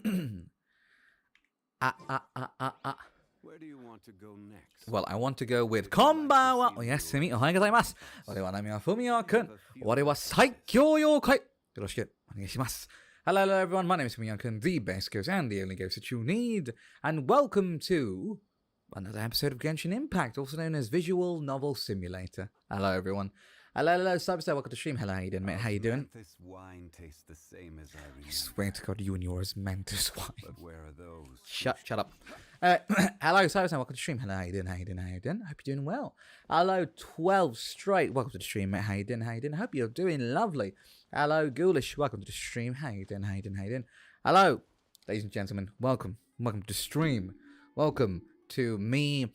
Where do you want to go next? Well, I want to go with こんばんは。おやすみ、おはようございます。我々はFumiyoくん。我々は最強妖怪。よろしくお願いします。Hello, hello everyone. My name is Fumiyo kun, the best ghost and the only ghost that you need. And welcome to another episode of Genshin Impact, also known as Visual Novel Simulator. Hello everyone. Hello, Cyberstar, welcome to the stream. Hello, how you doing, mate? How you doing? This wine tastes the same as I remember. I swear to God, you and yours Mantis wine. But where are those? Shut up. Hello, Cyberstar, welcome to the stream. Hello, how you doing? How you doing? How you doing? I hope you're doing well. Hello, 12 straight. Welcome to the stream, mate. How you doing? How you doing? I hope you're doing lovely. Hello, Ghoulish. Welcome to the stream. How you doing? How you doing? How you doing? Hello, ladies and gentlemen. Welcome. Welcome to the stream. Welcome to me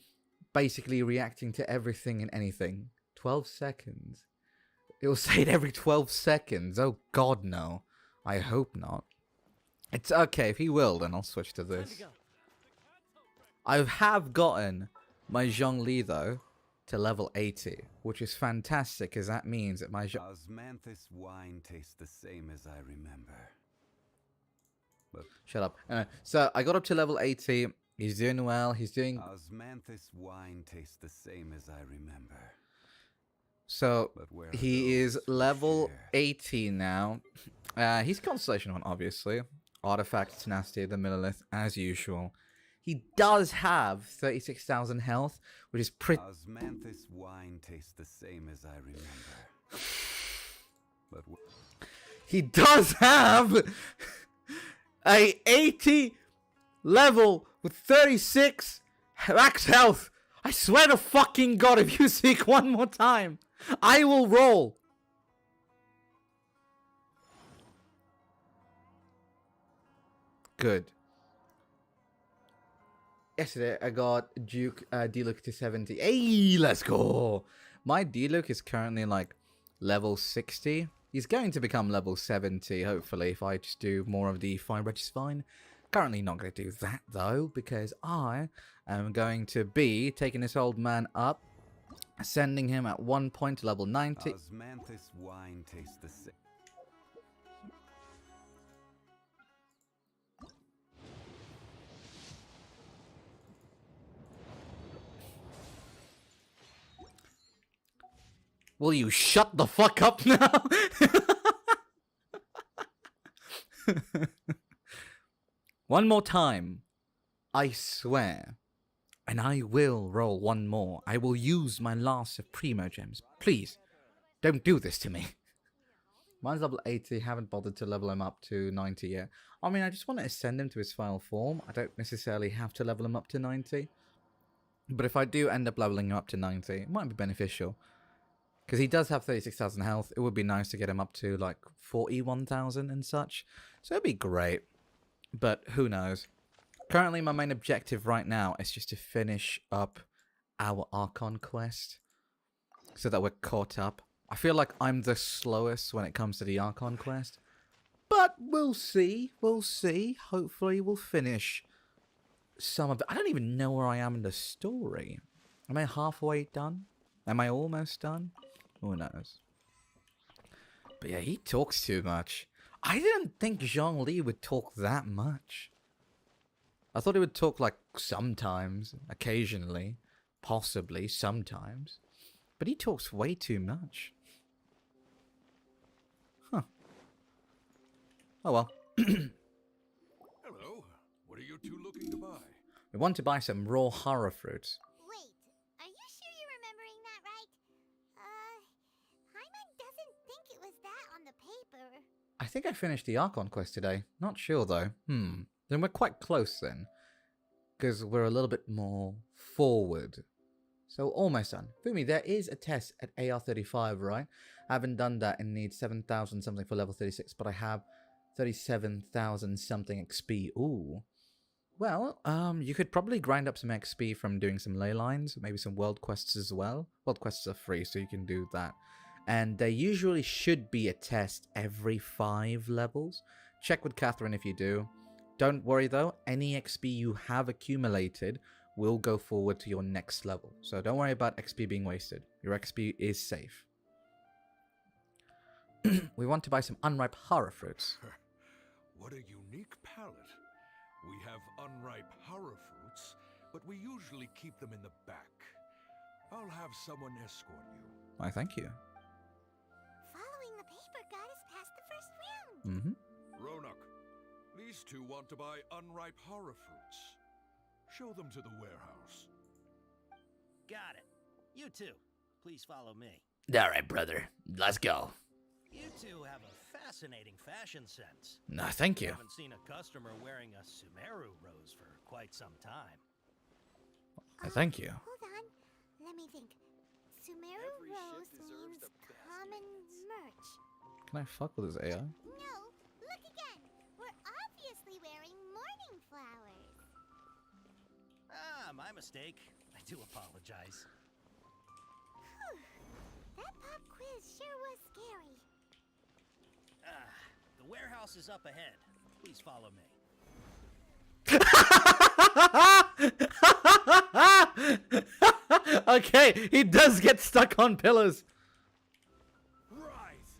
basically reacting to everything and anything. 12 seconds. It will say it every 12 seconds. Oh, God, no. I hope not. It's okay. If he will, then I'll switch to this. I have gotten my Zhongli, though, to level 80, which is fantastic, because that means that my Osmanthus wine tastes the same as I remember. But Shut up. So I got up to level 80. He's doing well. He's doing... Osmanthus wine tastes the same as I remember. So he is level 80 now. He's Constellation 1, obviously. Artifact, Tenacity, the Millilith, as usual. He does have 36,000 health, which is pretty... Osmanthus wine tastes the same as I remember. But he does have a 80 level with 36 max health. I swear to fucking God, if you speak one more time, I will roll. Good. Yesterday, I got Duke D-Luke to 70. Hey, let's go. My D-Luke is currently like level 60. He's going to become level 70, hopefully, if I just do more of the fire, which is fine. Currently not going to do that, though, because I am going to be taking this old man up, sending him at one point to level 90. Osmanthus wine tastes the same. Will you shut the fuck up now? One more time. I swear. And I will roll one more. I will use my last of Primo Gems. Please, don't do this to me. Mine's level 80. Haven't bothered to level him up to 90 yet. I mean, I just want to ascend him to his final form. I don't necessarily have to level him up to 90. But if I do end up leveling him up to 90, it might be beneficial. Because he does have 36,000 health. It would be nice to get him up to like 41,000 and such. So it'd be great. But who knows. Currently, my main objective right now is just to finish up our Archon quest. So that we're caught up. I feel like I'm the slowest when it comes to the Archon quest. But we'll see. We'll see. Hopefully we'll finish some of it. I don't even know where I am in the story. Am I halfway done? Am I almost done? Who knows? But yeah, he talks too much. I didn't think Zhongli would talk that much. I thought he would talk like sometimes, occasionally, possibly, sometimes. But he talks way too much. Huh. Oh well. Hello. What are you two looking to buy? We want to buy some raw horror fruits. Wait, are you sure you're remembering that right? Hyman doesn't think it was that on the paper. I think I finished the Archon quest today. Not sure though. Then we're quite close then. Because we're a little bit more forward. So almost done. Fumi, there is a test at AR35, right? I haven't done that and need 7,000 something for level 36, but I have 37,000 something XP. Ooh. Well, you could probably grind up some XP from doing some ley lines, maybe some world quests as well. World quests are free, so you can do that. And there usually should be a test every 5 levels. Check with Catherine if you do. Don't worry though, any XP you have accumulated will go forward to your next level. So don't worry about XP being wasted. Your XP is safe. We want to buy some unripe horror fruits. What a unique palette. We have unripe horror fruits, but we usually keep them in the back. I'll have someone escort you. Why, thank you. Following the paper got us past the first round. Mm-hmm. Ronak, these two want to buy unripe horror fruits. Show them to the warehouse. Got it. You two, please follow me. All right, brother. Let's go. You two have a fascinating fashion sense. No, thank you. Haven't seen a customer wearing a Sumeru rose for quite some time. Thank you. Hold on. Let me think. Sumeru Rose means common merch. Can I fuck with this AI? No, look again. We're obviously wearing morning flowers. Ah, my mistake. I do apologize. Whew. That pop quiz sure was scary. Ah, the warehouse is up ahead. Please follow me. Okay, he does get stuck on pillars. Rise!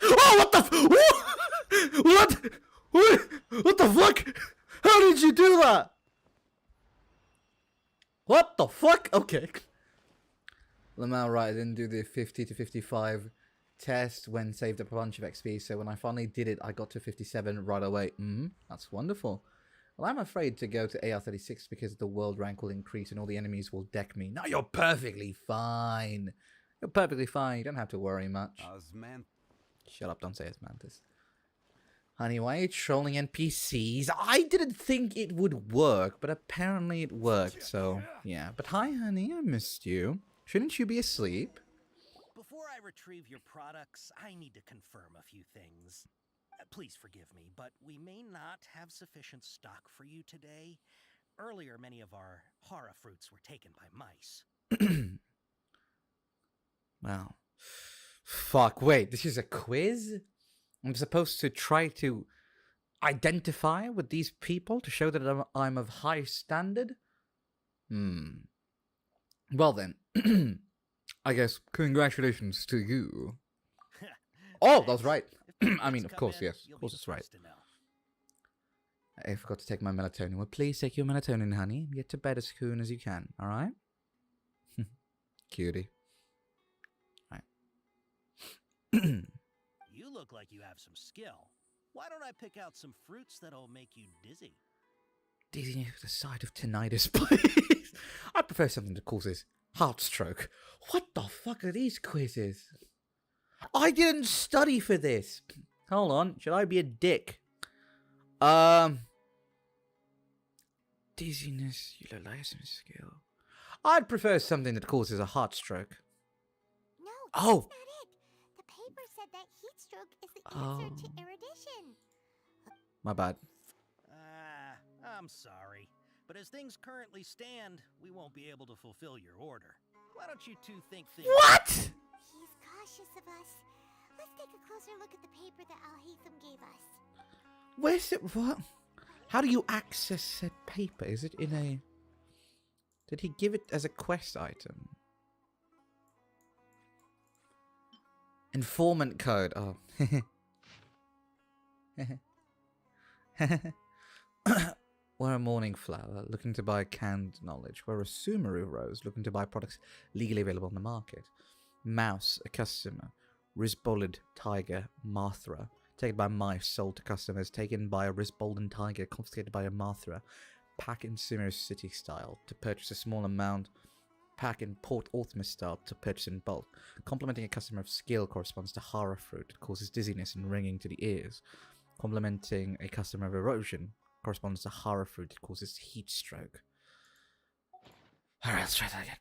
Oh, what the what the fuck? How did you do that? What the fuck? Okay. Lamau, right, I didn't do the 50 to 55 test when saved up a bunch of XP, so when I finally did it, I got to 57 right away. That's wonderful. Well, I'm afraid to go to AR36 because the world rank will increase and all the enemies will deck me. No, you're perfectly fine. You're perfectly fine. You don't have to worry much. Osman. Shut up, don't say Osmanthus. Anyway, trolling NPCs. I didn't think it would work, but apparently it worked, so yeah. But hi, honey, I missed you. Shouldn't you be asleep? Before I retrieve your products, I need to confirm a few things. Please forgive me, but we may not have sufficient stock for you today. Earlier, many of our horror fruits were taken by mice. Wow. Fuck, wait, this is a quiz? I'm supposed to try to identify with these people to show that I'm of high standard? Well then, I guess congratulations to you. Oh, that's right. I mean, of course, yes. Of course it's right. I forgot to take my melatonin. Well, please take your melatonin, honey. Get to bed as soon as you can, alright? Cutie. Right. You look like you have some skill. Why don't I pick out some fruits that'll make you dizzy? Dizziness with the side of tinnitus, please. I prefer something that causes heart stroke. What the fuck are these quizzes? I didn't study for this. Hold on, should I be a dick? Dizziness, you look like some skill. I'd prefer something that causes a heart stroke. No, Oh. that's not it. The paper said that heat stroke is the answer to erudition. My bad. I'm sorry. But as things currently stand, we won't be able to fulfill your order. Why don't you two think things... What? He's cautious of us. Let's take a closer look at the paper that Al-Haytham gave us. Where's it? What? How do you access said paper? Is it in a... Did he give it as a quest item? Informant code. Oh. We're a morning flower, looking to buy canned knowledge. We're a Sumeru rose, looking to buy products legally available on the market. Mouse, a customer. Risbolid tiger, Marthra. Taken by mice, sold to customers. Taken by a Risbolden tiger, confiscated by a Marthra. Pack in Sumeru City style, to purchase a small amount. Pack in Port Orthimus style, to purchase in bulk. Complimenting a customer of skill corresponds to horror fruit. It causes dizziness and ringing to the ears. Complimenting a customer of erosion corresponds to horror fruit. It causes heat stroke. Alright, let's try that again.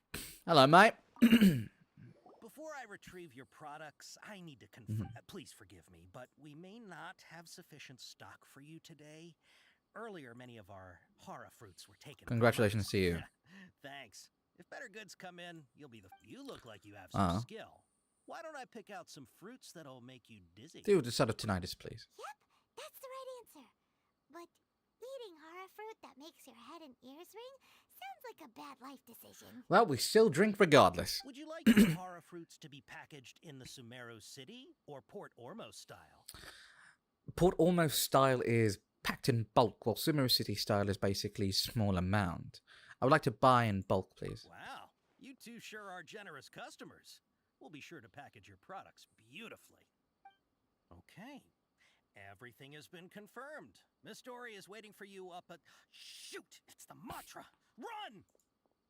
Hello, mate. Before I retrieve your products, I need to confirm... Please forgive me, but we may not have sufficient stock for you today. Earlier, many of our horror fruits were taken. Congratulations to you. Thanks. If better goods come in, you'll be the... You look like you have some skill. Why don't I pick out some fruits that'll make you dizzy? Do the side of tinnitus, please. Yep, that's the right answer. But eating horror fruit that makes your head and ears ring Sounds like a bad life decision. Well, we still drink regardless. Would you like your para fruits to be packaged in the Sumeru City or Port Ormos style? Port Ormos style is packed in bulk, while Sumeru City style is basically small amount. I would like to buy in bulk, please. Wow, you two sure are generous customers. We'll be sure to package your products beautifully. Okay, everything has been confirmed. Miss Dory is waiting for you up at... Shoot, it's the Matra! Run!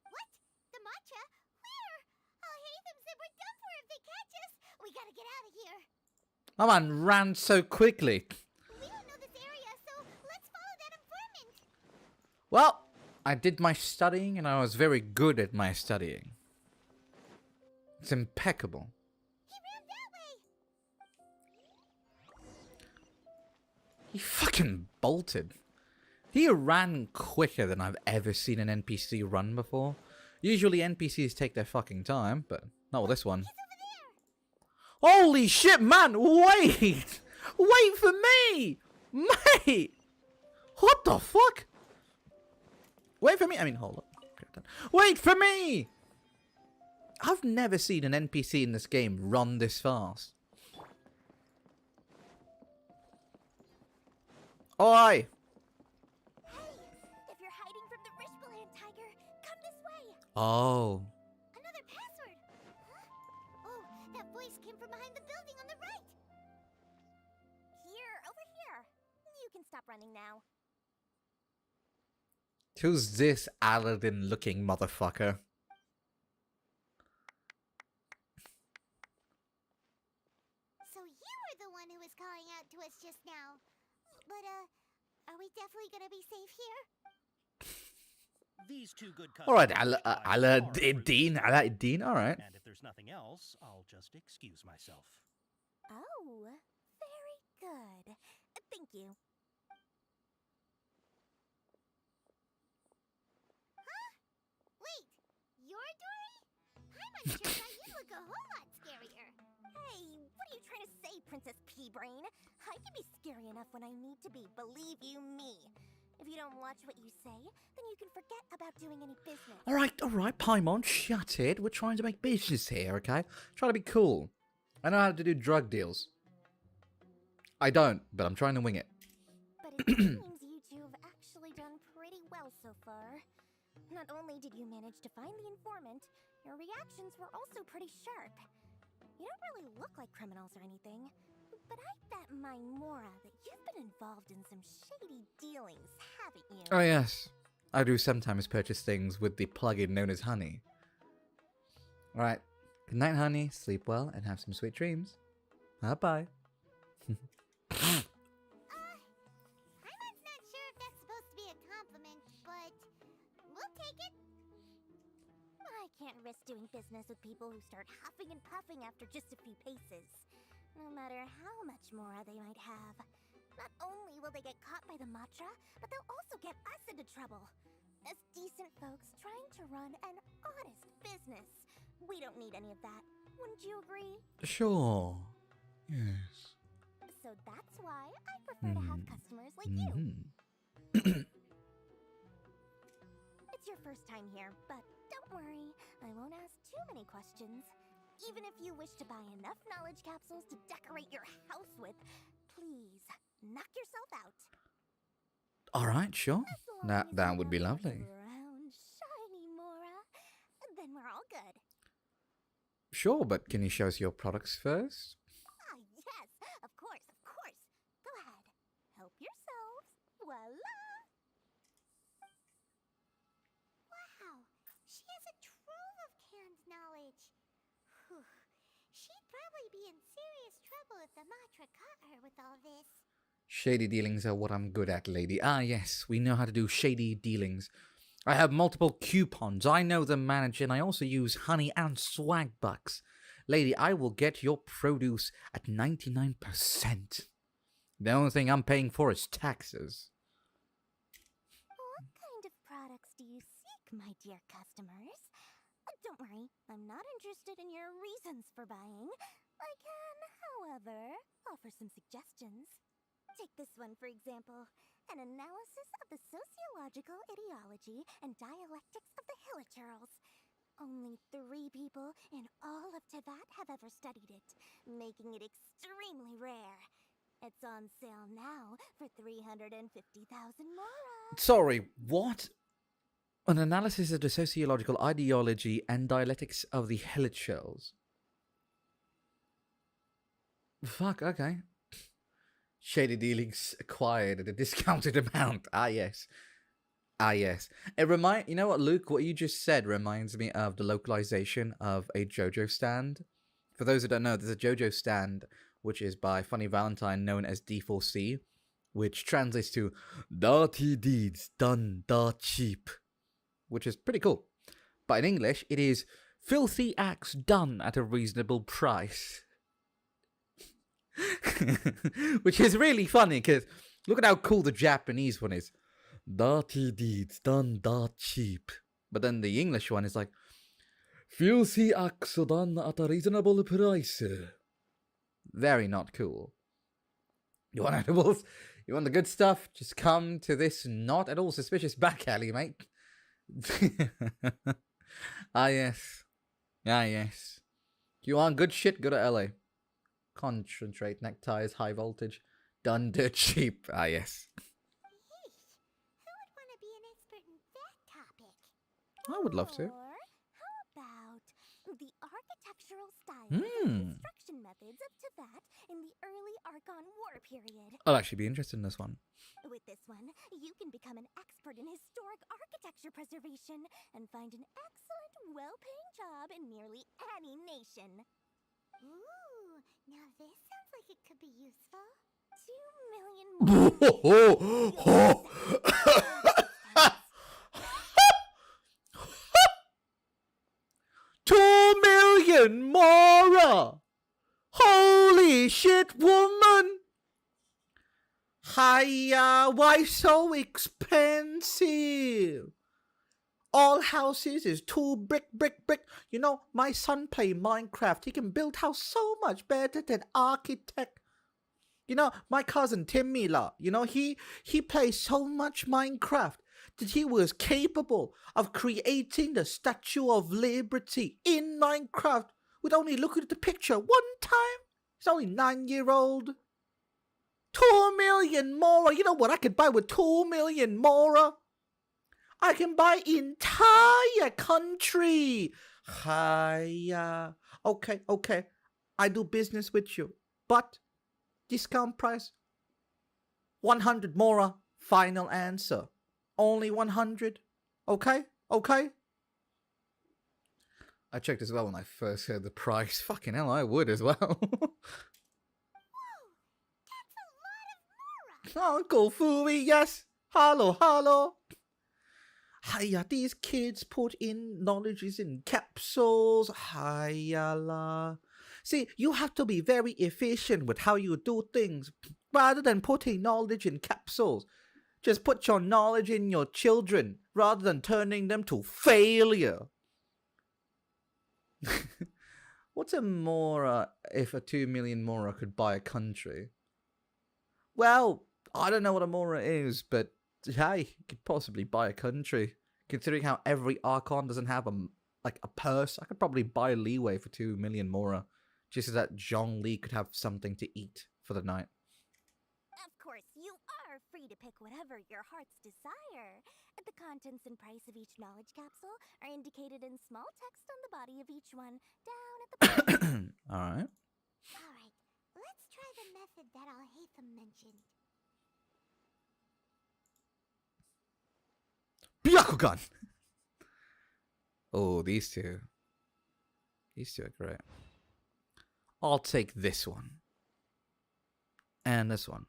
What? The matcha? Where? Oh, Hatham said we're done for if they catch us. We gotta get out of here. My man ran so quickly. We don't know this area, so let's follow that informant. Well, I did my studying and I was very good at my studying. It's impeccable. He ran that way. He fucking bolted. He ran quicker than I've ever seen an NPC run before. Usually NPCs take their fucking time, but not with this one. Holy shit, man! Wait! Wait for me! Mate! What the fuck? Wait for me! I mean, hold up. Wait for me! I've never seen an NPC in this game run this fast. Oi! Hey, if you're hiding from the Rishbaland tiger, come this way. Oh. Another password. Huh? Oh, that voice came from behind the building on the right. Here, over here. You can stop running now. Who's this Aladdin-looking motherfucker? So you were the one who was calling out to us just now. But, are we definitely gonna be safe here? These two good customers... Alright, Aladdin. Aladdin, alright. And if there's nothing else, I'll just excuse myself. Oh, very good. Thank you. Huh? Wait, you're Dory? I'm unsure that you look a whole lot scarier. Hey, what are you trying to say, Princess Pea-Brain? I can be scary enough when I need to be, believe you me. If you don't watch what you say, then you can forget about doing any business. Alright, Paimon, shut it. We're trying to make business here, okay? Try to be cool. I know how to do drug deals. I don't, but I'm trying to wing it. But it seems you two have actually done pretty well so far. Not only did you manage to find the informant, your reactions were also pretty sharp. You don't really look like criminals or anything, but I bet my Mora that you've been involved in some shady dealings, haven't you? Oh yes, I do sometimes purchase things with the plugin known as Honey. Alright, good night honey, sleep well, and have some sweet dreams. Bye-bye. I'm not sure if that's supposed to be a compliment, but we'll take it. I can't risk doing business with people who start huffing and puffing after just a few paces. No matter how much Mora they might have. Not only will they get caught by the Matra, but they'll also get us into trouble. As decent folks trying to run an honest business. We don't need any of that. Wouldn't you agree? Sure. Yes. So that's why I prefer to have customers like you. It's your first time here, but don't worry, I won't ask too many questions. Even if you wish to buy enough knowledge capsules to decorate your house with, please knock yourself out. Alright, sure. As long as That you would be don't lovely. Brown, shiny Mora, then we're all good. Sure, but can you show us your products first? Ah, yes, of course, of course. Go ahead, help yourselves. Voila! Wow, she has a trove of canned knowledge. Whew. She'd probably be in serious trouble if the Matra caught her with all this. Shady dealings are what I'm good at, lady. Ah, yes, we know how to do shady dealings. I have multiple coupons. I know them manage, and I also use honey and swag bucks. Lady, I will get your produce at 99%. The only thing I'm paying for is taxes. What kind of products do you seek, my dear customers? Don't worry, I'm not interested in your reasons for buying. I can, however, offer some suggestions. Take this one, for example. An analysis of the sociological ideology and dialectics of the Hilichurls. Only 3 people in all of Tibet have ever studied it, making it extremely rare. It's on sale now for 350,000 mora. Sorry, what? An analysis of the sociological ideology and dialectics of the Hilichurls. Fuck, okay. Shady dealings acquired at a discounted amount. Ah, yes. Ah, yes. You know what, Luke? What you just said reminds me of the localization of a JoJo stand. For those who don't know, there's a JoJo stand, which is by Funny Valentine, known as D4C, which translates to Dirty Deeds Done Dirt Cheap, which is pretty cool. But in English, it is Filthy Acts Done at a Reasonable Price. Which is really funny, because look at how cool the Japanese one is. Dirty deeds done dirt cheap. But then the English one is like, filthy acts done at a reasonable price. Very not cool. You want animals? You want the good stuff? Just come to this not at all suspicious back alley, mate. Ah, yes. Ah, yes. You want good shit? Go to LA. Concentrate neckties, high voltage. Done dirt cheap. Ah, yes. I would love to. Or how about the architectural styles and construction methods of Tibet in the early Archon War period? I'll actually be interested in this one. With this one, you can become an expert in historic architecture preservation and find an excellent, well-paying job in nearly any nation. Ooh, now this sounds like it could be useful. 2 million more! Holy shit, woman! Hiya, why so expensive? All houses is 2 brick. You know, my son play Minecraft. He can build house so much better than architect. You know, my cousin Timmy La, you know, he plays so much Minecraft that he was capable of creating the Statue of Liberty in Minecraft with only looking at the picture one time. He's only 9-year-old. 2 million more. You know what I could buy with 2 million more? I can buy entire country. Hiya. Okay. I do business with you. But discount price 100 more. Final answer. Only 100. Okay. I checked as well when I first heard the price. Fucking hell, I would as well. Whoa, that's a lot of mora. Uncle Fumi, yes. Hello. Hiya, these kids put in knowledges in capsules. Hiya la. See, you have to be very efficient with how you do things. Rather than putting knowledge in capsules, just put your knowledge in your children rather than turning them to failure. What's a mora if a 2 million mora could buy a country? Well, I don't know what a mora is, but hey, you could possibly buy a country. Considering how every Archon doesn't have a purse, I could probably buy leeway for 2 million mora, just so that Zhongli could have something to eat for the night. Of course, you are free to pick whatever your heart's desire. The contents and price of each knowledge capsule are indicated in small text on the body of each one, down at the bottom. Alright. Alright, let's try the method that Al-Haytham mentioned. Byakugan! Oh, these two. These two are great. I'll take this one. And this one.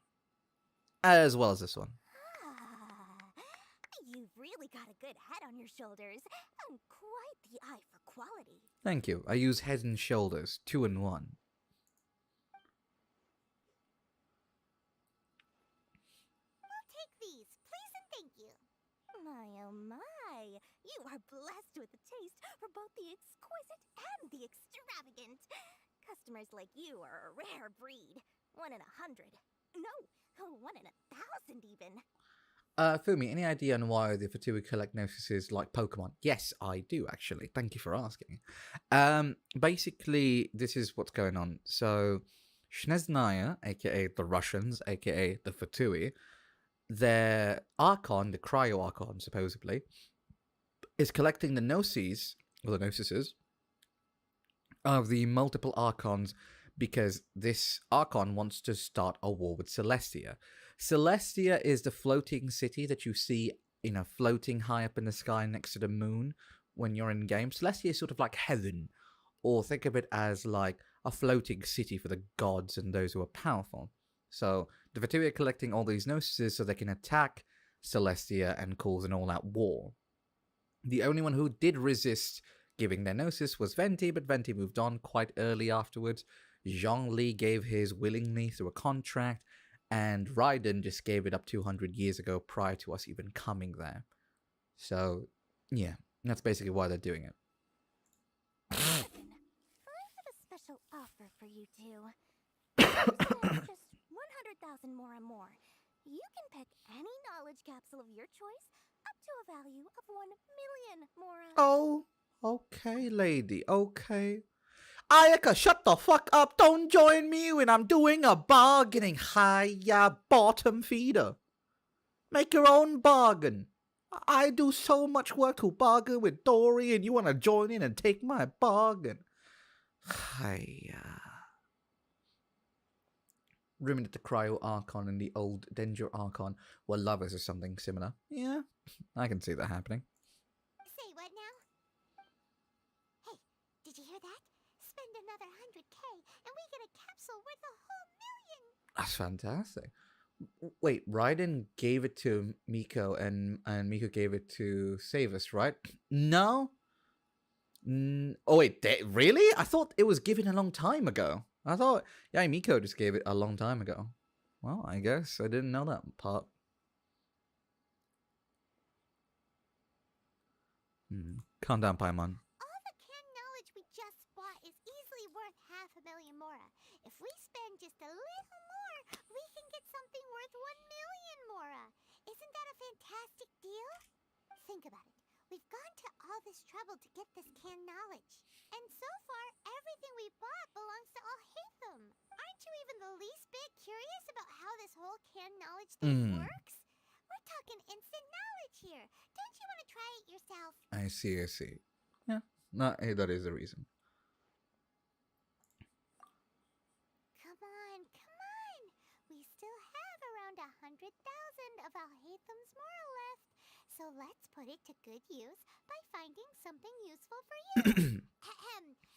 As well as this one. You've really got a good head on your shoulders, and quite the eye for quality. Thank you. I use Head and Shoulders, 2 in 1. I'll take these, please and thank you. My oh my, you are blessed with a taste for both the exquisite and the extravagant. Customers like you are a rare breed. 1 in 100. No, 1 in 1,000 even. Fumi, any idea on why the Fatui collect notices like Pokemon? Yes, I do actually. Thank you for asking. Basically, this is what's going on. So, Shneznaya, aka the Russians, aka the Fatui, their Archon, the Cryo Archon, supposedly, is collecting the Gnosis, or the Gnosises, of the multiple Archons because this Archon wants to start a war with Celestia. Celestia is the floating city that you see, floating high up in the sky next to the moon when you're in game. Celestia is sort of like heaven, or think of it as like a floating city for the gods and those who are powerful. So the Fatui are collecting all these Gnosises so they can attack Celestia and cause an all-out war. The only one who did resist giving their Gnosis was Venti, but Venti moved on quite early afterwards. Zhongli gave his willingly through a contract, and Raiden just gave it up 200 years ago prior to us even coming there. So, yeah, that's basically why they're doing it. Listen, I have a special offer for you two. Instead of just 100,000 more. You can pick any knowledge capsule of your choice up to a value of 1 million more. Oh, okay, lady, okay. Ayaka, shut the fuck up. Don't join me when I'm doing a bargaining. Hiya, bottom feeder. Make your own bargain. I do so much work to bargain with Dory, and you want to join in and take my bargain. Hiya. Rumored that the Cryo Archon and the old Danger Archon were lovers or something similar. Yeah, I can see that happening. Say what now? Hey, did you hear that? Spend another 100K and we get a capsule worth a whole million. That's fantastic. Wait, Raiden gave it to Miko and Miko gave it to Savus, right? No? Oh wait, really? I thought it was given a long time ago. I thought, yeah, Miko just gave it a long time ago. Well, I guess I didn't know that part. Calm down, Paimon. All the canned knowledge we just bought is easily worth 500,000 mora. If we spend just a little more, we can get something worth 1 million mora. Isn't that a fantastic deal? Think about it. We've gone to all this trouble to get this canned knowledge. And so far, everything we bought belongs to all Hatham. Aren't you even the least bit curious about how this whole canned knowledge thing works? We're talking instant knowledge here. Don't you want to try it yourself? I see. Yeah, no, hey, that is the reason. Come on. We still have around 100,000 of Al-Haytham's moral left. So let's put it to good use by finding something useful for you.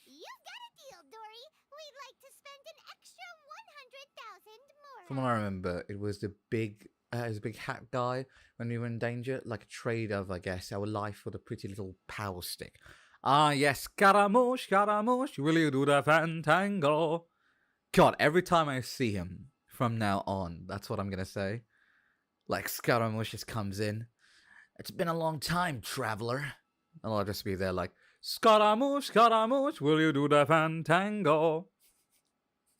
You've got a deal, Dory. We'd like to spend an extra 100,000 more. From what I remember, it was the big hat guy when we were in danger, like a trade of, I guess, our life for the pretty little power stick. Ah, yes, Scaramouche, will you do the fantango? God, every time I see him from now on, that's what I'm gonna say. Like, Scaramouche just comes in. It's been a long time, traveler. And I'll just be there like, Scaramouche, will you do the fantango?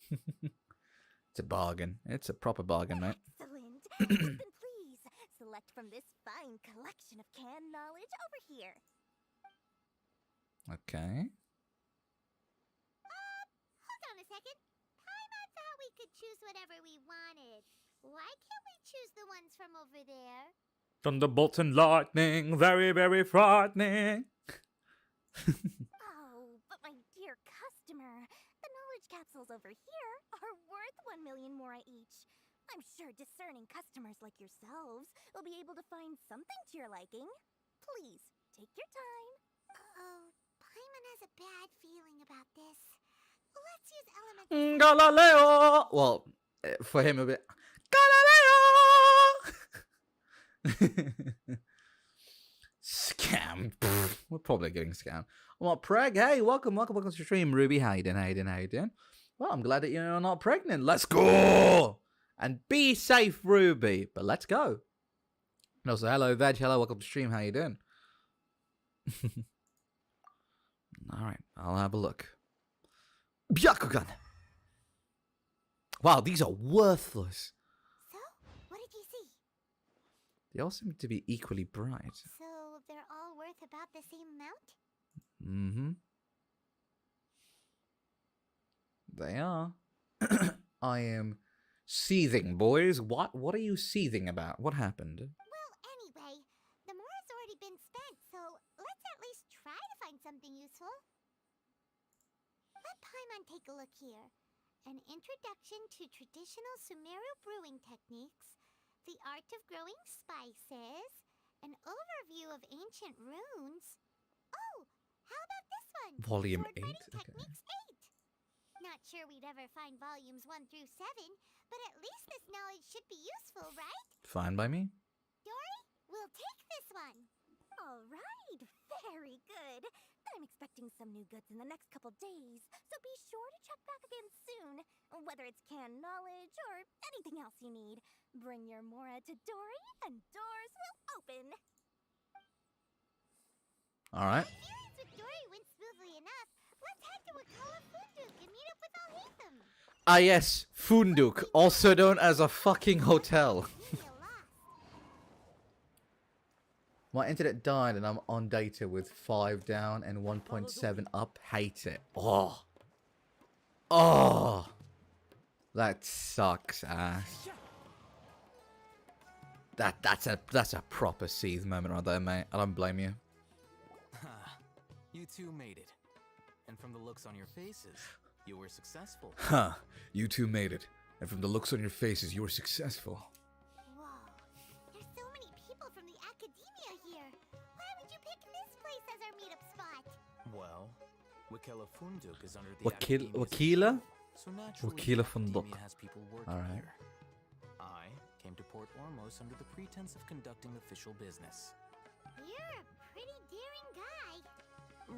It's a bargain. It's a proper bargain, mate. Excellent. Then please, select from this fine collection of canned knowledge over here. Okay. Hold on a second. Paimon thought we could choose whatever we wanted. Why can't we choose the ones from over there? Thunderbolts and lightning, very, very frightening. Oh, but my dear customer, the knowledge capsules over here are worth 1 million mora each. I'm sure discerning customers like yourselves will be able to find something to your liking. Please, take your time. Uh-oh, Paimon has a bad feeling about this. Let's use elements. Galileo! Well, for him a bit. Galileo! Scam. We're probably getting scammed. Well, Preg, hey, welcome to the stream, Ruby. How you doing? Well, I'm glad that you're not pregnant. Let's go! And be safe, Ruby. But let's go. And also, hello, Veg. Hello, welcome to the stream. How you doing? Alright, I'll have a look. Byakugan! Wow, these are worthless. So, what did you see? They all seem to be equally bright. So they're all worth about the same amount? Mm-hmm. They are. I am seething, boys. What are you seething about? What happened? Well, anyway, the more has already been spent, so let's at least try to find something useful. Let Paimon take a look here. An introduction to traditional Sumeru brewing techniques, the art of growing spices, an overview of ancient runes. Oh, how about this one? Volume Sword 8? fighting Okay. Techniques 8. Not sure we'd ever find volumes 1 through 7, but at least this knowledge should be useful, right? Fine by me. Dory, we'll take this one. All right, very good. I'm expecting some new goods in the next couple days, so be sure to check back again soon. Whether it's canned knowledge or anything else you need, bring your Mora to Dory and doors will open. All right. If dealings with Dory went smoothly enough, let's head to Wakala Funduk and meet up with Alhaitham. Ah yes, Funduk, also known as a fucking hotel. My internet died and I'm on data with 5 down and 1.7 up. Hate it. Oh. Oh. That sucks ass. That's a proper seethe moment right there, mate. I don't blame you. You two made it. And from the looks on your faces, you were successful. Huh. You two made it. And from the looks on your faces, you were successful. Whoa. There's so many people from the academia here. Why would you pick this place as our meetup spot? Well, Wakela Funduk is under the Wakila? so naturally Wakila the Funduk. academia has people working Alright. here. I came to Port Ormos under the pretense of conducting official business. You're a pretty daring guy.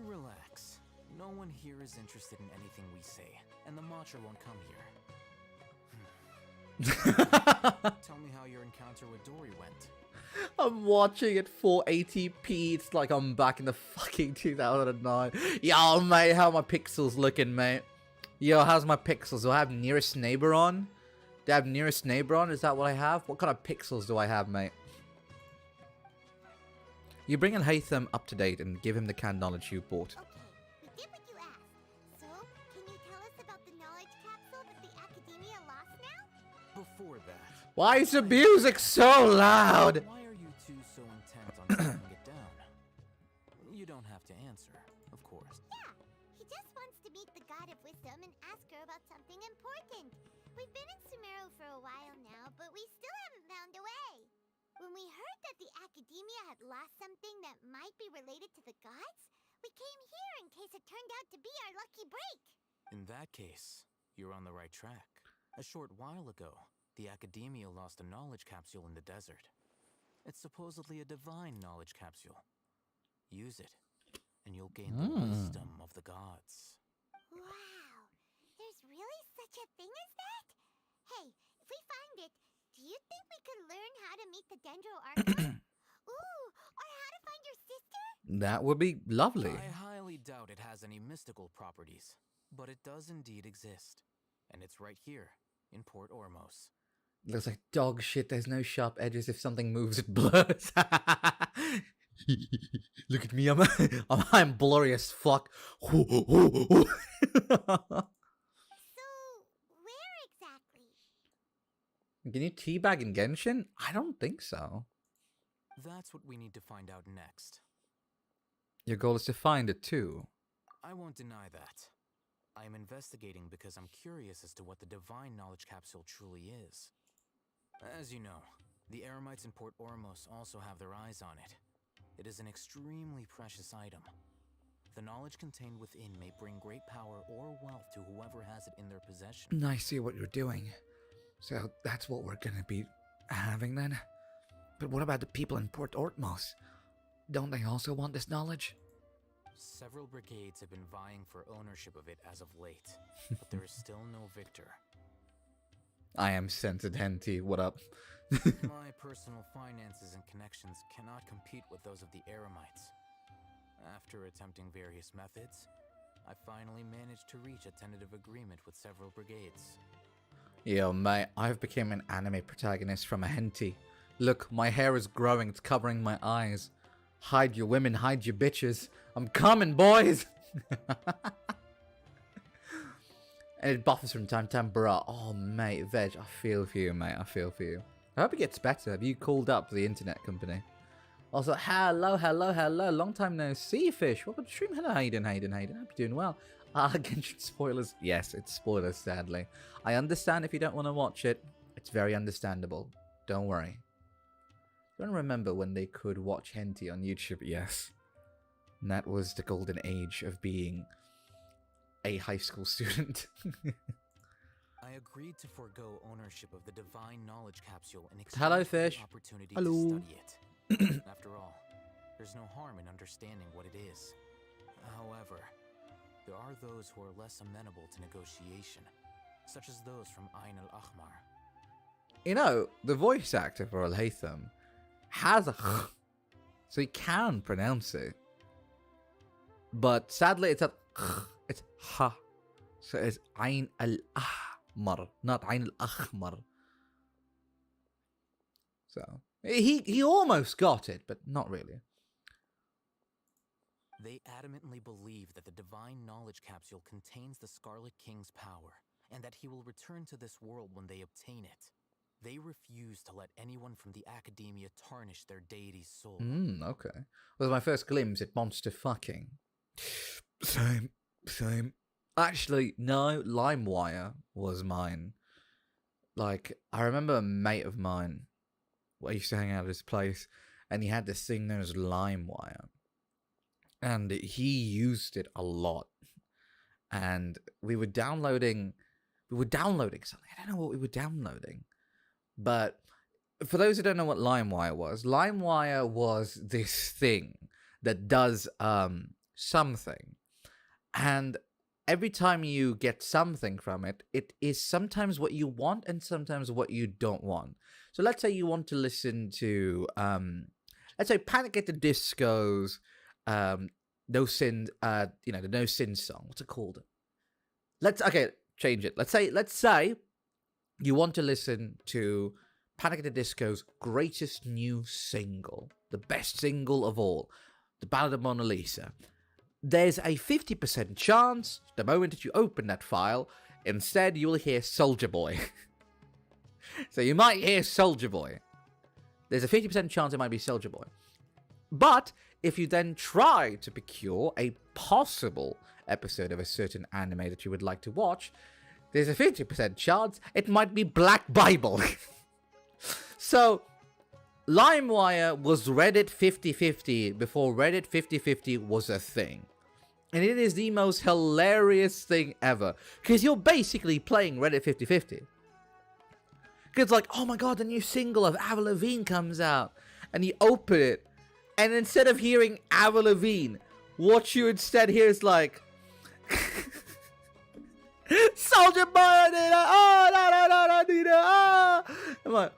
Relax. No one here is interested in anything we say, and the Matcha won't come here. Tell me how your encounter with Dory went. I'm watching it 480p. It's like I'm back in the fucking 2009. Yo, mate, how my pixels looking, mate? Yo, how's my pixels? Do I have nearest neighbor on? Do I have nearest neighbor on? Is that what I have? What kind of pixels do I have, mate? You bring Alhaitham up to date and give him the canned knowledge you bought. Okay, we did what you asked. So, can you tell us about the knowledge capsule that the academia lost now? Before that, Why is the music so loud? why are you two so intent on tracking it down? You don't have to answer, of course. Yeah, he just wants to meet the God of Wisdom and ask her about something important. We've been in Sumeru for a while now, but we still haven't found a way. When we heard that the academia had lost something that might be related to the gods, we came here in case it turned out to be our lucky break. In that case, you're on the right track. A short while ago, the academia lost a knowledge capsule in the desert. It's supposedly a divine knowledge capsule. Use it, and you'll gain the wisdom of the gods. Wow, there's really such a thing as that? Hey, if we find it, do you think we could learn how to meet the Dendro Archon? Ooh, or how to find your sister? That would be lovely. I highly doubt it has any mystical properties, but it does indeed exist. And it's right here, in Port Ormos. Looks like dog shit. There's no sharp edges. If something moves, it blurs. Look at me. I'm blurry as fuck. So, where exactly? Can you teabag in Genshin? I don't think so. That's what we need to find out next. Your goal is to find it too. I won't deny that. I am investigating because I'm curious as to what the divine knowledge capsule truly is. As you know, the Eremites in Port Ormos also have their eyes on it. It is an extremely precious item. The knowledge contained within may bring great power or wealth to whoever has it in their possession. I see what you're doing. So that's what we're gonna be having then? But what about the people in Port Ormos? Don't they also want this knowledge? Several brigades have been vying for ownership of it as of late, but there is still no victor. I am Scented Henty, what up? My personal finances and connections cannot compete with those of the Eremites. After attempting various methods, I finally managed to reach a tentative agreement with several brigades. Yo, mate, I've become an anime protagonist from a Henty. Look, my hair is growing. It's covering my eyes. Hide your women, hide your bitches. I'm coming, boys. And it buffers from time to time, bruh. Oh, mate, Veg, I feel for you, mate. I feel for you. I hope it gets better. Have you called up the internet company? Also, hello. Long time no see, Fish. Welcome to stream. Hello, how you doing? Hope you're doing well. Genshin spoilers. Yes, it's spoilers, sadly. I understand if you don't want to watch it. It's very understandable. Don't worry. Don't remember when they could watch hentai on YouTube? Yes. And that was the golden age of being a high school student. I agreed to forego ownership of the divine knowledge capsule and Hello, exchange for the Fish. opportunity Hello. to study it. After all, there's no harm in understanding what it is. However, there are those who are less amenable to negotiation, such as those from Ain al-Ahmar. You know, the voice actor for Al-Haytham has a so he can pronounce it. But sadly, it's it's ha. So it's Ain al-Ahmar, not Ain al-Ahmar. So he almost got it, but not really. They adamantly believe that the divine knowledge capsule contains the Scarlet King's power, and that he will return to this world when they obtain it. They refuse to let anyone from the academia tarnish their deity's soul. Okay. Well, my first glimpse at monster fucking. Same. Actually, no, LimeWire was mine. Like, I remember a mate of mine, I used to hang out at his place, and he had this thing known as LimeWire. And he used it a lot. And we were downloading something. I don't know what we were downloading. But for those who don't know what LimeWire was this thing that does something. And every time you get something from it, it is sometimes what you want and sometimes what you don't want. So let's say you want to listen to, let's say Panic at the Disco's No Sin, the No Sin song. What's it called? Change it. Let's say you want to listen to Panic at the Disco's greatest new single, the best single of all, The Ballad of Mona Lisa. There's a 50% chance, the moment that you open that file, instead you will hear Soulja Boy. So you might hear Soulja Boy. There's a 50% chance it might be Soulja Boy. But if you then try to procure a possible episode of a certain anime that you would like to watch, there's a 50% chance it might be Black Bible. So, LimeWire was Reddit 50/50 before Reddit 50/50 was a thing. And it is the most hilarious thing ever. Because you're basically playing Reddit 50/50. Because like, oh my god, the new single of Avril Lavigne comes out. And you open it. And instead of hearing Avril Lavigne, what you instead hear is like... Soulja Boy, I'm like,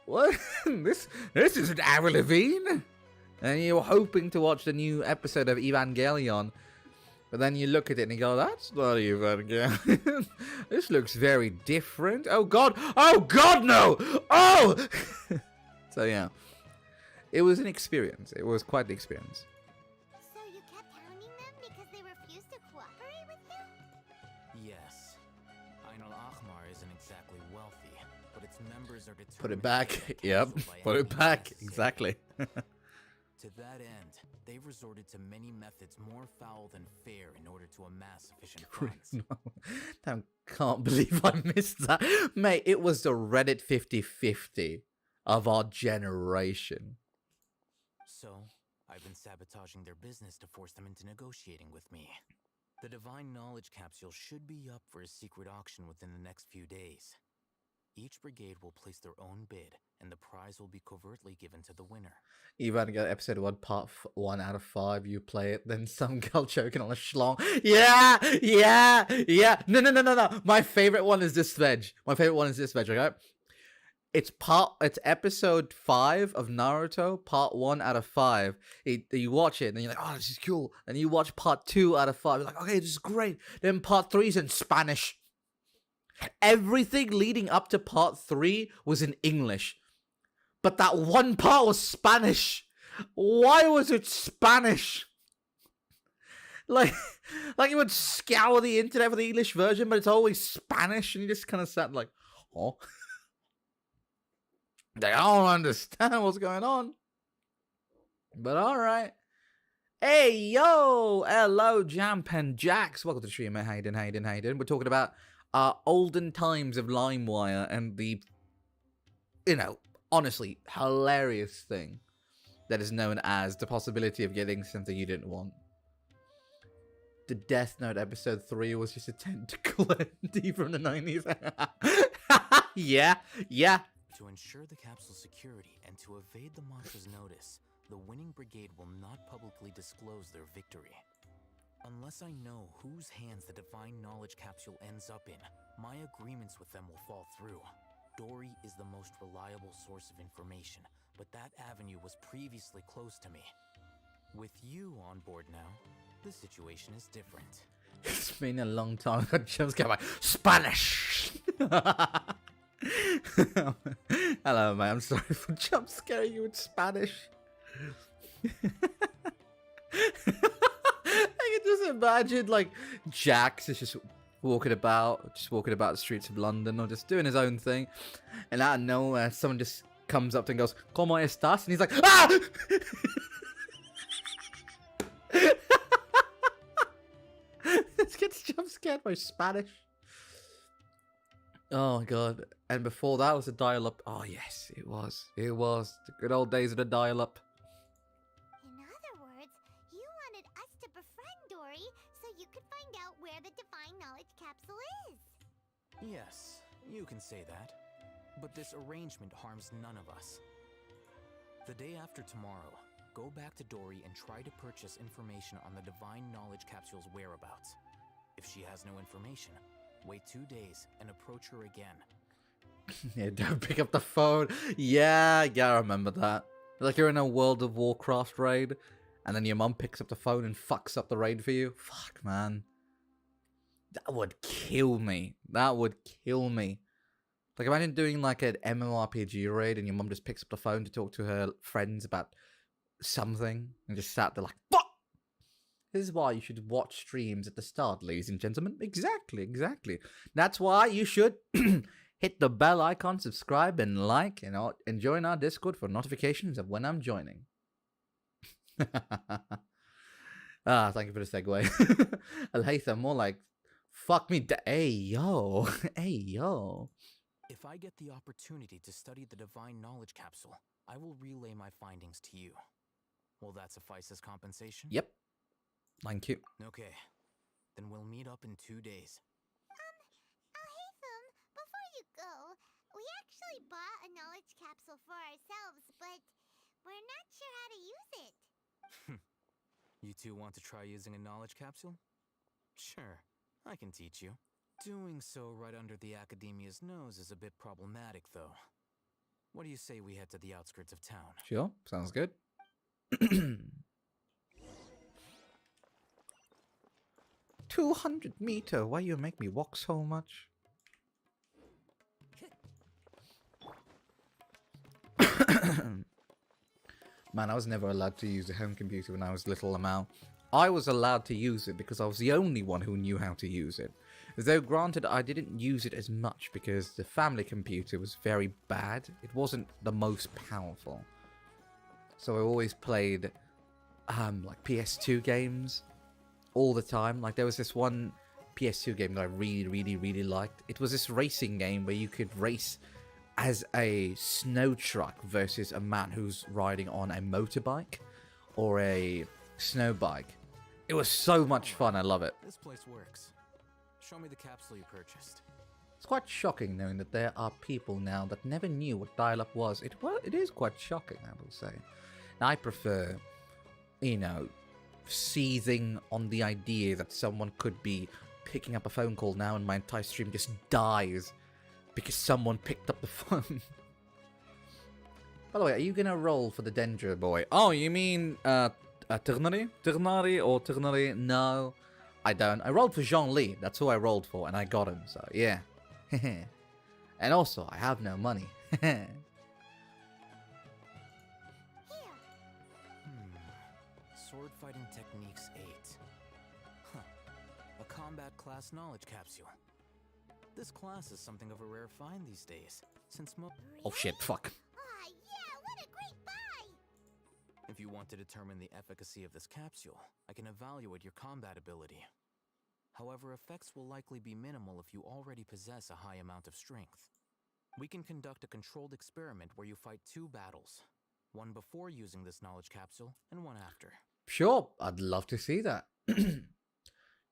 what? This isn't Avril Lavigne. And you're hoping to watch the new episode of Evangelion, but then you look at it and you go, that's not Evangelion. This looks very different. Oh god, no! Oh! So yeah, it was an experience. It was quite the experience. So you kept hounding them because they refused to cooperate with you? Yes. Ain al-Ahmar isn't exactly wealthy, but its members are determined Put it to back. get the Yep. council by Put any it back. means necessary. Exactly. To that end, they've resorted to many methods more foul than fair in order to amass sufficient funds. No, can't believe I missed that. Mate, it was the Reddit 50/50 of our generation. So, I've been sabotaging their business to force them into negotiating with me. The Divine Knowledge Capsule should be up for a secret auction within the next few days. Each brigade will place their own bid, and the prize will be covertly given to the winner. You've only got episode 1, part 1 out of 5. You play it, then some girl choking on a schlong. Yeah. No. My favorite one is this veg. Okay? It's episode 5 of Naruto, part 1 out of 5. You watch it, and you're like, oh, this is cool. And you watch part 2 out of 5. You're like, okay, this is great. Then part 3 is in Spanish. Everything leading up to part 3 was in English. But that one part was Spanish. Why was it Spanish? Like you would scour the internet for the English version, but it's always Spanish, and you just kind of sat like, oh. Like, I don't understand what's going on. But alright. Hey, yo! Hello, Jampen Jacks. Welcome to the stream, mate. How you doing? We're talking about olden times of LimeWire and the, honestly, hilarious thing that is known as the possibility of getting something you didn't want. The Death Note episode 3 was just a tentacle entity from the 90s. Yeah. To ensure the capsule's security and to evade the mantra's notice, the winning brigade will not publicly disclose their victory. Unless I know whose hands the divine knowledge capsule ends up in, my agreements with them will fall through. Dory is the most reliable source of information, but that avenue was previously closed to me. With you on board now, the situation is different. It's been a long time. I just got my Spanish. Hello, mate. I'm sorry for jump scaring you with Spanish. I can just imagine, like, Jax is just walking about the streets of London, or just doing his own thing, and out of nowhere, someone just comes up to him and goes, "¿Cómo estás?" And he's like, "Ah!" This gets jump scared by Spanish. Oh god! And before that was a dial-up. Oh yes, it was. It was the good old days of the dial-up. In other words, you wanted us to befriend Dory so you could find out where the divine knowledge capsule is. Yes, you can say that. But this arrangement harms none of us. The day after tomorrow, go back to Dory and try to purchase information on the divine knowledge capsule's whereabouts. If she has no information, wait 2 days and approach her again. Yeah, don't pick up the phone. Yeah, I remember that. Like you're in a World of Warcraft raid, and then your mum picks up the phone and fucks up the raid for you. Fuck, man. That would kill me. Like, imagine doing like an MMORPG raid and your mum just picks up the phone to talk to her friends about something and just sat there like, fuck! This is why you should watch streams at the start, ladies and gentlemen. Exactly. That's why you should hit the bell icon, subscribe, and like, and join our Discord for notifications of when I'm joining. Thank you for the segue. Alhaitha, more like, fuck me. Hey, yo. If I get the opportunity to study the divine knowledge capsule, I will relay my findings to you. Will that suffice as compensation? Yep. Thank you. Okay. Then we'll meet up in 2 days. Alhaitham, before you go, we actually bought a knowledge capsule for ourselves, but we're not sure how to use it. You two want to try using a knowledge capsule? Sure, I can teach you. Doing so right under the Academia's nose is a bit problematic, though. What do you say we head to the outskirts of town? Sure, sounds good. 200 meter. Why you make me walk so much? Man, I was never allowed to use a home computer when I was little, Amal. I was allowed to use it because I was the only one who knew how to use it. Though granted, I didn't use it as much because the family computer was very bad. It wasn't the most powerful. So I always played like PS2 games all the time. Like there was this one PS2 game that I really liked. It was this racing game where you could race as a snow truck versus a man who's riding on a motorbike or a snow bike. It was so much fun. I love it. This place works. Show me the capsule you purchased. It's quite shocking knowing that there are people now that never knew what dial-up was. It is quite shocking, I will say. Now, I prefer, seething on the idea that someone could be picking up a phone call now and my entire stream just dies because someone picked up the phone. By the way, are you gonna roll for the Dendro boy? Oh, you mean, Ternari? Ternari? No, I don't. I rolled for Jean-Li. That's who I rolled for, and I got him, so yeah. And also, I have no money. Fighting Techniques 8. Huh. A combat class knowledge capsule. This class is something of a rare find these days, since Oh shit, fuck. Aw, yeah, what a great buy! If you want to determine the efficacy of this capsule, I can evaluate your combat ability. However, effects will likely be minimal if you already possess a high amount of strength. We can conduct a controlled experiment where you fight 2 battles. One before using this knowledge capsule, and one after. Sure, I'd love to see that. This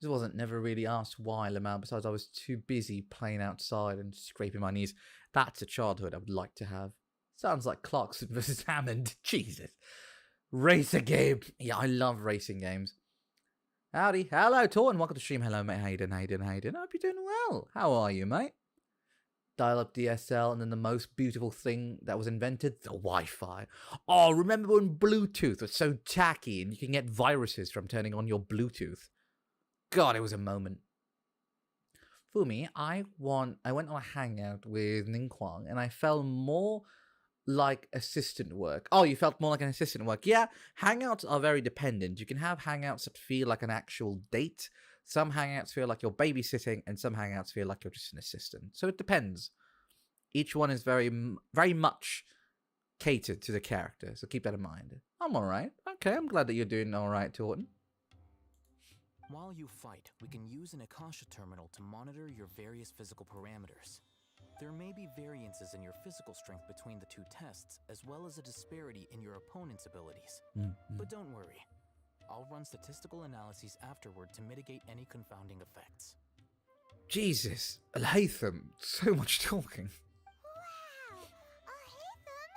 wasn't never really asked why, Lamau. Besides, I was too busy playing outside and scraping my knees. That's a childhood I would like to have. Sounds like Clarkson versus Hammond. Jesus. Racer game. Yeah, I love racing games. Howdy. Hello, Torton. Welcome to stream. Hello, mate. How you doing? I hope you're doing well. How are you, mate? Dial-up DSL, and then the most beautiful thing that was invented, the Wi-Fi. Oh, remember when Bluetooth was so tacky and you can get viruses from turning on your Bluetooth? God, it was a moment. Fumi, I went on a hangout with Ningguang, and I felt more like assistant work. Oh, you felt more like an assistant work. Yeah, hangouts are very dependent. You can have hangouts that feel like an actual date. Some hangouts feel like you're babysitting, and some hangouts feel like you're just an assistant. So it depends. Each one is very much catered to the character, so keep that in mind. I'm alright. Okay, I'm glad that you're doing alright, Torton. While you fight, we can use an Akasha terminal to monitor your various physical parameters. There may be variances in your physical strength between the 2 tests, as well as a disparity in your opponent's abilities. But don't worry. I'll run statistical analyses afterward to mitigate any confounding effects. Jesus, Al-Haytham, so much talking. Wow! Haytham!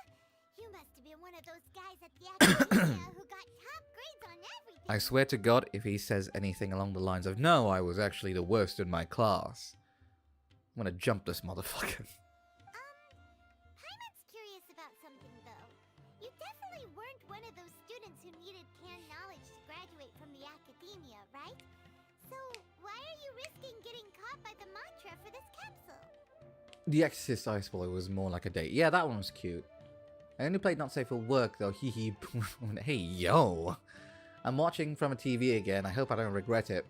You must have been one of those guys at the academia who got top grades on everything. I swear to God, if he says anything along the lines of, no, I was actually the worst in my class, I'm gonna jump this motherfucker. Paimon's curious about something, though. You definitely weren't one of those students who needed canned knowledge to graduate from the academia, right? So, why are you risking getting caught by the mantra for this capsule? The Exorcist Ice Boy was more like a date. Yeah, that one was cute. I only played Not Safe for Work, though. Hee. Hey, yo. I'm watching from a TV again. I hope I don't regret it.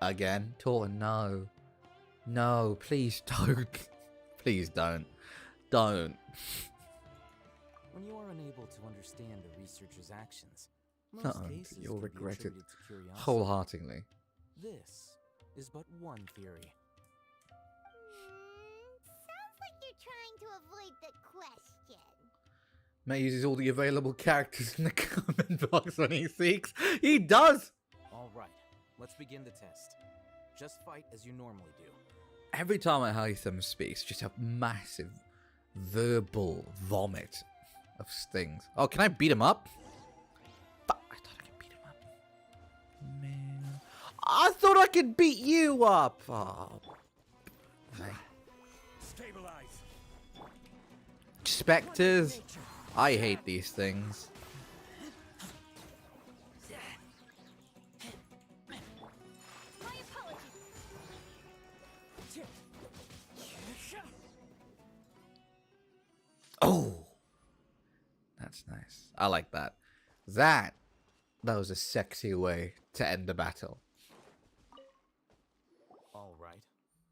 Again? Torton, no. No, please don't. Please don't. Don't. When you are unable to understand the researcher's actions, most cases you'll can be regret it attributed to curiosity. wholeheartedly. This is but one theory. Sounds like you're trying to avoid the question. May uses all the available characters in the comment box when he seeks. He does! Alright, let's begin the test. Just fight as you normally do. Every time Haytham speaks, just a massive verbal vomit of stings. Oh, can I beat him up? Fuck, I thought I could beat him up. Man. I thought I could beat you up! Oh. Okay. Stabilize. Spectres. I hate these things. Oh, that's nice. I like that. That was a sexy way to end the battle. Alright,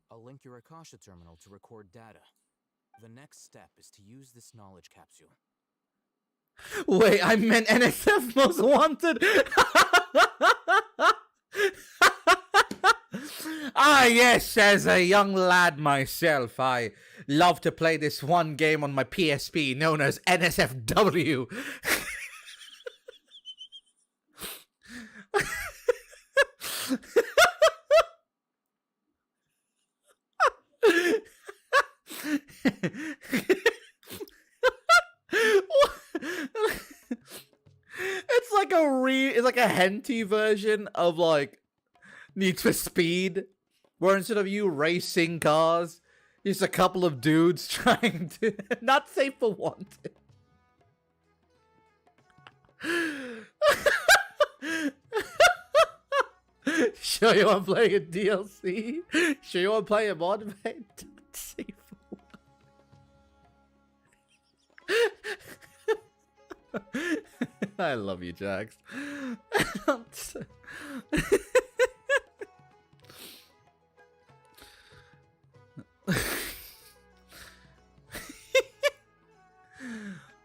I'll link your Akasha terminal to record data. The next step is to use this knowledge capsule. Wait, I meant NSF Most Wanted. Ah, yes, as a young lad myself, I love to play this one game on my PSP known as NSFW. It's like a henty version of like Need for Speed, where instead of you racing cars, just a couple of dudes trying to not safe for wanted. Sure you want to play a DLC? Sure you want to play a mod? Not safe for wanted. I love you, Jax.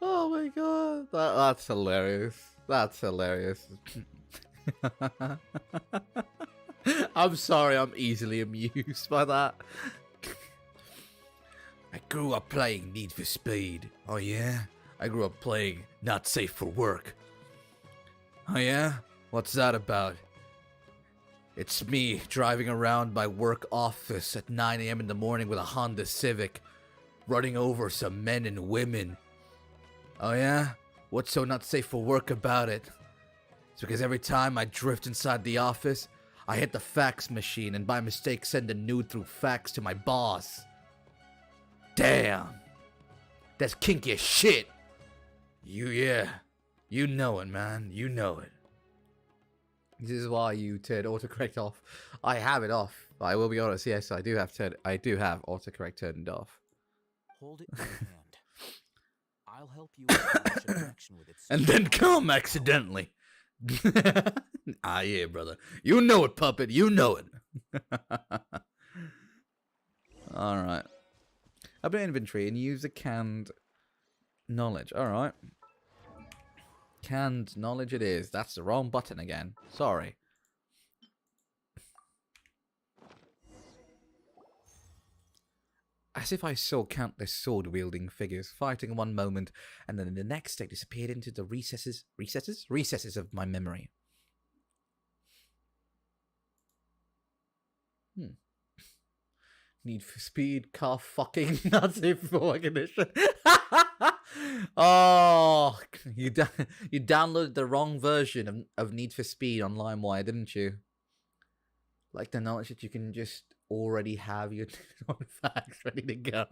Oh my god, that's hilarious. That's hilarious. I'm sorry, I'm easily amused by that. I grew up playing Need for Speed. Oh yeah? I grew up playing Not Safe for Work. Oh yeah? What's that about? It's me driving around my work office at 9 a.m. in the morning with a Honda Civic, running over some men and women. Oh yeah? What's so not safe for work about it? It's because every time I drift inside the office, I hit the fax machine and by mistake send a nude through fax to my boss. Damn. That's kinky as shit. You know it, man. You know it. This is why you turned autocorrect off. I have it off. But I will be honest, yes, I do have autocorrect turned off. Hold it in your hand. I'll help you establish a connection with it. And then come accidentally. Ah, yeah, brother. You know it, puppet. You know it. Alright. Open inventory and use the canned knowledge. Alright. Canned knowledge it is. That's the wrong button again. Sorry. As if I saw countless sword-wielding figures fighting one moment, and then in the next they disappeared into the recesses of my memory. Need for Speed, car fucking, not safe for recognition. Oh, you downloaded the wrong version of Need for Speed on LimeWire, didn't you? Like the knowledge that you can just already have your facts ready to go.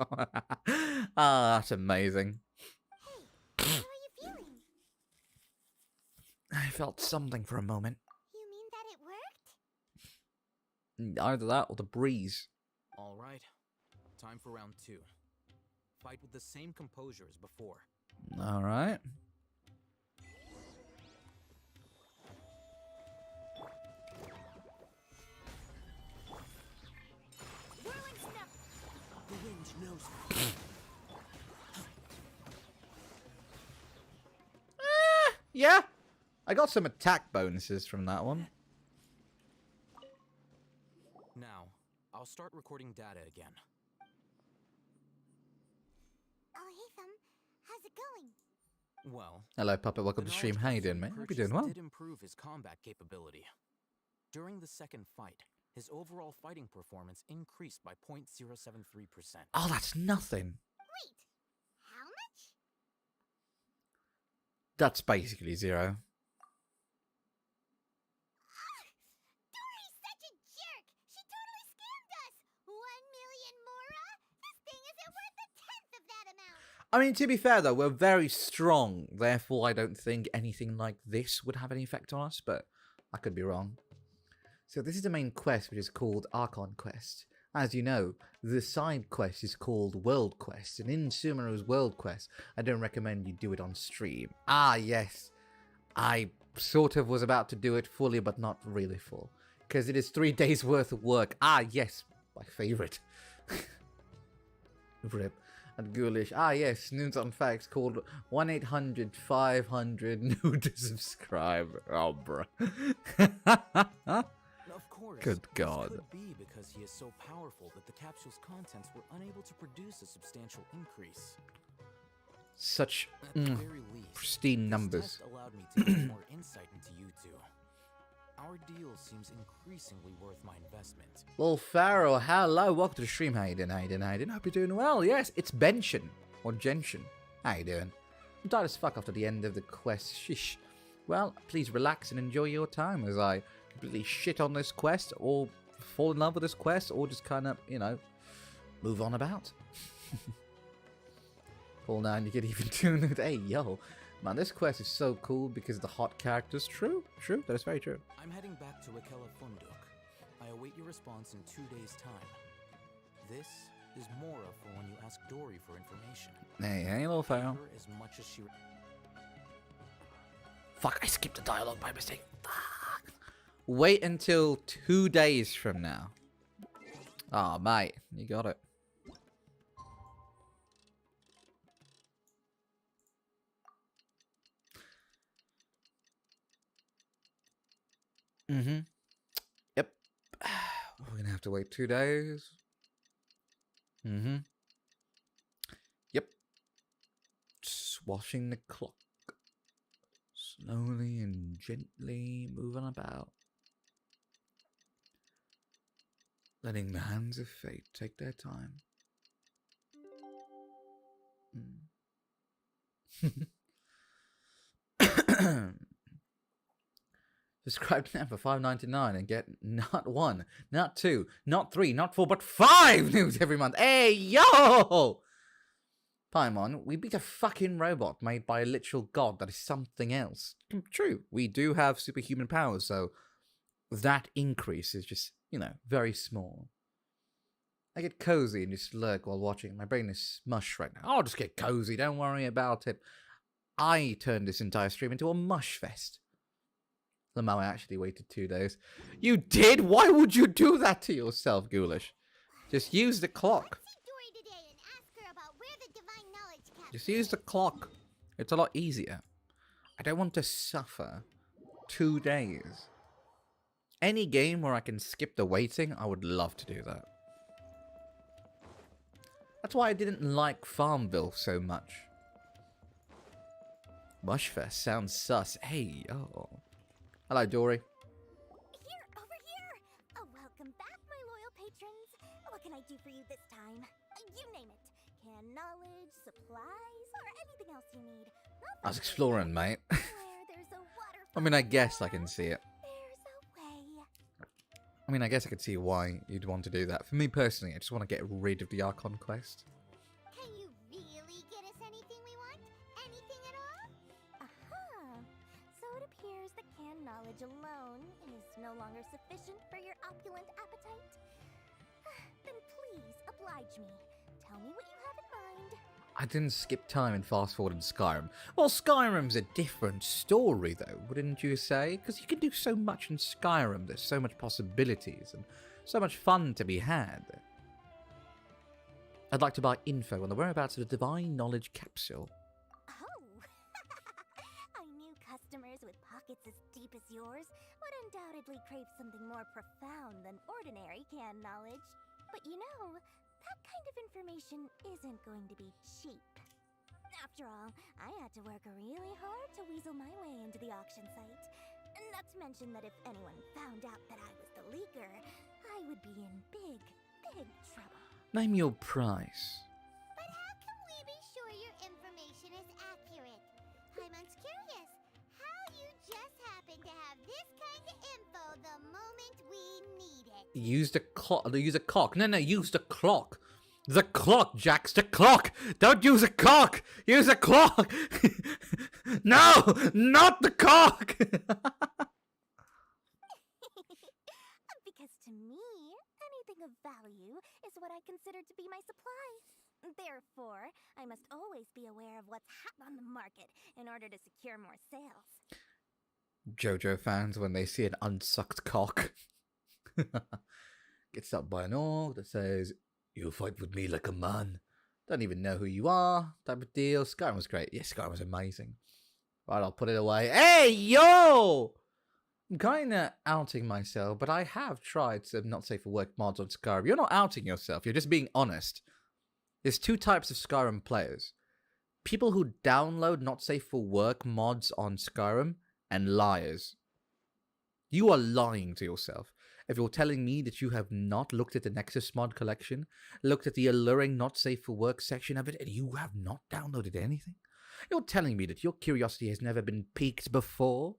Ah, that's amazing. Hey, how are you feeling? I felt something for a moment. You mean that it worked? Either that or the breeze. All right. Time for round 2. Fight with the same composure as before. All right. Whirling snap. The wind knows. Yeah. I got some attack bonuses from that one. Now, I'll start recording data again. Oh, hey, Thumb. How's it going? Well, Hello, Puppet. Welcome the to stream. knowledge How you capsule doing, mate? you Hope you're doing well. purchased did improve his combat capability. During the second fight, his overall fighting performance increased by 0.073%. Oh, that's nothing. Wait, how much? That's basically zero. Dory's such a jerk! She totally scammed us! 1 million mora? This thing isn't worth a tenth of that amount! I mean, to be fair, though, we're very strong. Therefore, I don't think anything like this would have any effect on us, but I could be wrong. So this is the main quest, which is called Archon Quest. As you know, the side quest is called World Quest, and in Sumeru's World Quest, I don't recommend you do it on stream. Ah, yes. I sort of was about to do it fully, but not really full. Because it is 3 days worth of work. Ah, yes. My favourite. Rip. And Ghoulish. Ah, yes. Noons on Facts called 1-800-500-new to subscribe. Oh, bruh. Of course, Good this God. could be because he is so powerful that the capsule's contents were unable to produce a substantial increase. Such At the very least, pristine this numbers. test allowed me to get more insight into you two. Our deal seems increasingly worth my investment. Well, Pharaoh, hello. Welcome to the stream. How you doing? How you doing? How you doing? Hope you're doing well. Yes, it's Genshin. Or Genshin. How you doing? I'm tired as fuck after the end of the quest. Shish. Well, please relax and enjoy your time as I completely shit on this quest or fall in love with this quest or just kind of, you know, move on about. Paul 9, you get even tuned. Hey, yo. Man, this quest is so cool because of the hot characters. True. That is very true. I'm heading back to Akela Funduk. I await your response in 2 days' time. This is Mora for when you ask Dory for information. Hey, little Pharaoh. Her as much as she... fuck, I skipped the dialogue by mistake. Fuck. Wait until 2 days from now. Oh, mate, you got it. Mm-hmm. Yep. We're gonna have to wait 2 days. Mm-hmm. Yep. Swashing the clock. Slowly and gently moving about. Letting the hands of fate take their time. Subscribe now for $5.99 and get not 1, not 2, not 3, not 4, but 5 news every month. Hey, yo! Paimon, we beat a fucking robot made by a literal god that is something else. True, we do have superhuman powers, so that increase is just, you know, very small. I get cozy and just lurk while watching. My brain is mush right now. I'll just get cozy, don't worry about it. I turned this entire stream into a mush fest. Somehow I actually waited 2 days. You did? Why would you do that to yourself, Ghoulish? Just use the clock. Just use the clock. It's a lot easier. I don't want to suffer 2 days. Any game where I can skip the waiting, I would love to do that. That's why I didn't like Farmville so much. Mushfest sounds sus. Hey, oh. Hello, Dory. Here, over here! Oh, welcome back, my loyal patrons. What can I do for you this time? You name it. Canned knowledge, supplies, or anything else you need. I was exploring, mate. There's a waterfall. I mean, I guess I can see it. There's a way. I mean, I guess I could see why you'd want to do that. For me personally, I just want to get rid of the Archon quest. Can you really get us anything we want? Anything at all? Aha! So it appears that canned knowledge alone is no longer sufficient for your opulent appetite. Then please oblige me. Tell me what you have in mind. I didn't skip time and fast forward in Skyrim. Well, Skyrim's a different story, though, wouldn't you say? Because you can do so much in Skyrim. There's so much possibilities and so much fun to be had. I'd like to buy info on the whereabouts of the Divine Knowledge Capsule. Oh! I knew customers with pockets as deep as yours would undoubtedly crave something more profound than ordinary canned knowledge. But you know, that kind of information isn't going to be cheap. After all, I had to work really hard to weasel my way into the auction site. Not to mention that if anyone found out that I was the leaker, I would be in big, big trouble. Name your price. But how can we be sure your information is accurate? Paimon's curious how you just happen to have this kind of info the moment we need it. Use the clock. Use a cock. No, use the clock. The clock, Jax. The clock. Don't use a cock. Use a clock. No, not the cock. Because to me, anything of value is what I consider to be my supply. Therefore, I must always be aware of what's hot on the market in order to secure more sales. JoJo fans, when they see an unsucked cock, gets up by an orc that says, "You fight with me like a man. Don't even know who you are," type of deal. Skyrim was great. Yes, Skyrim was amazing. Right, I'll put it away. Hey, yo! I'm kind of outing myself, but I have tried some not safe for work mods on Skyrim. You're not outing yourself. You're just being honest. There's two types of Skyrim players. People who download not safe for work mods on Skyrim, and liars. You are lying to yourself if you're telling me that you have not looked at the Nexus mod collection, looked at the alluring not safe for work section of it, and you have not downloaded anything. You're telling me that your curiosity has never been piqued before.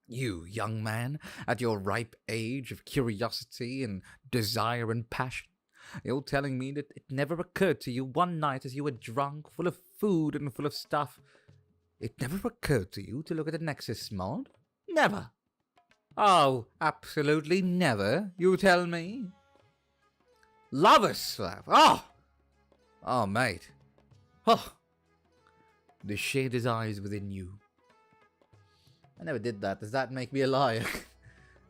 You, young man, at your ripe age of curiosity and desire and passion. You're telling me that it never occurred to you one night as you were drunk, full of food and full of stuff. It never occurred to you to look at the Nexus mod? Never. Oh, absolutely never, you tell me? Lover slap. Oh, mate. Oh. The shade is eyes within you. I never did that. Does that make me a liar?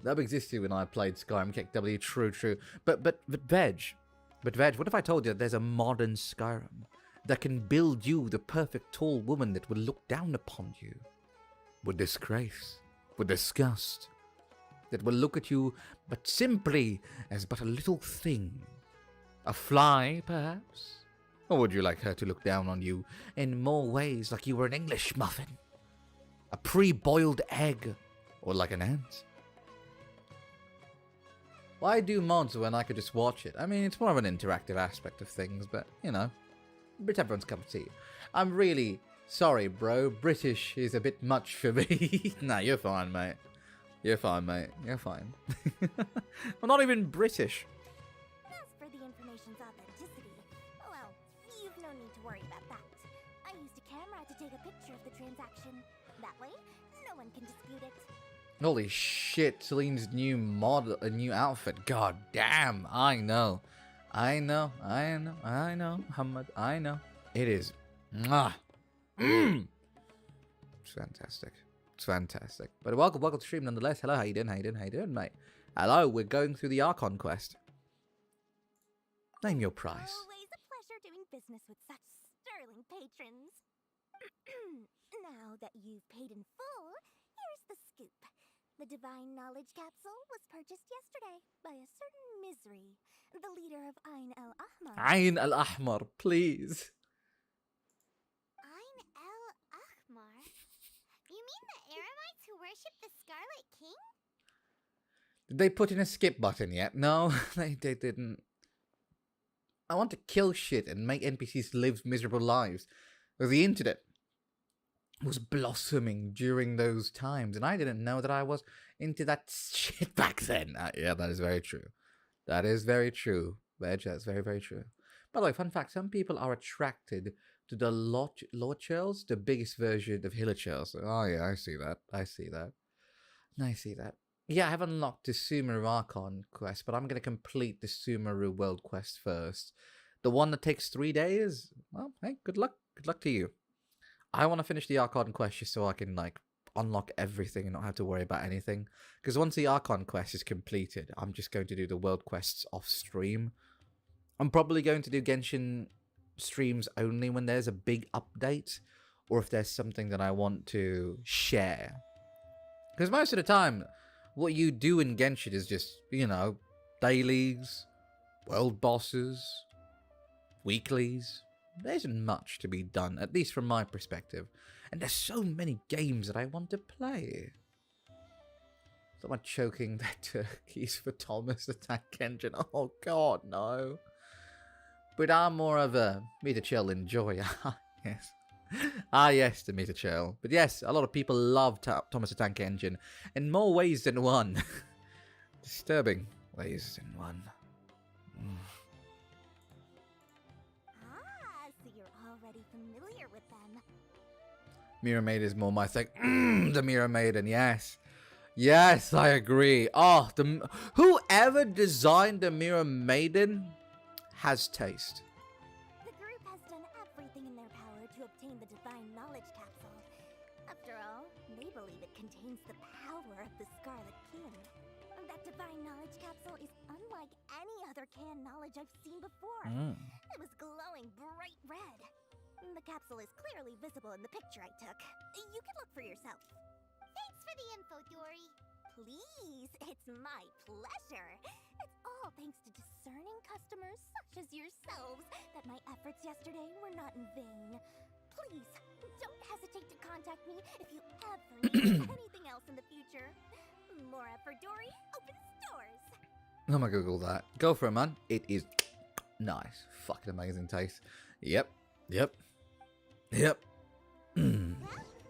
That existed when I played Skyrim. KW, true. But Veg, what if I told you that there's a modern Skyrim that can build you the perfect tall woman that will look down upon you with disgrace, with disgust, that will look at you but simply as but a little thing, a fly, perhaps? Or would you like her to look down on you in more ways like you were an English muffin, a pre-boiled egg, or like an ant? Why do mods when I could just watch it? I mean, it's more of an interactive aspect of things, but, you know, it's everyone's cup of tea. I'm really sorry, bro. British is a bit much for me. Nah, you're fine, mate. You're fine, mate. You're fine. I'm not even British. As for the information's authenticity, well, you've no need to worry about that. I used a camera to take a picture of the transaction. That way, no one can dispute it. Holy shit, Celine's new mod, a new outfit. God damn, I know. Hamad, I know. It is. Mwah. It's fantastic. It's fantastic. But welcome to the stream nonetheless. Hello, how you doing, mate? Hello, we're going through the Archon quest. Name your price. Always a pleasure doing business with such sterling patrons. Now that you've paid in full, here's the scoop. The Divine Knowledge Capsule was purchased yesterday by a certain Misery, the leader of Ain al-Ahmar. Ain al-Ahmar, please. Ain al-Ahmar? You mean the Aramites who worship the Scarlet King? Did they put in a skip button yet? No, they didn't. I want to kill shit and make NPCs live miserable lives. The internet was blossoming during those times, and I didn't know that I was into that shit back then. Yeah, that is very true. That is very true, Veg. That's very, very true. By the way, fun fact, some people are attracted to the Lord Churls, the biggest version of Hiller Churls. Oh yeah, I see that. Yeah, I have unlocked the Sumeru Archon quest, but I'm going to complete the Sumeru World quest first. The one that takes 3 days? Well, hey, good luck. Good luck to you. I want to finish the Archon quest just so I can, like, unlock everything and not have to worry about anything. Because once the Archon quest is completed, I'm just going to do the world quests off stream. I'm probably going to do Genshin streams only when there's a big update, or if there's something that I want to share. Because most of the time, what you do in Genshin is just, you know, dailies, world bosses, weeklies. There isn't much to be done, at least from my perspective. And there's so many games that I want to play. Someone choking their turkeys for Thomas the Tank Engine. Oh god, no. But I'm more of a Meter Chill enjoyer. Yes. Yes, the Meter Chill. But yes, a lot of people love Thomas the Tank Engine in more ways than one. Disturbing ways than one. So you're already familiar with them. Mirror Maiden is more my thing. The Mirror Maiden, yes. Yes, I agree. Oh, whoever designed the Mirror Maiden has taste. The group has done everything in their power to obtain the Divine Knowledge Capsule. After all, they believe it contains the power of the Scarlet King. That Divine Knowledge Capsule is unlike any other canned knowledge I've seen before. It was glowing bright red. The capsule is clearly visible in the picture I took. You can look for yourself. Thanks for the info, Dory. Please, it's my pleasure. It's all thanks to discerning customers such as yourselves that my efforts yesterday were not in vain. Please, don't hesitate to contact me if you ever need anything else in the future. More effort, Dory. Opens doors. I'm gonna Google that. Go for it, man. It is nice. Fucking amazing taste. Yep. Well, figured out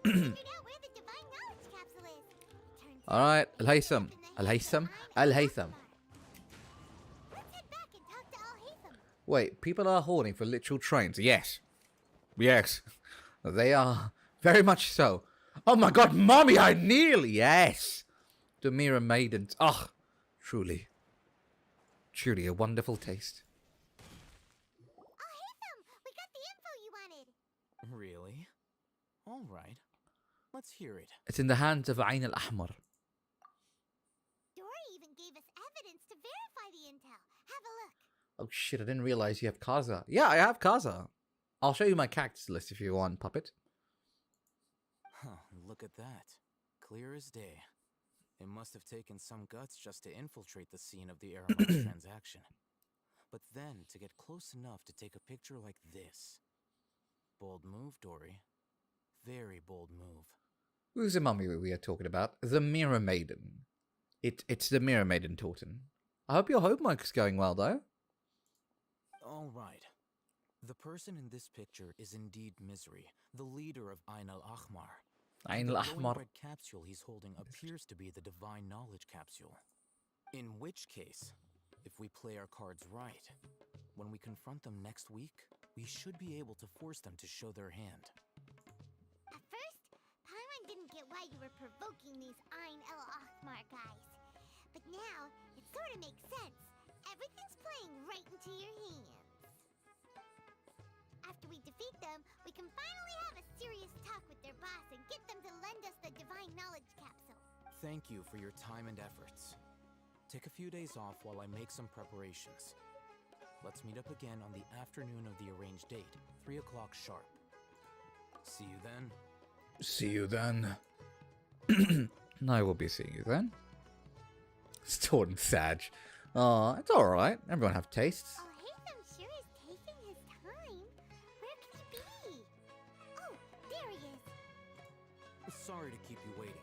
where the Divine Knowledge Capsule is. Alright, Al-Haytham. Al-Haytham? Al-Haytham. Let's head back and talk to Al-Haytham. Wait, people are horny for literal trains. Yes. Yes. They are. Very much so. Oh my god, mommy, I nearly. Yes. The Mirror Maidens. Ah, truly. Truly a wonderful taste. Al-Haytham, we got the info you wanted. Really? All right. Let's hear it. It's in the hands of Ayn al-Ahmar. Dory even gave us evidence to verify the intel. Have a look. Oh shit, I didn't realize you have Kaza. Yeah, I have Kaza. I'll show you my characters list if you want, puppet. Huh, look at that. Clear as day. It must have taken some guts just to infiltrate the scene of the Aramite transaction. But then, to get close enough to take a picture like this. Bold move, Dory. Very bold move. Who's the mummy we are talking about? The Mirror Maiden. It's the Mirror Maiden, Torton. I hope your homework's going well, though. All right. The person in this picture is indeed Misery, the leader of Ayn al-Ahmar. Ayn The al-Ahmar. glowing red capsule he's holding appears to be the divine knowledge capsule. In which case, if we play our cards right, when we confront them next week, we should be able to force them to show their hand. At first, Paimon didn't get why you were provoking these Ayn al-Ahmar guys. But now, it sort of makes sense. Everything's playing right into your hands. After we defeat them, we can finally have a serious talk with their boss and get them to lend us the divine knowledge capsule. Thank you for your time and efforts. Take a few days off while I make some preparations. Let's meet up again on the afternoon of the arranged date, 3 o'clock sharp. See you then. See you then. I will be seeing you then. It's Torton Sag. It's alright. Everyone have tastes. Oh, Haytham sure is taking his time. Where could he be? Oh, there he is. Sorry to keep you waiting.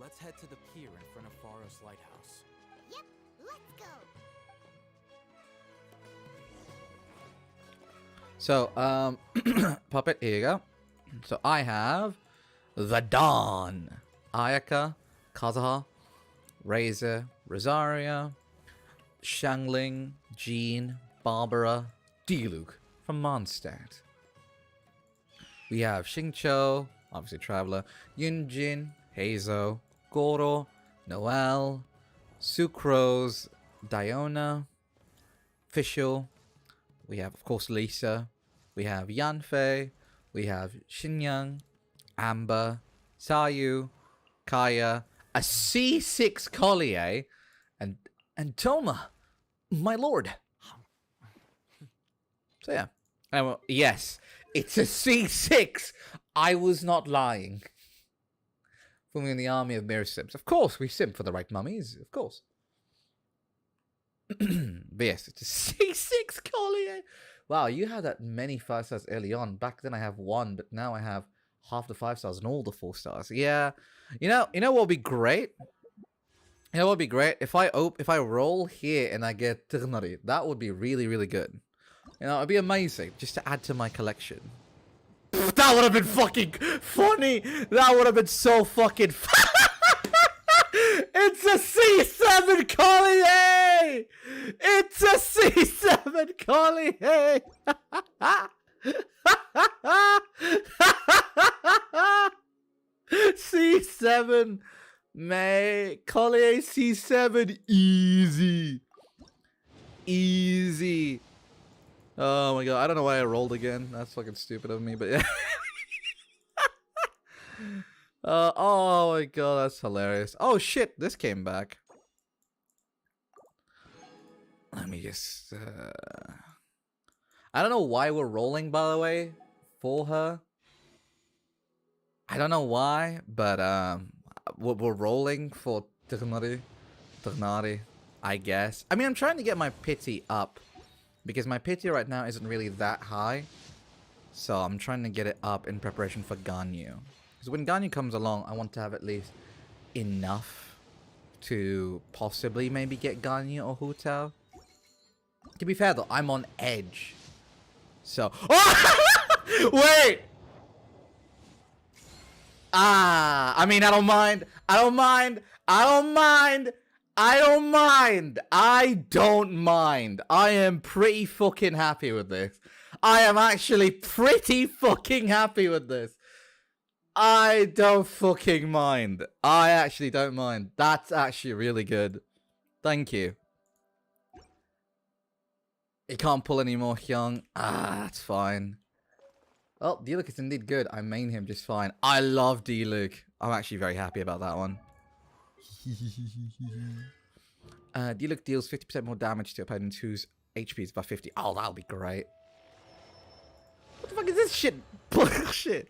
Let's head to the pier in front of Faros Lighthouse. Yep, let's go. So, puppet, here you go. So I have the Dawn. Ayaka, Kazuha, Razor, Rosaria, Shangling, Jean, Barbara, Diluc from Mondstadt. We have Xingqiu, obviously Traveler, Yunjin, Heizo, Goro, Noel, Sucrose, Diona, Fischl. We have, of course, Lisa. We have Yanfei. We have Xinyang, Amber, Sayu, Kaya, a C6 Collier, and Toma, my lord. So yeah. Yes, it's a C6. I was not lying. Forming in the army of mirror sims. Of course, we simp for the right mummies. Of course. But yes, it's a C6 Collier. Wow, you had that many 5 stars early on. Back then I have 1, but now I have half the 5 stars and all the 4 stars. Yeah. You know what would be great? You know what would be great? If I roll here and I get Tirnari, that would be really, really good. You know, it'd be amazing just to add to my collection. That would have been fucking funny. That would have been so fucking It's a C7 Collier! It's a C7 Collier! C7, mate. Collier C7, easy. Easy. Oh my god, I don't know why I rolled again. That's fucking stupid of me, but yeah. Oh my god, that's hilarious. Oh shit, this came back. Let me just... I don't know why we're rolling, by the way, for her. I don't know why, but we're rolling for Tirnari, I guess. I mean, I'm trying to get my pity up, because my pity right now isn't really that high. So I'm trying to get it up in preparation for Ganyu. Because when Ganyu comes along, I want to have at least enough to possibly maybe get Ganyu or Hu Tao. To be fair though, I'm on edge. So... Wait! I mean, I don't mind. I don't mind. I don't mind. I don't mind. I don't mind. I am pretty fucking happy with this. I am actually pretty fucking happy with this. I don't fucking mind. I actually don't mind. That's actually really good. Thank you. You can't pull any more Hyung. That's fine. Oh, D-Luke is indeed good. I main him just fine. I love D-Luke. I'm actually very happy about that one. D-Luke deals 50% more damage to opponents whose HP is above 50. Oh, that'll be great. What the fuck is this shit? Bullshit.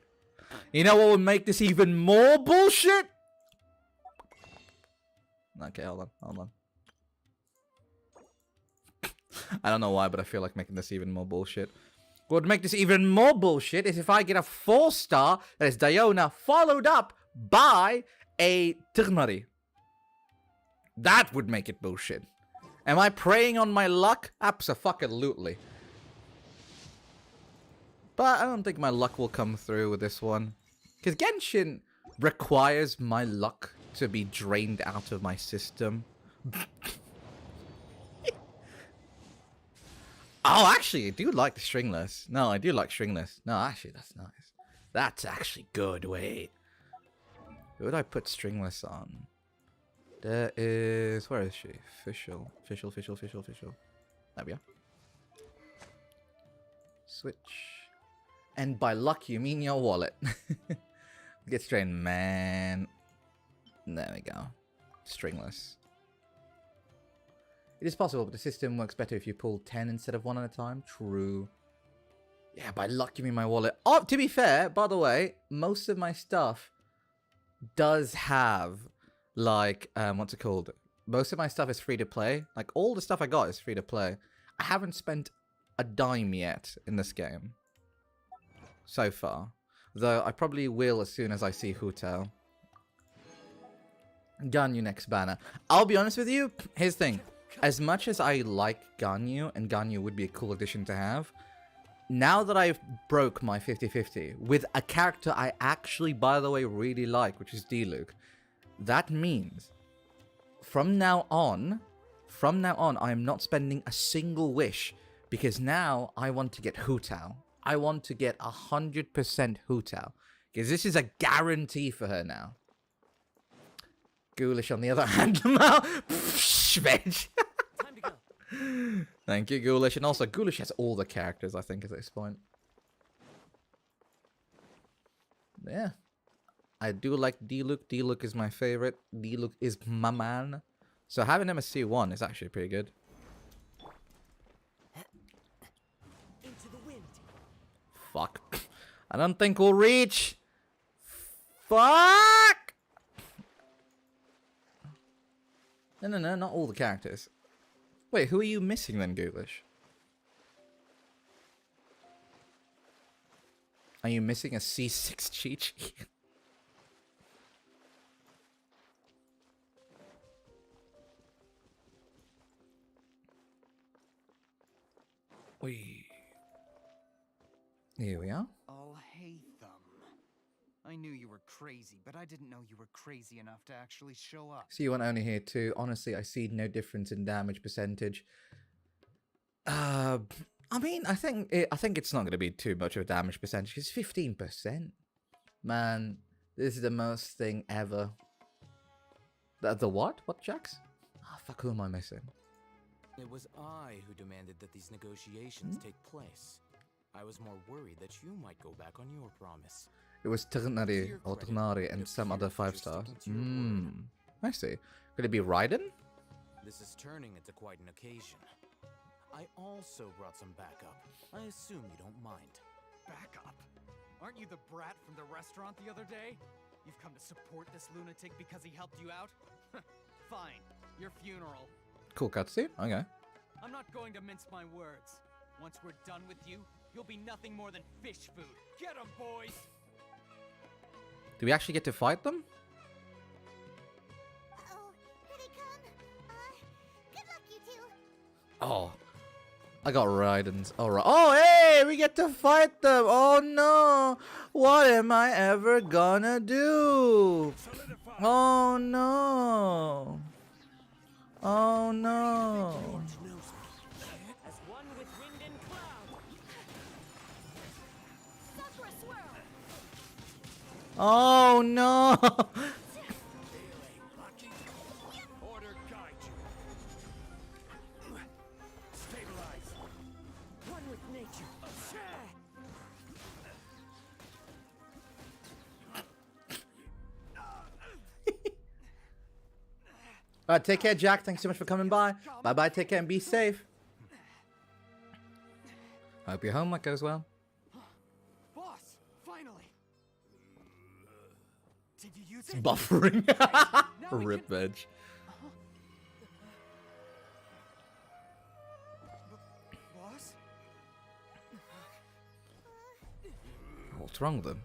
You know what would make this even more bullshit? Okay, hold on. I don't know why, but I feel like making this even more bullshit. What would make this even more bullshit is if I get a 4-star that is Diona followed up by a Tigmari. That would make it bullshit. Am I preying on my luck? Abso-fucking-lutely. But I don't think my luck will come through with this one. Because Genshin requires my luck to be drained out of my system. Oh, actually, I do like the stringless. No, I do like stringless. No, actually, that's nice. That's actually good. Wait. Who would I put stringless on? There is... Where is she? Official. There we are. Switch. And by luck, you mean your wallet. Get strained, man. There we go. Stringless. It is possible, but the system works better if you pull 10 instead of 1 at a time. True. Yeah, by luck, you mean my wallet. Oh, to be fair, by the way, most of my stuff does have, like, what's it called? Most of my stuff is free to play. Like, all the stuff I got is free to play. I haven't spent a dime yet in this game. So far. Though I probably will as soon as I see Hu Tao. Ganyu next banner. I'll be honest with you, here's the thing. As much as I like Ganyu, and Ganyu would be a cool addition to have, now that I've broke my 50-50 with a character I actually, by the way, really like, which is D-Luke, that means from now on, I am not spending a single wish, because now I want to get Hu Tao. I want to get 100% Hu Tao, because this is a guarantee for her now. Ghoulish, on the other hand, bitch. Time to go. Thank you, Ghoulish. And also, Ghoulish has all the characters, I think, at this point. Yeah. I do like D-Luke. D-Luke is my favorite. D-Luke is my man. So having him as C1 is actually pretty good. Into the wind. Fuck. I don't think we'll reach. Fuck! No, not all the characters. Wait, who are you missing then, Ghoulish? Are you missing a C6 Chi-Chi? Here we are. I'll hate them. I knew you were crazy, but I didn't know you were crazy enough to actually show up. C1 only here too. Honestly, I see no difference in damage percentage. I mean, I think it's not going to be too much of a damage percentage. It's 15%. Man, this is the most thing ever. The what? What, Jax? Ah, fuck, who am I missing? It was I who demanded that these negotiations take place. I was more worried that you might go back on your promise. It was Ternari or Ternari and some other 5-stars. I see. Could it be Raiden? This is turning into quite an occasion. I also brought some backup. I assume you don't mind. Backup? Aren't you the brat from the restaurant the other day? You've come to support this lunatic because he helped you out? Fine. Your funeral. Cool cutscene. Okay. I'm not going to mince my words. Once we're done with you, you'll be nothing more than fish food. Get 'em, boys! Do we actually get to fight them? Uh-oh, here they come. Good luck, you two. Oh. I got Raiden's. Alright. Oh, hey! We get to fight them! Oh, no! What am I ever gonna do? Oh, no! Oh, no! As one with wind and cloud. Sakura swirl. Oh, no! Order guide you. Stabilize. One with nature. Alright, take care, Jack. Thanks so much for coming by. Bye-bye, take care, and be safe. Hope your homework goes well. Boss, finally. Did you use It's it? buffering. Now we Rip can- veg. Boss? What's wrong with them?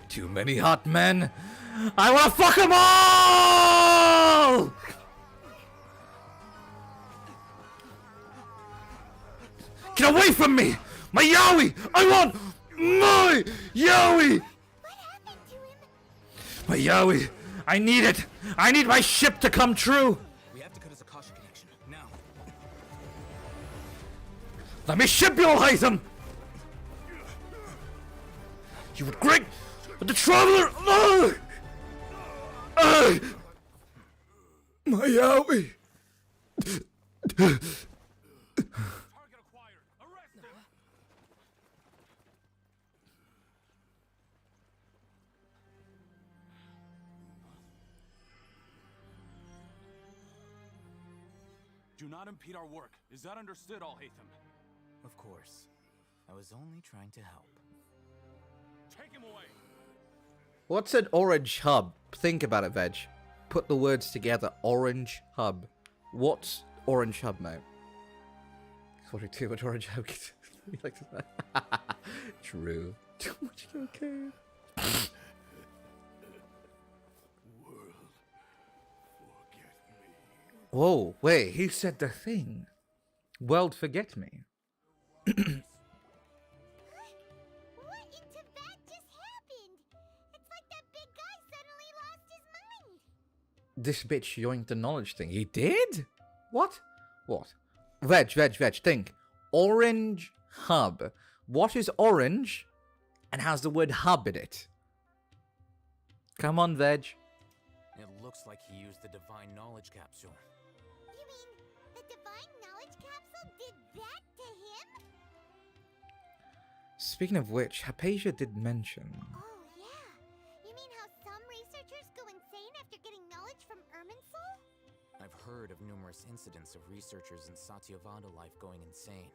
Too many hot men. I wanna fuck them all! Get away from me! My yaoi! I want my yaoi! What happened to him? My yaoi! I need it! I need my ship to come true! We have to cut his Akasha connection. Now. Let me ship you, Hytham! You would great but the traveler! My yaoi! Target acquired. Arrest him. Do not impede our work. Is that understood, Al-Haytham? Of course. I was only trying to help. Take him away. What's an orange hub? Think about it, Veg. Put the words together. Orange hub. What's orange hub, mate? Sorry, too much orange hub. You like to say? True. Too much cocaine. Whoa, wait, he said the thing. World forget me. What into that just happened? It's like that big guy suddenly lost his mind. This bitch yoinked the knowledge thing. He did? What? What? Veg, think. Orange hub. What is orange and has the word hub in it? Come on, Veg. It looks like he used the divine knowledge capsule. You mean the divine knowledge capsule did that to him? Speaking of which, Hypatia did mention. Oh, yeah. You mean how some researchers go insane after getting knowledge from Irminsul? I've heard of numerous incidents of researchers in Satyavada life going insane.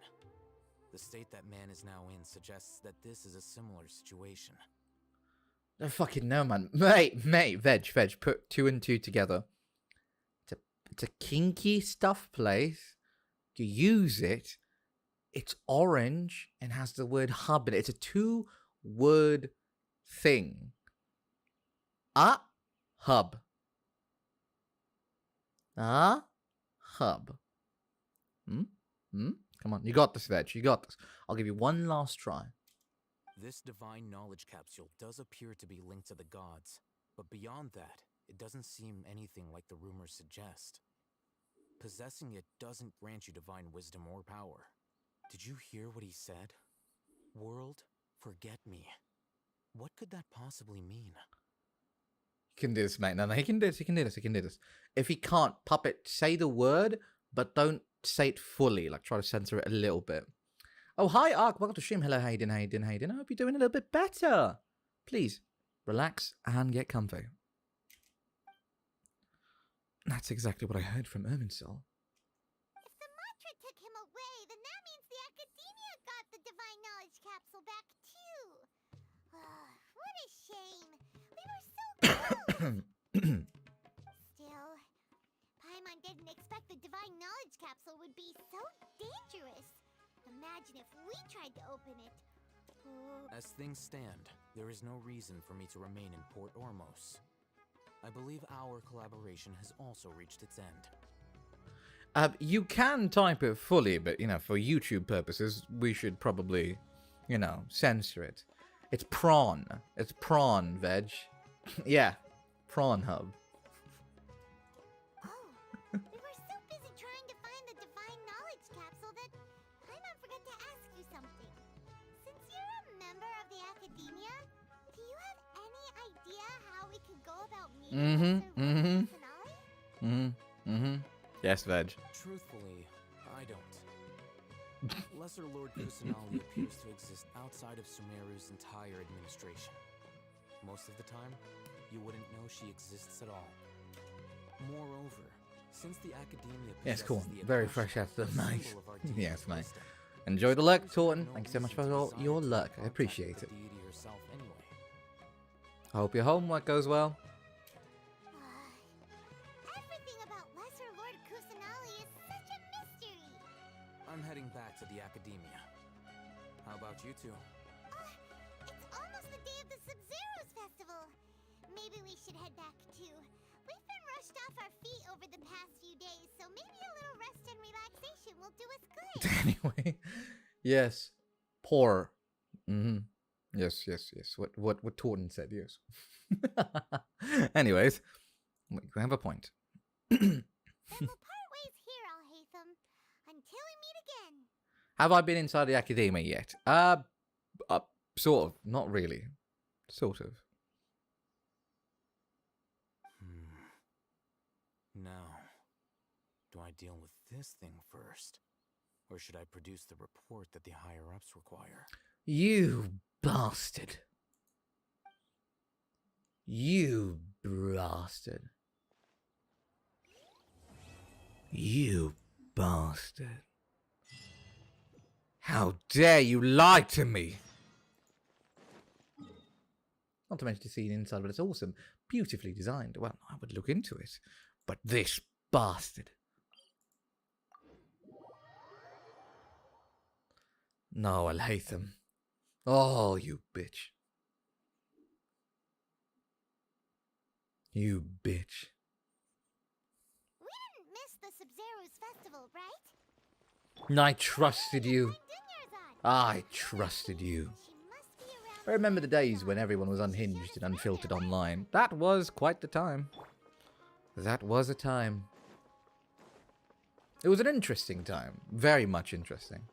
The state that man is now in suggests that this is a similar situation. I don't fucking know, man. Mate, Veg, put 2 and 2 together. It's a kinky stuff place. You use it. It's orange and has the word hub in it. It's a 2-word thing. A hub. A hub. Come on, you got this, Veg. You got this. I'll give you one last try. This divine knowledge capsule does appear to be linked to the gods, but beyond that, it doesn't seem anything like the rumors suggest. Possessing it doesn't grant you divine wisdom or power. Did you hear what he said? World, forget me. What could that possibly mean? He can do this, mate. No, he can do this. If he can't, Puppet, say the word, but don't say it fully. Like, try to censor it a little bit. Oh, hi, Ark. Welcome to stream. Hello, Hayden. I hope you're doing a little bit better. Please, relax and get comfy. That's exactly what I heard from Irminsul. If the mantra took him away, then that means the Academia got the divine knowledge capsule back too. What a shame. We were so close. Still, Paimon didn't expect the divine knowledge capsule would be so dangerous. Imagine if we tried to open it. As things stand, there is no reason for me to remain in Port Ormos. I believe our collaboration has also reached its end. You can type it fully, but, for YouTube purposes, we should probably, censor it. It's prawn. It's prawn, Veg. Yeah, prawn hub. Oh, we were so busy trying to find the divine knowledge capsule that Paimon forgot to ask you something. Since you're a member of the Academia, do you have any idea how we could go about meeting Sonali? Yes, Veg. Truthfully, I don't. Lesser Lord Kusanali appears to exist outside of Sumeru's entire administration. most of the time, you wouldn't know she exists at all. Moreover, since the academia Yes, cool. possesses the Very Akasha, fresh out of the the knife. symbol of our deity Yes, of mate. wisdom, Enjoy the luck, there's Taunton. no Thank you so much reason for to all decide your to luck. I contact appreciate the it. deity herself anyway. I hope your homework goes well. Everything about Lesser Lord Kusanali is such a mystery. I'm heading back to the academia. How about you two? It's almost the day of the Sub-Zero's festival. Maybe we should head back too. We've been rushed off our feet over the past few days, so maybe a little rest and relaxation will do us good. Anyway, yes, poor. Yes. What Taunton said. Yes. Anyways, we have a point. Then we'll part ways here, Alhaitham, until we meet again. Have I been inside the academia yet? Sort of. Not really. Sort of. Now, do I deal with this thing first? Or should I produce the report that the higher-ups require? You bastard. You bastard. You bastard. How dare you lie to me? Not to mention the scene inside, but it's awesome. Beautifully designed. Well, I would look into it. But this bastard. No, Alhaitham. Oh, you bitch. You bitch. We didn't miss the Sub-Zero's festival, right? And I trusted you. Dunyarzad. I trusted you. She must be around. I remember the days when everyone was unhinged and unfiltered online. That was quite the time. That was a time. It was an interesting time. Very much interesting.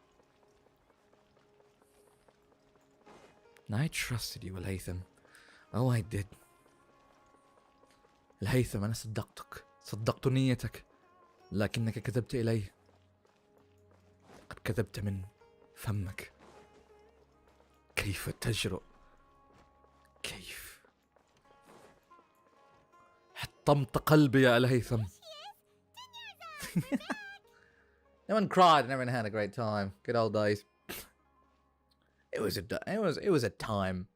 And I trusted you, Alhaitham. Oh, I did. الهيثم أنا صدقت نيتك لكنك كذبت إلي قد كذبت من فمك كيف تجرؤ كيف حطمت قلبي يا الهيثم. No one cried and everyone had a great time. Good old days. It was a time.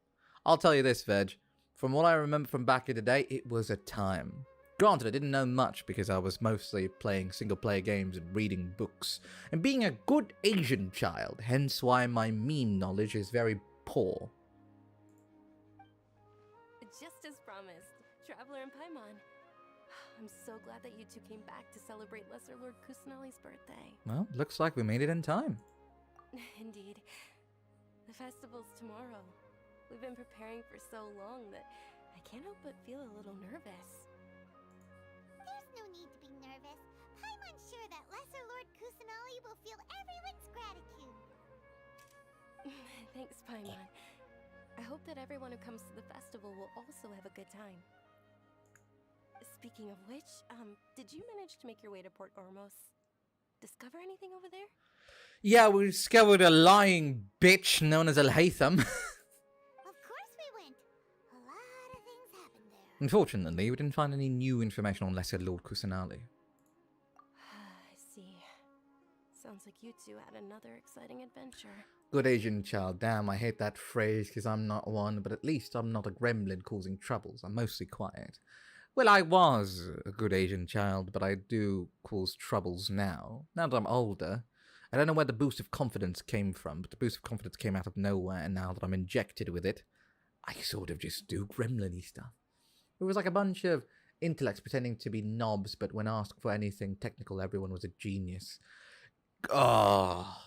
I'll tell you this, Veg. From what I remember from back in the day, it was a time. Granted, I didn't know much because I was mostly playing single-player games and reading books, and being a good Asian child, hence why my meme knowledge is very poor. Just as promised, Traveler and Paimon. I'm so glad that you two came back to celebrate Lesser Lord Kusanali's birthday. Well, looks like we made it in time. Indeed. The festival's tomorrow. We've been preparing for so long that I can't help but feel a little nervous. There's no need to be nervous. Paimon's sure that Lesser Lord Kusanali will feel everyone's gratitude. Thanks, Paimon. I hope that everyone who comes to the festival will also have a good time. Speaking of which, did you manage to make your way to Port Ormos? Discover anything over there? Yeah, we discovered a lying bitch known as Alhaitham. Of course we went. A lot of things happened there. Unfortunately, we didn't find any new information on Lesser Lord Kusanali. I see. Sounds like you two had another exciting adventure. Good Asian child. Damn, I hate that phrase because I'm not one, but at least I'm not a gremlin causing troubles. I'm mostly quiet. Well, I was a good Asian child, but I do cause troubles now. Now that I'm older, I don't know where the boost of confidence came from, but the boost of confidence came out of nowhere, and now that I'm injected with it, I sort of just do gremlin-y stuff. It was like a bunch of intellects pretending to be knobs, but when asked for anything technical, everyone was a genius. Ah.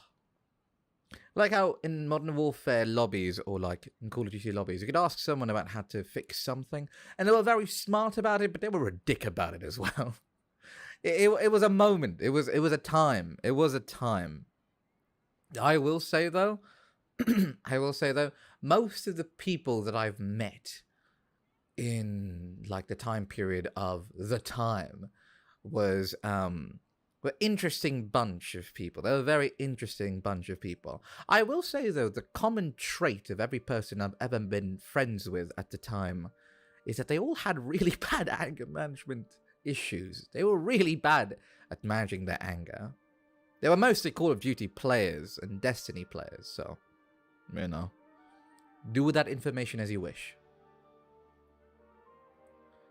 Like how in Modern Warfare lobbies, or like in Call of Duty lobbies, you could ask someone about how to fix something, and they were very smart about it, but they were a dick about it as well. It was a moment. It was a time. It was a time. I will say though, most of the people that I've met in like the time period of the time was were interesting bunch of people. They were a very interesting bunch of people. I will say, though, the common trait of every person I've ever been friends with at the time is that they all had really bad anger management issues. They were really bad at managing their anger. They were mostly Call of Duty players and Destiny players, so, you know, do with that information as you wish.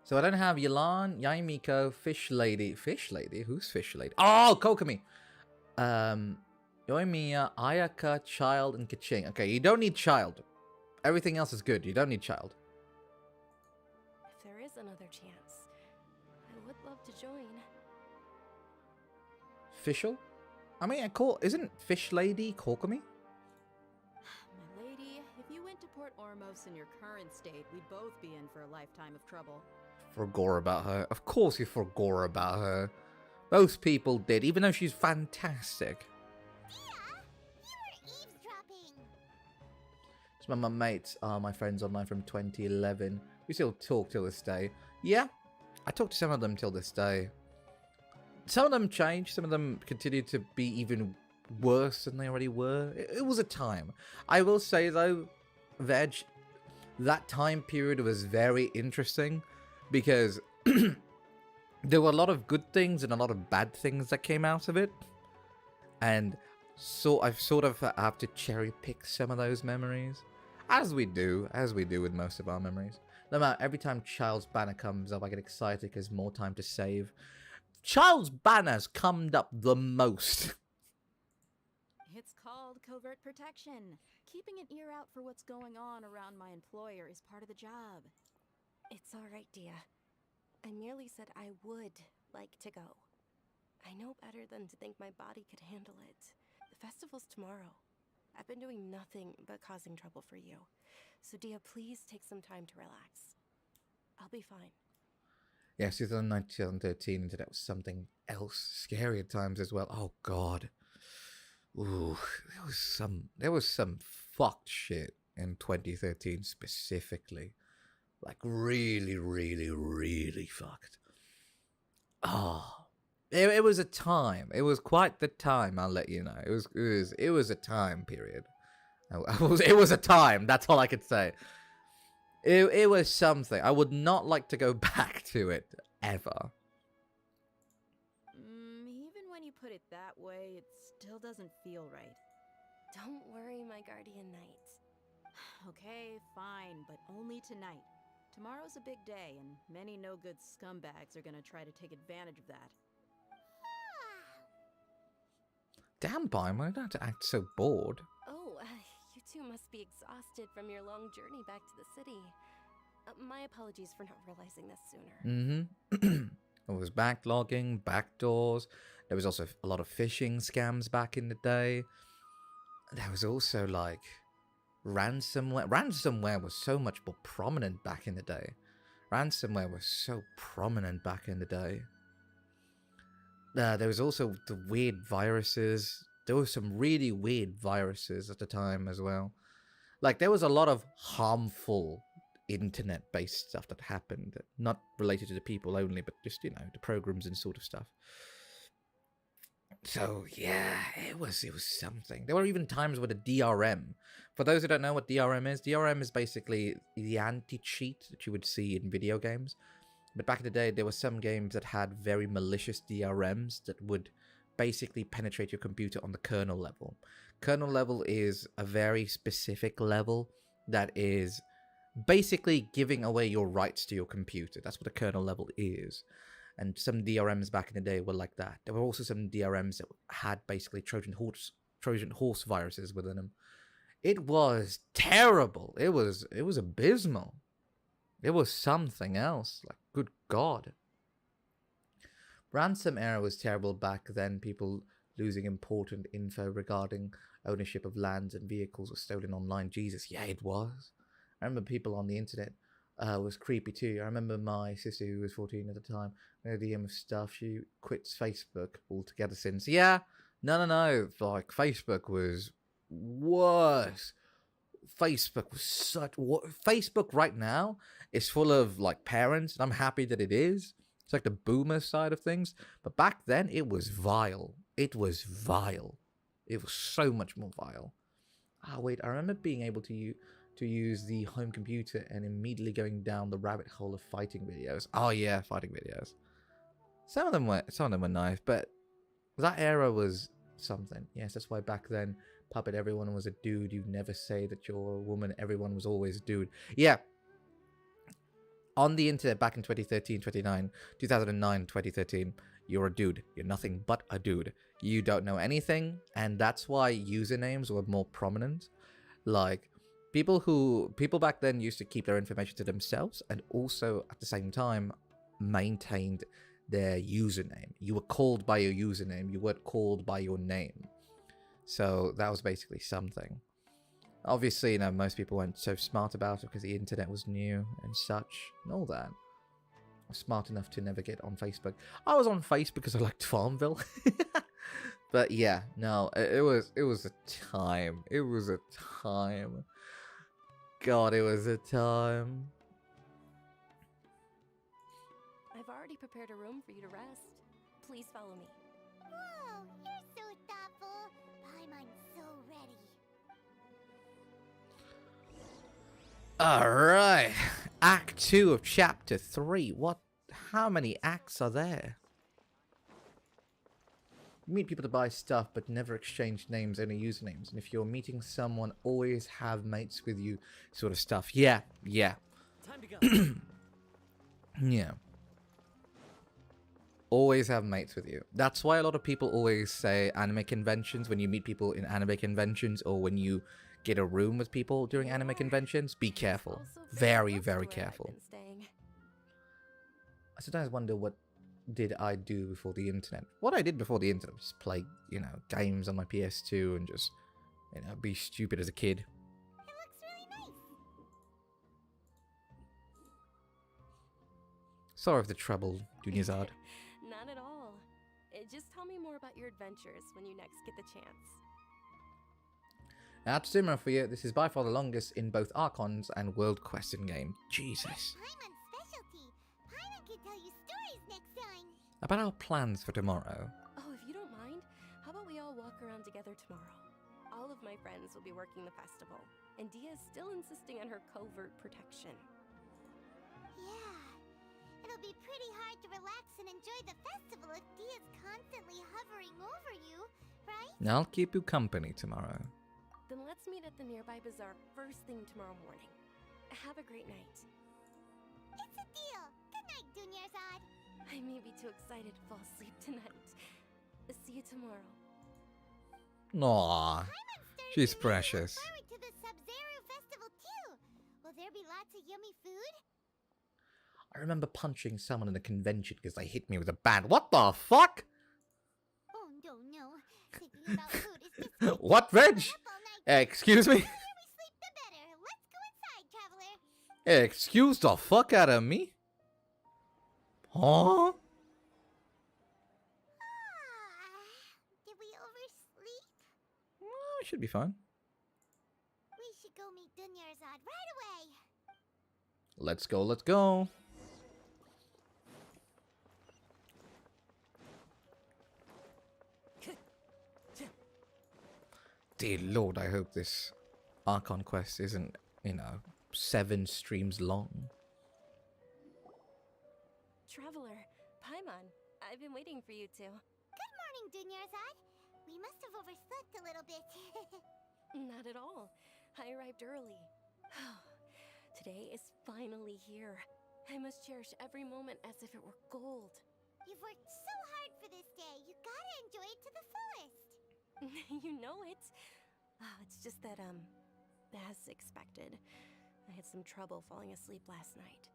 So I don't have Yelan, Yaimiko, Fish Lady. Fish Lady? Who's Fish Lady? Oh, Kokomi! Yoimiya, Ayaka, Child, and Kaching. Okay, you don't need Child. Everything else is good. You don't need Child. If there is another chance, I would love to join. Fishel? I mean, isn't Fish Lady Kokomi? My lady, if you went to Port Ormos in your current state, we'd both be in for a lifetime of trouble. Forgot about her. Of course you forgot about her. Most people did, even though she's fantastic. Yeah, you were eavesdropping. Some of my mates are my friends online from 2011. We still talk till this day. Yeah, I talk to some of them till this day. Some of them changed. Some of them continue to be even worse than they already were. It was a time. I will say, though, Veg, that time period was very interesting because there were a lot of good things and a lot of bad things that came out of it. And so I've sort of have to cherry pick some of those memories. As we do with most of our memories. No matter, every time Child's Banner comes up, I get excited because more time to save. Child's Banner's come up the most. It's called covert protection. Keeping an ear out for what's going on around my employer is part of the job. It's alright, Dia. I merely said I would like to go. I know better than to think my body could handle it. The festival's tomorrow. I've been doing nothing but causing trouble for you. So Dia, please take some time to relax. I'll be fine. Yes, 2009, 2013, internet was something else. Scary at times as well. Oh god. Ooh, there was some fucked shit in 2013 specifically. Like really, really, really fucked. Oh, it was a time. It was quite the time. I'll let you know. It was a time period. It was a time. That's all I could say. It was something. I would not like to go back to it ever. Even when you put it that way, it still doesn't feel right. Don't worry, my guardian knight. Okay, fine, but only tonight. Tomorrow's a big day, and many no-good scumbags are gonna try to take advantage of that. Damn, Bime, why don't have to act so bored? Oh, you two must be exhausted from your long journey back to the city. My apologies for not realizing this sooner. Mm-hmm. There was backlogging, backdoors. There was also a lot of phishing scams back in the day. There was also, like, ransomware. Ransomware was so much more prominent back in the day. Ransomware was so prominent back in the day. There was also the weird viruses. There were some really weird viruses at the time as well. Like, there was a lot of harmful internet-based stuff that happened. Not related to the people only, but just, you know, the programs and sort of stuff. So, yeah, it was something. There were even times with the DRM. For those who don't know what DRM is basically the anti-cheat that you would see in video games. But back in the day, there were some games that had very malicious DRMs that would basically penetrate your computer on the kernel level. Kernel level is a very specific level that is basically giving away your rights to your computer. That's what a kernel level is. And some DRMs back in the day were like that. There were also some DRMs that had basically Trojan horse viruses within them. It was terrible. It was abysmal. It was something else. Like, good God. Ransomware was terrible back then. People losing important info regarding ownership of lands and vehicles was stolen online. Jesus, yeah, it was. I remember people on the internet was creepy too. I remember my sister, who was 14 at the time, DM of stuff. She quits Facebook altogether since. Yeah, no. Like, Facebook was worse. Facebook was such... Facebook right now is full of, like, parents, and I'm happy that it is. It's like the boomer side of things. But back then, it was vile. It was vile. It was so much more vile. Ah, wait, I remember being able to use the home computer and immediately going down the rabbit hole of fighting videos. Oh yeah, fighting videos. Some of them were nice, but that era was something. Yes, that's why back then, Puppet, everyone was a dude. You'd never say that you're a woman. Everyone was always a dude. Yeah. On the internet back in 2009, 2013, you're a dude. You're nothing but a dude. You don't know anything, and that's why usernames were more prominent. Like, people back then used to keep their information to themselves, and also at the same time maintained their username. You were called by your username. You weren't called by your name. So that was basically something. Obviously, most people weren't so smart about it because the internet was new and such and all that. I was smart enough to never get on Facebook. I was on Facebook because I liked Farmville. But yeah, no, it was a time. It was a time. God, it was a time. I've already prepared a room for you to rest. Please follow me. Whoa, you're so thoughtful. Paimon's so ready. Alright. Act 2 of Chapter 3. How many acts are there? You meet people to buy stuff, but never exchange names, only usernames. And if you're meeting someone, always have mates with you, sort of stuff. Yeah. Time to go. Yeah. Always have mates with you. That's why a lot of people always say anime conventions, when you meet people in anime conventions, or when you get a room with people during anime conventions, be careful. Very, very careful. I sometimes wonder what did I do before the internet. What I did before the internet was play, games on my PS2 and just, be stupid as a kid. It looks really nice. Sorry for the trouble, Dunyazard. Not at all. Just tell me more about your adventures when you next get the chance. Now, to zoom for you, this is by far the longest in both Archons and World Quest in game. Jesus. Paimon's specialty. Paimon can tell you stories next time. About our plans for tomorrow. Oh, if you don't mind, how about we all walk around together tomorrow? All of my friends will be working the festival, and Dia's still insisting on her covert protection. Yeah. It'll be pretty hard to relax and enjoy the festival if Dia's constantly hovering over you, right? I'll keep you company tomorrow. Then let's meet at the nearby bazaar first thing tomorrow morning. Have a great night. It's a deal. Good night, Dunyarzad. I may be too excited to fall asleep tonight. See you tomorrow. Aww. She's precious. Forward to the Sub-Zero festival too. Will there be lots of yummy food? I remember punching someone in a convention because they hit me with a bat. What the fuck? Oh no. Thinking about food is just What, Reg? Excuse me? The earlier we sleep, the better. Let's go inside, traveler. Excuse the fuck out of me? Huh? Did we oversleep? Well, it should be fine. We should go meet Dunyarzad right away. Let's go. Dear Lord, I hope this Archon quest isn't, 7 streams long. Traveler, Paimon, I've been waiting for you two. Good morning, Dunyarzad. We must have overslept a little bit. Not at all. I arrived early. Today is finally here. I must cherish every moment as if it were gold. You've worked so hard for this day. You gotta enjoy it to the fullest. You know it. It's just that, as expected, I had some trouble falling asleep last night.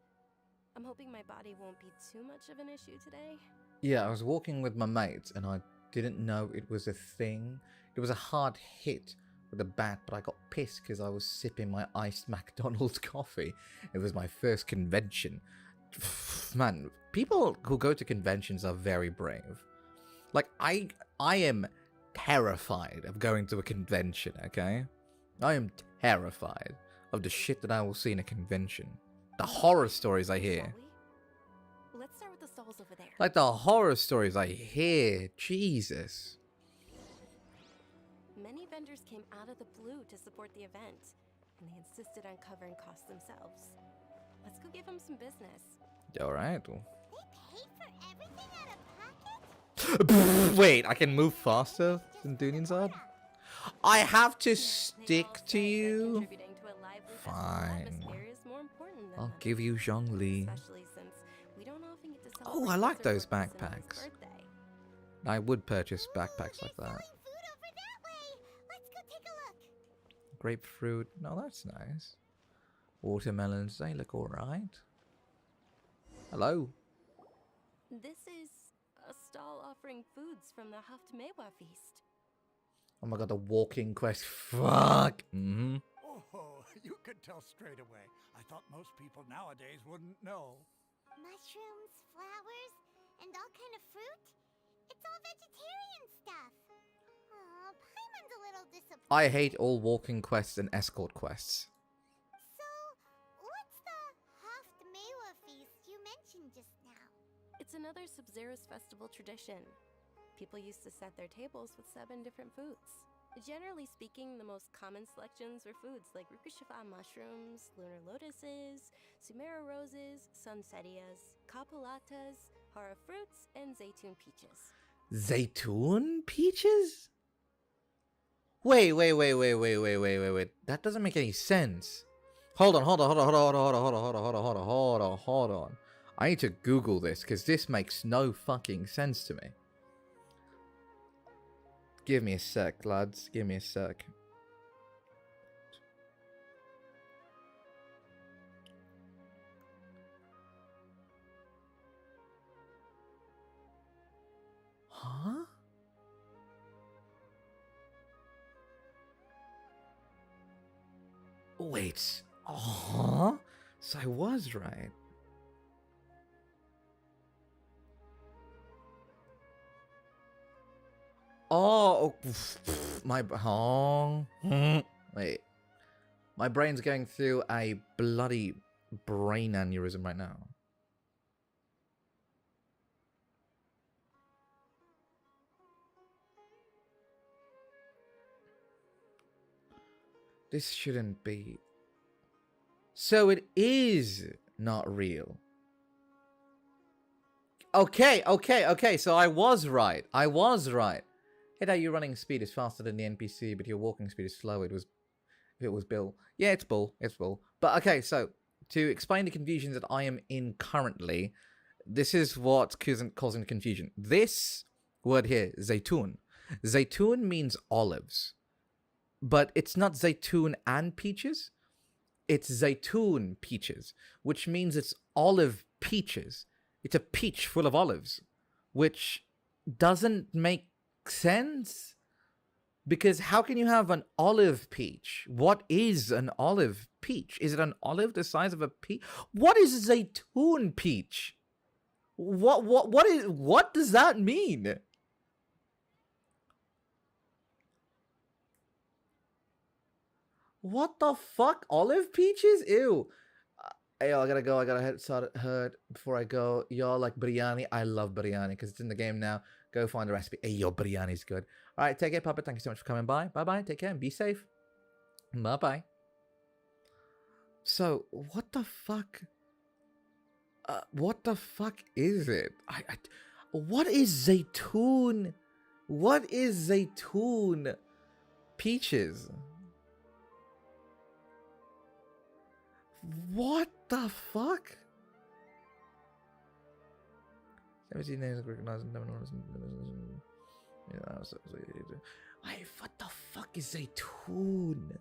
I'm hoping my body won't be too much of an issue today. Yeah, I was walking with my mates and I didn't know it was a thing. It was a hard hit with a bat, but I got pissed because I was sipping my iced McDonald's coffee. It was my first convention. Man, people who go to conventions are very brave. Like, I am terrified of going to a convention, okay? I am terrified of the shit that I will see in a convention. The horror stories I hear. Shall we? Let's start with the stalls over there. Like the horror stories I hear. Jesus. Many vendors came out of the blue to support the event, and they insisted on covering costs themselves. Let's go give them some business. Alright. They pay for everything out of pocket? Wait, I can move faster than Dunian's Odd? I have to stick to you? Contributing to a lively Fine. festival atmosphere is more important than I'll that, give you Zhongli. especially since we don't often get to Oh, celebrate I like desert those workers' and his backpacks. birthday. I would purchase backpacks like They're that. selling food over that way. Let's go take a look. Grapefruit. No, that's nice. Watermelons. They look alright. Hello. This is a stall offering foods from the Haftmewa feast. Oh my god, the walking quest. Fuck. Oh, you could tell straight away. I thought most people nowadays wouldn't know. Mushrooms, flowers, and all kind of fruit? It's all vegetarian stuff. Aw, Paimon's a little disappointed. I hate all walking quests and escort quests. So, what's the Haftmewa feast you mentioned just now? It's another Sub-Zero's festival tradition. People used to set their tables with 7 different foods. Generally speaking, the most common selections were foods like Rukushifa mushrooms, lunar lotuses, Sumera roses, sunsetias, capulatas, hara fruits, and zaytun peaches. Zaytun peaches? Wait. That doesn't make any sense. Hold on. I need to Google this because this makes no fucking sense to me. Give me a sec, lads. Give me a sec. Huh? Wait. So I was right. Wait. My brain's going through a bloody brain aneurysm right now. This shouldn't be. So it is not real. Okay. So I was right. Hey, your running speed is faster than the NPC, but your walking speed is slow. It was Bill. Yeah, it's Bull. But okay, so to explain the confusion that I am in currently, this is what's causing the confusion. This word here, zaytun. Zaytun means olives. But it's not zaytun and peaches. It's zaytun peaches, which means it's olive peaches. It's a peach full of olives, which doesn't make sense. Because how can you have an olive peach? What is an olive peach? Is it an olive the size of a peach? What is zaytun peach? What does that mean? What the fuck? Olive peaches? Ew. Hey, I gotta go. I gotta head hurt before I go. Y'all like biryani? I love biryani because it's in the game now. Go find the recipe. Hey, your biryani's good. All right, take care, Papa. Thank you so much for coming by. Bye-bye. Take care and be safe. Bye-bye. So, what the fuck? What the fuck is it? What is zaytun? What is zaytun peaches? What the fuck? 17 names recognized. Wait, what the fuck is zaytun?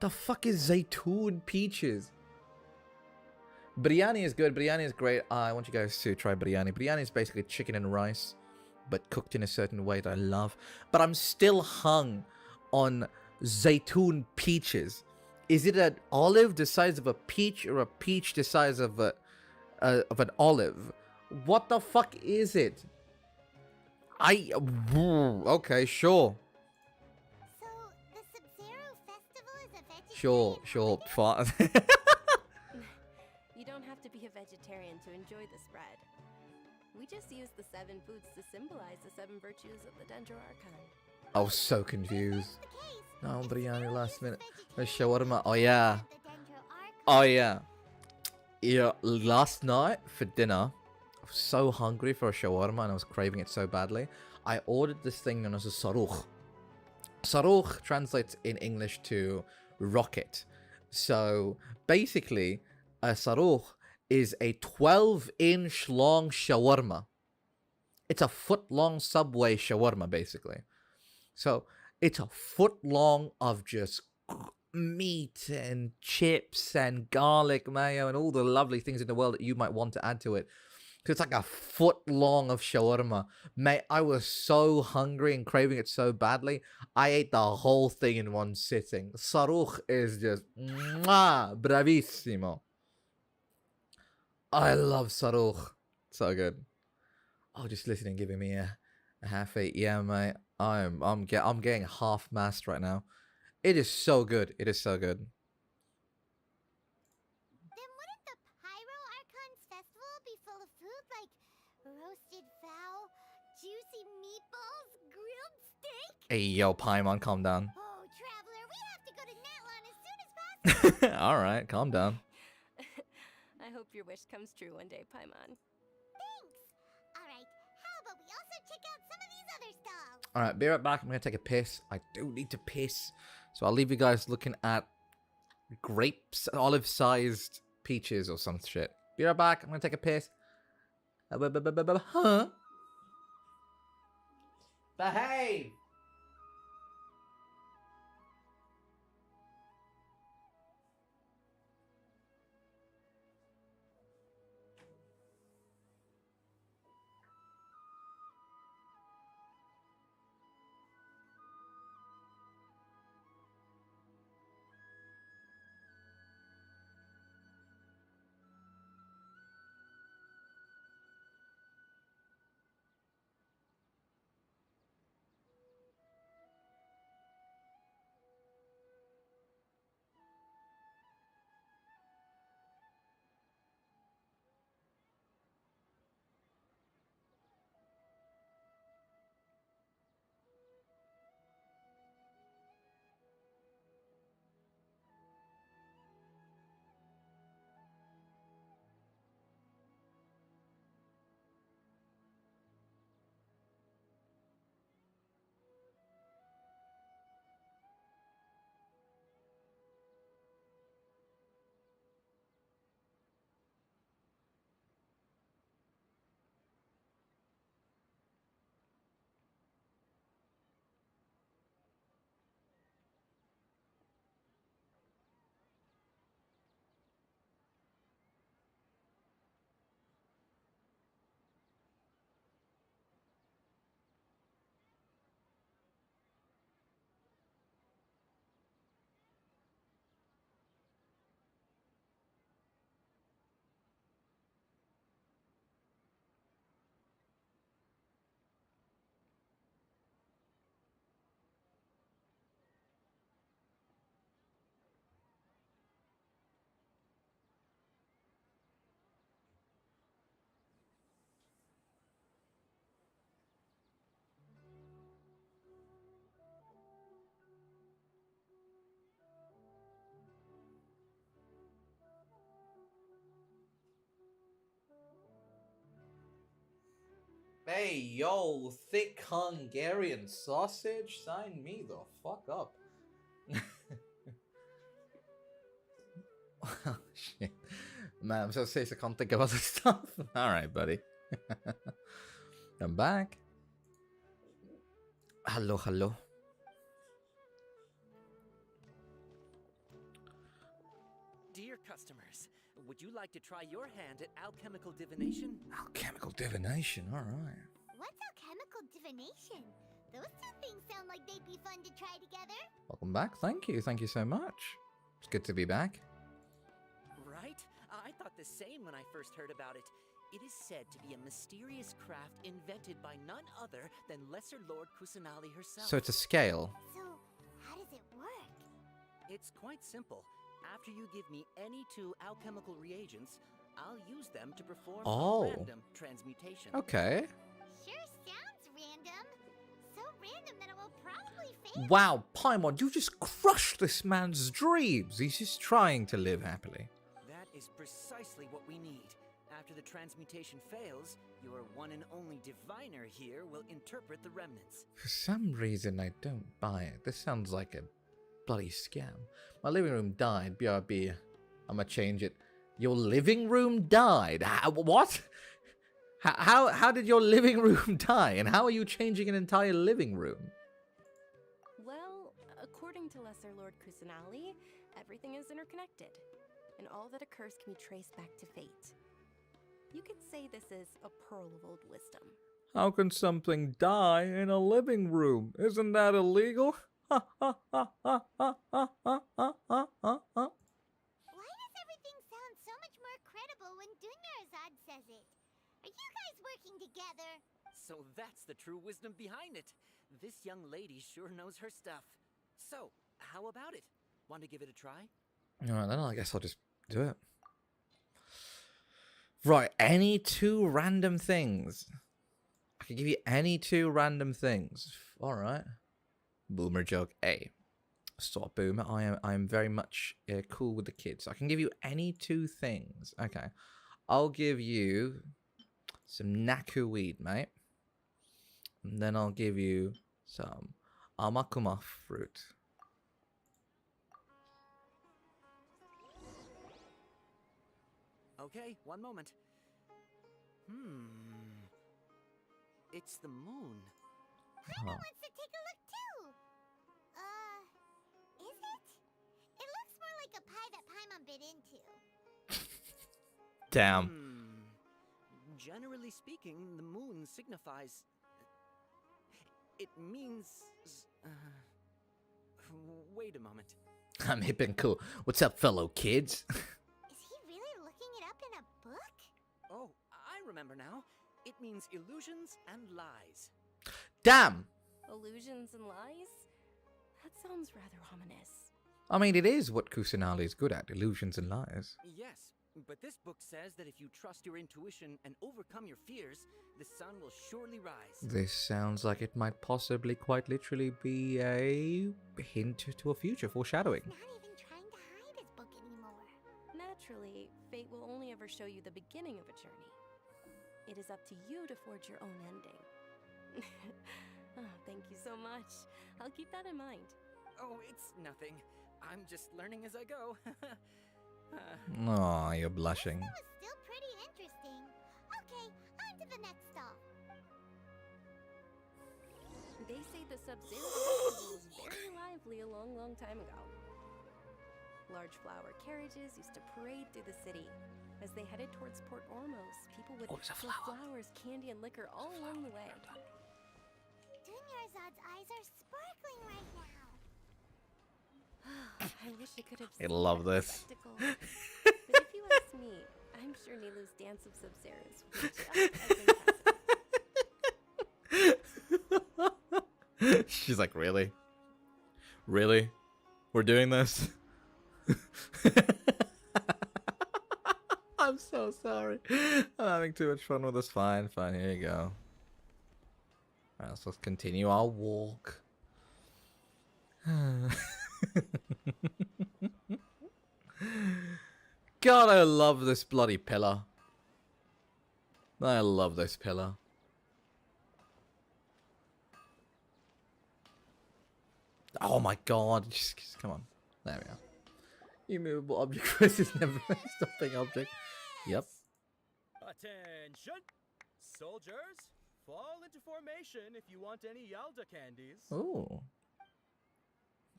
The fuck is zaytun peaches? Biryani is good. Biryani is great. I want you guys to try biryani. Biryani is basically chicken and rice, but cooked in a certain way that I love. But I'm still hung on zaytun peaches. Is it an olive the size of a peach or a peach the size of an olive? What the fuck is it? Okay, sure. So, the Sub-Zero Festival is a vegetarian Sure. You don't have to be a vegetarian to enjoy this bread. We just use the 7 foods to symbolize the 7 virtues of the Dendro Archon. I was so confused. No, biryani last minute. The shawarma. Oh yeah. Oh yeah. Yeah. Last night for dinner, I was so hungry for a shawarma and I was craving it so badly. I ordered this thing known as a sarukh. Sarukh translates in English to rocket. So basically, a sarukh is a 12-inch long shawarma. It's a foot-long Subway shawarma, basically. So it's a foot long of just meat and chips and garlic mayo and all the lovely things in the world that you might want to add to it. So it's like a foot long of shawarma. Mate, I was so hungry and craving it so badly, I ate the whole thing in one sitting. Sarukh is just mwah, bravissimo. I love sarukh. So good. Oh, just listening, giving me a half eight. Yeah, mate. I'm getting half-mast right now. It is so good. It is so good. Then wouldn't the Pyro Archon's festival be full of food like roasted fowl, juicy meatballs, grilled steak? Hey, yo, Paimon, calm down. Oh, Traveler, we have to go to Natlan as soon as possible. All right, calm down. I hope your wish comes true one day, Paimon. Thanks. All right, how about we also check out some of these other stalls? All right, be right back. I'm going to take a piss. I do need to piss. So I'll leave you guys looking at grapes, olive-sized peaches or some shit. Be right back. I'm going to take a piss. Huh? Behave! Hey, yo, thick Hungarian sausage? Sign me the fuck up. Oh, shit. Man, I'm so serious I can't think of other stuff. Alright, buddy. I'm back. Hello, hello. Dear customers, would you like to try your hand at alchemical divination? Alchemical divination, alright. What's alchemical divination? Those two things sound like they'd be fun to try together. Welcome back. Thank you. Thank you so much. It's good to be back. Right? I thought the same when I first heard about it. It is said to be a mysterious craft invented by none other than Lesser Lord Kusanali herself. So it's a scale. So, how does it work? It's quite simple. After you give me any 2 alchemical reagents, I'll use them to perform Oh. a random transmutation. Okay. Sure sounds random. So random that it will probably fail. Wow, Paimon, you just crushed this man's dreams. He's just trying to live happily. That is precisely what we need. After the transmutation fails, your one and only diviner here will interpret the remnants. For some reason, I don't buy it. This sounds like a bloody scam. My living room died. BRB. I'm gonna change it. Your living room died? What? How did your living room die? And how are you changing an entire living room? Well, according to Lesser Lord Kusanali, everything is interconnected, and all that occurs can be traced back to fate. You could say this is a pearl of old wisdom. How can something die in a living room? Isn't that illegal? Why does everything sound so much more credible when Dunyarzad says it? Are you guys working together? So that's the true wisdom behind it. This young lady sure knows her stuff. So, how about it? Want to give it a try? Alright, then I guess I'll just do it. Right, any two random things. I can give you any two random things. Alright. Boomer joke A. Stop, Boomer. I am very much cool with the kids. I can give you any two things. Okay. I'll give you some Naku weed, mate. And then I'll give you some Amakuma fruit. Okay, one moment. It's the moon. Paimon wants to take a look too. Is it? It looks more like a pie that Paimon bit into. Damn. Generally speaking, the moon signifies... It means... Wait a moment. I'm hip and cool. What's up, fellow kids? Is he really looking it up in a book? Oh, I remember now. It means illusions and lies. Damn! Illusions and lies? That sounds rather ominous. I mean, it is what Kusanali is good at, illusions and lies. Yes, but this book says that if you trust your intuition and overcome your fears, the sun will surely rise. This sounds like it might possibly quite literally be a hint to a future foreshadowing. He's not even trying to hide his book anymore. Naturally, fate will only ever show you the beginning of a journey. It is up to you to forge your own ending. Oh, thank you so much. I'll keep that in mind. Oh, it's nothing. I'm just learning as I go. Aw, you're blushing. That was still pretty interesting. Okay, on to the next stall. They say the Sub-Zero Festival was very lively a long, long time ago. Large flower carriages used to parade through the city. As they headed towards Port Ormos, people would throw flowers, candy, and liquor all along the way. Dunyarzad's eyes are sparkling right now. I wish I could have I seen love that this. spectacle. But if you ask me, I'm sure Nilu's dance of Sub-Zeros would be just as impressive. She's like, really? Really? We're doing this? I'm so sorry. I'm having too much fun with this. Fine, fine. Here you go. Alright, so let's continue our walk. God, I love this bloody pillar. I love this pillar. Oh my god. Just come on. There we go. Immovable object versus never stopping object. Yep. Attention! Soldiers, fall into formation if you want any Yalda candies. Ooh.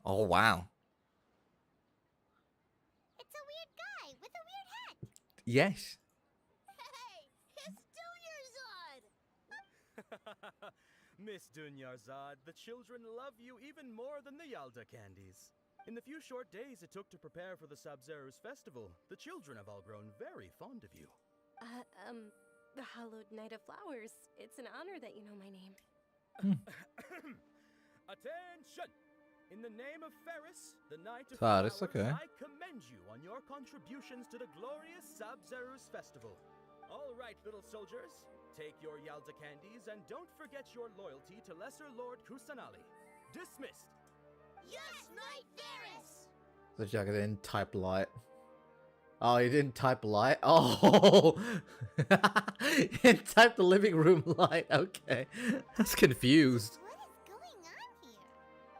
Oh, wow. It's a weird guy with a weird hat. Yes. Hey, it's Dunyarzad! Miss Dunyarzad, the children love you even more than the Yalda candies. In the few short days it took to prepare for the Sub-Zero's festival, the children have all grown very fond of you. The Hallowed Knight of Flowers. It's an honor that you know my name. Attention! In the name of Ferris, the Knight of Ferris, Flowers, okay. I commend you on your contributions to the glorious Sub-Zerus festival. All right, little soldiers, take your Yalda candies and don't forget your loyalty to Lesser Lord Kusanali. Dismissed. Yes, Knight Ferris! The jacket didn't type light. Oh, he didn't type light? Oh! He didn't type the living room light. Okay. That's confused. What is going on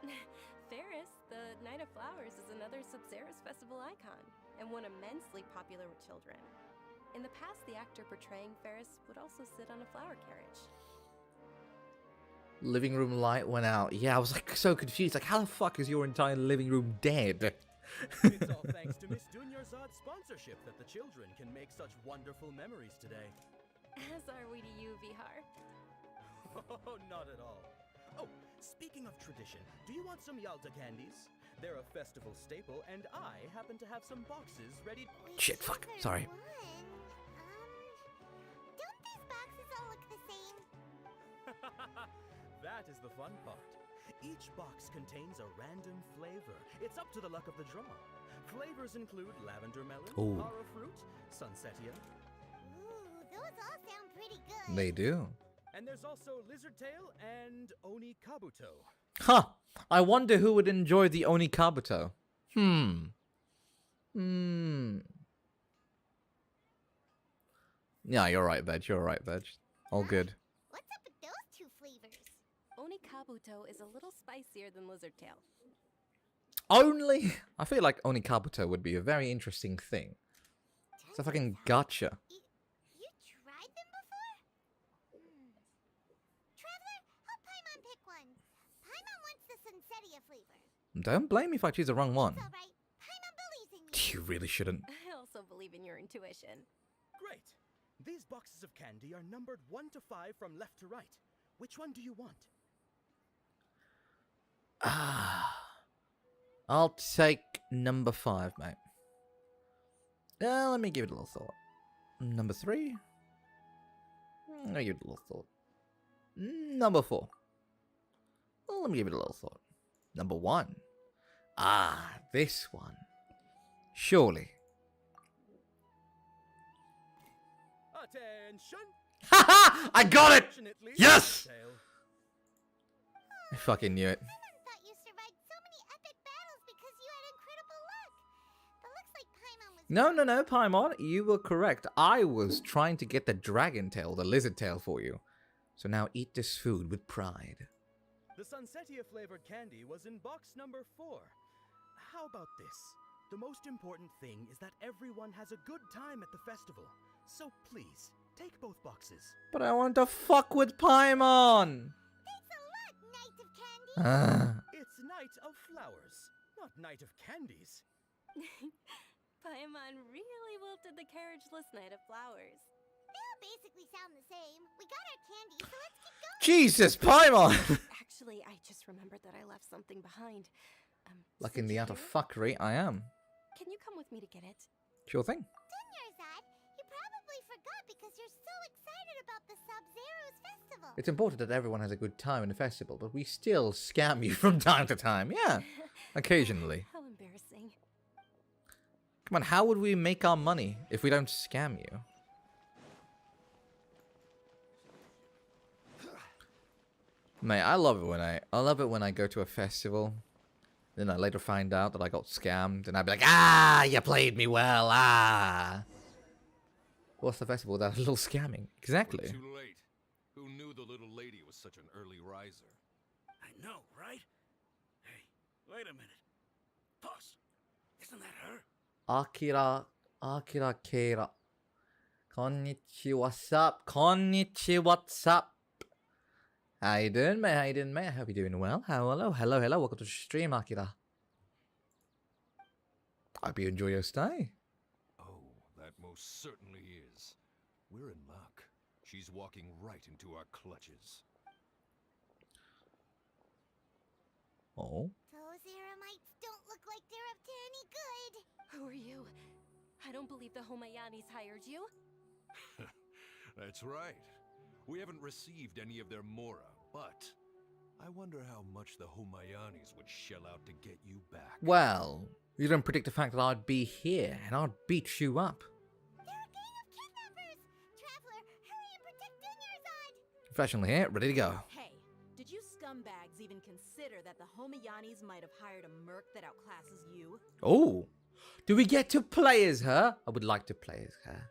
here? Ferris, the Knight of Flowers, is another Sub-Zerus festival icon, and one immensely popular with children. In the past, the actor portraying Ferris would also sit on a flower carriage. Living room light went out. Yeah, I was like so confused. Like, how the fuck is your entire living room dead? It's all thanks to Miss Dunyarzad's sponsorship that the children can make such wonderful memories today. As are we to you, Vihar. Oh, not at all. Oh, speaking of tradition, do you want some Yalda candies? They're a festival staple, and I happen to have some boxes ready. Shit, fuck. Sorry. Don't these boxes all look the same? That is the fun part. Each box contains a random flavor. It's up to the luck of the draw. Flavors include lavender melon, Ooh. Hara fruit, sunsetia. Ooh, those all sound pretty good. They do. And there's also lizard tail and oni kabuto. Huh. I wonder who would enjoy the Oni Kabuto. Yeah, you're right, Veg. You're right, Veg. All good. What's up with those two flavors? Oni Kabuto is a little spicier than Lizard Tail. Only? I feel like Oni Kabuto would be a very interesting thing. It's a fucking gotcha. You tried them before? Traveler, help Paimon pick one. Paimon wants the Sunsetia flavor. Don't blame me if I choose the wrong one. It's alright. Paimon believes in me. You really shouldn't. I also believe in your intuition. Great. These boxes of candy are numbered 1 to 5 from left to right. Which one do you want? I'll take number 5, mate. Let me give it a little thought. Number 3? Let me give it a little thought. Number 4. Let me give it a little thought. Number 1. This one. Surely. Attention! Haha! I got it! Fortunately, Yes! Tail. I fucking knew it. Paimon thought you survived so many epic battles because you had incredible luck. But looks like Paimon was No, Paimon. You were correct. I was trying to get the dragon tail, the lizard tail for you. So now eat this food with pride. The Sunsetia flavored candy was in box number 4. How about this? The most important thing is that everyone has a good time at the festival. So please, take both boxes. But I want to fuck with Paimon! Thanks a lot, Knight of Candy. It's Knight of Flowers, not Knight of Candies. Paimon really wilted the carriageless Knight of Flowers. They all basically sound the same. We got our candy, so let's keep going. Jesus, Paimon! Actually, I just remembered that I left something behind. Like in since the you're art of here, fuckery, I am. Can you come with me to get it? Sure thing. Dunyarzad, you probably forgot because you're so excited about the Sub-Zerus festival. It's important that everyone has a good time in the festival, but we still scam you from time to time. Yeah, occasionally. How embarrassing. Come on, how would we make our money if we don't scam you? Mate, I love it when I go to a festival, then I later find out that I got scammed, and I'd be like, you played me well, What's the festival without a little scamming? Exactly. Too late. Who knew the little lady was such an early riser? I know, right? Hey, wait a minute. Pause. Isn't that her? Akira Keira. Konnichiwa, what's up? Konnichiwa, what's up? How you doing, mate? How you doing, mate? I hope you're doing well. Hello. Welcome to the stream, Akira. Hope you enjoy your stay. Oh, that most certainly is. We're in luck. She's walking right into our clutches. Oh. Those Eremites don't look like they're up to any good. Who are you? I don't believe the Homayanis hired you. That's right. We haven't received any of their mora, but I wonder how much the Humayanis would shell out to get you back. Well, you don't predict the fact that I'd be here and I'd beat you up. They're a gang of kidnappers! Traveler, hurry and protect Dunyarzad! Professionally here, ready to go. Hey, did you scumbags even consider that the Homayanis might have hired a merc that outclasses you? Oh, do we get to play as her? I would like to play as her.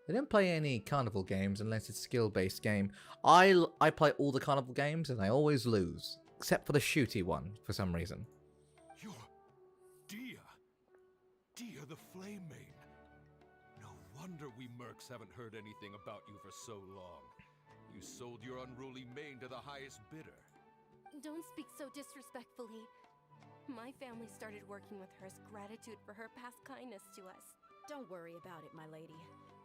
They don't play any carnival games unless it's a skill-based game. I play all the carnival games and I always lose, except for the shooty one for some reason. You're Dia. Dia the Flame Main. No wonder we mercs haven't heard anything about you for so long. You sold your unruly mane to the highest bidder. Don't speak so disrespectfully. My family started working with her as gratitude for her past kindness to us. Don't worry about it, my lady.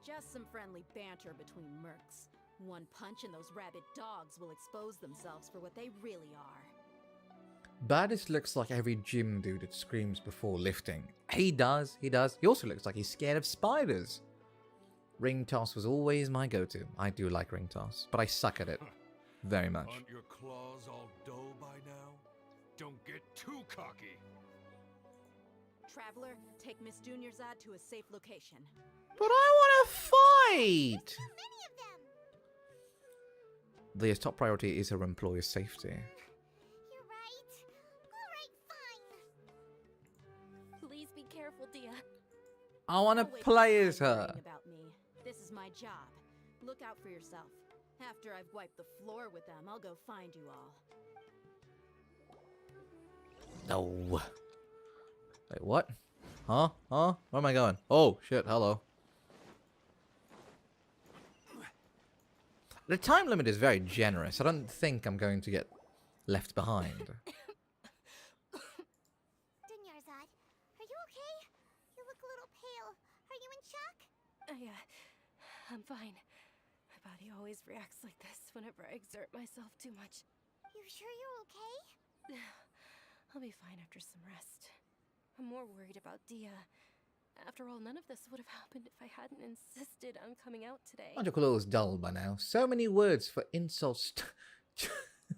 Just some friendly banter between mercs. One punch and those rabid dogs will expose themselves for what they really are. Baddest looks like every gym dude that screams before lifting. He does. He also looks like he's scared of spiders. Ring toss was always my go-to. I do like ring toss, but I suck at it. Very much. Aren't your claws all dull by now? Don't get too cocky. Traveler, take Miss Dunyarzad to a safe location. But I want to fight! Too many of them! Leah's top priority is her employer's safety. You're right. Alright, fine. Please be careful, Dia. I want to Don't waste play time as her. worrying about me. This is my job. Look out for yourself. After I've wiped the floor with them, I'll go find you all. No. Wait, what? Huh? Where am I going? Oh, shit, hello. The time limit is very generous. I don't think I'm going to get left behind. Dunyarzad, are you okay? You look a little pale. Are you in shock? I'm fine. My body always reacts like this whenever I exert myself too much. You sure you're okay? I'll be fine after some rest. I'm more worried about Dia. After all, none of this would have happened if I hadn't insisted on coming out today. Aren't your clothes dull by now? So many words for insults.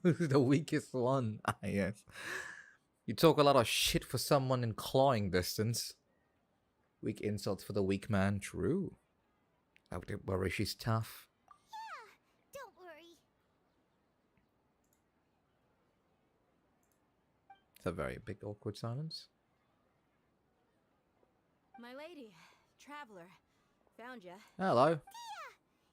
Who's the weakest one? Ah, yes. You talk a lot of shit for someone in clawing distance. Weak insults for the weak man. True. I would worry she's tough. Yeah, don't worry. It's a very big awkward silence. My lady, Traveler, found ya. Hello. Dia!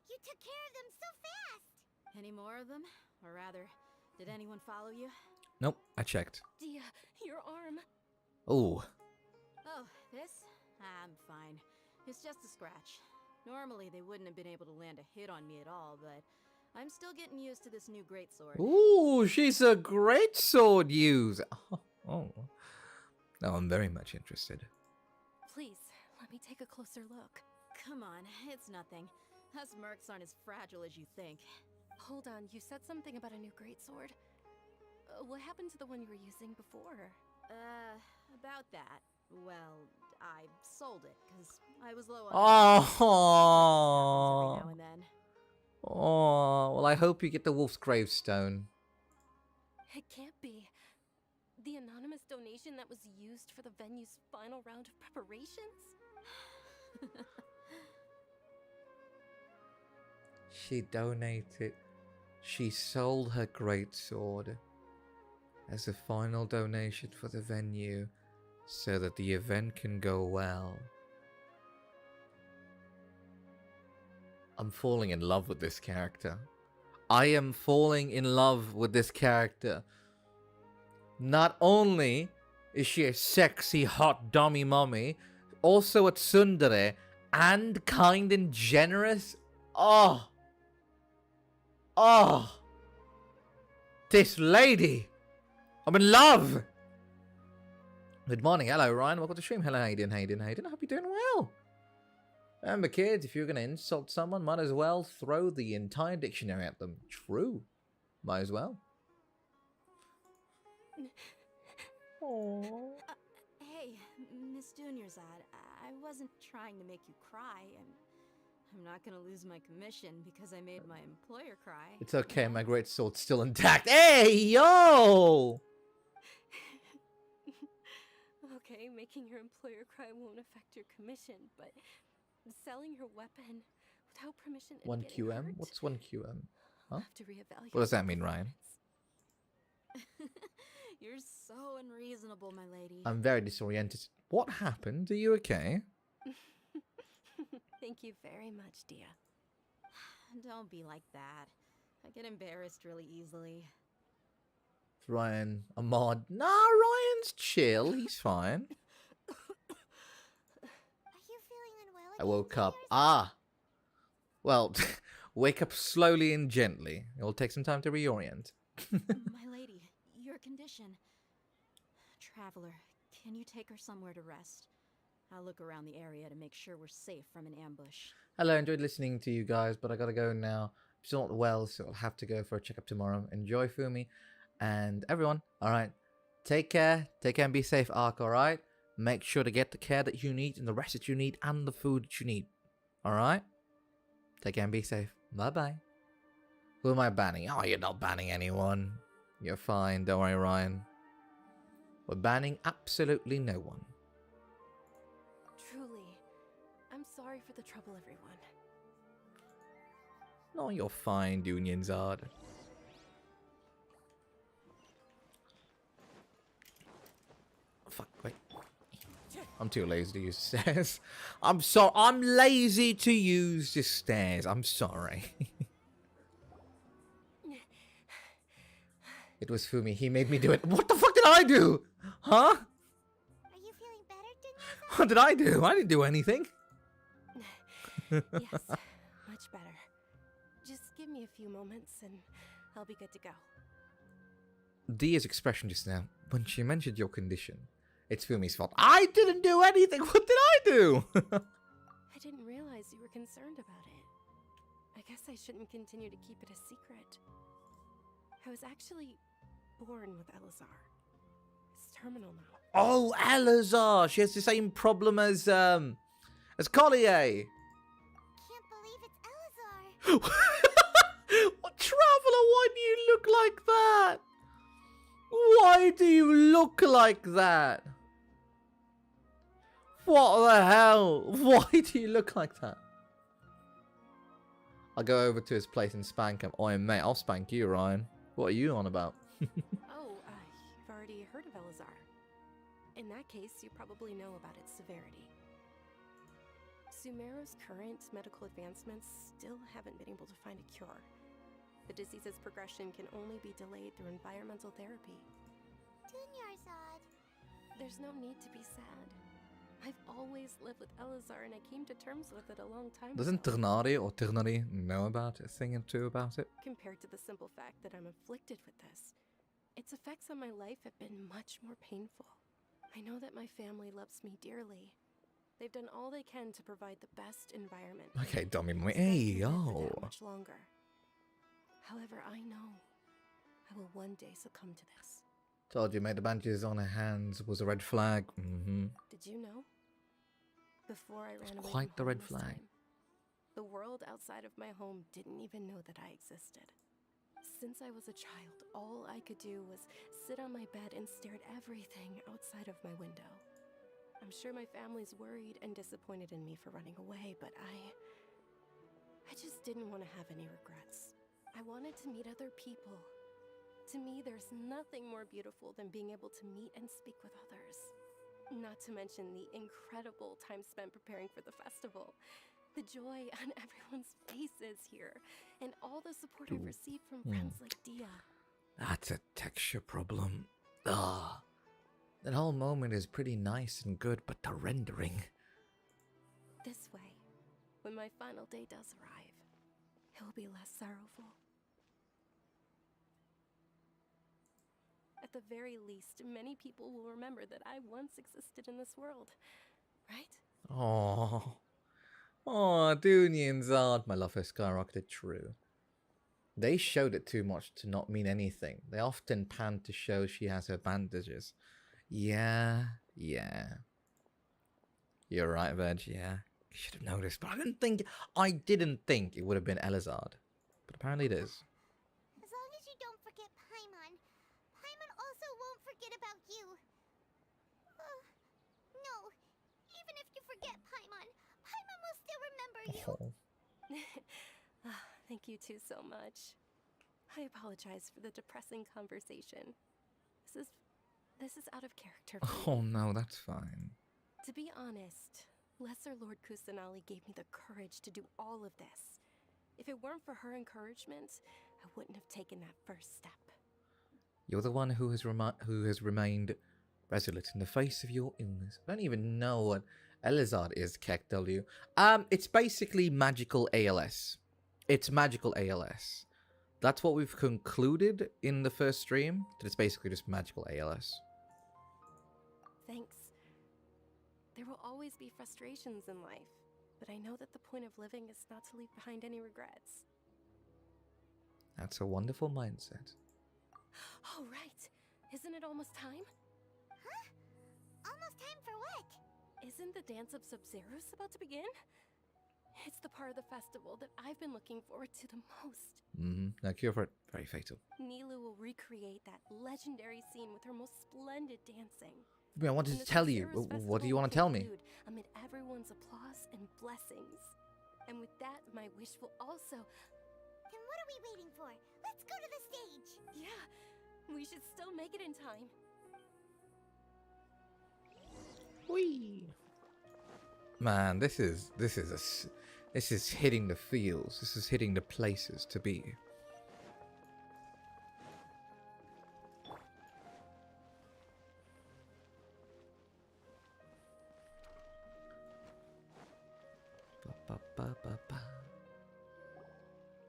You took care of them so fast! Any more of them? Or rather, did anyone follow you? Nope, I checked. Dia, your arm. Ooh. Oh, this? I'm fine. It's just a scratch. Normally, they wouldn't have been able to land a hit on me at all, but I'm still getting used to this new greatsword. Ooh, she's a great sword user. Oh. Now I'm very much interested. Please, let me take a closer look. Come on, it's nothing. Us mercs aren't as fragile as you think. Hold on, you said something about a new greatsword. What happened to the one you were using before? About that. Well, I sold it, because I was low on... Oh. Every now and then. Oh, well, I hope you get the wolf's gravestone. It can't be. The anonymous donation that was used for the venue's final round of preparations? She donated. She sold her greatsword as a final donation for the venue so that the event can go well. I'm falling in love with this character. I am falling in love with this character. Not only is she a sexy, hot dummy mommy, also a tsundere and kind and generous. Oh. This lady. I'm in love. Good morning. Hello, Ryan. Welcome to stream. Hello, Hayden. I hope you're doing well. Remember, kids, if you're going to insult someone, might as well throw the entire dictionary at them. True. Might as well. Aww. Hey, Miss Dunyarzad, I wasn't trying to make you cry. I'm not gonna lose my commission because I made my employer cry. It's okay, my great sword's still intact. Hey, yo! Okay, making your employer cry won't affect your commission, but selling your weapon without permission and 1 getting QM? hurt? What's 1 QM? Huh? I'll have to reevaluate What does that my mean, Ryan? You're so unreasonable, my lady. I'm very disoriented. What happened? Are you okay? Thank you very much, Dia. Don't be like that. I get embarrassed really easily. Ryan, Ahmad. Nah, Ryan's chill. He's fine. Are you feeling unwell? I woke up. Ah! Well, wake up slowly and gently. It will take some time to reorient. My lady, your condition. Traveler, can you take her somewhere to rest? I'll look around the area to make sure we're safe from an ambush. Hello, enjoyed listening to you guys, but I gotta go now. I'm still not well, so I'll have to go for a checkup tomorrow. Enjoy, Fumi, and everyone. Alright, take care and be safe, Ark, alright? Make sure to get the care that you need, and the rest that you need, and the food that you need. Alright? Take care and be safe. Bye-bye. Who am I banning? Oh, you're not banning anyone. You're fine, don't worry, Ryan. We're banning absolutely no one. Truly, I'm sorry for the trouble, everyone. No, you're fine, Union Zard. Fuck, wait. I'm too lazy to use the stairs. I'm lazy to use the stairs. I'm sorry. It was Fumi. He made me do it. What the fuck did I do? Huh? Are you feeling better, Dunya? What did I do? I didn't do anything. Yes, much better. Just give me a few moments and I'll be good to go. Dia's expression just now, when she mentioned your condition, it's Fumi's fault. I didn't do anything. What did I do? I didn't realize you were concerned about it. I guess I shouldn't continue to keep it a secret. I was actually born with Elazar. It's terminal now. Oh, Elazar. She has the same problem as Collier. Can't believe it's Elazar. What, Traveler, why do you look like that? Why do you look like that? What the hell? Why do you look like that? I'll go over to his place and spank him. Oh, mate, I'll spank you, Ryan. What are you on about? You've already heard of Elazar. In that case, you probably know about its severity. Sumeru's current medical advancements still haven't been able to find a cure. The disease's progression can only be delayed through environmental therapy. Dunyarzad. There's no need to be sad. I've always lived with Elazar and I came to terms with it a long time Doesn't ago. Ternari or Ternari know about it, a thing or two about it? Compared to the simple fact that I'm afflicted with this, its effects on my life have been much more painful. I know that my family loves me dearly. They've done all they can to provide the best environment. Okay, dummy mommy. Hey, yo. Much longer. However, I know I will one day succumb to this. Told you, mate, the bandages on her hands was a red flag. Did you know? Before I ran away Quite from the red home this flag. time, the world outside of my home didn't even know that I existed. Since I was a child, all I could do was sit on my bed and stare at everything outside of my window. I'm sure my family's worried and disappointed in me for running away, but I just didn't want to have any regrets. I wanted to meet other people. To me, there's nothing more beautiful than being able to meet and speak with others. Not to mention the incredible time spent preparing for the festival. The joy on everyone's faces here, and all the support I've received from friends like Dia. That's a texture problem. Ugh. That whole moment is pretty nice and good, but the rendering... This way, when my final day does arrive, it will be less sorrowful. At the very least, many people will remember that I once existed in this world, right? Oh, Dunian's art. My love has skyrocketed. True. They showed it too much to not mean anything. They often pan to show she has her bandages. Yeah. You're right, Veg, yeah. should have noticed, but I didn't think it would have been Elizard. But apparently it is. As long as you don't forget Paimon, Paimon also won't forget about you. No, even if you forget Paimon, Paimon will still remember you. Thank you two so much. I apologize for the depressing conversation. This is out of character for me. Oh no, that's fine. To be honest, Lesser Lord Kusanali gave me the courage to do all of this. If it weren't for her encouragement, I wouldn't have taken that first step. You're the one who has remained resolute in the face of your illness. I don't even know what Elizard is, KekW. It's basically magical ALS. It's magical ALS. That's what we've concluded in the first stream, that it's basically just magical ALS. Thanks. There will always be frustrations in life, but I know that the point of living is not to leave behind any regrets. That's a wonderful mindset. Oh, right. Isn't it almost time? Huh? Almost time for what? Isn't the Dance of Sub-Zeros about to begin? It's the part of the festival that I've been looking forward to the most. No cure for it. Very fatal. Nilu will recreate that legendary scene with her most splendid dancing. I wanted to tell you. What do you want to tell me? Amid everyone's applause and blessings. And with that, my wish will also... Then what are we waiting for? Let's go to the stage! Yeah, we should still make it in time. Whee! Man, this is hitting the fields. This is hitting the places to be.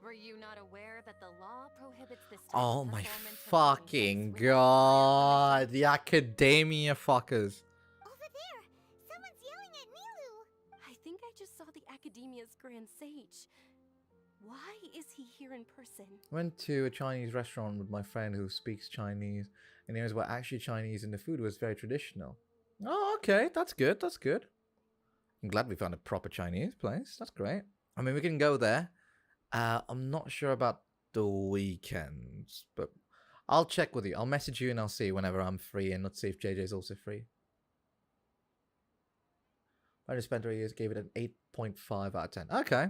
Were you not aware that the law prohibits this type Oh of my performance fucking god. The academia fuckers. Over there! Someone's yelling at Nilu! I think I just saw the Academia's Grand Sage. Why is he here in person? Went to a Chinese restaurant with my friend who speaks Chinese, and he was actually Chinese, and the food was very traditional. Oh, okay, that's good, that's good. I'm glad we found a proper Chinese place. That's great. I mean, we can go there. I'm not sure about the weekends, but I'll check with you. I'll message you and I'll see whenever I'm free, and let's see if JJ's also free. I just spent 3 years, gave it an 8.5 out of 10. Okay.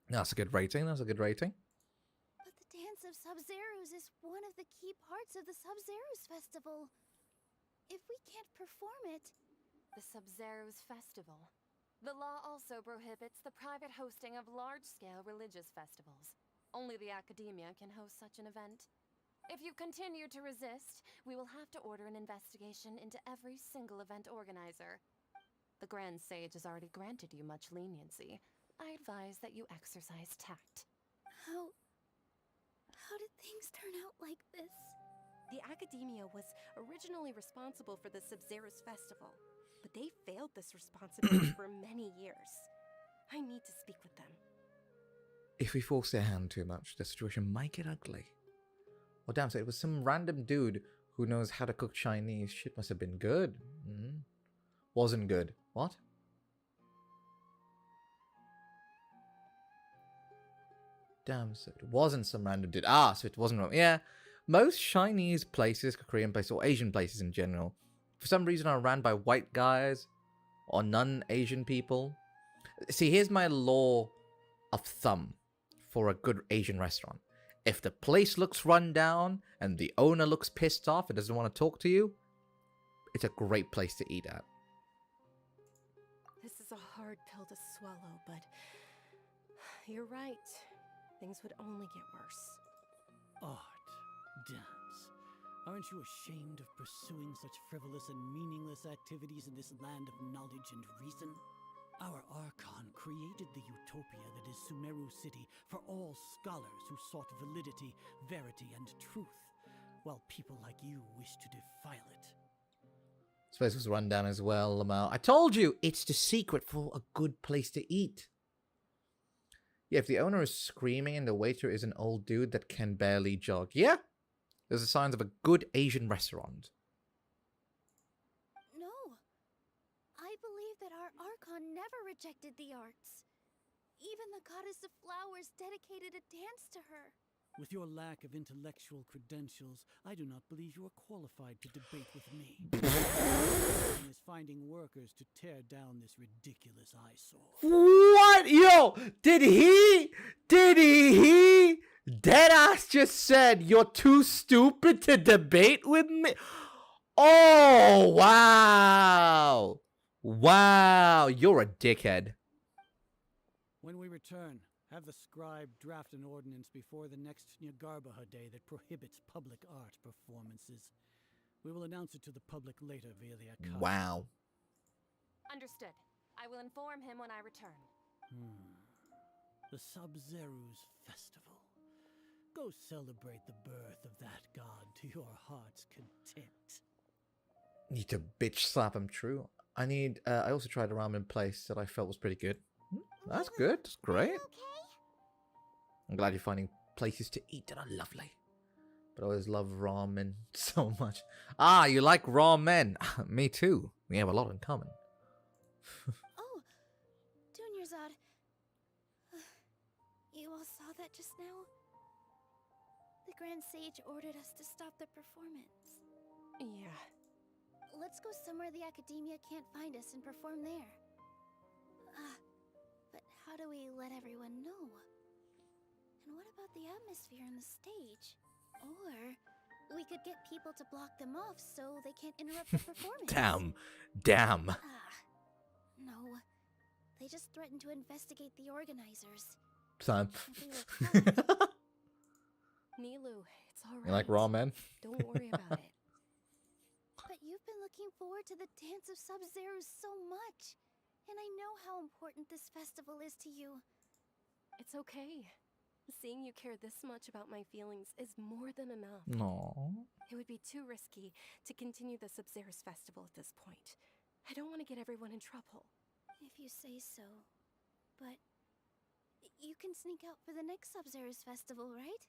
That's a good rating. That's a good rating. But the Dance of Sub-Zeros is one of the key parts of the Sub-Zeros Festival. If we can't perform it... The Sub-Zeros Festival. The law also prohibits the private hosting of large-scale religious festivals. Only the Academia can host such an event. If you continue to resist, we will have to order an investigation into every single event organizer. The Grand Sage has already granted you much leniency. I advise that you exercise tact. How did things turn out like this? The Academia was originally responsible for the Sub-Zeros Festival, but they failed this responsibility for many years. I need to speak with them. If we force their hand too much, the situation might get ugly. Well, damn, so it was some random dude who knows how to cook Chinese. Shit must have been good. Wasn't good. What? Damn, so it wasn't some random dude. Ah, so it wasn't. Yeah, most Chinese places, Korean places, or Asian places in general, for some reason are ran by white guys or non-Asian people. See, here's my law of thumb for a good Asian restaurant. If the place looks run down and the owner looks pissed off and doesn't want to talk to you, it's a great place to eat at. This is a hard pill to swallow, but you're right. Things would only get worse. Art, dance. Aren't you ashamed of pursuing such frivolous and meaningless activities in this land of knowledge and reason? Our Archon created the utopia that is Sumeru City for all scholars who sought validity, verity, and truth, while people like you wish to defile it. This place was run down as well, Lamau. I told you, it's the secret for a good place to eat. Yeah, if the owner is screaming and the waiter is an old dude that can barely jog. Yeah, there's the signs of a good Asian restaurant. No. I I believe that our Archon never rejected the arts. Even the goddess of flowers dedicated a dance to her. With your lack of intellectual credentials, I do not believe you are qualified to debate with me. Is finding workers to tear down this ridiculous eyesore. What? Yo, did he deadass just said you're too stupid to debate with me? Oh, wow. Wow, you're a dickhead. When we return, have the scribe draft an ordinance before the next Nyargarbaha Day that prohibits public art performances. We will announce it to the public later via the Akata. Wow. Understood. I will inform him when I return. The Sub-Zeru's Festival. Go celebrate the birth of that god to your heart's content. Need to bitch slap him, true. I also tried a ramen place that I felt was pretty good. That's good. That's great. I'm glad you're finding places to eat that are lovely. But I always love ramen so much. Ah, you like ramen. Me too. We have a lot in common. Oh, Dunyarzad. You all saw that just now? The Grand Sage ordered us to stop the performance. Yeah. Let's go somewhere the Academia can't find us and perform there. But how do we let everyone know? And what about the atmosphere on the stage? Or we could get people to block them off so they can't interrupt the performance. Damn. No. They just threatened to investigate the organizers. Son. Nilu, it's alright. You like ramen? Don't worry about it. But you've been looking forward to the Dance of Sub-Zero so much. And I know how important this festival is to you. It's okay. Seeing you care this much about my feelings is more than enough. No. It would be too risky to continue the Sub-Zero's festival at this point. I don't want to get everyone in trouble. If you say so. But you can sneak out for the next Sub-Zero's festival, right?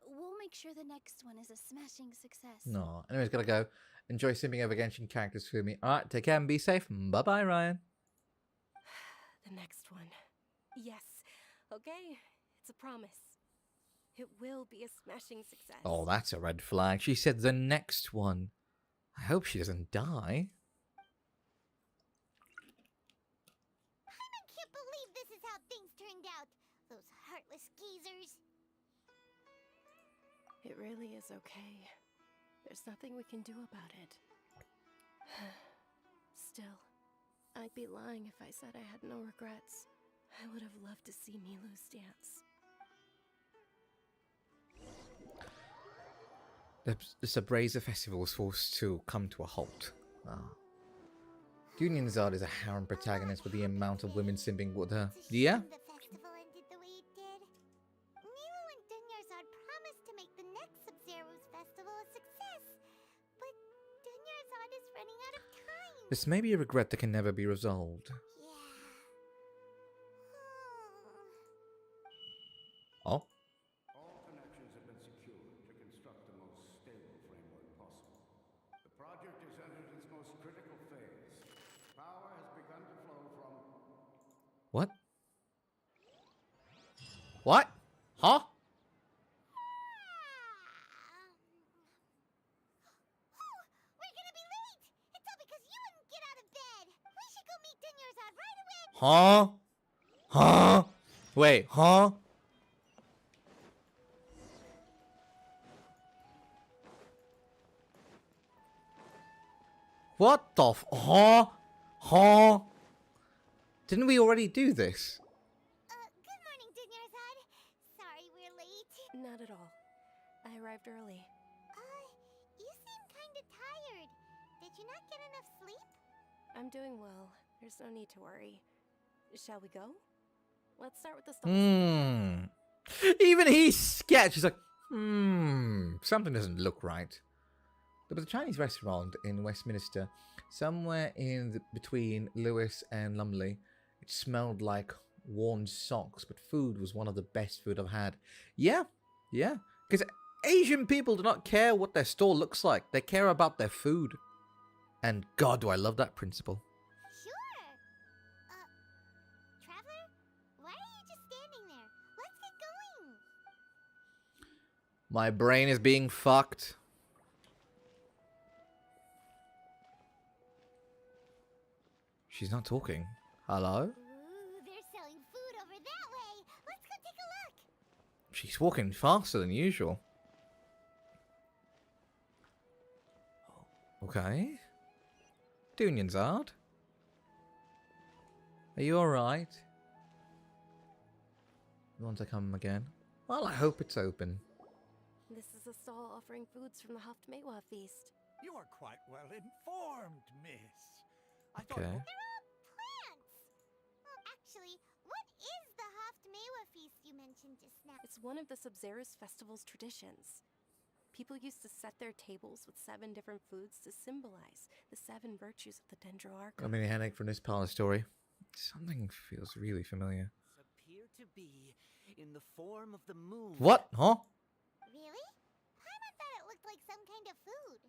We'll make sure the next one is a smashing success. No. Anyways, gotta go. Enjoy simming over Genshin characters for me. Alright, take care and be safe. Bye-bye, Ryan. The next one. Yes. Okay. It's a promise. It will be a smashing success. Oh, that's a red flag. She said the next one. I hope she doesn't die. I can't believe this is how things turned out. Those heartless geezers. It really is okay. There's nothing we can do about it. Still, I'd be lying if I said I had no regrets. I would have loved to see Nilu's dance. The Subrazer festival was forced to come to a halt. Dunyarzad is a harem protagonist with the amount of women simping with her. Yeah? The festival ended the way it did. Nilu and Dunyarzad promised to make the next Sub-Zero's festival a success. But Dunyarzad is running out of time. This may be a regret that can never be resolved. Oh? All connections have been secured to construct the most stable framework possible. The project has entered its most critical phase. Power has begun to flow from... What? What? Huh? We're gonna be late! It's all because you wouldn't get out of bed! We should go meet Dunyarzad right away! Huh? Huh? Wait, huh? What the huh? Huh? Didn't we already do this? Good morning, Dunyarzad. Sorry we're late. Not at all. I arrived early. You seem kinda tired. Did you not get enough sleep? I'm doing well. There's no need to worry. Shall we go? Let's start with the stalls. Even he's sketched. He's like, something doesn't look right. There was a Chinese restaurant in Westminster, somewhere between Lewis and Lumley. It smelled like worn socks, but food was one of the best food I've had. Yeah, because Asian people do not care what their store looks like. They care about their food. And God, do I love that principle. My brain is being fucked. She's not talking. Hello? Ooh, they're selling food over that way. Let's go take a look. She's walking faster than usual. Okay. Dunyanzard? Are you alright? You want to come again? Well, I hope it's open. This is a stall offering foods from the Haftmewa feast. You are quite well informed, miss. I Okay. They're all plants. Well, actually, what is the Haftmewa feast you mentioned just now? It's one of the Sub-Zerus festival's traditions. People used to set their tables with 7 different foods to symbolize the 7 virtues of the Dendro Archon. Got me a headache from this part of the story. Something feels really familiar. Appear to be in the form of the moon. What? Huh? Really? Paimon thought it looked like some kind of food.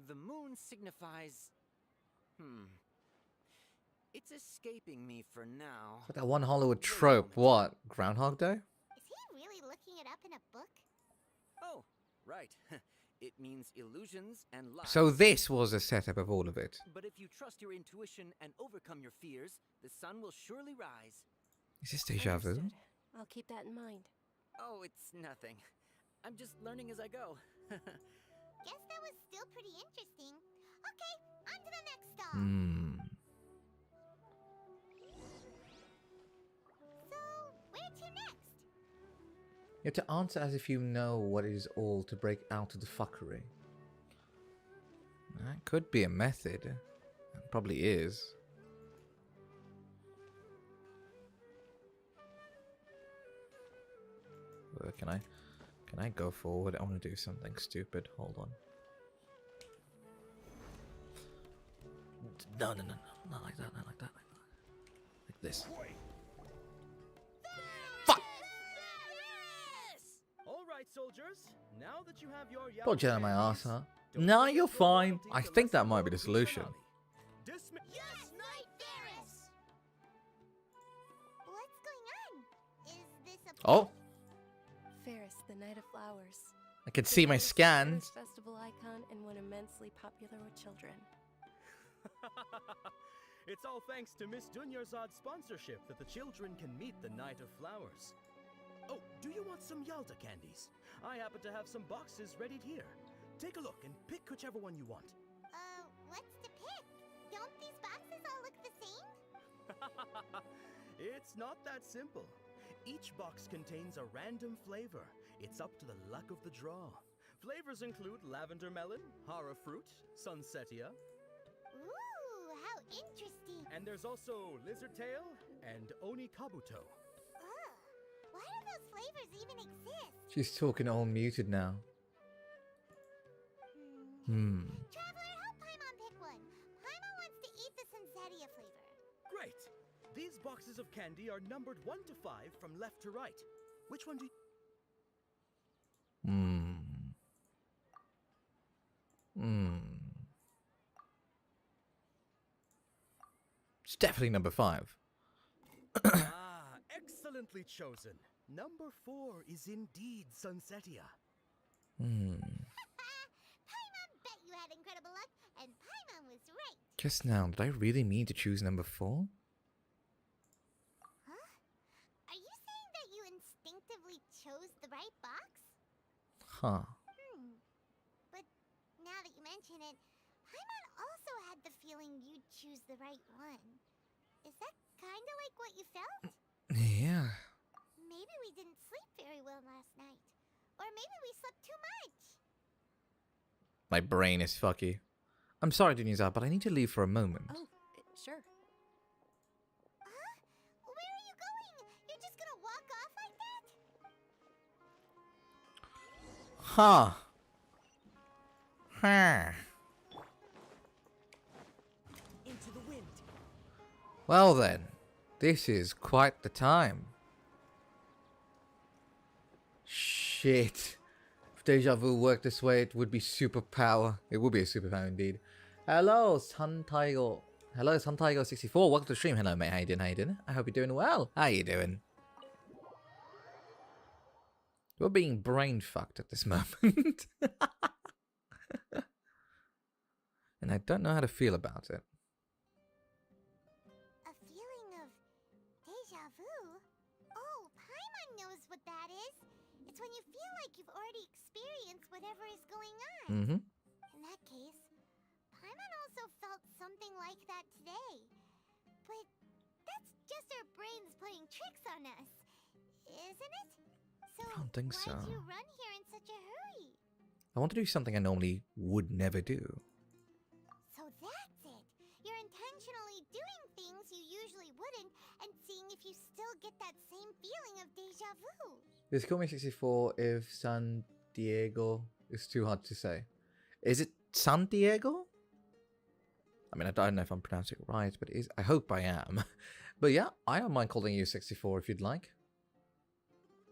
The moon signifies... It's escaping me for now. Like that one Hollywood trope. What? Groundhog Day? Is he really looking it up in a book? Oh, right. It means illusions and lies. So this was a setup of all of it. But if you trust your intuition and overcome your fears, the sun will surely rise. Is this deja vu? Understood. I'll keep that in mind. Oh, it's nothing. I'm just learning as I go. Guess that was still pretty interesting. Okay, on to the next stall. So, where to next? You have to answer as if you know what it is all to break out of the fuckery. That could be a method. It probably is. Can I go forward? I want to do something stupid. Hold on. No, not like that, not like that. Like this. Fuck! All right, soldiers. Now that you have your Don't jet on my ass, huh? No, you're fine. I think that might be the solution. Yes, Knight Ferris! What's going on? Is this a... Oh, Ferris, the Night of Flowers. I can see my scans. Festival icon and one immensely popular with children. It's all thanks to Miss Dunyarzad's sponsorship that the children can meet the Night of Flowers. Oh, do you want some Yalta candies? I happen to have some boxes ready here. Take a look and pick whichever one you want. What's to pick? Don't these boxes all look the same? It's not that simple. Each box contains a random flavor. It's up to the luck of the draw. Flavors include lavender melon, hara fruit, sunsetia. Ooh, how interesting. And there's also lizard tail and oni kabuto. Why do those flavors even exist? She's talking all muted now. Traveler, help Paimon pick one. Paimon wants to eat the sunsetia flavor. Great. These boxes of candy are numbered 1 to 5 from left to right. Which one do you... It's definitely number 5. Excellently chosen. Number 4 is indeed sunsetia. Paimon bet you had incredible luck, and Paimon was right. Just now, did I really mean to choose number 4? Huh? Are you saying that you instinctively chose the right box? Huh. But now that you mention it, Paimon also had the feeling you'd choose the right one. Is that kinda like what you felt? Yeah. Maybe we didn't sleep very well last night. Or maybe we slept too much. My brain is fucky. I'm sorry, Dunyarzad, but I need to leave for a moment. Oh, sure. Huh? Where are you going? You're just gonna walk off like that? Huh. Into the wind. Well then, this is quite the time. Shit. If deja vu worked this way, it would be superpower. It would be a superpower indeed. Hello, Sun Tiger. Hello, Sun Tiger 64. Welcome to the stream. Hello, mate. How you doing? How you doing? I hope you're doing well. How you doing? We're being brain fucked at this moment. And I don't know how to feel about it. A feeling of deja vu? Oh, Paimon knows what that is. It's when you feel like you've already experienced whatever is going on. Mm-hmm. In that case, Paimon also felt something like that today. But that's just our brains playing tricks on us, isn't it? So I don't think so. why'd you run here in such a hurry? I want to do something I normally would never do. So that's it. You're intentionally doing things you usually wouldn't and seeing if you still get that same feeling of deja vu. Just call me 64 if San Diego is too hard to say. Is it San Diego? I mean, I don't know if I'm pronouncing it right, but it is. I hope I am. But yeah, I don't mind calling you 64 if you'd like.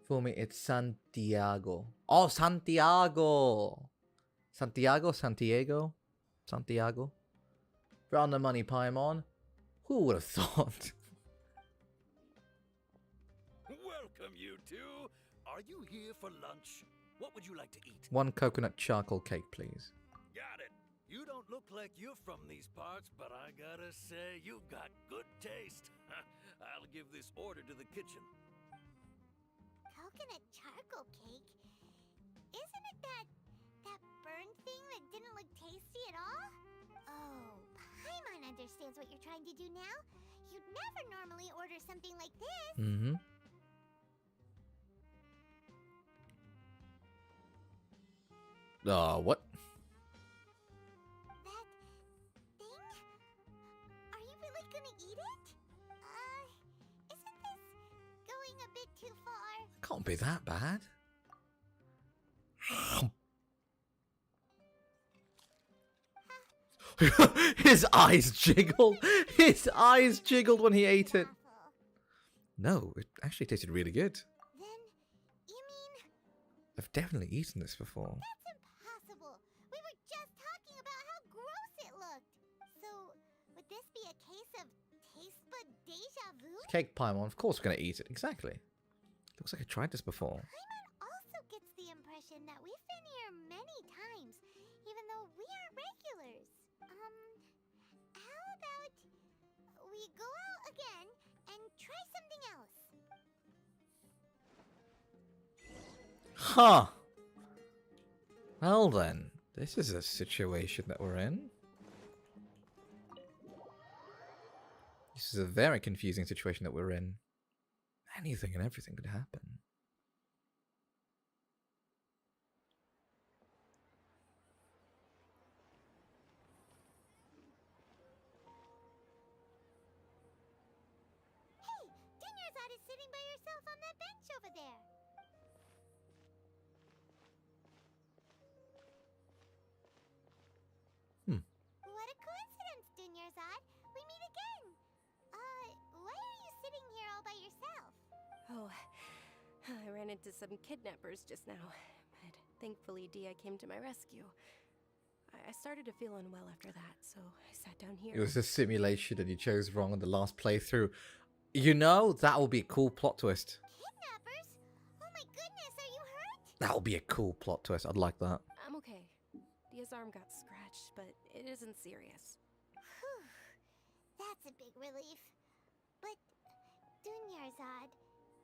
For me, it's Santiago. Oh, Santiago! Santiago? Santiago? Santiago? Round the money, Paimon. Who would have thought? Welcome, you two. Are you here for lunch? What would you like to eat? One coconut charcoal cake, please. Got it. You don't look like you're from these parts, but I gotta say, you've got good taste. I'll give this order to the kitchen. Coconut charcoal cake? Isn't it that burned thing that didn't look tasty at all? Oh, Paimon understands what you're trying to do now. You'd never normally order something like this. Mm-hmm. What? That thing? Are you really gonna eat it? Isn't this going a bit too far? Can't be that bad. His eyes jiggled. His eyes jiggled when he ate it. No, it actually tasted really good. Then, you mean... I've definitely eaten this before. That's impossible. We were just talking about how gross it looked. So, would this be a case of taste bud deja vu? Cake Paimon, of course we're going to eat it. Exactly. Looks like I tried this before. Paimon also gets the impression that we've been here many times, even though we are regulars. How about we go out again and try something else? Huh. Well then, this is a situation that we're in. This is a very confusing situation that we're in. Anything and everything could happen. Hey, Dinnerzad is sitting by yourself on that bench over there. What a coincidence, Dinnerzad. We meet again. Why are you sitting here all by yourself? Oh, I ran into some kidnappers just now, but thankfully Dia came to my rescue. I started to feel unwell after that, so I sat down here. It was a simulation and you chose wrong on the last playthrough. You know, that will be a cool plot twist. Kidnappers? Oh my goodness, are you hurt? That will be a cool plot twist. I'd like that. I'm okay. Dia's arm got scratched, but it isn't serious. Whew. That's a big relief. But, Dunyarzad,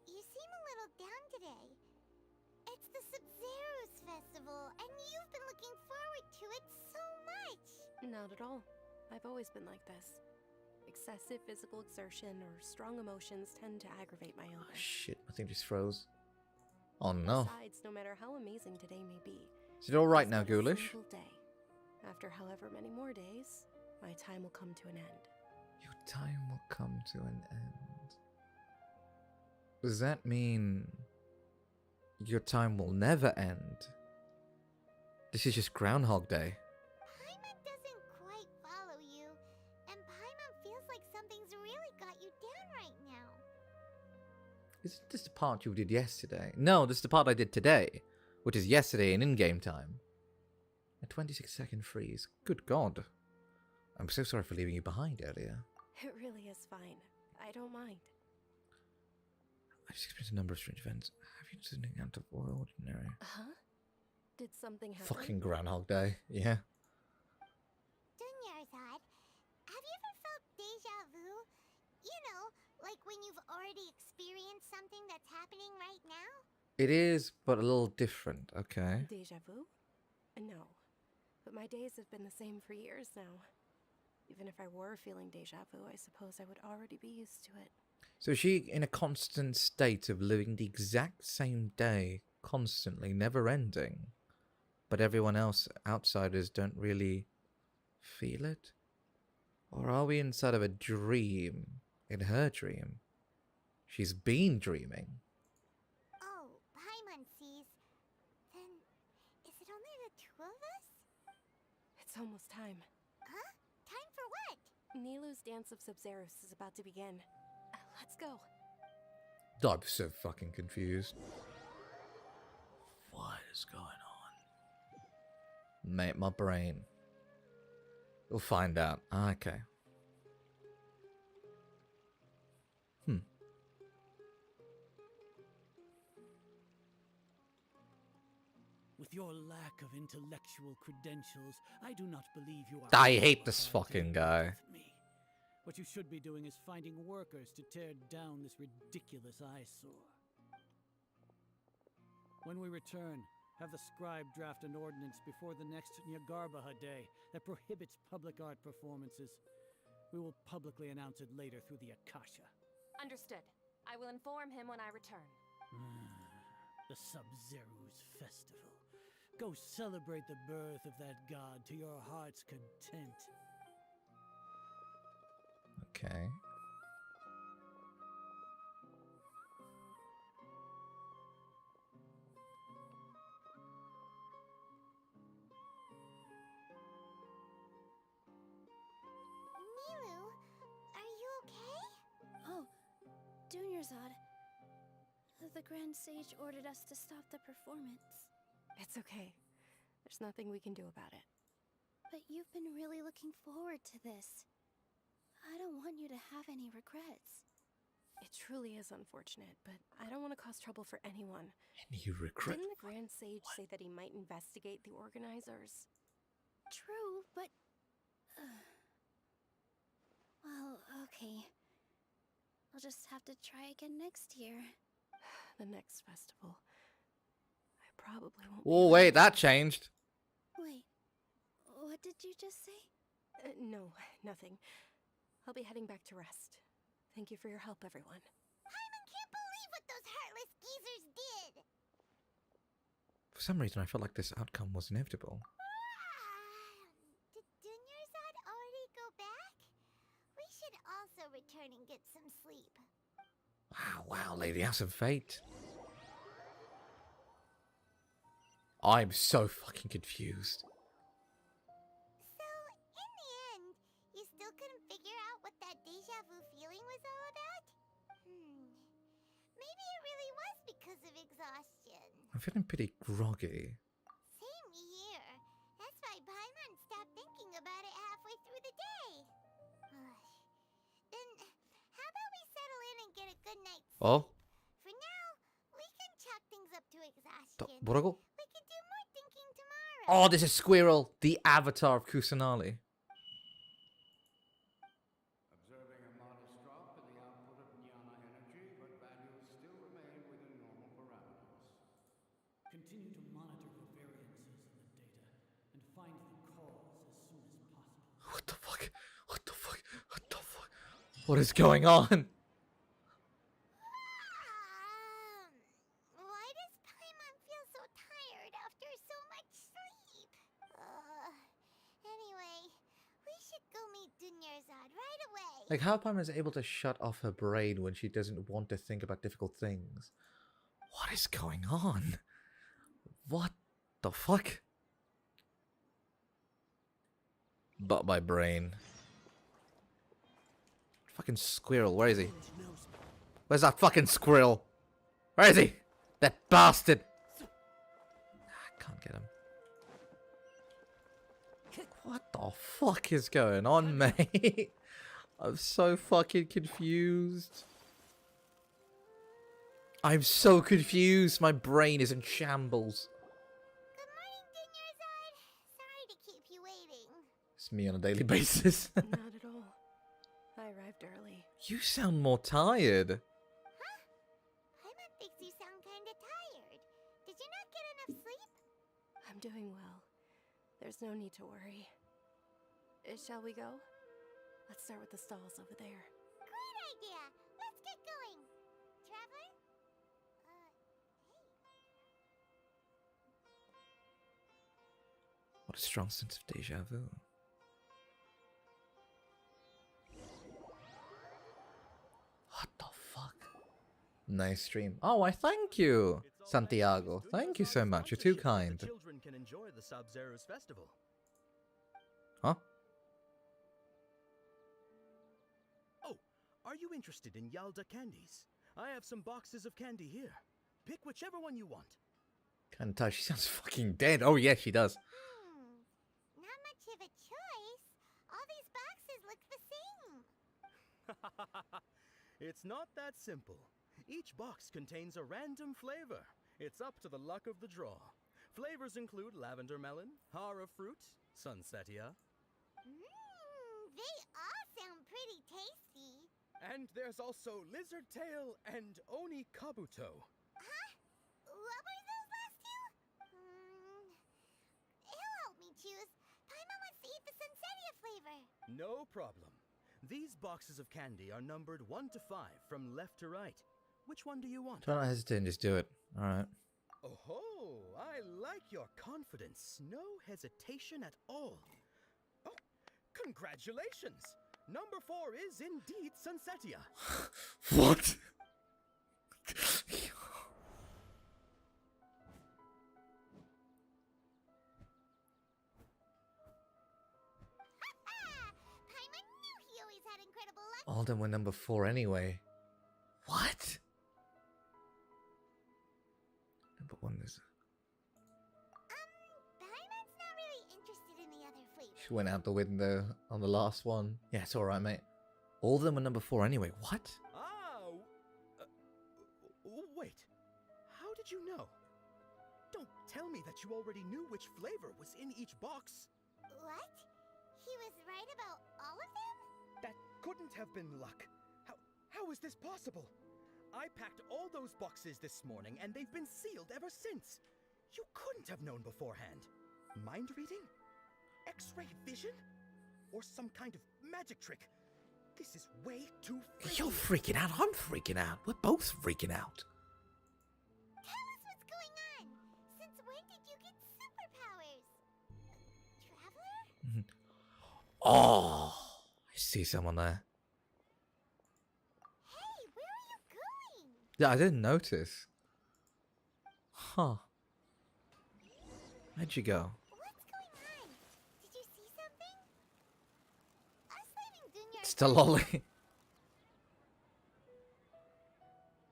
you seem a little down today. It's the Sub-Zero's festival, and you've been looking forward to it so much! Not at all. I've always been like this. Excessive physical exertion or strong emotions tend to aggravate my illness. Shit, my thing just froze. Oh no. Besides, no matter how amazing today may be, Is it alright now, it's not a Ghoulish? single day. After however many more days, my time will come to an end. Your time will come to an end. Does that mean your time will never end? This is just Groundhog Day. Paimon doesn't quite follow you, and Paimon feels like something's really got you down right now. Isn't this the part you did yesterday? No, this is the part I did today, which is yesterday in in-game time. A 26-second freeze. Good God. I'm so sorry for leaving you behind earlier. It really is fine. I don't mind. I just experienced a number of strange events. Have It's something out of ordinary. Huh? Did something happen? Fucking Groundhog Day. Yeah. Dunyarzad, have you ever felt deja vu? You know, like when you've already experienced something that's happening right now? It is, but a little different. Okay. Deja vu? No. But my days have been the same for years now. Even if I were feeling deja vu, I suppose I would already be used to it. So is she in a constant state of living the exact same day, constantly, never ending? But everyone else, outsiders, don't really feel it? Or are we inside of a dream? In her dream? She's been dreaming. Oh, Paimon sees. Then, is it only the two of us? It's almost time. Huh? Time for what? Nilu's Dance of Sub-Zerus is about to begin. Let's go. I'm so fucking confused. What is going on? Mate, my brain. We'll find out. Okay. With your lack of intellectual credentials, I do not believe you are. I hate this fucking guy. Me. What you should be doing is finding workers to tear down this ridiculous eyesore. When we return, have the scribe draft an ordinance before the next Nyargarbaha Day that prohibits public art performances. We will publicly announce it later through the Akasha. Understood. I will inform him when I return. The Sub-Zerus Festival. Go celebrate the birth of that god to your heart's content. Okay. Nilu, are you okay? Oh, Dunyarzad. The Grand Sage ordered us to stop the performance. It's okay. There's nothing we can do about it. But you've been really looking forward to this. I don't want you to have any regrets. It truly is unfortunate, but I don't want to cause trouble for anyone. Any regret? Didn't the Grand Sage say that he might investigate the organizers? True, but... well, okay. I'll just have to try again next year. The next festival. I probably won't. Oh, wait, that changed. Wait, what did you just say? No, nothing. I'll be heading back to rest. Thank you for your help, everyone. Paimon can't believe what those heartless geezers did! For some reason, I felt like this outcome was inevitable. Did Dunyarzad already go back? We should also return and get some sleep. Wow, Lady House of Fate. I'm so fucking confused. So, in the end, you still couldn't figure out what that deja vu feeling was all about? Maybe it really was because of exhaustion. I'm feeling pretty groggy. Same here. That's why Paimon stopped thinking about it halfway through the day. Then, how about we settle in and get a good night's sleep? Oh? For now, we can chalk things up to exhaustion. What? We can do more thinking tomorrow. Oh, this is Squirrel, the avatar of Kusanali. Observing a modest drop in the output of jnana energy, but values still remain within normal parameters. Continue to monitor for variances in the data and find the cause as soon as possible. What the fuck? What the fuck? What the fuck? What is going on? Why does Paimon feel so tired after so much sleep? Anyway, we should go meet Dunyarzad right away. Like, how Paimon is able to shut off her brain when she doesn't want to think about difficult things? What is going on? What the fuck? But my brain. Fucking squirrel, where is he? Where's that fucking squirrel? Where is he? That bastard! I can't get him. What the fuck is going on, mate? I'm so fucking confused. I'm so confused. My brain is in shambles. Good morning, Dinyerzad. Sorry to keep you waiting. It's me on a daily basis. Not at all. I arrived early. You sound more tired. Paimon thinks you sound kinda tired. Did you not get enough sleep? I'm doing well. There's no need to worry. Shall we go? Let's start with the stalls over there. Great idea! Let's get going! Traveler? What a strong sense of deja vu. What the fuck? Nice stream. Oh, I thank you, Santiago. Thank you so much. You're too kind. Children can enjoy the Sub-Zero's festival. Huh? Oh, are you interested in Yalda candies? I have some boxes of candy here. Pick whichever one you want. Can't tell. She sounds fucking dead. Oh, yeah, she does. Not much of a choice. All these boxes look the same. It's not that simple. Each box contains a random flavor. It's up to the luck of the draw. Flavors include lavender melon, hara fruit, sunsetia. They all sound pretty tasty. And there's also lizard tail and oni kabuto. Huh? What were those last two? He'll help me choose. Paimon wants to eat the sunsetia flavor. No problem. These boxes of candy are numbered 1 to 5 from left to right. Which one do you want? Try not to hesitate and just do it. Alright. Oh, I like your confidence. No hesitation at all. Oh, congratulations! Number 4 is indeed sunsetia. What? Paimon knew he always had incredible luck. All them were number 4 anyway. What? Number 1 is... Paimon's not really interested in the other flavors. She went out the window on the last one. Yeah, it's alright, mate. All of them were number 4 anyway. What? Wait. How did you know? Don't tell me that you already knew which flavor was in each box. What? He was right about all of them? That couldn't have been luck. How is this possible? I packed all those boxes this morning and they've been sealed ever since. You couldn't have known beforehand. Mind reading? X-ray vision? Or some kind of magic trick? This is way too freaky. You're freaking out. I'm freaking out. We're both freaking out. Tell us what's going on. Since when did you get superpowers? Traveler? Oh, I see someone there. Hey, where are you going? Yeah, I didn't notice. Huh. Where'd you go? What's going on? Did you see something? Us leaving Dunya. It's the lolly.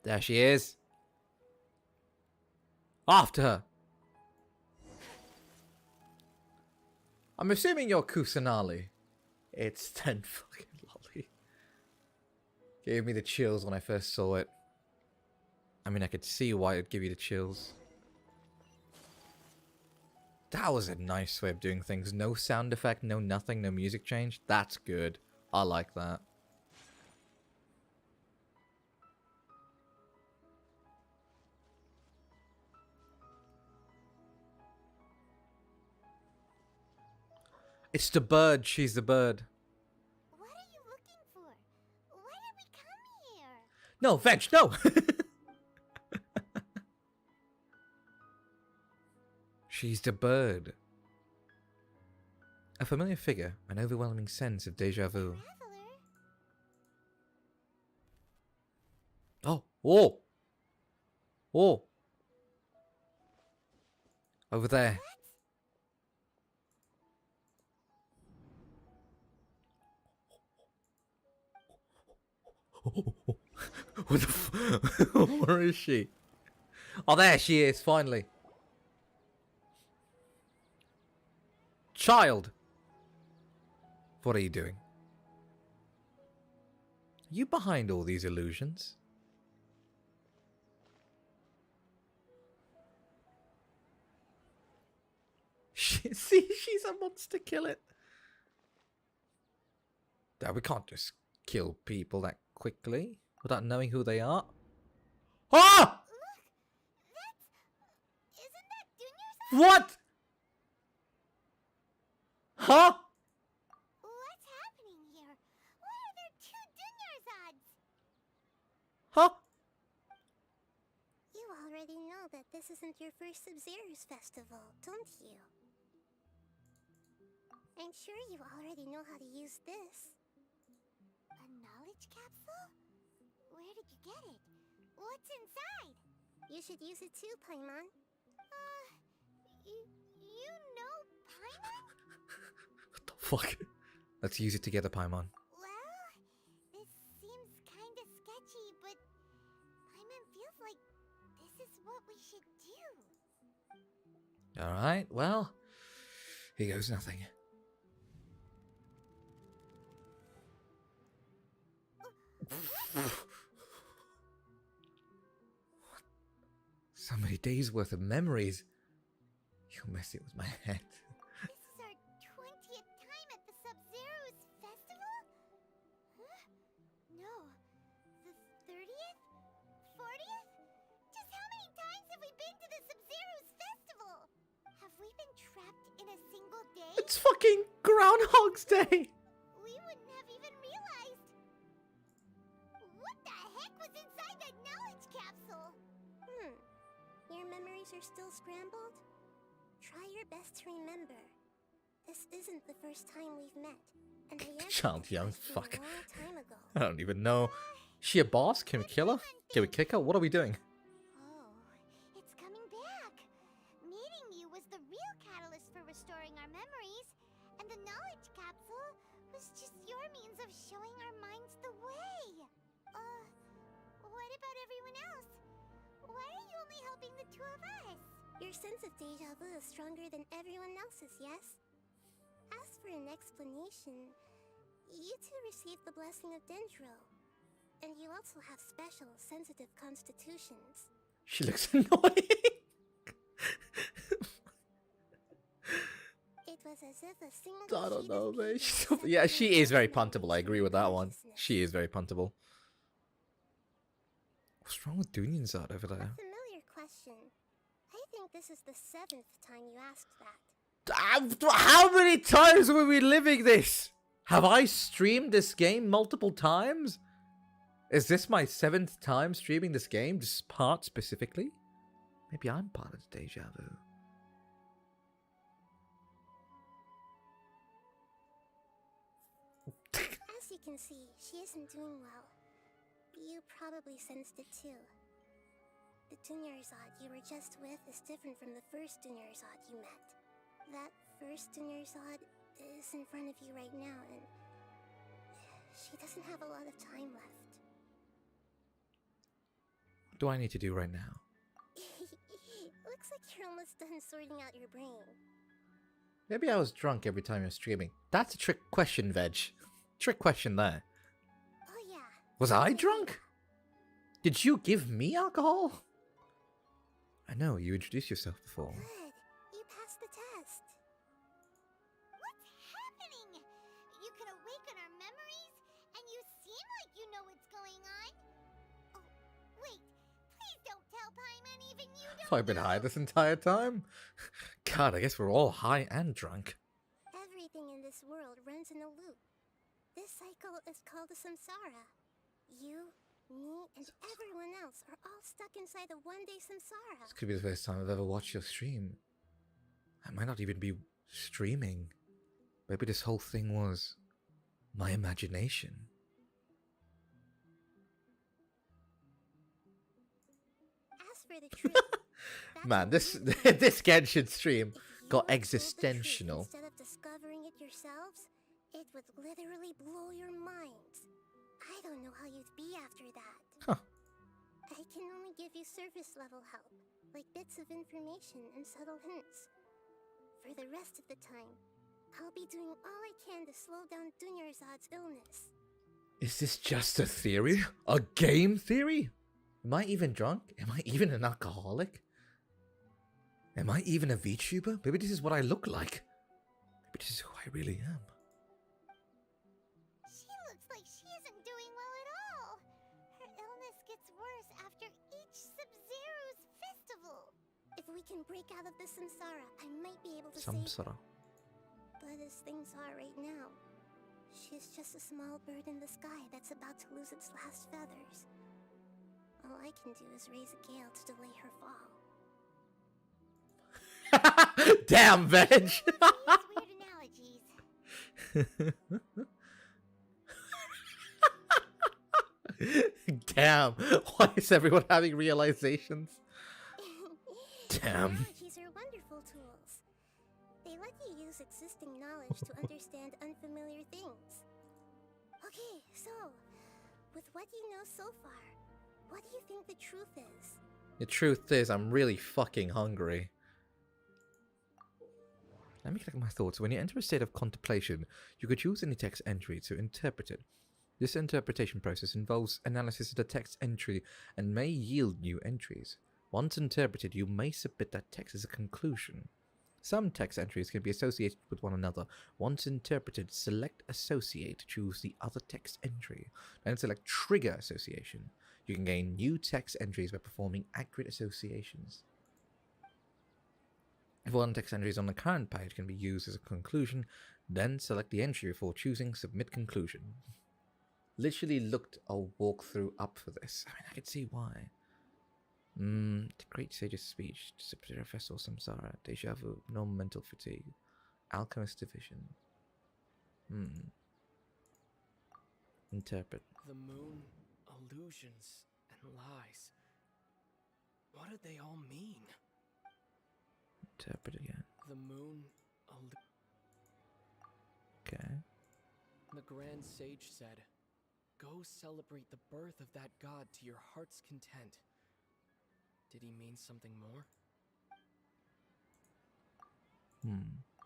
There she is. After her. I'm assuming you're Kusanali. It's 10 fucking lolly. Gave me the chills when I first saw it. I mean, I could see why it'd give you the chills. That was a nice way of doing things. No sound effect, no nothing, no music change. That's good. I like that. It's the bird. She's the bird. What are you looking for? Why did we come here? No, Veg, no! She's the bird. A familiar figure, an overwhelming sense of deja vu. Oh, oh! Oh! Over there. What the where is she? Oh, there she is, finally. Child! What are you doing? Are you behind all these illusions? See, she's a monster. Kill it. No, we can't just kill people that quickly without knowing who they are. Ah! What? Huh? What's happening here? Why are there two Dunyarzad's? Huh? You already know that this isn't your first Sub-Zero's festival, don't you? I'm sure you already know how to use this. A knowledge capsule? Where did you get it? What's inside? You should use it too, Paimon. You know Paimon? What the fuck? Let's use it together, Paimon. Well, this seems kinda sketchy, but Paimon feels like this is what we should do. Alright, well, here goes nothing. So many days worth of memories. You're messing with my head. This is our 20th time at the Sub-Zero's festival? Huh? No. The 30th? 40th? Just how many times have we been to the Sub-Zero's festival? Have we been trapped in a single day? It's fucking Groundhog's Day! We wouldn't have even realized. What the heck was inside that knowledge capsule? Your memories are still scrambled? Try your best to remember. This isn't the first time we've met. And the Child young, fuck. a long time ago. I don't even know. Is she a boss? Can we kill her? Can we kick her? What are we doing? Oh, it's coming back. Meeting you was the real catalyst for restoring our memories, and the knowledge capsule was just your means of showing our minds the way. What about everyone else? Why are you only helping the two of us? Your sense of deja vu is stronger than everyone else's, yes? As for an explanation, you two received the blessing of Dendro. And you also have special, sensitive constitutions. She looks annoying. It was as if a single I don't sheet know, of man. paper She's so... Yeah, she is very puntable. I agree with that one. consciousness. She is very puntable. What's wrong with Dunyanzad over there? A familiar question. I think this is the 7th time you asked that. How many times were we living this? Have I streamed this game multiple times? Is this my 7th time streaming this game? This part specifically? Maybe I'm part of the deja vu. As you can see, she isn't doing well. You probably sensed it too. The Dunyarzad you were just with is different from the first Dunyarzad you met. That first Dunyarzad is in front of you right now, and she doesn't have a lot of time left. What do I need to do right now? Looks like you're almost done sorting out your brain. Maybe I was drunk every time you're streaming. That's a trick question, Veg. Trick question there. Oh yeah. Was I drunk? Did you give me alcohol? I know, you introduced yourself before. Good. You passed the test. What's happening? You can awaken our memories, and you seem like you know what's going on. Oh, wait. Please don't tell Paimon even you don't Have I been high this entire time? God, I guess we're all high and drunk. Everything in this world runs in a loop. This cycle is called the samsara. You, me, and everyone else are all stuck inside the one-day samsara. This could be the first time I've ever watched your stream. I might not even be streaming. Maybe this whole thing was my imagination. As for the truth, Man, this this Genshin stream got if you told the truth existential. Instead of discovering it yourselves, it would literally blow your minds. I don't know how you'd be after that. Huh. I can only give you surface level help, like bits of information and subtle hints. For the rest of the time, I'll be doing all I can to slow down Dunyarzad's illness. Is this just a theory? A game theory? Am I even drunk? Am I even an alcoholic? Am I even a VTuber? Maybe this is what I look like. Maybe this is who I really am. She looks like she isn't doing well at all. Her illness gets worse after each Sub-Zero's festival. If we can break out of the samsara, I might be able to save her. Samsara. But as things are right now, she's just a small bird in the sky that's about to lose its last feathers. All I can do is raise a gale to delay her fall. Damn, Veg! Weird analogies. Damn, why is everyone having realizations? Damn. Analogies are wonderful tools. They let you use existing knowledge to understand unfamiliar things. Okay, so, with what you know so far, what do you think the truth is? The truth is, I'm really fucking hungry. Let me collect my thoughts. When you enter a state of contemplation, you could choose any text entry to interpret it. This interpretation process involves analysis of the text entry and may yield new entries. Once interpreted, you may submit that text as a conclusion. Some text entries can be associated with one another. Once interpreted, select Associate to choose the other text entry. Then select Trigger Association. You can gain new text entries by performing accurate associations. If one text entry is on the current page, can be used as a conclusion, then select the entry before choosing Submit Conclusion. Literally looked a walkthrough up for this. I mean, I could see why. The Great Sage's Speech, Disciplinary Festival, Samsara, Deja Vu, No Mental Fatigue, Alchemist Division. Interpret. The moon, illusions, and lies. What do they all mean? Interpret again. The moon, Okay. The Grand Sage said, "Go celebrate the birth of that god to your heart's content." Did he mean something more?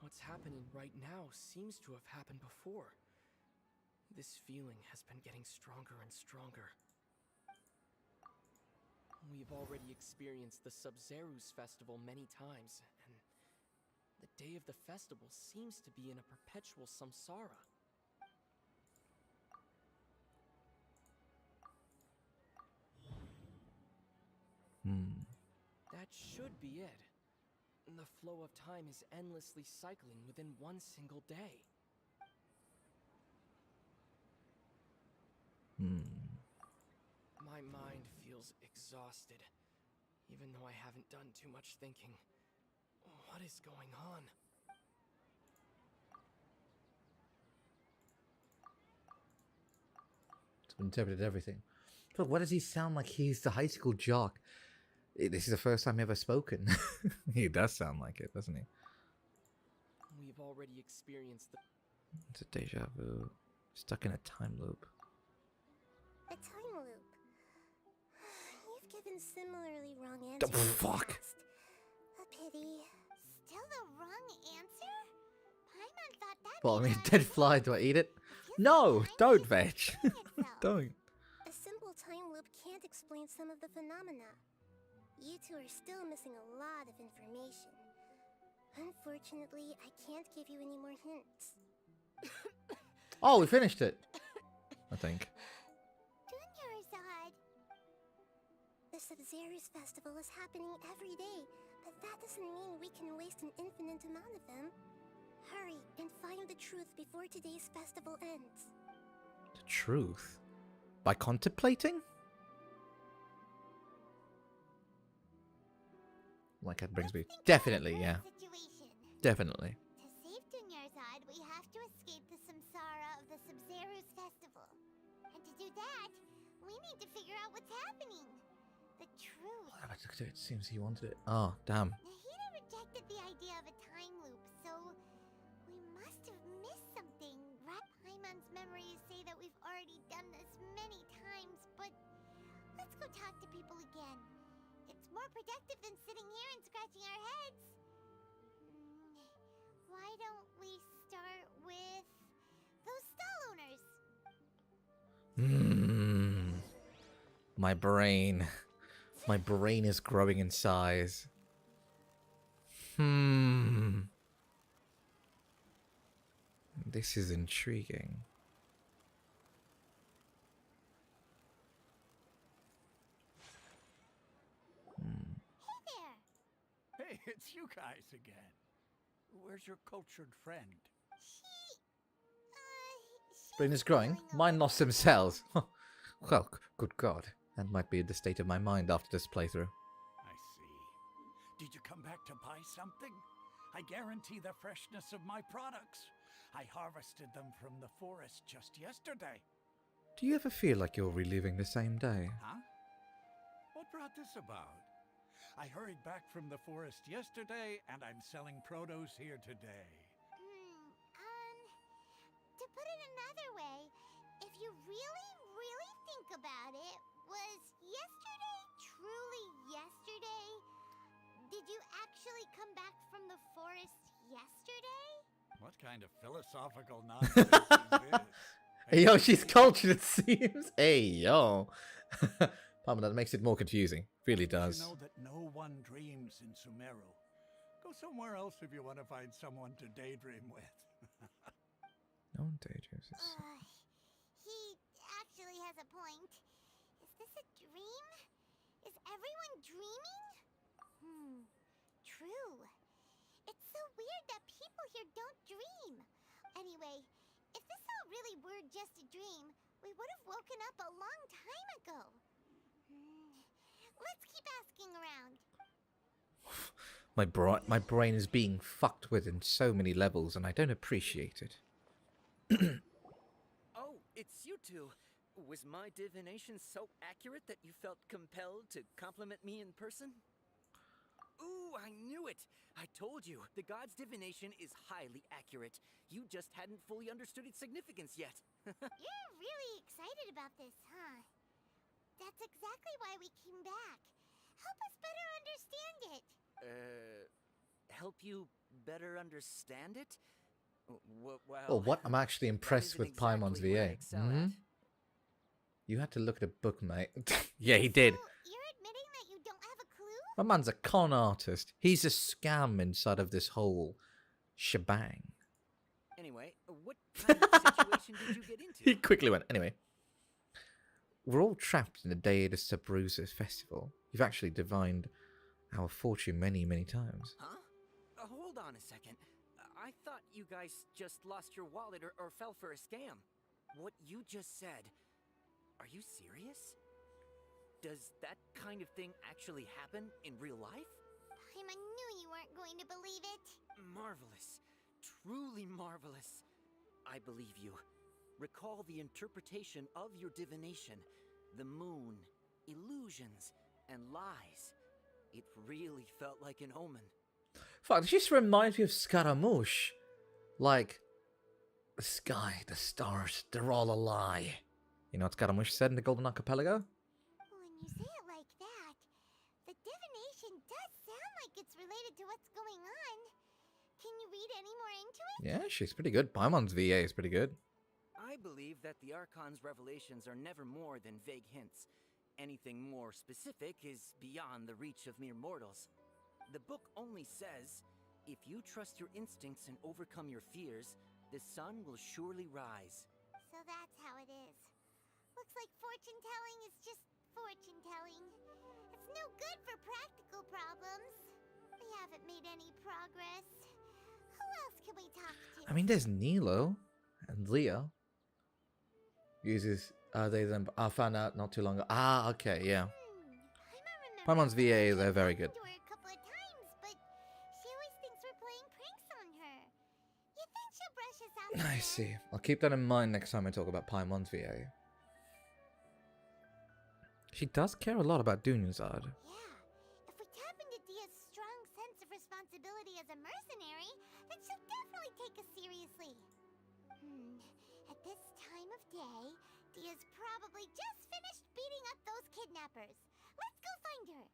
What's happening right now seems to have happened before. This feeling has been getting stronger and stronger. We've already experienced the Sub-Zero's festival many times, and the day of the festival seems to be in a perpetual samsara. That should be it. The flow of time is endlessly cycling within one single day. My mind feels exhausted, even though I haven't done too much thinking. What is going on? It's interpreted everything. Look, what does he sound like? He's the high school jock. This is the first time ever spoken. He does sound like it, doesn't he? We've already experienced the... It's a deja vu. Stuck in a time loop. A time loop. You've given similarly wrong The answers. fuck? A pity. Still the wrong answer? Paimon thought that. Well, I mean, dead fly, do I eat it? No, don't, Veg. Don't. A simple time loop can't explain some of the phenomena. You two are still missing a lot of information. Unfortunately, I can't give you any more hints. Oh, we finished it. I think. Dunyarzad. The Sub-Zero's festival is happening every day, but that doesn't mean we can waste an infinite amount of them. Hurry and find the truth before today's festival ends. The truth? By contemplating? Like that brings me... Definitely, yeah. Definitely. To save Dunyarzad, we have to escape the samsara of the Sub-Zero's festival. And to do that, we need to figure out what's happening. The truth. It seems he wanted it. Oh, damn. Nahida rejected the idea of a time loop, so we must have missed something. Rat Paimon's memories say that we've already done this many times, but let's go talk to people again. It's more productive than sitting here and scratching our heads. Why don't we start with those stall owners? My brain. My brain is growing in size. This is intriguing. Hey, it's you guys again. Where's your cultured friend? Brain is growing. Mine lost some cells. Well, good God. That might be the state of my mind after this playthrough. I see. Did you come back to buy something? I guarantee the freshness of my products. I harvested them from the forest just yesterday. Do you ever feel like you're reliving the same day? Huh? What brought this about? I hurried back from the forest yesterday, and I'm selling produce here today. To put it another way, if you really think about it, was yesterday truly yesterday? Did you actually come back from the forest yesterday? What kind of philosophical nonsense is this? Hey, yo, she's cultured, it seems. Hey, yo. Palmer, that makes it more confusing. Really does. You know that no one dreams in Sumeru. Go somewhere else if you want to find someone to daydream with. No one daydreams. He actually has a point. Is this a dream? Is everyone dreaming? True. It's so weird that people here don't dream. Anyway, if this all really were just a dream, we would have woken up a long time ago. Let's keep asking around. My brain is being fucked with in so many levels, and I don't appreciate it. Oh, it's you two. Was my divination so accurate that you felt compelled to compliment me in person? Ooh, I knew it! I told you, the god's divination is highly accurate. You just hadn't fully understood its significance yet. You're really excited about this, huh? That's exactly why we came back. Help us better understand it. Help you better understand it? Well, Oh, what? I'm actually impressed with Paimon's VA. You had to look at a book, mate. Yeah, he did. You're admitting that you don't have a clue? My man's a con artist. He's a scam inside of this whole shebang. Anyway, what kind of situation did you get into? He quickly went, anyway. We're all trapped in the day of the Sabruza festival. You've actually divined our fortune many, many times. Huh? Hold on a second. I thought you guys just lost your wallet or fell for a scam. What you just said, are you serious? Does that kind of thing actually happen in real life? I knew you weren't going to believe it. Marvelous. Truly marvelous. I believe you. Recall the interpretation of your divination. The moon, illusions, and lies. It really felt like an omen. Fuck, this just reminds me of Scaramouche. Like, the sky, the stars, they're all a lie. You know what Scaramouche said in the Golden Archipelago? When you say it like that, the divination does sound like it's related to what's going on. Can you read any more into it? Yeah, she's pretty good. Paimon's VA is pretty good. I believe that the Archon's revelations are never more than vague hints. Anything more specific is beyond the reach of mere mortals. The book only says, if you trust your instincts and overcome your fears, the sun will surely rise. So that's how it is. Looks like fortune-telling is just fortune-telling. It's no good for practical problems. We haven't made any progress. Who else can we talk to? I mean, there's Nilo and Leah. Uses I found out not too long ago. Ah, okay, yeah. Paimon's VA, they're very good. A couple of times, but she always thinks we're playing pranks on her. You think she'll brush us out? I see. I'll keep that in mind next time I talk about Paimon's VA. She does care a lot about Dunyarzad. Yeah. If we tap into Dia's strong sense of responsibility as a mercenary, then she'll definitely take us seriously. At this time of day, Dia's probably just finished beating up those kidnappers. Let's go find her.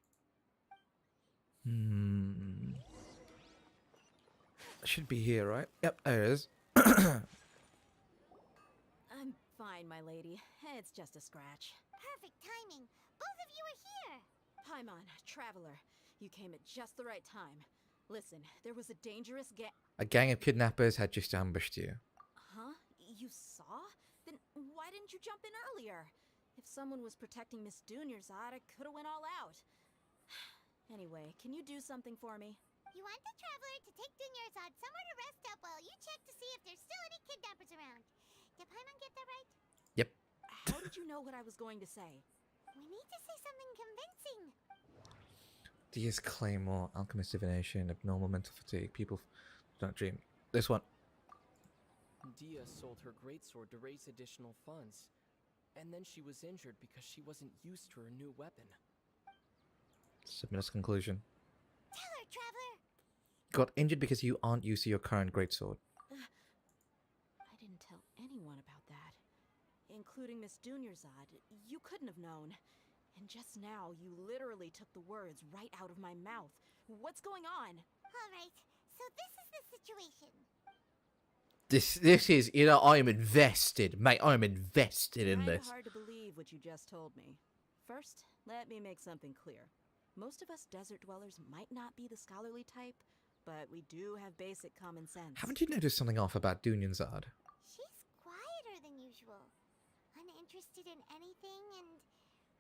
Should be here, right? Yep, there it is. I'm fine, my lady. It's just a scratch. Perfect timing. Both of you are here. Paimon, traveler. You came at just the right time. Listen, there was a dangerous A gang of kidnappers had just ambushed you. Huh? You saw? Then why didn't you jump in earlier? If someone was protecting Miss Dunyarzad, I could have went all out. Anyway, can you do something for me? You want the traveler to take Dunyarzad somewhere to rest up while you check to see if there's still any kidnappers around. Did Paimon get that right? Yep. How did you know what I was going to say? We need to say something convincing. Dia's Claymore, Alchemist Divination, Abnormal Mental Fatigue, People Don't Dream. This one. Dia sold her greatsword to raise additional funds. And then she was injured because she wasn't used to her new weapon. Submit as conclusion. Tell her, traveler. Got injured because you aren't used to your current greatsword. I didn't tell anyone about that. Including Miss Dunyarzad. You couldn't have known. And just now, you literally took the words right out of my mouth. What's going on? Alright, so this is the situation. This is, you know, I'm invested, mate. I'm invested in this. It's hard to believe what you just told me. First, let me make something clear. Most of us desert dwellers might not be the scholarly type, but we do have basic common sense. Haven't you noticed something off about Dunyarzad? She's quieter than usual. Uninterested in anything and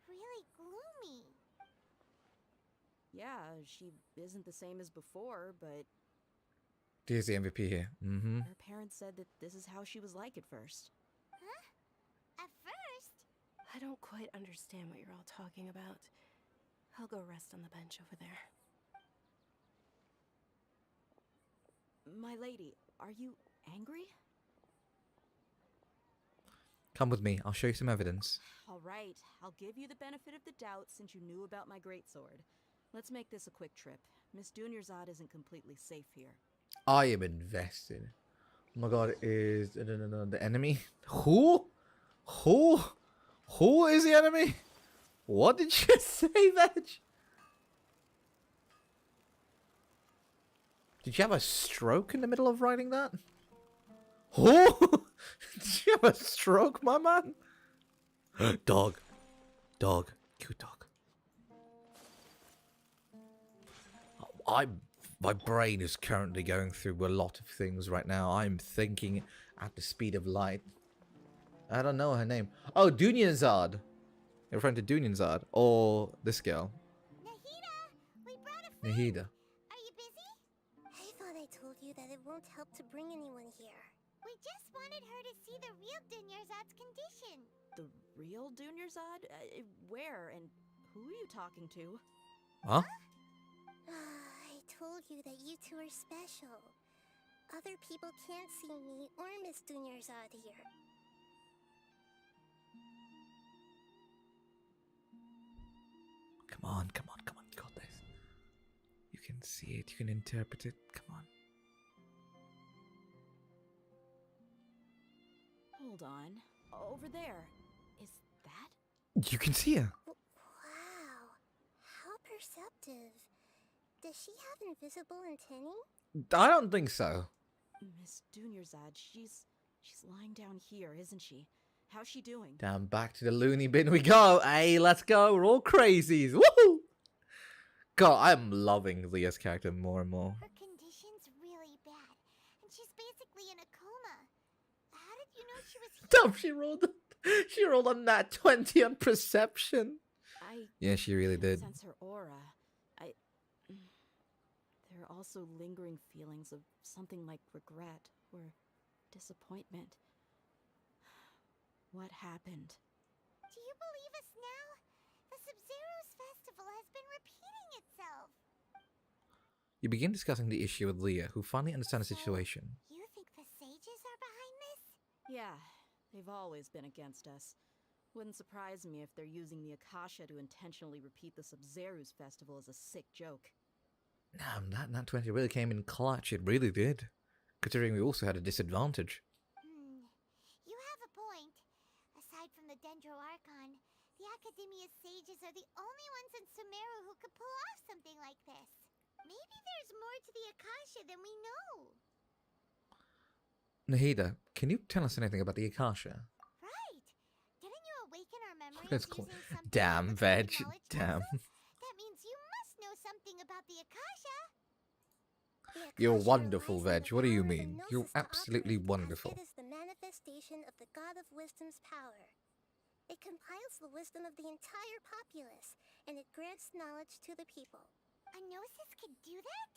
really gloomy. Yeah, she isn't the same as before, but Dia's the MVP here. Mm-hmm. her parents said that this is how she was like at first. Huh? At first? I don't quite understand what you're all talking about. I'll go rest on the bench over there. My lady, are you angry? Come with me. I'll show you some evidence. All right, I'll give you the benefit of the doubt since you knew about my greatsword. Let's make this a quick trip. Miss Dunyarzad isn't completely safe here. I am invested. Oh my god, is the enemy? Who? Who is the enemy? What did you say, Veg? Did you have a stroke in the middle of writing that? Who? Did you have a stroke, my man? Dog. Dog. Cute dog. My brain is currently going through a lot of things right now. I'm thinking at the speed of light. I don't know her name. Oh, Dunyarzad. You're referring to Dunyarzad. Or this girl. Nahida! We brought a friend! Nahida. Are you busy? I thought I told you that it won't help to bring anyone here. We just wanted her to see the real Dunyarzad's condition. The real Dunyarzad? Where and who are you talking to? Huh? I told you that you two are special. Other people can't see me or Miss Dunyarzad here. Come on. You got this. You can see it. You can interpret it. Come on. Hold on. Over there. Is that? You can see her. Wow. How perceptive. Does she have invisible antennae? I don't think so. Miss Dunyarzad, she's lying down here, isn't she? How's she doing? Down back to the loony bin we go. Hey, let's go. We're all crazies. Woohoo! God, I'm loving Leah's character more and more. Her condition's really bad, and she's basically in a coma. How did you know she was here? She rolled on that 20 on perception. Yeah, she really did. Sense her aura. There are also lingering feelings of something like regret or disappointment. What happened? Do you believe us now? The Sub-Zero's festival has been repeating itself. You begin discussing the issue with Leah, who finally understands the situation. You think the sages are behind this? Yeah, they've always been against us. Wouldn't surprise me if they're using the Akasha to intentionally repeat the Sub-Zero's festival as a sick joke. Damn, that 20 really came in clutch. It really did. Considering we also had a disadvantage. You have a point. Aside from the Dendro Archon, the Academia's sages are the only ones in Sumeru who could pull off something like this. Maybe there's more to the Akasha than we know. Nahida, can you tell us anything about the Akasha? Right. Didn't you awaken our memories That's cool. using something Damn, Veg. knowledge Damn. capsule? That means you must know something about the Akasha. You're wonderful, Veg. What do you mean? You're absolutely wonderful. It is the manifestation of the God of Wisdom's power. It compiles the wisdom of the entire populace, and it grants knowledge to the people. A Gnosis could do that?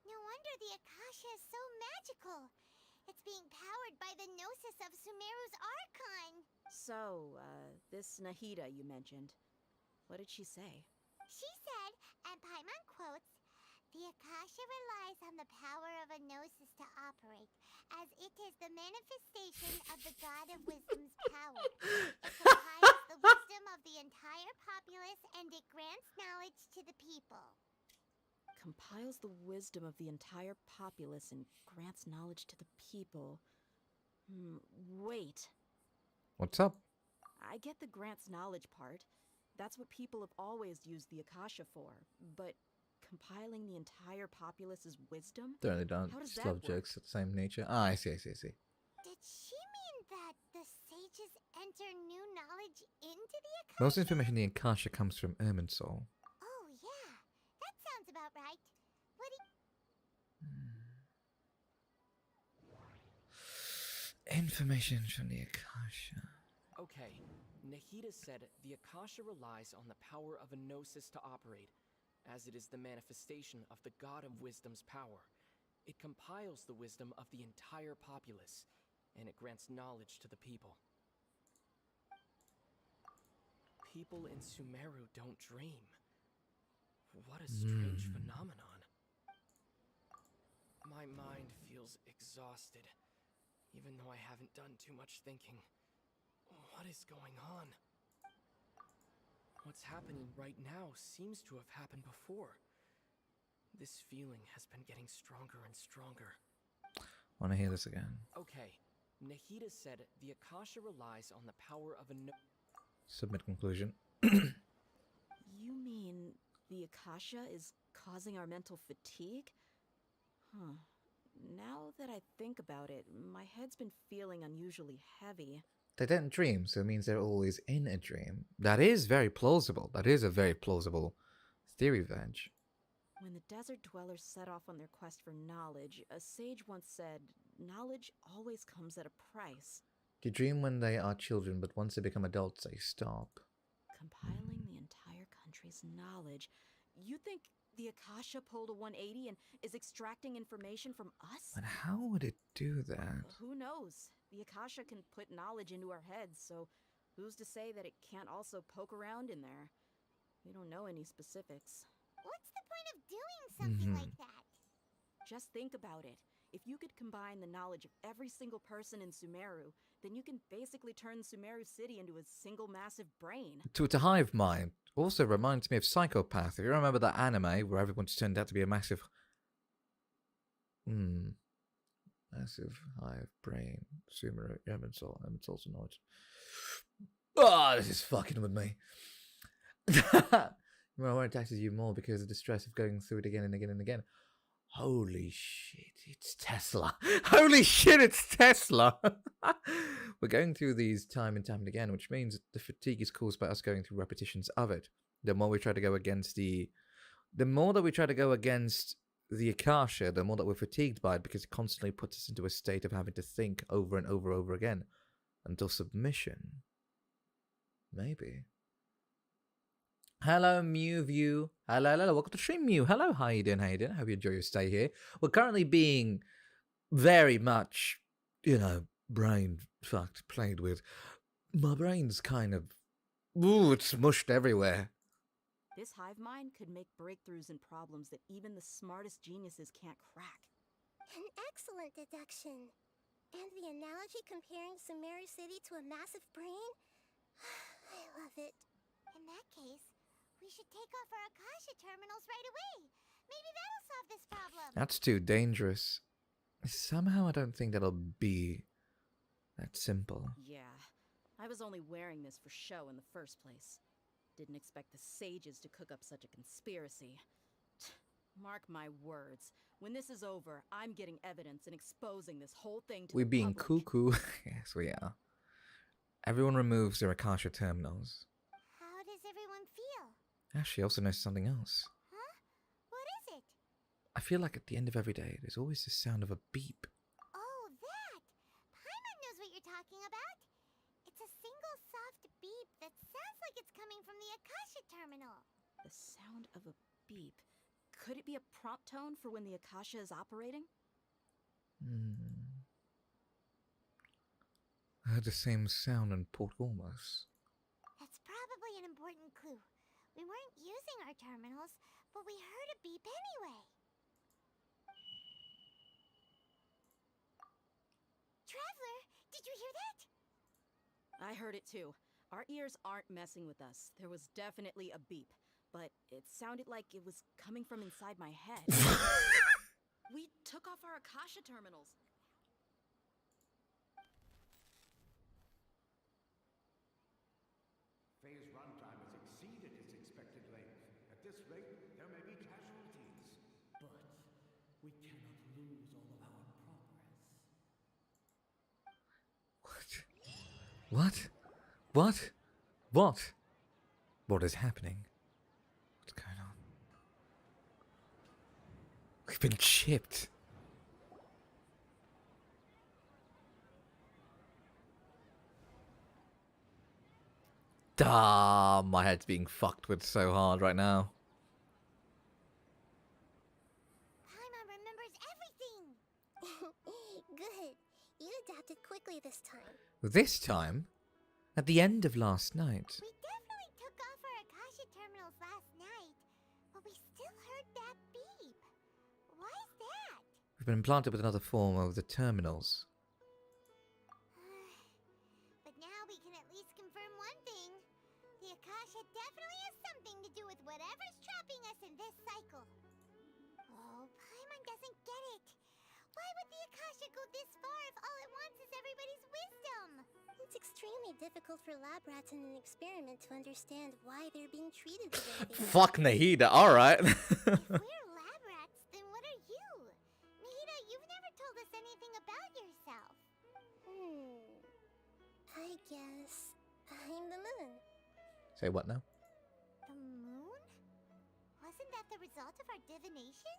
No wonder the Akasha is so magical. It's being powered by the Gnosis of Sumeru's Archon. So, this Nahida you mentioned, what did she say? She said, and Paimon quotes, "The Akasha relies on the power of a Gnosis to operate, as it is the manifestation of the God of Wisdom's power. It compiles the wisdom of the entire populace, and it grants knowledge to the people." Compiles the wisdom of the entire populace and grants knowledge to the people. Wait. What's up? I get the grants knowledge part. That's what people have always used the Akasha for. But compiling the entire populace's wisdom? They don't. How does Just that love work? jokes of the same nature. Ah, I see. Did she mean that the sages enter new knowledge into the Akasha? Most information in the Akasha comes from Irminsul. Oh, yeah. That sounds about right. What do Information from the Akasha. Okay, Nahida said the Akasha relies on the power of a Gnosis to operate, as it is the manifestation of the God of Wisdom's power. It compiles the wisdom of the entire populace, and it grants knowledge to the people. People in Sumeru don't dream. What a strange phenomenon. My mind feels exhausted, even though I haven't done too much thinking. What is going on? What's happening right now seems to have happened before. This feeling has been getting stronger and stronger. Want to hear this again? Okay, Nahida said the Akasha relies on the power of a Submit conclusion. You mean the Akasha is causing our mental fatigue? Huh. Now that I think about it, my head's been feeling unusually heavy. They don't dream, so it means they're always in a dream. That is very plausible. That is a very plausible theory, Veg. When the desert dwellers set off on their quest for knowledge, a sage once said, "Knowledge always comes at a price." They dream when they are children, but once they become adults, they stop. Compiling the entire country's knowledge. You think the Akasha pulled a 180 and is extracting information from us? But how would it do that? Who knows? The Akasha can put knowledge into our heads, so who's to say that it can't also poke around in there? We don't know any specifics. What's the point of doing something like that? Just think about it. If you could combine the knowledge of every single person in Sumeru, then you can basically turn Sumeru City into a single massive brain. To hive mind also reminds me of Psychopath. If you remember that anime where everyone's turned out to be a massive hive brain. Sumeru, Irminsul's knowledge. Ah, this is fucking with me. Well, it taxes you more because of the stress of going through it again and again and again. Holy shit, it's Tesla. Holy shit, it's Tesla. We're going through these time and time and again, which means the fatigue is caused by us going through repetitions of it. The more we try to go against the more that we try to go against the Akasha, the more that we're fatigued by it, because it constantly puts us into a state of having to think over and over again until submission. Maybe. Hello, MewView. Hello. Welcome to stream, Mew. Hello, how you doing? Hope you enjoy your stay here. We're currently being very much, brain fucked, played with. My brain's kind of, it's mushed everywhere. This hive mind could make breakthroughs in problems that even the smartest geniuses can't crack. An excellent deduction. And the analogy comparing Sumeru City to a massive brain? I love it. In that case, we should take off our Akasha terminals right away. Maybe that'll solve this problem. That's too dangerous. Somehow I don't think that'll be that simple. Yeah, I was only wearing this for show in the first place. Didn't expect the sages to cook up such a conspiracy. Mark my words. When this is over, I'm getting evidence and exposing this whole thing to We're the being public. cuckoo. Yes, we are. Everyone removes their Akasha terminals. How does everyone feel? She also knows something else. Huh? What is it? I feel like at the end of every day, there's always the sound of a beep. Oh, that! Paimon knows what you're talking about. It's a single soft beep that sounds like it's coming from the Akasha terminal. The sound of a beep. Could it be a prompt tone for when the Akasha is operating? I heard the same sound in Port Ormos. That's probably an important clue. We weren't using our terminals, but we heard a beep anyway. Traveler, did you hear that? I heard it too. Our ears aren't messing with us. There was definitely a beep, but it sounded like it was coming from inside my head. We took off our Akasha terminals. Phase runtime has exceeded its expected length. At this rate, there may be casualties. But we cannot lose all of our progress. What? What? What? What is happening? What's going on? We've been chipped. My head's being fucked with so hard right now. Paimon remembers everything! Good. You adapted quickly this time. This time? At the end of last night. We definitely took off our Akasha terminals last night, but we still heard that beep. Why is that? We've been implanted with another form of the terminals. But now we can at least confirm one thing. The Akasha definitely has something to do with whatever's trapping us in this cycle. Oh, Paimon doesn't get it. Why would the Akasha go this far if all it wants is everybody's wisdom? It's extremely difficult for lab rats in an experiment to understand why they're being treated the way they are. Fuck Nahida, alright. We're lab rats, then what are you? Nahida, you've never told us anything about yourself. I guess I'm the moon. Say what now? The moon? Wasn't that the result of our divination?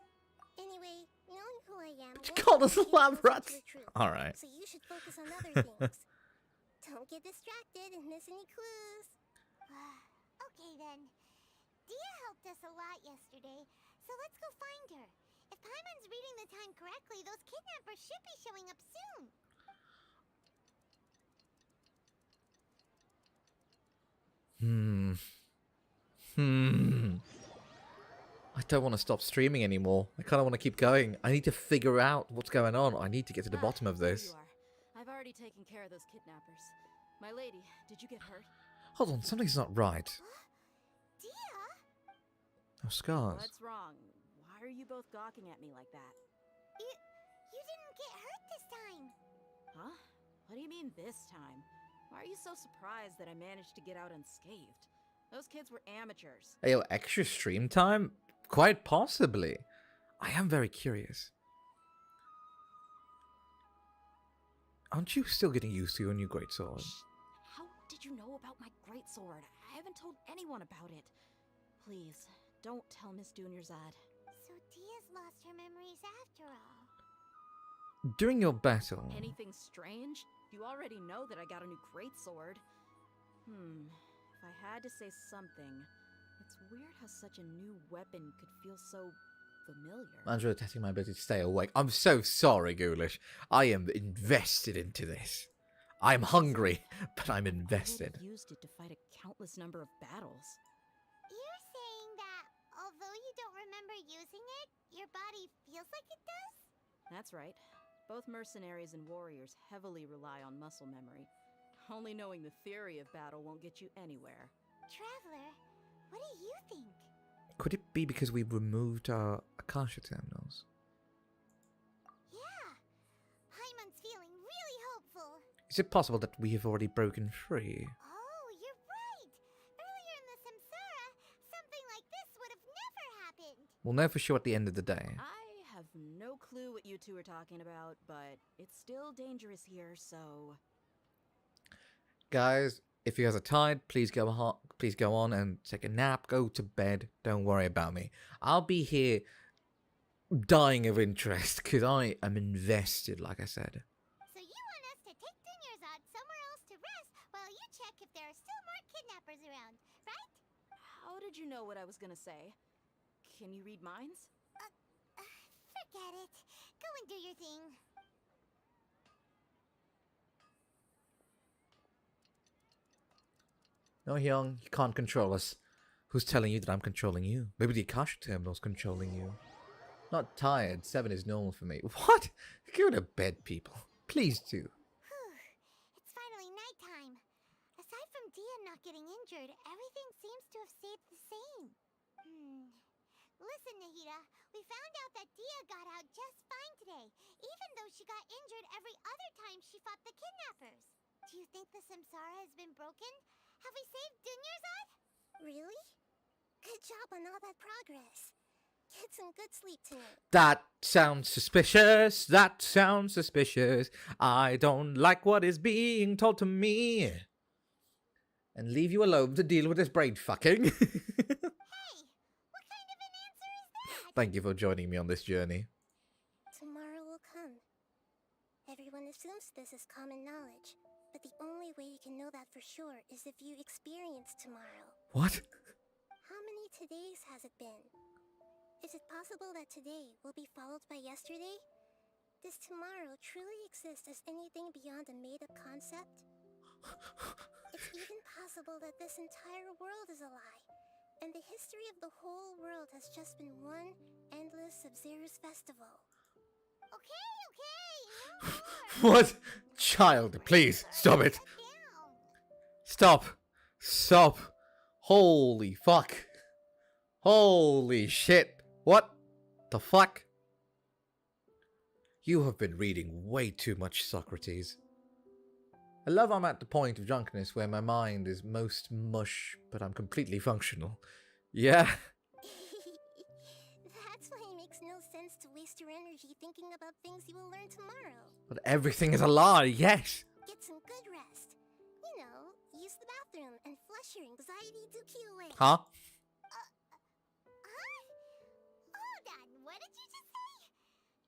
Anyway, knowing who I am, You call us lab rats? Alright. so you should focus on other things. Don't get distracted and miss any clues. Okay then. Dia helped us a lot yesterday, so let's go find her. If Paimon's reading the time correctly, those kidnappers should be showing up soon. I don't want to stop streaming anymore. I kind of want to keep going. I need to figure out what's going on. I need to get to the bottom of this. You are. I've already taken care of those kidnappers. My lady, did you get hurt? Hold on, something's not right. Dia? Oh, scars. What's wrong? Why are you both gawking at me like that? You didn't get hurt this time. Huh? What do you mean this time? Why are you so surprised that I managed to get out unscathed? Those kids were amateurs. Hey, yo, extra stream time? Quite possibly. I am very curious. Aren't you still getting used to your new greatsword? How did you know about my greatsword? I haven't told anyone about it. Please, don't tell Miss Dunyarzad. So Dia's lost her memories after all. During your battle... Anything strange? You already know that I got a new greatsword. If I had to say something, it's weird how such a new weapon could feel so familiar. I'm really testing my ability to stay awake. I'm so sorry, Ghoulish. I am invested into this. I'm hungry, but I'm invested. I used it to fight a countless number of battles. You're saying that although you don't remember using it, your body feels like it does? That's right. Both mercenaries and warriors heavily rely on muscle memory. Only knowing the theory of battle won't get you anywhere. Traveler, what do you think? Could it be because we removed our Akasha terminals? Yeah, Paimon's feeling really hopeful. Is it possible that we have already broken free? Oh, you're right. Earlier in the Samsara, something like this would have never happened. We'll know for sure at the end of the day. I have no clue what you two are talking about, but it's still dangerous here, so... Guys, if you guys are tired, please go on and take a nap, go to bed. Don't worry about me. I'll be here dying of interest because I am invested, like I said. So you want us to take Dunyarzad somewhere else to rest while you check if there are still more kidnappers around, right? How did you know what I was gonna say? Can you read minds? Forget it. Go and do your thing. No, Hyung, you can't control us. Who's telling you that I'm controlling you? Maybe the Akasha Terminal's controlling you. Not tired. 7 is normal for me. What? Go to bed, people. Please do. It's finally nighttime. Aside from Dia not getting injured, everything seems to have stayed the same. Listen, Nahida, we found out that Dia got out just fine today, even though she got injured every other time she fought the kidnappers. Do you think the Samsara has been broken? Have we saved Dunyarzad? Really? Good job on all that progress. Get some good sleep tonight. That sounds suspicious. That sounds suspicious. I don't like what is being told to me. And leave you alone to deal with this brain fucking. Thank you for joining me on this journey. Tomorrow will come. Everyone assumes this is common knowledge, but the only way you can know that for sure is if you experience tomorrow. What? How many todays has it been? Is it possible that today will be followed by yesterday? Does tomorrow truly exist as anything beyond a made-up concept? It's even possible that this entire world is a lie, and the history of the whole world has just been one endless Sub-Zero's festival. Okay, What? Child, please, stop it. Stop. Stop. Holy fuck. Holy shit. What the fuck? You have been reading way too much Socrates. I love I'm at the point of drunkenness where my mind is most mush, but I'm completely functional. Yeah. That's why it makes no sense to waste your energy thinking about things you will learn tomorrow. But everything is a lie, yes. Get some good rest. You know, use the bathroom and flush your anxiety dookie away. Huh? Hold on, what did you just say?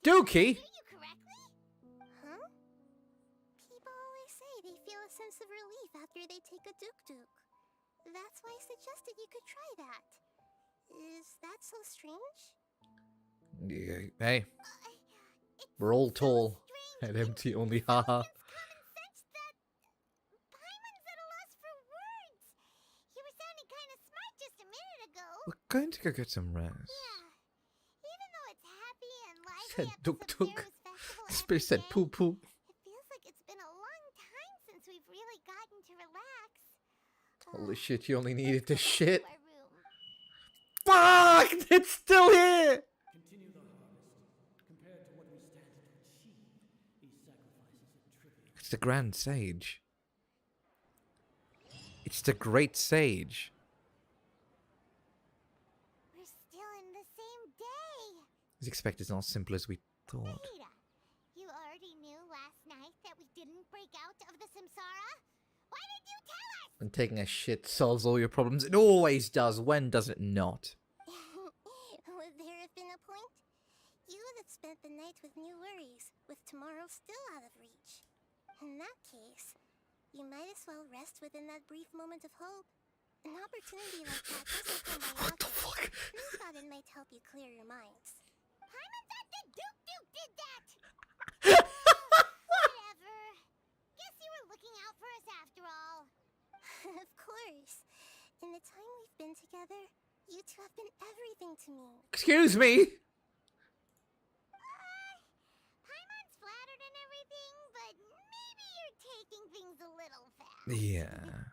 Dookie? Did I hear you correctly? Huh? People always say they feel a sense of relief after they take a duk-duk. That's why I suggested you could try that. Is that so strange? Yeah, hey. We're all tall and empty only, haha. You were sounding kind of smart just a minute ago. We're going to go get some rest. Even though it's happy and lively Said at the duk duk. Sub-Zero's festival This every bitch said day, poo poo. it feels like it's been a long time since we've really gotten to relax. Holy shit, you only needed this shit. Our room. Fuck! It's still here! Continue the harvest. Compared to what we stand to achieve, these sacrifices are trivial. It's the Grand Sage. It's the Great Sage. We're still in the same day. As expected, it's not as simple as we thought. Nahida, you already knew last night that we didn't break out of the Samsara? Why did you tell us? When taking a shit solves all your problems, it always does. When does it not? Would there have been a point? You would have spent the night with new worries, with tomorrow still out of reach. In that case, you might as well rest within that brief moment of hope. An opportunity like that doesn't come by often. We thought it might help you clear your minds. Paimon thought that Duke did that! Whatever. Guess you were looking out for us after all. Of course. In the time we've been together, you two have been everything to me. Excuse me? Paimon's flattered and everything, but maybe you're taking things a little fast. Yeah.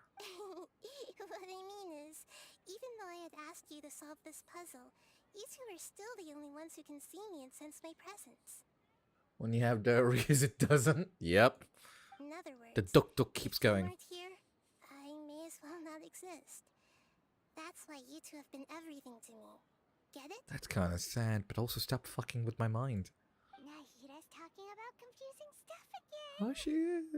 What I mean is, even though I had asked you to solve this puzzle, you two are still the only ones who can see me and sense my presence. When you have diarrhea, it doesn't. Yep. In other words, The duk keeps if you going. weren't here, I may as well not exist. That's why you two have been everything to me. Get it? That's kind of sad, but also stop fucking with my mind. Nahida's talking about confusing stuff again. Oh, she is.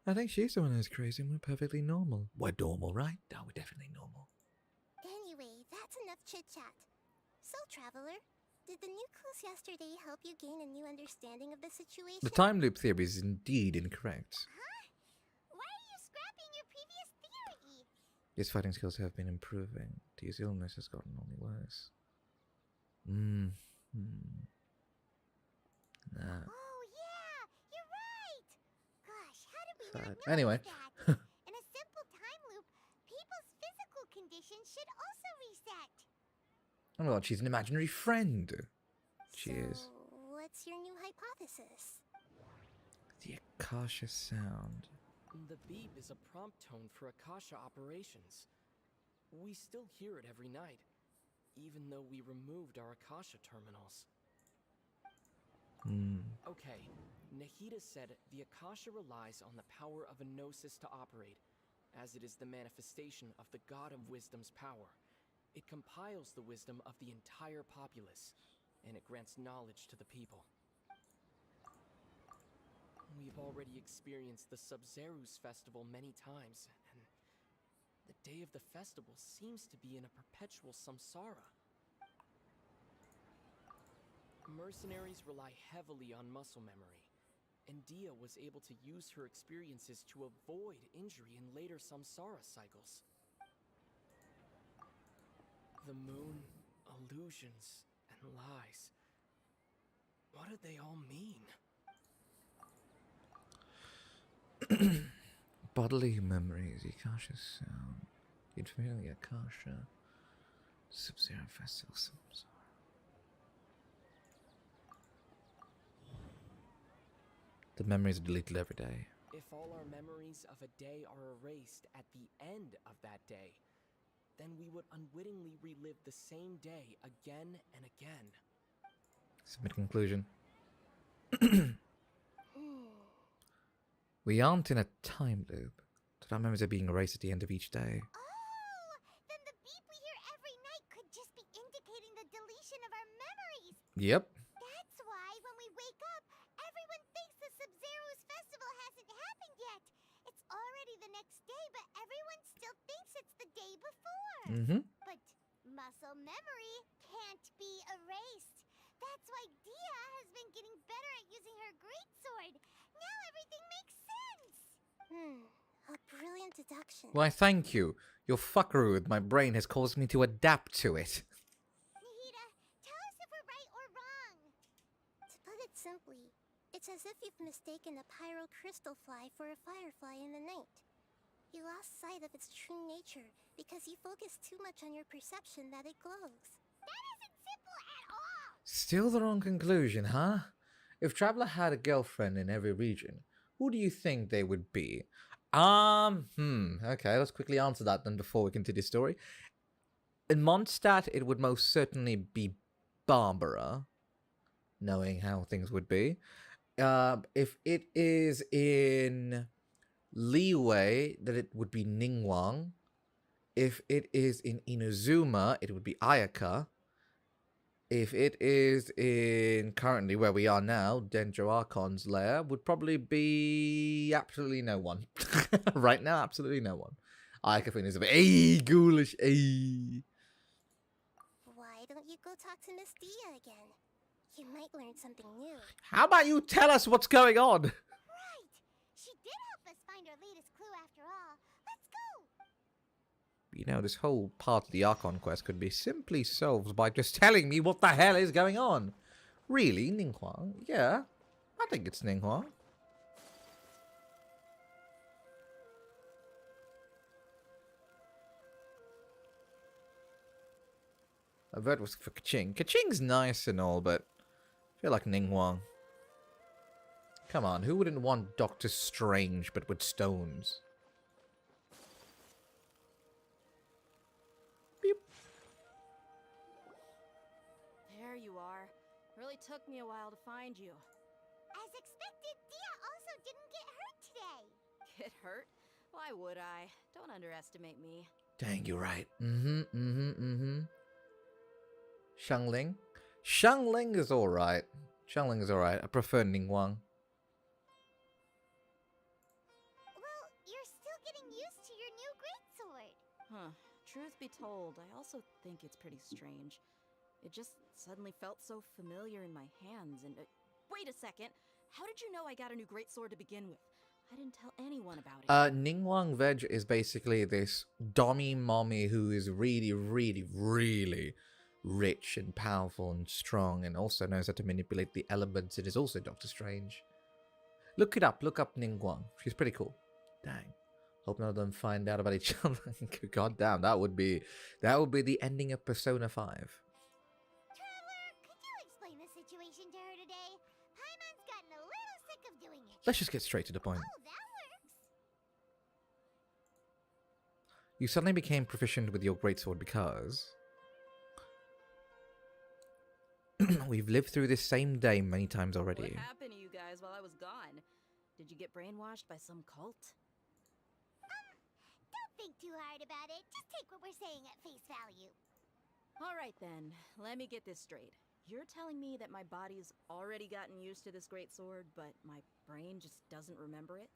I think she's the one who's crazy and we're perfectly normal. We're normal, right? No, we're definitely normal. Anyway, that's enough chit-chat. So, Traveler, Did the new clues yesterday help you gain a new understanding of the situation? The time loop theory is indeed incorrect. Why are you scrapping your previous theory? His fighting skills have been improving. His illness has gotten only worse. Nah. Oh yeah, you're right. Gosh, how did we not know Anyway. that? In a simple time loop, people's physical conditions should also reset. Oh my god, she's an imaginary friend. She is. So, what's your new hypothesis? The Akasha sound. The beep is a prompt tone for Akasha operations. We still hear it every night, even though we removed our Akasha terminals. Okay, Nahida said the Akasha relies on the power of a gnosis to operate, as it is the manifestation of the God of Wisdom's power. It compiles the wisdom of the entire populace, and it grants knowledge to the people. We've already experienced the Sub-Zerus festival many times, and the day of the festival seems to be in a perpetual samsara. Mercenaries rely heavily on muscle memory, and Dia was able to use her experiences to avoid injury in later samsara cycles. The moon, illusions, and lies. What do they all mean? Bodily memories, Akasha sound. You'd feel the Akasha. Sub-Zero Festival Samsara. The memories are deleted every day. If all our memories of a day are erased at the end of that day, then we would unwittingly relive the same day again and again. Submit conclusion. We aren't in a time loop. That our memories are being erased at the end of each day. Oh, then the beep we hear every night could just be indicating the deletion of our memories. Yep. That's why when we wake up, everyone thinks the Sub-Zerus festival hasn't happened yet. It's already the next day, but everyone still thinks it's the day before. But muscle memory can't be erased. That's why Dia has been getting better at using her greatsword. Now everything makes sense. A brilliant deduction. Why, thank you. Your fuckery with my brain has caused me to adapt to it. Nahida, tell us if we're right or wrong. To put it simply, it's as if you've mistaken a pyro crystal fly for a firefly in the night. You lost sight of its true nature because you focused too much on your perception that it glows. That isn't simple at all. Still the wrong conclusion, huh? If Traveler had a girlfriend in every region, who do you think they would be? Okay, let's quickly answer that then before we continue the story. In Mondstadt, it would most certainly be Barbara, knowing how things would be. If it is in Liyue, then it would be Ningguang. If it is in Inazuma, it would be Ayaka. If it is in currently where we are now, Dendro Archon's lair, would probably be absolutely no one. Right now, absolutely no one. Ayaka for Inazuma, ghoulish, Why don't you go talk to Miss Dia again? You might learn something new. How about you tell us what's going on? Right. She did help us find our latest clue after all. Let's go. You know, this whole part of the Archon quest could be simply solved by just telling me what the hell is going on. Really, Ningguang? Yeah, I think it's Ningguang. A vote was for Kaching. Kaching's nice and all, but I feel like Ningguang. Come on, who wouldn't want Doctor Strange but with stones? There you are. Really took me a while to find you. As expected, Dia also didn't get hurt today. Get hurt? Why would I? Don't underestimate me. Dang, you're right. Xiangling? Xiangling is alright. Xiangling is alright. I prefer Ningguang. Well, you're still getting used to your new greatsword. Huh. Truth be told, I also think it's pretty strange. It just suddenly felt so familiar in my hands, and wait a second. How did you know I got a new greatsword to begin with? I didn't tell anyone about it. Ningguang Veg is basically this dommy mommy who is really, really, really rich and powerful and strong, and also knows how to manipulate the elements. It is also Doctor Strange. Look it up. Look up Ningguang. She's pretty cool. Dang. Hope none of them find out about each other. God damn, that would be the ending of Persona 5. Traveler, could you explain the situation to her today? Paimon's gotten a little sick of doing it. Let's just get straight to the point. Oh, that works. You suddenly became proficient with your greatsword because we've lived through this same day many times already. What happened to you guys while I was gone? Did you get brainwashed by some cult? Don't think too hard about it. Just take what we're saying at face value. All right then, let me get this straight. You're telling me that my body's already gotten used to this greatsword, but my brain just doesn't remember it?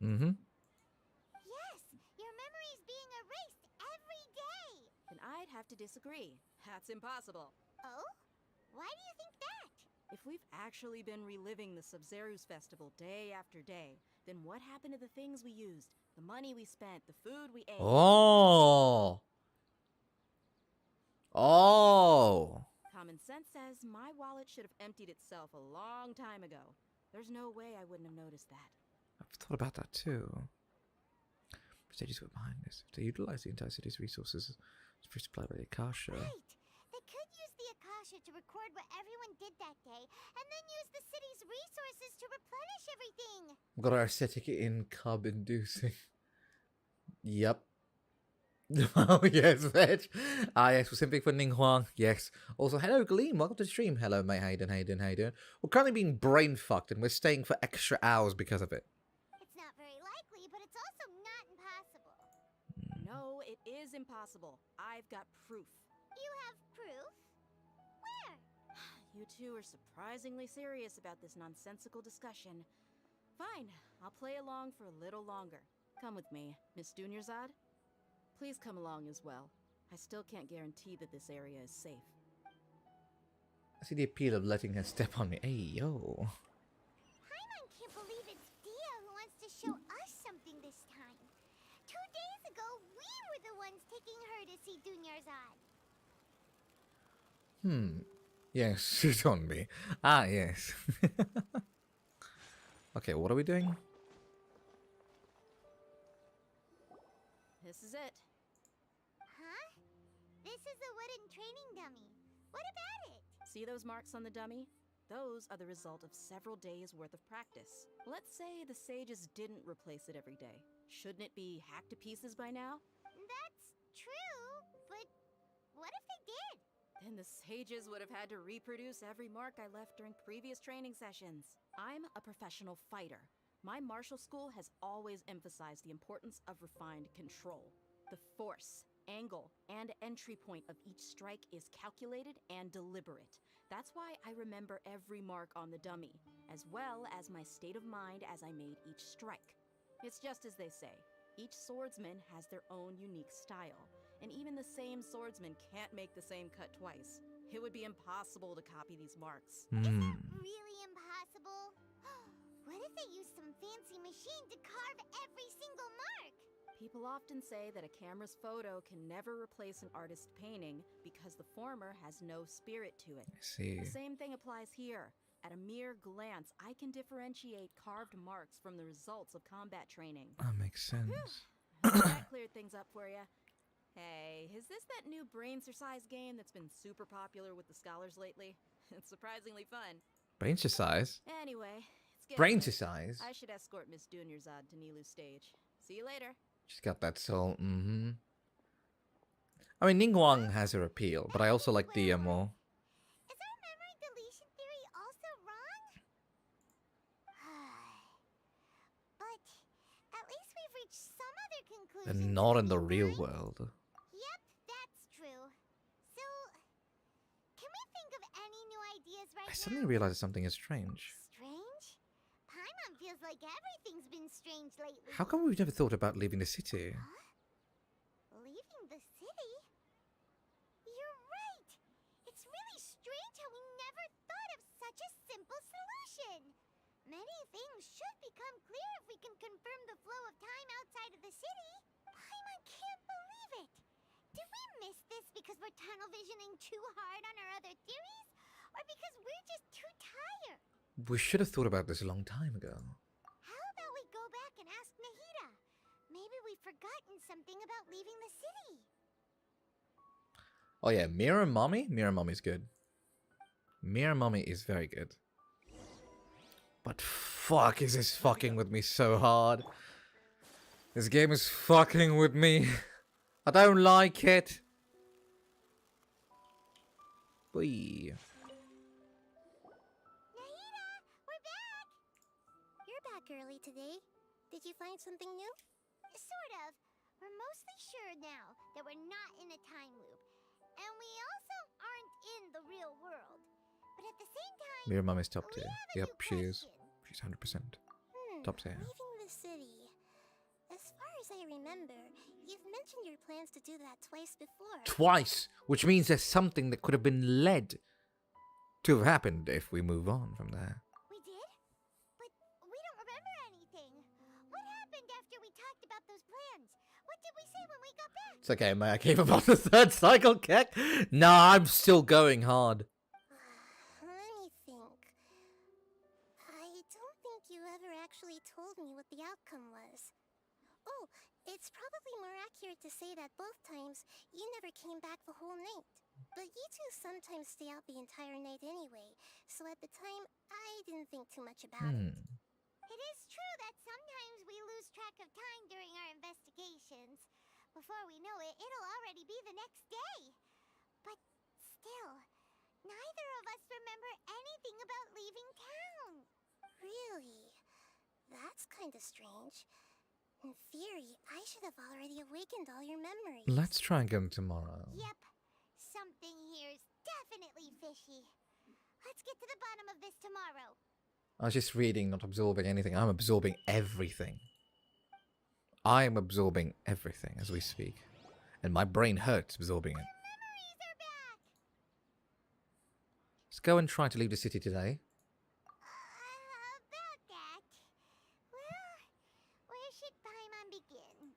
Mm-hmm. Yes, your memory's being erased every day. Then I'd have to disagree. That's impossible. Oh? Why do you think that? If we've actually been reliving the Sub-Zeru's festival day after day, then what happened to the things we used? The money we spent, the food we ate? Oh! Oh! Common sense says my wallet should have emptied itself a long time ago. There's no way I wouldn't have noticed that. I've thought about that too. Stages were behind this. They utilize the entire city's resources to free supply by the Akasha. Right. They could use the Akasha to record what everyone did that day, and then use the city's resources to replenish everything. Got our aesthetic in inducing. Yep. Oh, yes, Veg. Ah, yes, we're simping for Ning Huang. Yes. Also, hello, Gleam. Welcome to the stream. Hello, mate. How you doing? How you doing? How you doing? We're currently being brain fucked, and we're staying for extra hours because of it. It's not very likely, but it's also not impossible. No, it is impossible. I've got proof. You have proof? Where? You two are surprisingly serious about this nonsensical discussion. Fine, I'll play along for a little longer. Come with me, Miss Dunyarzad. Please come along as well. I still can't guarantee that this area is safe. I see the appeal of letting her step on me. Hey, yo. Paimon can't believe it's Dia who wants to show us something this time. 2 days ago, we were the ones taking her to see Dunyarzad. Yes, she's on me. Ah, yes. Okay, what are we doing? This is it. Huh? This is a wooden training dummy. What about it? See those marks on the dummy? Those are the result of several days' worth of practice. Let's say the sages didn't replace it every day. Shouldn't it be hacked to pieces by now? That's true, but what if they did? Then the sages would have had to reproduce every mark I left during previous training sessions. I'm a professional fighter. My martial school has always emphasized the importance of refined control. The force, angle, and entry point of each strike is calculated and deliberate. That's why I remember every mark on the dummy, as well as my state of mind as I made each strike. It's just as they say, each swordsman has their own unique style, and even the same swordsman can't make the same cut twice. It would be impossible to copy these marks. Is that really impossible? What if they use some fancy machine to carve every single mark? People often say that a camera's photo can never replace an artist's painting because the former has no spirit to it. I see. The same thing applies here. At a mere glance, I can differentiate carved marks from the results of combat training. That makes sense. That cleared things up for you. Hey, is this that new brain exercise game that's been super popular with the scholars lately? It's surprisingly fun. Brain exercise? Anyway, it's Brain getting late. exercise? I should escort Miss Dunyarzad to Nilu's stage. See you later. She's got that soul. I mean, Ningguang has her appeal, but I also like Dia more. Is our memory deletion theory also wrong? But at least we've reached some other conclusion. And not in the real world. Yep, that's true. So, can we think of any new ideas right I now? suddenly realized something is strange. Strange? Paimon feels like everything's been strange lately. How come we've never thought about leaving the city? Leaving the city? You're right! It's really Many things should become clear if we can confirm the flow of time outside of the city. Paimon can't believe it. Did we miss this because we're tunnel visioning too hard on our other theories? Or because we're just too tired? We should have thought about this a long time ago. How about we go back and ask Nahida? Maybe we've forgotten something about leaving the city. Oh yeah, Mirror Mommy? Mirror Mommy's good. Mirror Mommy is very good. But fuck, is this fucking with me so hard. This game is fucking with me. I don't like it. Boy. Nahida, we're back! You're back early today. Did you find something new? Sort of. We're mostly sure now that we're not in a time loop. And we also aren't in the real world. But at the same time, Mirror Mommy's top tier. Yep, she is. She's 100%. Top tier. Leaving the city. As far as I remember, you've mentioned your plans to do that twice before. Twice! Which means there's something that could have been led to have happened if we move on from there. We did? But we don't remember anything. What happened after we talked about those plans? What did we say when we got back? It's okay, mate. I came up on the third cycle, Keck. Nah, I'm still going hard. Let me think. I don't think you ever actually told me what the outcome was. Oh, it's probably more accurate to say that both times you never came back the whole night. But you two sometimes stay out the entire night anyway, so at the time, I didn't think too much about it. It is true that sometimes we lose track of time during our investigations. Before we know it, it'll already be the next day. But still, neither of us remember anything about leaving town. Really? That's kind of strange. In theory, I should have already awakened all your memories. Let's try again tomorrow. Yep. Something here's definitely fishy. Let's get to the bottom of this tomorrow. I was just reading, not absorbing anything. I'm absorbing everything. I am absorbing everything as we speak. And my brain hurts absorbing it. Let's go and try to leave the city today. About that. Well, where should Paimon begin?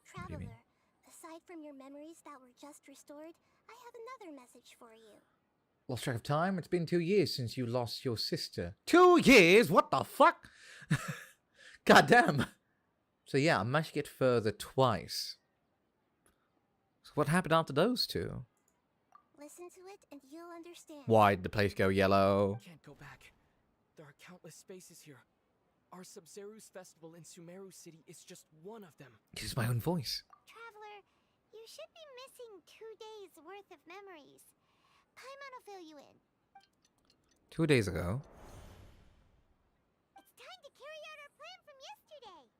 Traveler, aside from your memories that were just restored, I have another message for you. Lost track of time? It's been 2 years since you lost your sister. 2 years? What the fuck? God damn. So yeah, I managed to get further twice. So what happened after those two? Listen to it and you'll understand. Why did the place go yellow? Can't go back. There are countless spaces here. Our Sub-Zeru's festival in Sumeru City is just one of them. This is my own voice. Traveler, you should be missing 2 days worth of memories. Paimon will fill you in. 2 days ago. It's time to carry out our plan from yesterday.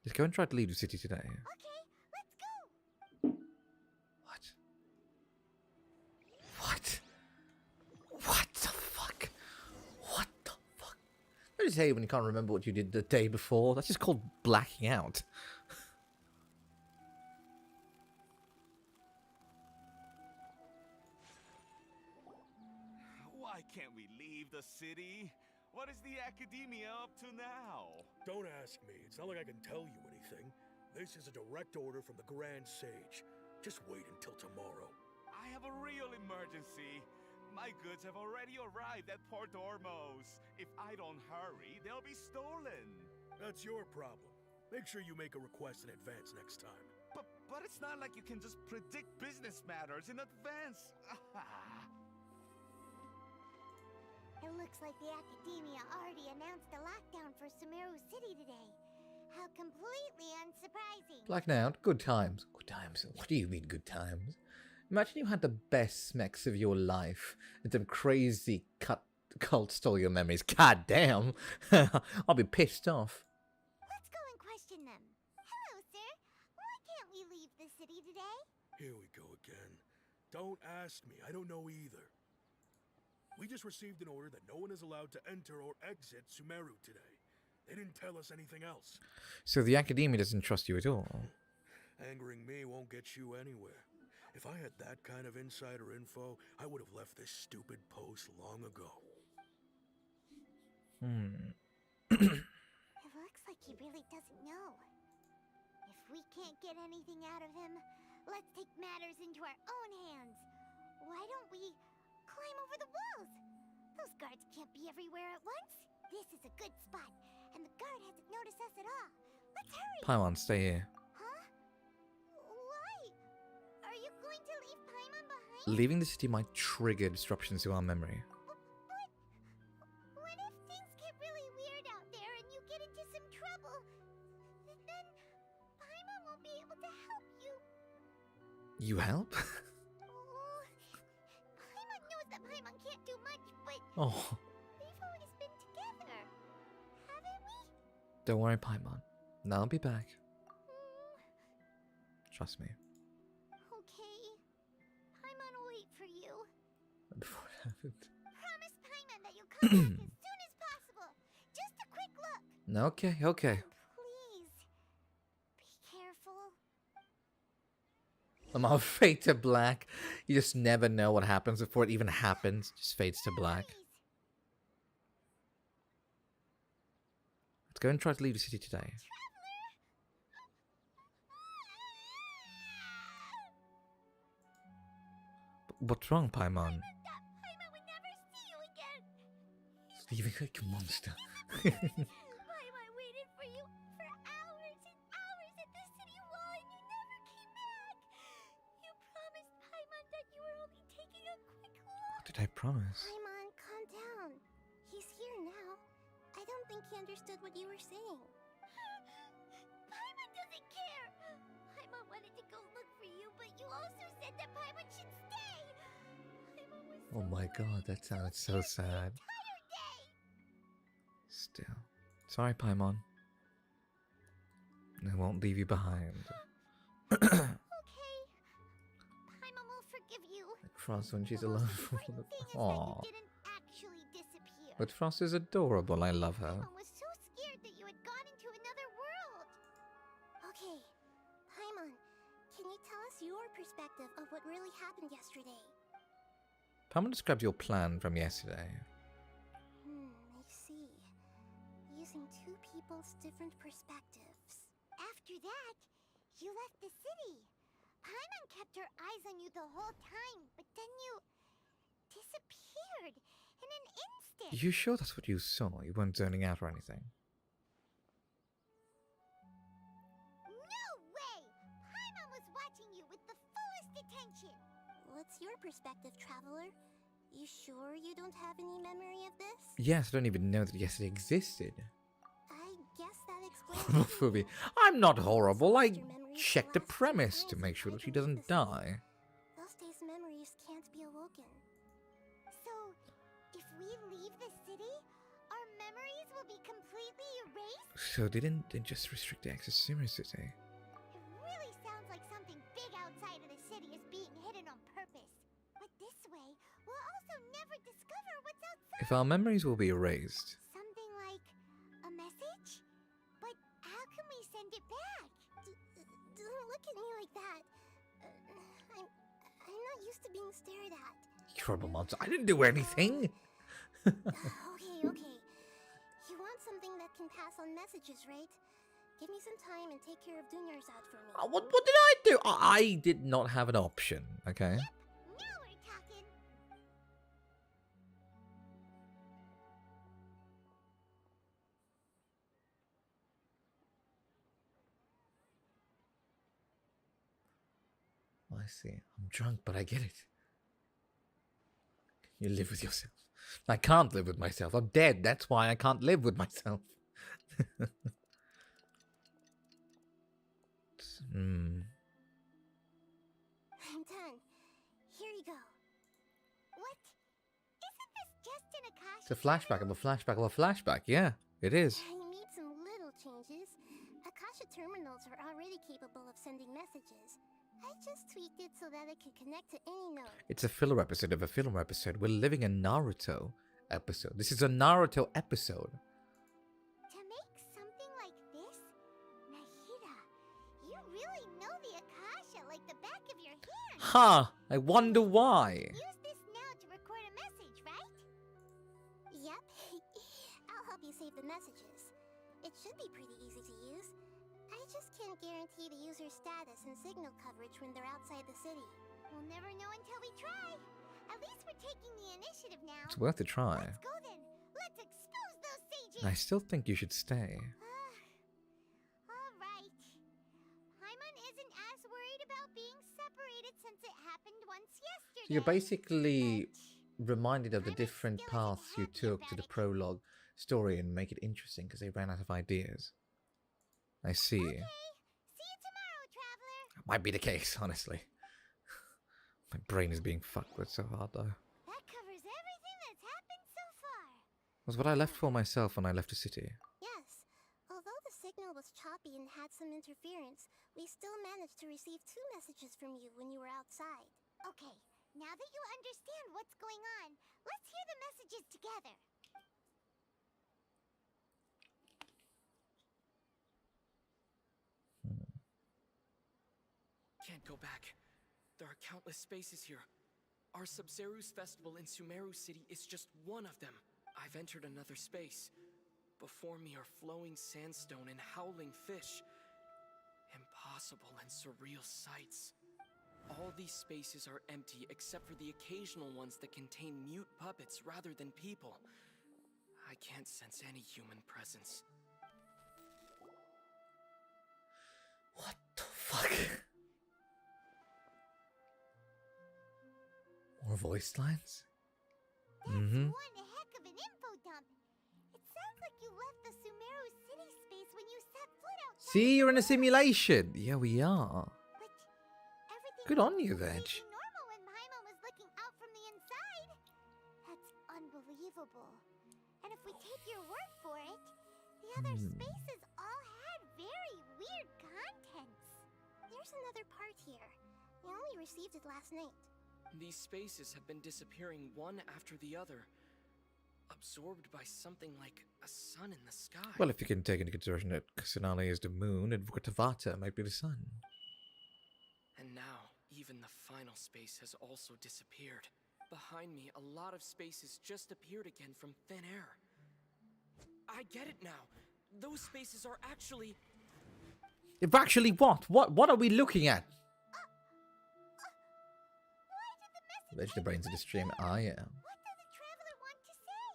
Let's go and try to leave the city today. Okay, let's go. What? What the fuck? What the fuck? What did you say when you can't remember what you did the day before? That's just called blacking out. Why can't we leave the city? What is the academia up to now? Don't ask me. It's not like I can tell you anything. This is a direct order from the Grand Sage. Just wait until tomorrow. I have a real emergency. My goods have already arrived at Port Ormos. If I don't hurry, they'll be stolen. That's your problem. Make sure you make a request in advance next time. But it's not like you can just predict business matters in advance. It looks like the Academia already announced a lockdown for Sumeru City today. How completely unsurprising. Blacking out? Good times. Good times. What do you mean good times? Imagine you had the best smacks of your life and some crazy cult stole your memories. God damn. I'll be pissed off. Let's go and question them. Hello, sir. Why can't we leave the city today? Here we go again. Don't ask me. I don't know either. We just received an order that no one is allowed to enter or exit Sumeru today. They didn't tell us anything else. So the Academia doesn't trust you at all? Angering me won't get you anywhere. If I had that kind of insider info, I would have left this stupid post long ago. he really doesn't know. If we can't get anything out of him, let's take matters into our own hands. Why don't we climb over the walls? Those guards can't be everywhere at once. This is a good spot, and the guard hasn't noticed us at all. Let's hurry! Paimon, stay here. Huh? Why? Are you going to leave Paimon behind? Leaving the city might trigger disruptions to our memory. What if things get really weird out there and you get into some trouble? Then Paimon won't be able to help you. You help? Paimon knows that Paimon can't do much, but Oh, we've always been together, haven't we? don't worry, Paimon. I'll be back. Trust me. Okay. Paimon will wait for you. Before it happened. Promise Paimon that you'll come back as soon as possible. Just a quick look. Okay, okay. Please. Be careful. I'm all fade to black. You just never know what happens before it even happens. Just fades to black. Let's go and try to leave the city today. What's wrong, Paimon? It's leaving like a monster. Paimon waited for you for hours and hours at the city wall and you never came back. You promised Paimon that you were only taking a quick look. What did I promise? Paimon, calm down. He's here now. I don't think he understood what you were saying. Paimon doesn't care. Paimon wanted to go look for you, but you also said that Paimon should stay. Paimon was Oh my god, that sounded so sad. Still. Sorry, Paimon. I won't leave you behind. Okay. Paimon will forgive you. Frost when she's alone. Aww. Didn't actually disappear. But Frost is adorable. I love her. Paimon was so scared that you had gone into another world. Okay, Paimon, can you tell us your perspective of what really happened yesterday? Paimon describes your plan from yesterday. I see. Using two people's different perspectives. After that, you left the city. Paimon kept her eyes on you the whole time, but then you disappeared in an instant. You sure that's what you saw? You weren't zoning out or anything? No way! Paimon was watching you with the fullest attention. What's your perspective, Traveler? You sure you don't have any memory of this? Yes, I don't even know that yesterday existed. I guess that explains Fubi, I'm not horrible. I checked the premise to make sure that she doesn't die. Those days' memories can't be awoken. So, if we leave the city, our memories will be completely erased? So didn't they just restrict access to Sumer City? It really sounds like something big outside of the city is being hidden on purpose. But this way, we'll also never discover what's outside. If our memories will be erased, Something like a message? But how can we send it back? Don't look at me like that. I'm not used to being stared at. you horrible monster, I didn't do anything. Okay. You want something that can pass on messages, right? Give me some time and take care of Dunyarzad for me. What did I do? I did not have an option, okay? Now we're talking. I see. I'm drunk, but I get it. You live with yourself. I can't live with myself. I'm dead. That's why I can't live with myself. I'm done. Here you go. What? Isn't this just an Akasha? It's a flashback of a flashback of a flashback. Yeah, it is. I made some little changes. Akasha terminals are already capable of sending messages. I just tweaked it so that it could connect to any node. It's a filler episode of a filler episode. We're living a Naruto episode. This is a Naruto episode. To make something like this? Nahida, you really know the Akasha like the back of your hand. Huh, I wonder why. Use this now to record a message, right? Yep. I'll help you save the messages. It should be pretty easy. guarantee the user's status and signal coverage when they're outside the city. We'll never know until we try. At least we're taking the initiative now. It's worth a try. Let's go then. Let's expose those sages. I still think you should stay. All right. Paimon isn't as worried about being separated since it happened once yesterday. So you're basically reminded of the different paths you took to the prologue story and make it interesting because they ran out of ideas. I see. Okay. See you tomorrow, Traveler. Might be the case, honestly. My brain is being fucked with so hard, though. That covers everything that's happened so far. Was what I left for myself when I left the city. Yes. Although the signal was choppy and had some interference, we still managed to receive 2 messages from you when you were outside. Okay, now that you understand what's going on, let's hear the messages together. Can't go back. There are countless spaces here. Our Sub-Zeru's festival in Sumeru City is just one of them. I've entered another space. Before me are flowing sandstone and howling fish. Impossible and surreal sights. All these spaces are empty except for the occasional ones that contain mute puppets rather than people. I can't sense any human presence. What the fuck? More voice lines? One heck of an info dump. It sounds like you left the Sumeru City space when you set foot outside. See, you're in a simulation. Yeah, we are. Good on you, Veg. Normal when Paimon was looking out from the inside. That's unbelievable. And if we take your word for it, the other spaces all had very weird contents. There's another part here. We only received it last night. These spaces have been disappearing one after the other, absorbed by something like a sun in the sky. Well, if you can take into consideration that Kusanali is the moon and Vtuber might be the sun. And now, even the final space has also disappeared. Behind me, a lot of spaces just appeared again from thin air. I get it now. Those spaces are actually... If actually what? What are we looking at? Veg the brains of the stream. I am. What does the Traveler want to say?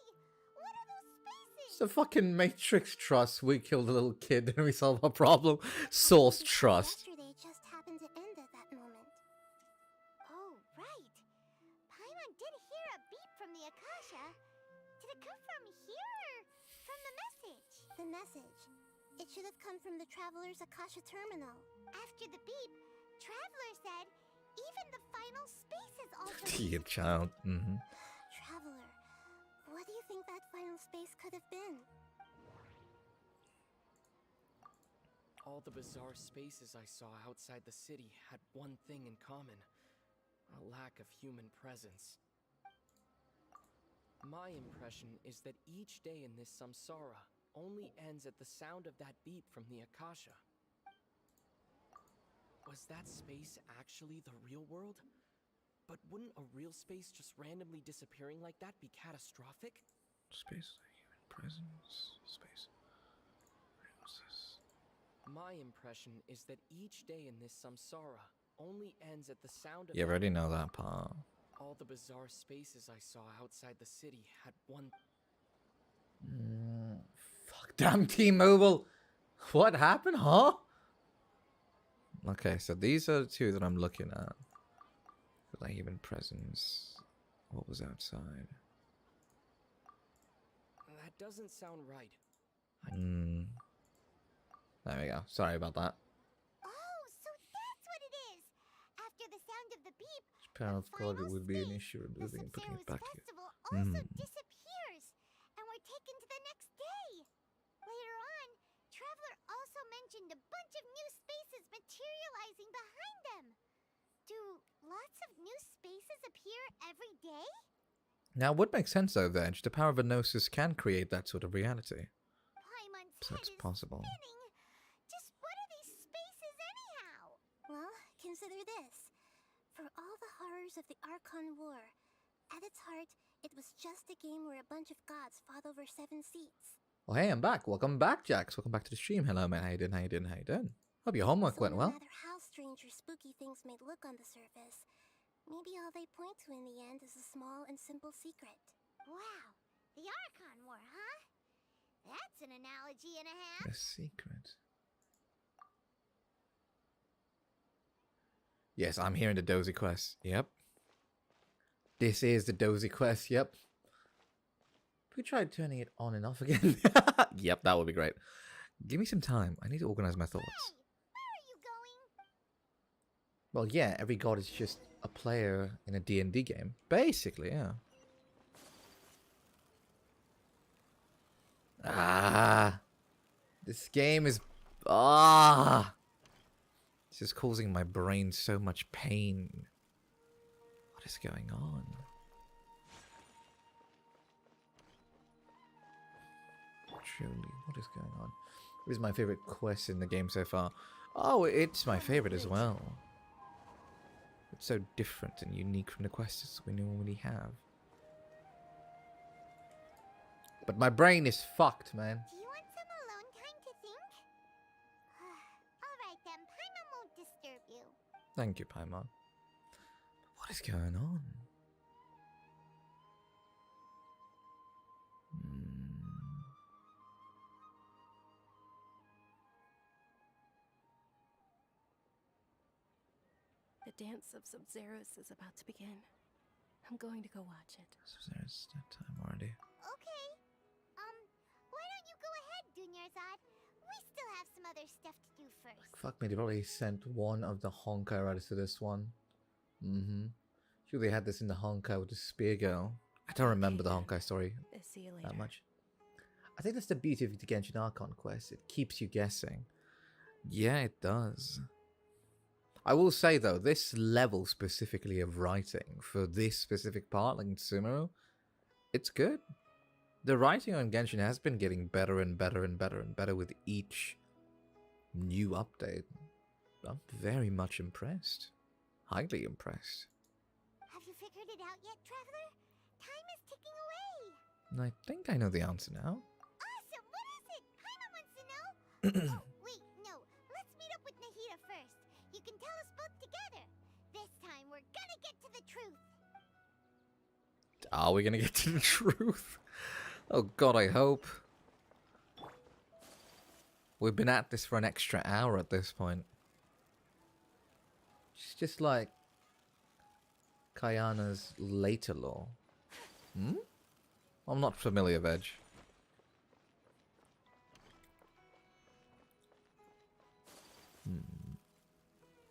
What are those spaces? It's the fucking Matrix trust. We killed a little kid and we solved our problem. Source trust. Yesterday just happened to end at that moment. Oh, right. Paimon did hear a beep from the Akasha. Did it come from here or from the message? The message. It should have come from the Traveler's Akasha terminal. After the beep, Traveler said, even the final spaces also... Dear child. Traveler, what do you think that final space could have been? All the bizarre spaces I saw outside the city had one thing in common. A lack of human presence. My impression is that each day in this samsara only ends at the sound of that beep from the Akasha. Was that space actually the real world? But wouldn't a real space just randomly disappearing like that be catastrophic? Space, human presence, space. My impression is that each day in this samsara only ends at the sound of... You already know that part. All the bizarre spaces I saw outside the city had one... Fuck, damn T-Mobile! What happened, huh? Okay, so these are the two that I'm looking at. Like human presence. What was outside? That doesn't sound right. There we go. Sorry about that. Oh, so that's what it is. After the sound of the beep, Parallel thought it would be an issue removing and putting it back here. festival also disappears, and we're taken to the next day. Later on, Traveler also mentioned a bunch of new spaces materializing behind them. Do lots of new spaces appear every day? Now, it would make sense though, Veg. The power of a gnosis can create that sort of reality. Paimon's So it's possible. spinning. Just what are these spaces anyhow? Well, consider this. For all the horrors of the Archon War, at its heart, it was just a game where a bunch of gods fought over 7 seats. Well, hey, I'm back. Welcome back, Jax. Welcome back to the stream. Hello, man. How you doing? How you doing? How you doing? Hope your homework went No well. matter how strange or spooky things may look on the surface, maybe all they point to in the end is a small and simple secret. Wow, the Archon War, huh? That's an analogy and a half. A secret. Yes, I'm hearing the Dozy quest. Yep. This is the Dozy quest. Yep. We tried turning it on and off again. Yep, that would be great. Give me some time. I need to organize my thoughts. Hey, where are you going? Well, yeah, every god is just a player in a D&D game. Basically, yeah. Ah. This game is... Ah. It's just causing my brain so much pain. What is going on? Truly, what is going on? What is my favorite quest in the game so far? Oh, it's my favorite as well. It's so different and unique from the quests we normally have. But my brain is fucked, man. Do you want some alone time to think? Alright then, Paimon won't disturb you. Thank you, Paimon. What is going on? The dance of Sub-Zeros is about to begin. I'm going to go watch it. There's that time already. Okay. Why don't you go ahead, Dunyarzad? We still have some other stuff to do first. Fuck me, they probably sent one of the Honkai riders to this one. Sure, they had this in the Honkai with the Spear Girl. I don't remember the Honkai story See you later. that much. I think that's the beauty of the Genshin Archon quest. It keeps you guessing. Yeah, it does. I will say though, this level specifically of writing for this specific part, like in Sumeru, it's good. The writing on Genshin has been getting better and better and better and better with each new update. I'm very much impressed. Highly impressed. Have you figured it out yet, Traveler? Time is ticking away. And I think I know the answer now. Awesome! What is it? Paimon wants to know. Oh, wait, no. Let's meet up with Nahida first. You can tell us both together. This time we're gonna get to the truth. Are we gonna get to the truth? Oh god, I hope. We've been at this for an extra hour at this point. It's just like Kayana's later lore. I'm not familiar, Veg.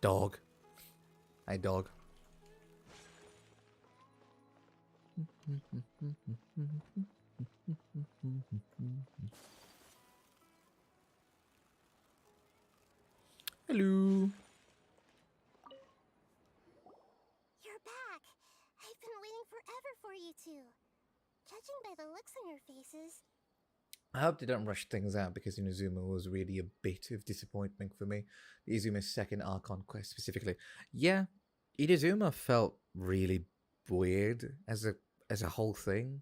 Dog. Hey, dog. Hello. You're back. I've been waiting forever for you two. Judging by the looks on your faces, I hope they don't rush things out because Inazuma was really a bit of disappointment for me. Izuma's second Archon quest specifically. Yeah, Inazuma felt really weird as a whole thing.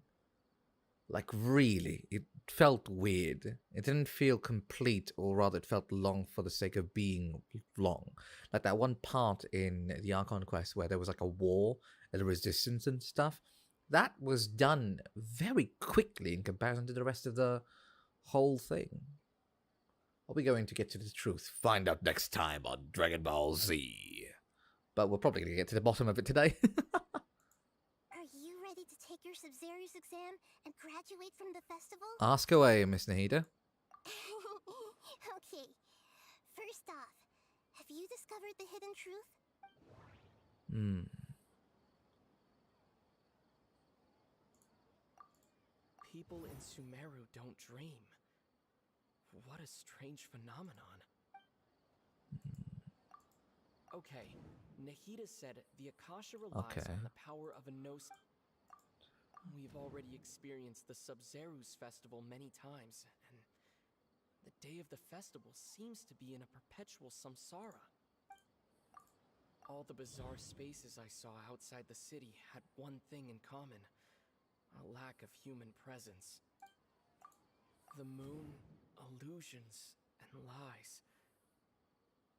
Like really, it felt weird. It didn't feel complete, or rather it felt long for the sake of being long. Like that one part in the Archon quest where there was like a war and a resistance and stuff. That was done very quickly in comparison to the rest of the whole thing. Are we going to get to the truth? Find out next time on Dragon Ball Z. But we're probably going to get to the bottom of it today. are you ready to take your Sub-Zero's exam and graduate from the festival? Ask away, Miss Nahida. Okay. First off, have you discovered the hidden truth? People in Sumeru don't dream. What a strange phenomenon. Okay, Nahida said the Akasha relies on the power of a gnosis. We've already experienced the Sub-Zeru's festival many times, and the day of the festival seems to be in a perpetual samsara. All the bizarre spaces I saw outside the city had one thing in common: a lack of human presence. The moon, illusions, and lies.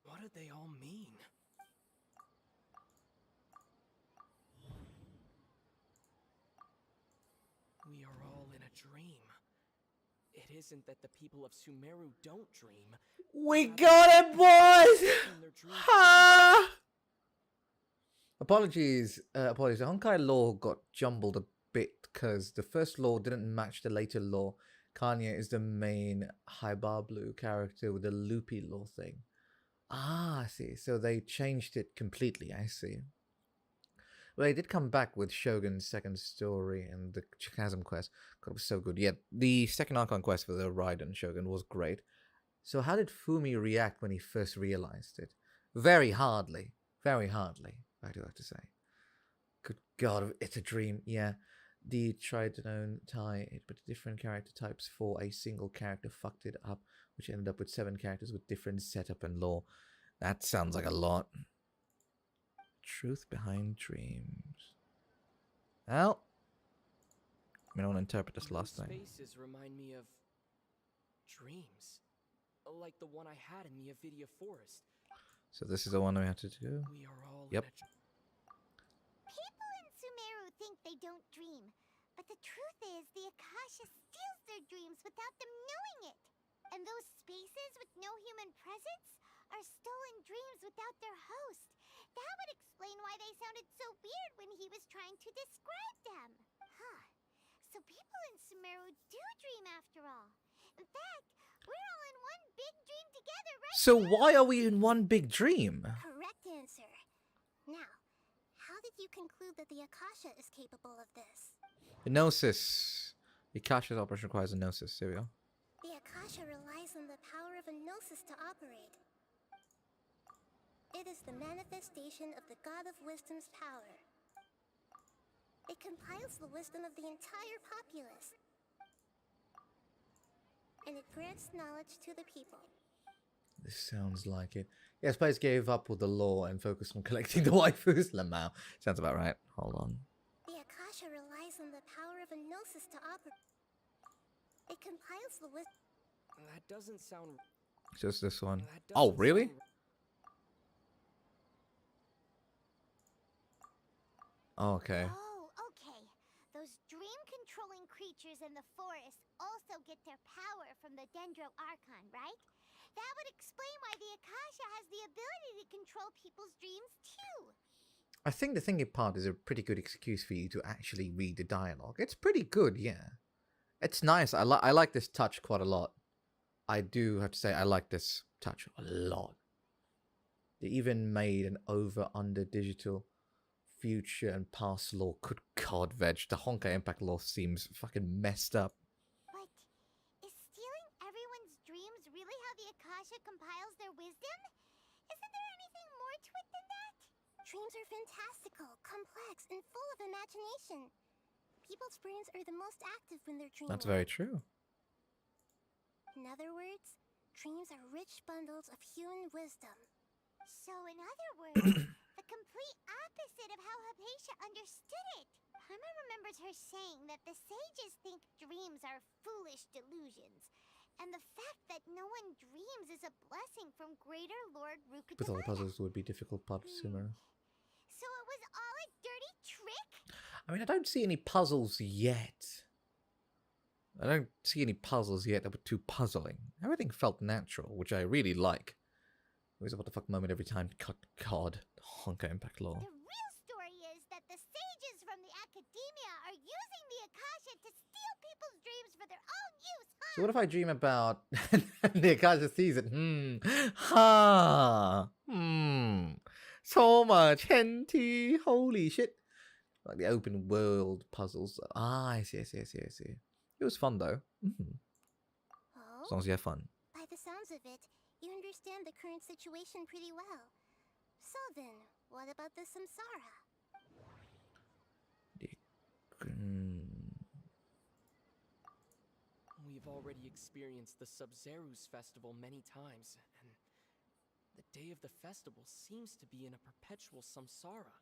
What do they all mean? We are all in a dream. It isn't that the people of Sumeru don't dream. We got it, boys! Ha! Apologies. The Honkai lore got jumbled a bit because the first lore didn't match the later lore. Kanye is the main Haibablu character with the loopy lore thing. Ah, I see. So they changed it completely, I see. Well, they did come back with Shogun's second story and the Chasm quest. God, it was so good. Yeah, the second Archon quest for the Raiden Shogun was great. So how did Fumi react when he first realized it? Very hardly. Very hardly, I do have to say. Good God, it's a dream. Yeah, the tried to known tie it, but different character types for a single character fucked it up, which ended up with 7 characters with different setup and lore. That sounds like a lot. Truth behind dreams. Well, I don't want to interpret this last thing. Spaces remind me of dreams, like the one I had in the Avidia Forest. So this is the one we have to do. We are all Yep. People in Sumeru think they don't dream, but the truth is the Akasha steals their dreams without them knowing it. And those spaces with no human presence are stolen dreams without their host. That would explain why they sounded so weird when he was trying to describe them. Huh. So people in Sumeru do dream after all. In fact, we're all in one big dream together, right? So why are we in one big dream? Correct answer. Now, how did you conclude that the Akasha is capable of this? The Gnosis. The Akasha's operation requires a Gnosis. Here we go. The Akasha relies on the power of a Gnosis to operate. It is the manifestation of the God of Wisdom's power. It compiles the wisdom of the entire populace. And it grants knowledge to the people. This sounds like it. Yeah, Spice gave up with the lore and focused on collecting the waifus. Lamau. Sounds about right. Hold on. The Akasha relies on the power of a Gnosis to operate. It compiles the wisdom. That doesn't sound. Just this one. Oh, really? Oh, okay. Oh, okay. Those dream-controlling creatures in the forest also get their power from the Dendro Archon, right? That would explain why the Akasha has the ability to control people's dreams, too. I think the thinking part is a pretty good excuse for you to actually read the dialogue. It's pretty good, yeah. It's nice. I like this touch quite a lot. I do have to say I like this touch a lot. They even made an over-under digital future and past lore. Good God, Veg. The Honkai Impact lore seems fucking messed up. But is stealing everyone's dreams really how the Akasha compiles their wisdom? Isn't there anything more to it than that? Dreams are fantastical, complex, and full of imagination. People's brains are the most active when they're dreaming. That's very true. In other words, dreams are rich bundles of human wisdom. So in other words, the complete opposite of how Hypatia understood it. Paimon remembers her saying that the sages think dreams are foolish delusions, and the fact that no one dreams is a blessing from greater Lord Rukudamana. With all the puzzles, it would be difficult part of Sumeru. So it was all a dirty trick? I mean, I don't see any puzzles yet. I don't see any puzzles yet that were too puzzling. Everything felt natural, which I really like. It was a what the fuck moment every time. God, Honkai Impact lore. The real story is that the sages from the academia are using the Akasha to steal people's dreams for their own use, huh? So what if I dream about the Akasha sees it? So much henty. Holy shit. Like the open world puzzles. Ah, I see. It was fun though. Oh? As long as you have fun. By the sounds of it, you understand the current situation pretty well. So then, what about the samsara? We've already experienced the Sub-Zerus festival many times, and the day of the festival seems to be in a perpetual samsara.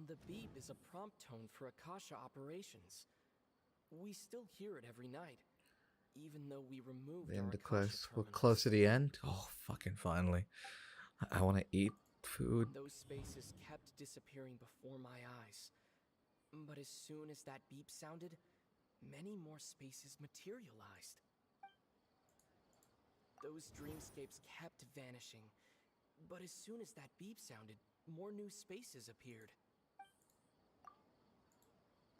The beep is a prompt tone for Akasha operations. We still hear it every night. even though we removed The our end of Akasha quest. We're terminals. close to the end. Oh, fucking finally. I want to eat food. Those spaces kept disappearing before my eyes. But as soon as that beep sounded, many more spaces materialized. Those dreamscapes kept vanishing. But as soon as that beep sounded, more new spaces appeared.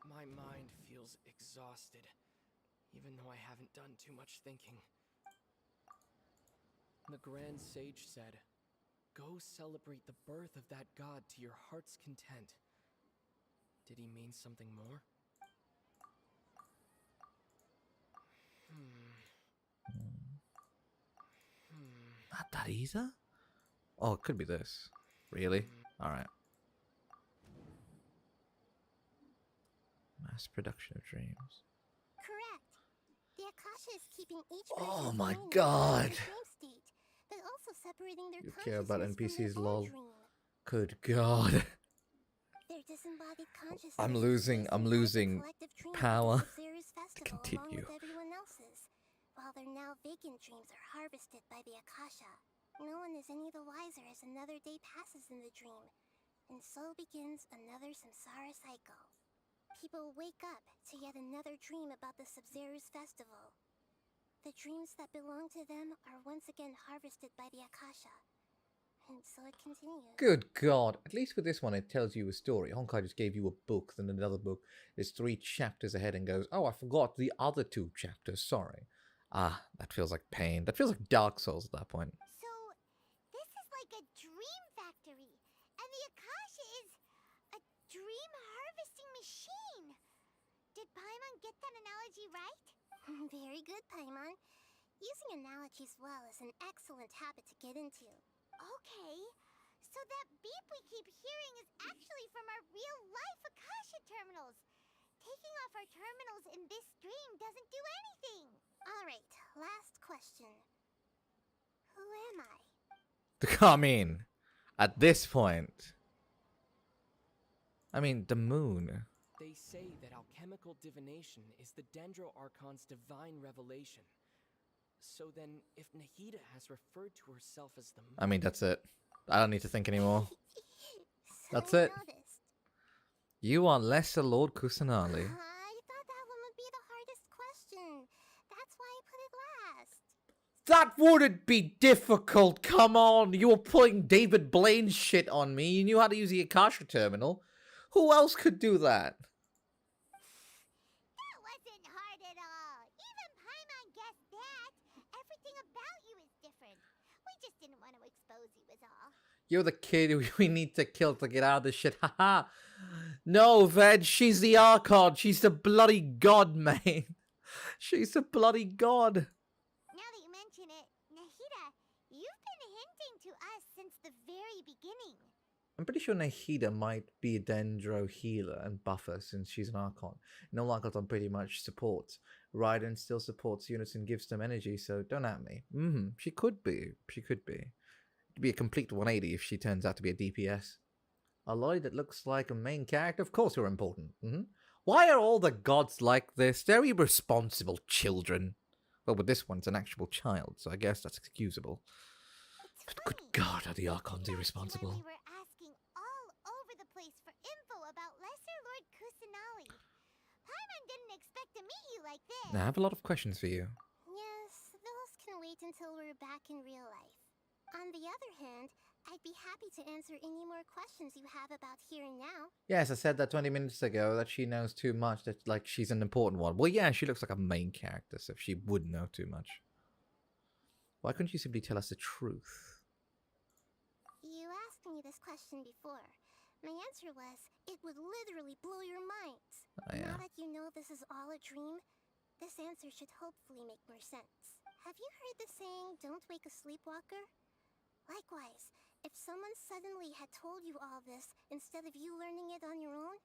My mind feels exhausted, even though I haven't done too much thinking. The Grand Sage said, "Go celebrate the birth of that god to your heart's content." Did he mean something more? Not that either? Oh, it could be this. Really? Alright. Mass production of dreams. Correct. The Akasha is keeping each Oh person's my mind in god. their dream state, but also separating their You care about consciousness NPCs, from their own lol. dream. Good god. Their disembodied consciousness I'm is losing the collective dream of power the Zeus to festival along continue. with everyone else's, while their now vacant dreams are harvested by the Akasha. No one is any the wiser as another day passes in the dream, and so begins another samsara cycle. People wake up to yet another dream about the Sub-Zero's festival. The dreams that belong to them are once again harvested by the Akasha. And so it continues. Good god. At least with this one, it tells you a story. Honkai just gave you a book, then another book. There's 3 chapters ahead and goes, oh, I forgot the other 2 chapters. Sorry. Ah, that feels like pain. That feels like Dark Souls at that point. So, this is like a dream factory, and the Akasha is a dream harvesting machine. Did Paimon get that analogy right? Very good, Paimon. Using analogies well is an excellent habit to get into. Okay, so that beep we keep hearing is actually from our real-life Akasha terminals. Taking off our terminals in this dream doesn't do anything. Alright, last question. Who am I? I mean, at this point... I mean, the moon. They say that alchemical divination is the Dendro Archon's divine revelation. So then, if Nahida has referred to herself as the moon... I mean, that's it. I don't need to think anymore. That's I it. noticed. You are Lesser Lord Kusanali. I thought that one would be the hardest question. That's why I put it last. That wouldn't be difficult, come on! You were putting David Blaine's shit on me. You knew how to use the Akasha terminal. Who else could do that? That wasn't hard at all. Even Paimon guessed that. Everything about you is different. We just didn't want to expose you is all. You're the kid we need to kill to get out of this shit. Haha. No, Veg, she's the Archon. She's the bloody god, man. She's the bloody god. Now that you mention it, Nahida, you've been hinting to us since the very beginning. I'm pretty sure Nahida might be a Dendro healer and buffer since she's an Archon. No Archon pretty much supports. Raiden still supports units and gives them energy, so don't at me. She could be. She could be. It'd be a complete 180 if she turns out to be a DPS. A lolly that looks like a main character? Of course you're important. Why are all the gods like this? They're irresponsible children. Well, with this one, it's an actual child, so I guess that's excusable. But good God, are the Archons irresponsible? We were asking all over the place for info about Lesser Lord Kusanali. Paimon didn't expect to meet you like this. Now, I have a lot of questions for you. Yes, those can wait until we're back in real life. On the other hand, I'd be happy to answer any more questions you have about here and now. Yes, I said that 20 minutes ago, that she knows too much, that like she's an important one. Well, yeah, she looks like a main character, so she would know too much. Why couldn't you simply tell us the truth? You asked me this question before. My answer was, it would literally blow your minds. Oh, yeah. Now that you know this is all a dream, this answer should hopefully make more sense. Have you heard the saying, don't wake a sleepwalker? Likewise, if someone suddenly had told you all this instead of you learning it on your own,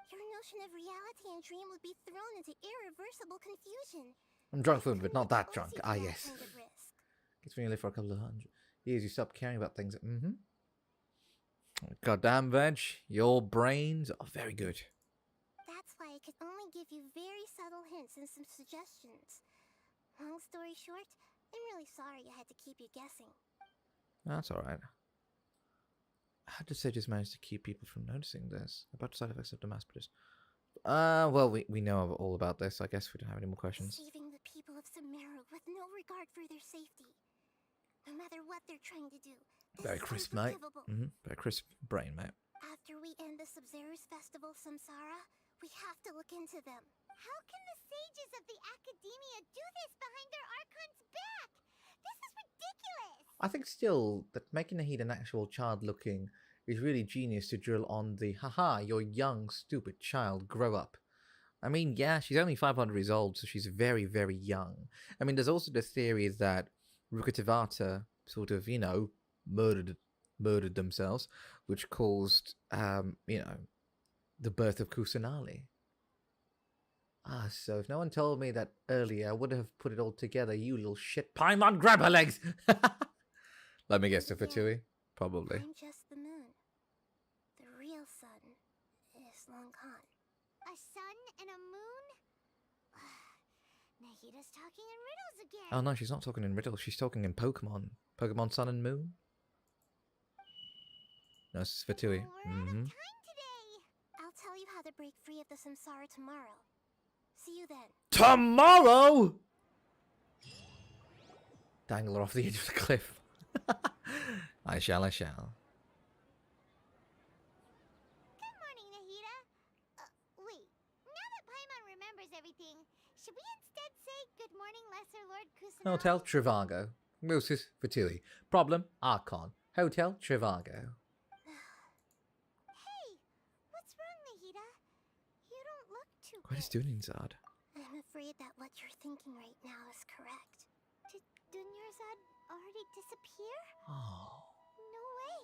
your notion of reality and dream would be thrown into irreversible confusion. I'm drunk food, but not that drunk. Ah, yes. Kind of risk. It's when you live for a couple of hundred years, you stop caring about things. Goddamn, Veg, your brains are very good. That's why I could only give you very subtle hints and some suggestions. Long story short, I'm really sorry I had to keep you guessing. That's alright. How did Sages manage to keep people from noticing this? About side effects of the mass produced. Well, we know all about this. I guess we don't have any more questions. Saving the people of Sumeru with no regard for their safety. No matter what they're trying to do. Very crisp, mate. Very crisp brain, mate. After we end the Sub-Zero's festival, Samsara, we have to look into them. How can the sages of the academia do this behind their Archon's back? This is ridiculous! I think still that making Nahida an actual child looking is really genius to drill on the haha, you're young, stupid child, grow up. I mean, yeah, she's only 500 years old, so she's very, very young. I mean, there's also the theory that Rukativata sort of, you know, murdered themselves, which caused, you know, the birth of Kusanali. So if no one told me that earlier, I would have put it all together. You little shit. Paimon, grab her legs! Let me guess, the Fatui? Probably. I'm just the moon. The real sun is Long Khan. A sun and a moon? Nahida's talking in riddles again. Oh no, she's not talking in riddles. She's talking in Pokemon. Pokemon Sun and Moon? No, this is Fatui. I'll tell you how to break free of the samsara tomorrow. See you then. Tomorrow! Dangle her off the edge of the cliff. I shall. Good morning, Nahida. Wait, now that Paimon remembers everything, should we instead say good morning, Lesser Lord Kusanagi? Hotel Trivago. Moses Fatui. Problem Archon. Hotel Trivago. Hey, what's wrong, Nahida? You don't look too What is doing, Zard? I'm afraid that what you're thinking right now is correct. Did Dunyarzad already disappear? Oh. No way.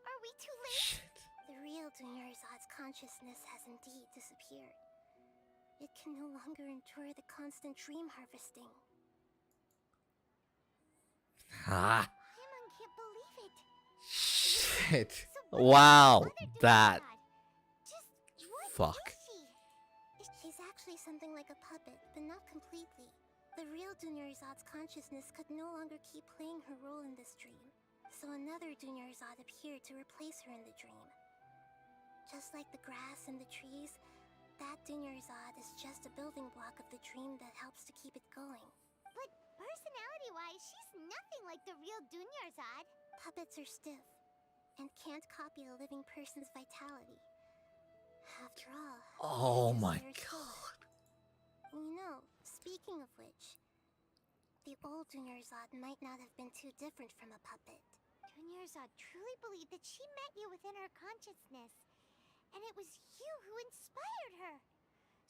Are we too late? Shit. The real Dunyarzad's consciousness has indeed disappeared. It can no longer endure the constant dream harvesting. Ah. Paimon can't believe it. Shit. So Wow. That. Fuck. She's actually something like a puppet, but not completely. The real Dunyarzad's consciousness could no longer keep playing her role in this dream, so another Dunyarzad appeared to replace her in the dream. Just like the grass and the trees, that Dunyarzad is just a building block of the dream that helps to keep it going. But personality-wise, she's nothing like the real Dunyarzad. Puppets are stiff, and can't copy a living person's vitality. After all... Oh my god. You know, speaking of which, the old Dunyarzad might not have been too different from a puppet. Dunyarzad truly believed that she met you within her consciousness, and it was you who inspired her.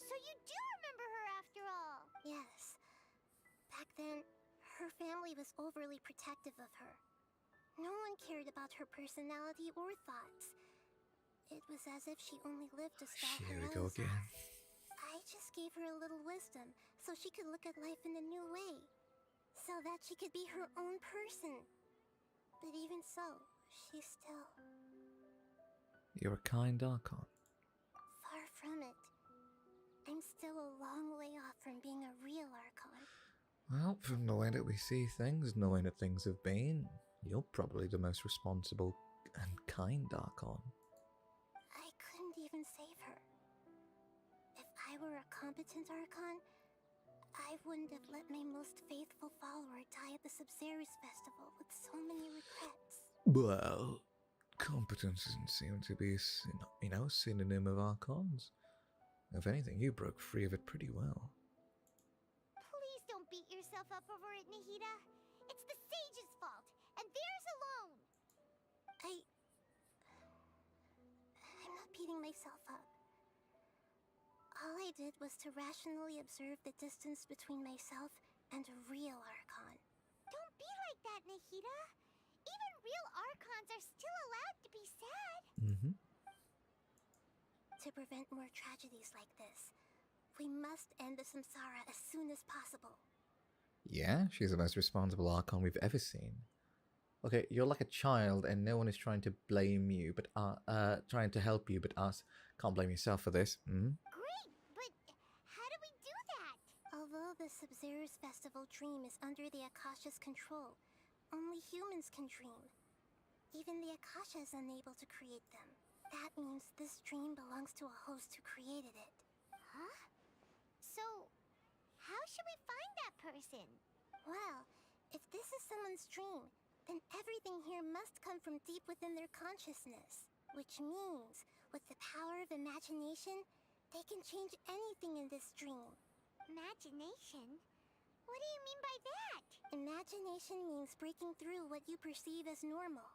So you do remember her after all. Yes. Back then, her family was overly protective of her. No one cared about her personality or thoughts. It was as if she only lived to stall her Here we go again. I just gave her a little wisdom so she could look at life in a new way. So that she could be her own person. But even so, she still... You're a kind Archon. Far from it. I'm still a long way off from being a real Archon. Well, from the way that we see things, knowing that things have been, you're probably the most responsible and kind Archon. I couldn't even save her. If I were a competent Archon, I wouldn't have let my most faithful follower die at the Sub-Zero's festival with so many regrets. Well, competence doesn't seem to be, you know, a synonym of Archons. If anything, you broke free of it pretty well. Please don't beat yourself up over it, Nahida. It's the sage's fault, and theirs alone. I'm not beating myself up. All I did was to rationally observe the distance between myself and a real Archon. Don't be like that, Nahida. Even real Archons are still allowed to be sad. To prevent more tragedies like this, we must end the samsara as soon as possible. Yeah, she's the most responsible Archon we've ever seen. Okay, you're like a child and no one is trying to blame you, but trying to help you, but us can't blame yourself for this. Great, but how do we do that? Although the Sub-Zero's festival dream is under the Akasha's control, only humans can dream. Even the Akasha is unable to create them. That means this dream belongs to a host who created it. Huh? So, how should we find that person? Well, if this is someone's dream, then everything here must come from deep within their consciousness. Which means, with the power of imagination, they can change anything in this dream. Imagination? What do you mean by that? Imagination means breaking through what you perceive as normal.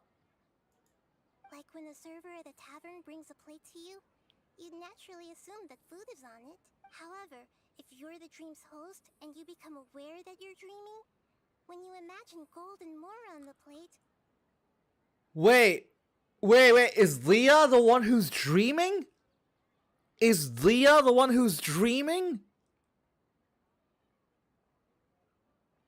Like when a server at a tavern brings a plate to you, you'd naturally assume that food is on it. However, if you're the dream's host and you become aware that you're dreaming, when you imagine gold and more on the plate... Wait, is Leah the one who's dreaming? Is Leah the one who's dreaming?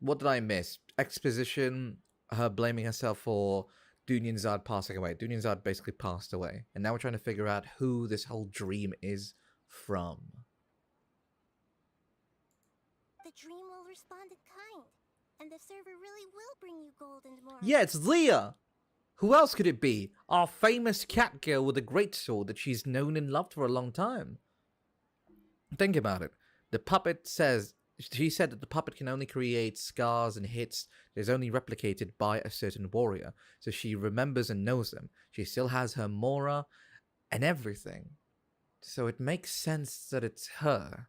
What did I miss? Exposition, her blaming herself for Dunyanzad passing away. Dunyanzad basically passed away. And now we're trying to figure out who this whole dream is from. The dream will respond in kind, and the server really will bring you gold and more. Yeah, it's Leah! Who else could it be? Our famous cat girl with a great sword that she's known and loved for a long time. Think about it. The puppet says... She said that the puppet can only create scars and hits that is only replicated by a certain warrior. So she remembers and knows them. She still has her Mora and everything. So it makes sense that it's her.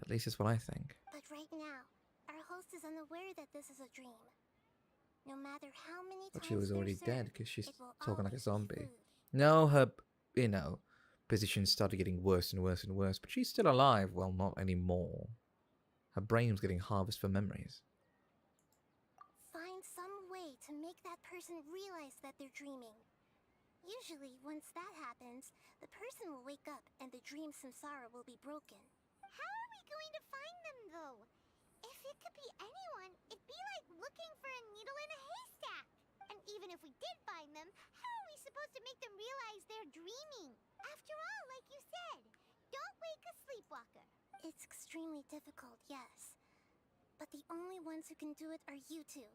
At least that's what I think. But right now, our host is unaware that this is a dream. No matter how many But times she was already they're dead served, because she's it will talking like a always be zombie. food. No, her, position started getting worse and worse and worse. But she's still alive. Well, not anymore. Her brain's getting harvested for memories. Find some way to make that person realize that they're dreaming. Usually, once that happens, the person will wake up and the dream samsara will be broken. How are we going to find them, though? If it could be anyone, it'd be like looking for a needle in a haystack. And even if we did find them, how are we supposed to make them realize they're dreaming? After all, like you said, don't wake a sleepwalker. It's extremely difficult, yes. But the only ones who can do it are you two.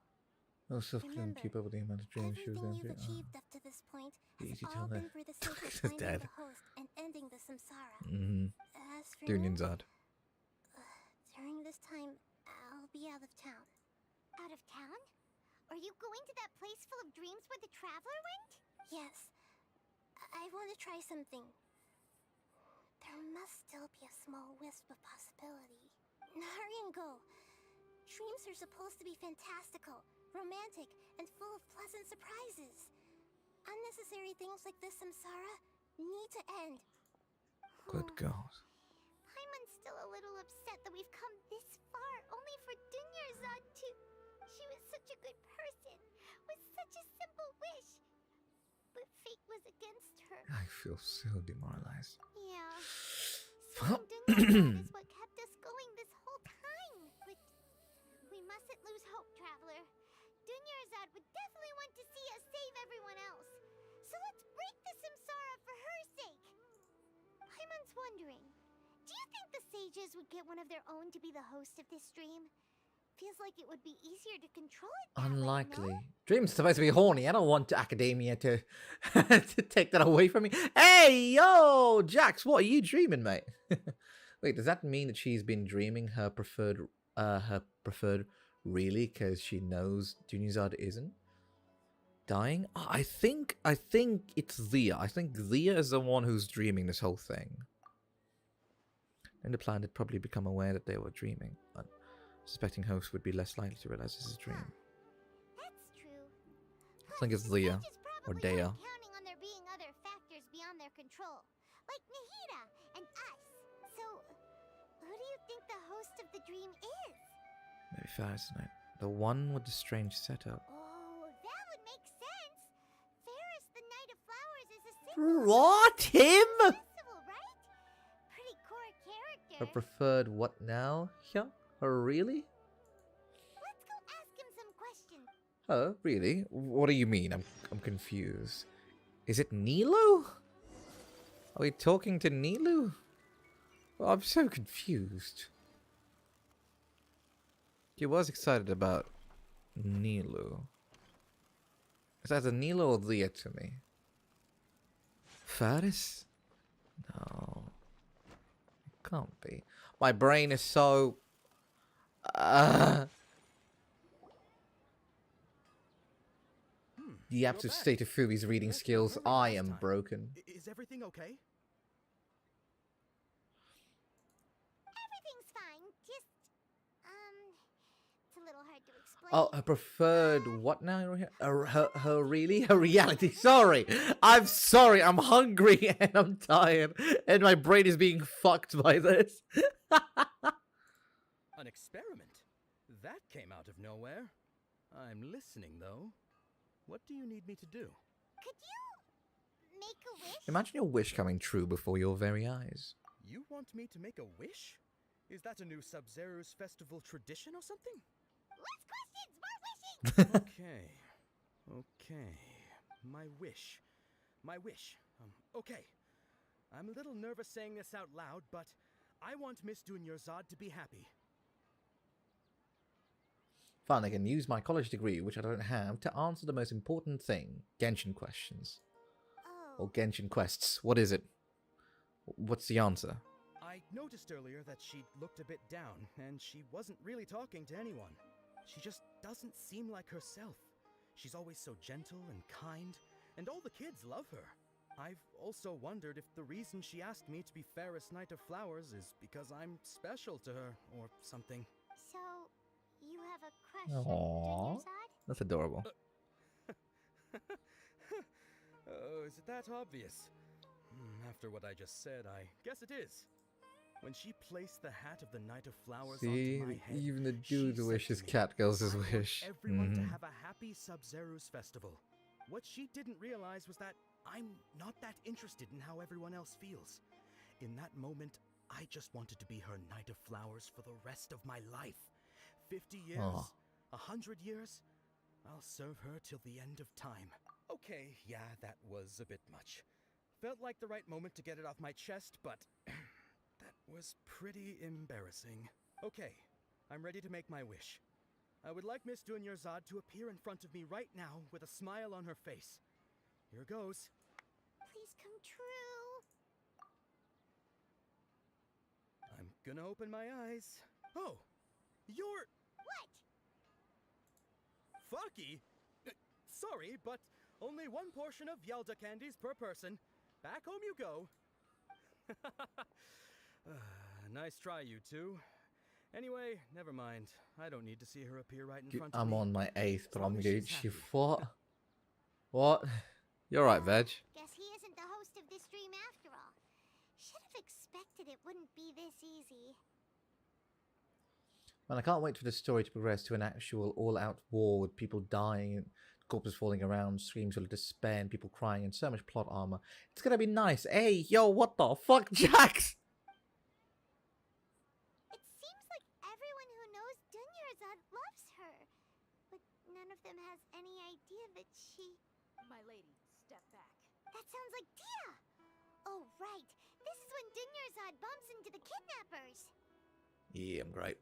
No self can keep up with the amount of dreams she was Everything going you've through. achieved up to this point has Easy all tell been that. for the sake of She's finding dead. the host and ending the samsara. As for me, Dunyanzad. during this time, I'll be out of town. Out of town? Are you going to that place full of dreams where the traveler went? Yes. I want to try something. There must still be a small wisp of possibility. Hurry and go. Dreams are supposed to be fantastical, romantic, and full of pleasant surprises. Unnecessary things like this samsara need to end. Good God. Paimon's still a little upset that we've come this far only for Dunyarzad to... She was such a good person, with such a simple wish. But fate was against her. I feel so demoralized. Yeah. Seeing Dunyarzad is what kept us going this whole time. But we mustn't lose hope, Traveler. Dunyarzad would definitely want to see us save everyone else. So let's break the samsara for her sake. Paimon's wondering, do you think the sages would get one of their own to be the host of this stream? Feels like it would be easier to control it that Unlikely. way, no? Dream's supposed to be horny. I don't want Academia to to take that away from me. Hey, yo, Jax, what are you dreaming, mate? Wait, does that mean that she's been dreaming her preferred really because she knows Dunyarzad isn't dying? Oh, I think it's Leah. I think Leah is the one who's dreaming this whole thing. And the plan had probably become aware that they were dreaming. But suspecting hosts would be less likely to realize this is a dream. That's true. I think it's Leah or Dea. Counting on there being other factors beyond their control, like Nahida and us. So, who do you think the host of the dream is? Maybe Ferris, isn't it? The one with the strange setup. Oh, that would make sense. Ferris, the Knight of Flowers, is a symbol. What? Him? Festival, right? Pretty core character. Her preferred what now? Yeah? Her really? Let's go ask him some questions. Oh, really? What do you mean? I'm confused. Is it Nilu? Are we talking to Nilu? Well, I'm so confused. He was excited about Nilu. Is that a Nilu or Leah to me? Faris? No. It can't be. My brain is so... The absolute state of Fumi's reading skills. I am broken. Is everything okay? Everything's fine. Just, it's a little hard to explain. Oh, her preferred what now? Her reality. Sorry. I'm sorry. I'm hungry and I'm tired. And my brain is being fucked by this. An experiment? That came out of nowhere. I'm listening, though. What do you need me to do? Could you make a wish? Imagine your wish coming true before your very eyes. You want me to make a wish? Is that a new Sub-Zero's festival tradition or something? Less questions, more wishing! Okay. My wish. Okay. I'm a little nervous saying this out loud, but I want Miss Dunyarzad to be happy. Fine, I can use my college degree, which I don't have, to answer the most important thing. Genshin questions. Oh. Or Genshin quests. What is it? What's the answer? I noticed earlier that she looked a bit down, and she wasn't really talking to anyone. She just doesn't seem like herself. She's always so gentle and kind, and all the kids love her. I've also wondered if the reason she asked me to be Fairest Knight of Flowers is because I'm special to her, or something. So, you have a crush Aww. on Dunyarzad? That's adorable. Oh, is it that obvious? After what I just said, I guess it is. When she placed the hat of the Knight of Flowers See, onto my head, even the she dude said wishes to me, cat girls his "I want wish. everyone to have a happy Sub-Zero's festival." What she didn't realize was that I'm not that interested in how everyone else feels. In that moment, I just wanted to be her Knight of Flowers for the rest of my life. 50 years, Aw. 100 years, I'll serve her till the end of time. Okay, yeah, that was a bit much. Felt like the right moment to get it off my chest, but that was pretty embarrassing. Okay, I'm ready to make my wish. I would like Miss Dunyarzad to appear in front of me right now with a smile on her face. Here goes. Please come true. I'm gonna open my eyes. Oh, you're... What? Fucky? Sorry, but only one portion of Yalda candies per person. Back home you go. Nice try, you two. Anyway, never mind. I don't need to see her appear right in front of I'm me. on my 8th, but I'm long as she's Gucci. happy. What? What? You're right, Veg. Guess he isn't the host of this stream after all. Should have expected it wouldn't be this easy. Man, I can't wait for the story to progress to an actual all-out war with people dying and corpses falling around, screams of despair and people crying and so much plot armor. It's gonna be nice. Hey, yo, what the fuck, Jax? It seems like everyone who knows Dunyarzad loves her. But none of them has any idea that she... My lady, step back. That sounds like Dia! Oh, right. This is when Dunyarzad bumps into the kidnappers. Yeah, I'm great.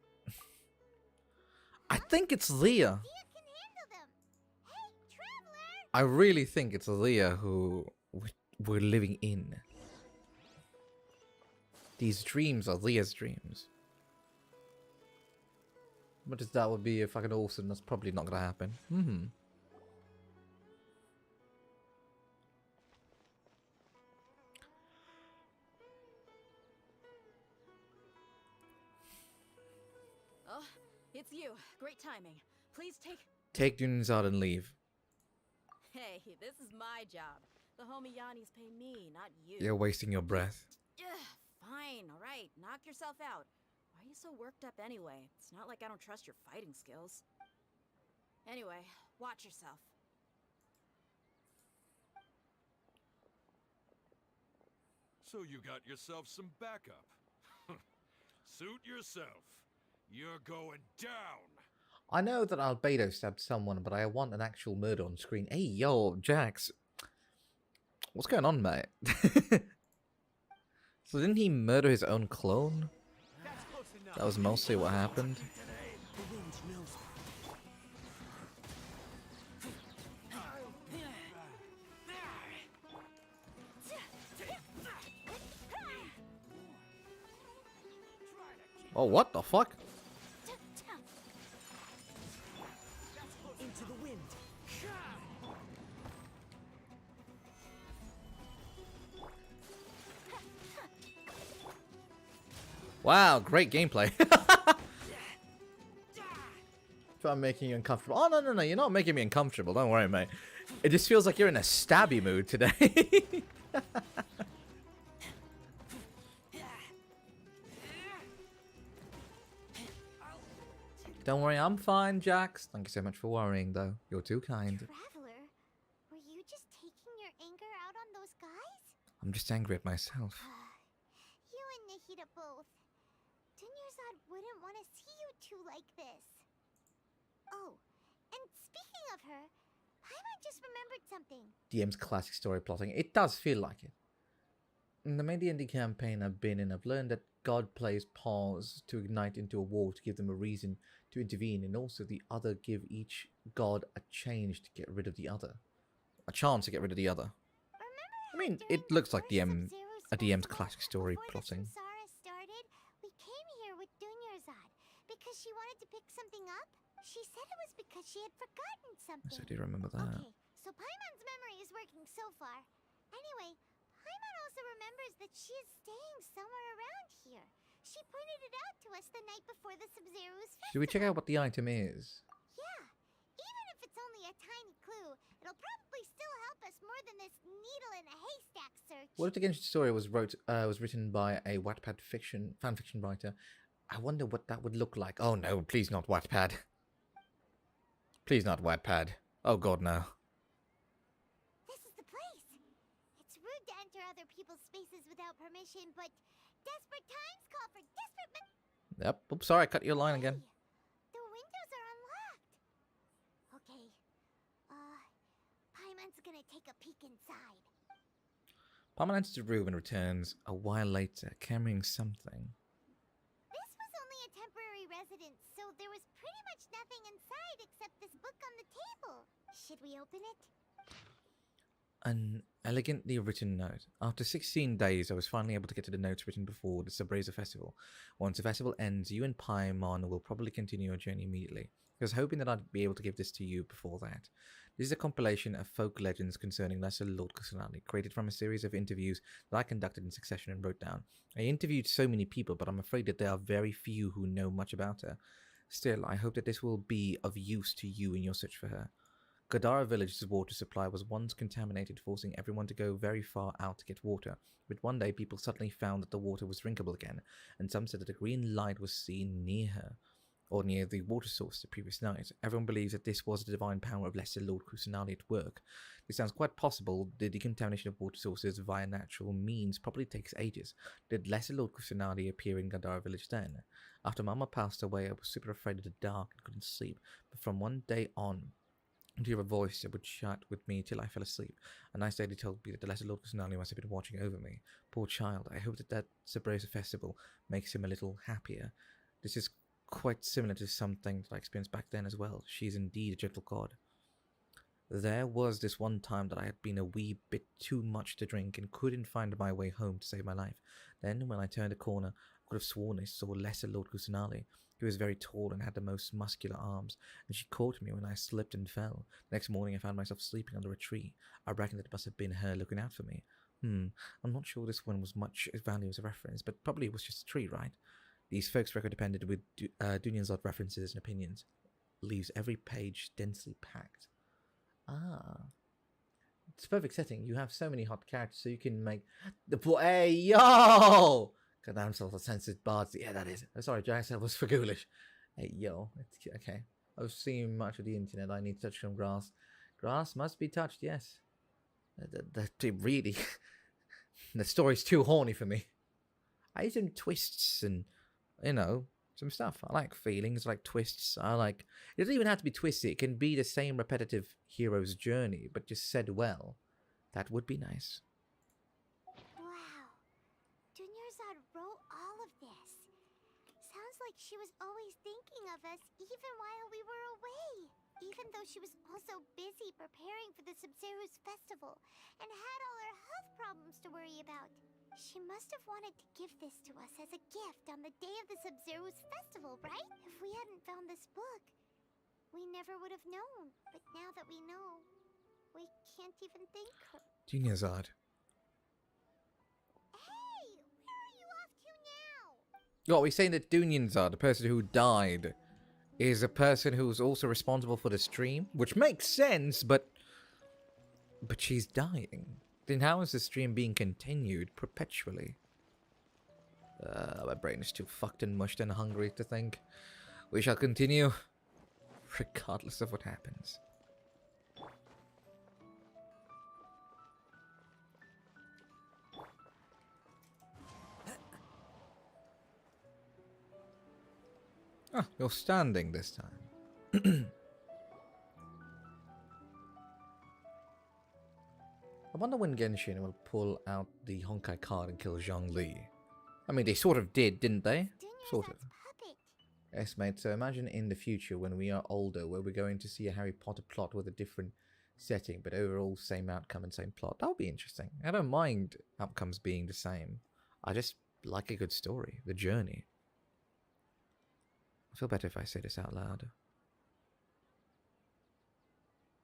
I think it's Leah. Dia can handle them. Hey, Traveler! I really think it's Leah who we're living in. These dreams are Leah's dreams. Much as that would be fucking awesome, that's probably not gonna happen. Oh, it's you. Great timing. Please Take Dunyarzad and leave. Hey, this is my job. The homie Yanni's pay me, not you. You're wasting your breath. Fine, alright. Knock yourself out. Why are you so worked up anyway? It's not like I don't trust your fighting skills. Anyway, watch yourself. So you got yourself some backup. Suit yourself. You're going down. I know that Albedo stabbed someone, but I want an actual murder on screen. Hey, yo, Jax. What's going on, mate? So didn't he murder his own clone? That was mostly what happened. The wind's new. Oh, what the fuck? Into the wind. Wow, great gameplay. Try making you uncomfortable. Oh, no, you're not making me uncomfortable. Don't worry, mate. It just feels like you're in a stabby mood today. Don't worry, I'm fine, Jax. Thank you so much for worrying, though. You're too kind. Traveler, were you just taking your anger out on those guys? I'm just angry at myself. You and Nahida both. Dunyarzad wouldn't want to see you two like this. Oh, and speaking of her, Paimon just remembered something. DM's classic story plotting. It does feel like it. In the main D&D campaign I've been in, I've learned that God plays pause to ignite into a war to give them a reason to intervene, and also the other give each god a change to get rid of the other. A chance to get rid of the other. I mean, it looks like a DM's classic story plotting. Sarah started, we came here with Dunyarzad because she wanted to pick something up. She said it was because she had forgotten something. Yes, I do remember that. Okay, so Paimon's memory is working so far. Anyway, Paimon also remembers that she is staying somewhere around here. She pointed it out to us the night before the Sub-Zero's festival. Should we check out what the item is? Yeah, even if it's only a tiny clue, it'll probably still help us more than this needle in a haystack search. What if the Genshin story was written by a Wattpad fanfiction writer? I wonder what that would look like. Oh no, please not Wattpad. Please not Wattpad. Oh god, no. This is the place. It's rude to enter other people's spaces without permission, but desperate times call for desperate men. Yep. Oops, sorry, I cut your line again. The windows are unlocked. Okay. Paimon's gonna take a peek inside. Paimon enters the room and returns a while later, carrying something. This was only a temporary residence, so there was pretty much nothing inside except this book on the table. Should we open it? An elegantly written note. After 16 days, I was finally able to get to the notes written before the Sabreza festival. Once the festival ends, you and Paimon will probably continue your journey immediately. I was hoping that I'd be able to give this to you before that. This is a compilation of folk legends concerning Lesser Lord Kusanagi, created from a series of interviews that I conducted in succession and wrote down. I interviewed so many people, but I'm afraid that there are very few who know much about her. Still, I hope that this will be of use to you in your search for her. Gadara Village's water supply was once contaminated, forcing everyone to go very far out to get water. But one day, people suddenly found that the water was drinkable again, and some said that a green light was seen near her, or near the water source the previous night. Everyone believes that this was the divine power of Lesser Lord Kusanagi at work. This sounds quite possible. The decontamination of water sources via natural means probably takes ages. Did Lesser Lord Kusanagi appear in Gadara Village then? After Mama passed away, I was super afraid of the dark and couldn't sleep, but from one day on, I'd hear a voice that would chat with me till I fell asleep. A nice lady told me that the Lesser Lord Kusanagi must have been watching over me. Poor child, I hope that Sabreza festival makes him a little happier. This is quite similar to something that I experienced back then as well. She's indeed a gentle god. There was this one time that I had been a wee bit too much to drink and couldn't find my way home to save my life. Then, when I turned a corner, I could have sworn I saw Lesser Lord Kusanagi. He was very tall and had the most muscular arms, and she caught me when I slipped and fell. The next morning I found myself sleeping under a tree. I reckon that it must have been her looking out for me. I'm not sure this one was much value as a reference, but probably it was just a tree, right? These folks record appended with Dunyarzad references and opinions. Leaves every page densely packed. Ah. It's a perfect setting. You have so many hot characters, so you can make the hey yo! God damn, self censored bards. Yeah, that is. Oh, sorry, Jax, that was for ghoulish. Hey yo, it's okay. I've seen much of the internet. I need to touch some grass. Grass must be touched. Yes. That really. The story's too horny for me. I need some twists and, you know, some stuff. I like feelings, I like twists. I like. It doesn't even have to be twisty. It can be the same repetitive hero's journey, but just said well. That would be nice. Wow. Dunyarzad wrote all of this. Sounds like she was always thinking of us even while we were away. Even though she was also busy preparing for the Sub-Zero's festival and had all her health problems to worry about. She must have wanted to give this to us as a gift on the day of the Sub-Zero's festival, right? If we hadn't found this book, we never would have known. But now that we know, we can't even thank her. Genius odd. Hey, where are you off to now? What, we're saying that Dunyanzad, the person who died, is a person who's also responsible for the stream? Which makes sense, but she's dying. Then how is the stream being continued perpetually? My brain is too fucked and mushed and hungry to think. We shall continue, regardless of what happens. Ah, you're standing this time. I wonder when Genshin will pull out the Honkai card and kill Zhongli. I mean, they sort of did, didn't they? Sort of. Yes, mate, so imagine in the future when we are older, where we're going to see a Harry Potter plot with a different setting, but overall same outcome and same plot. That would be interesting. I don't mind outcomes being the same. I just like a good story, the journey. I feel better if I say this out loud.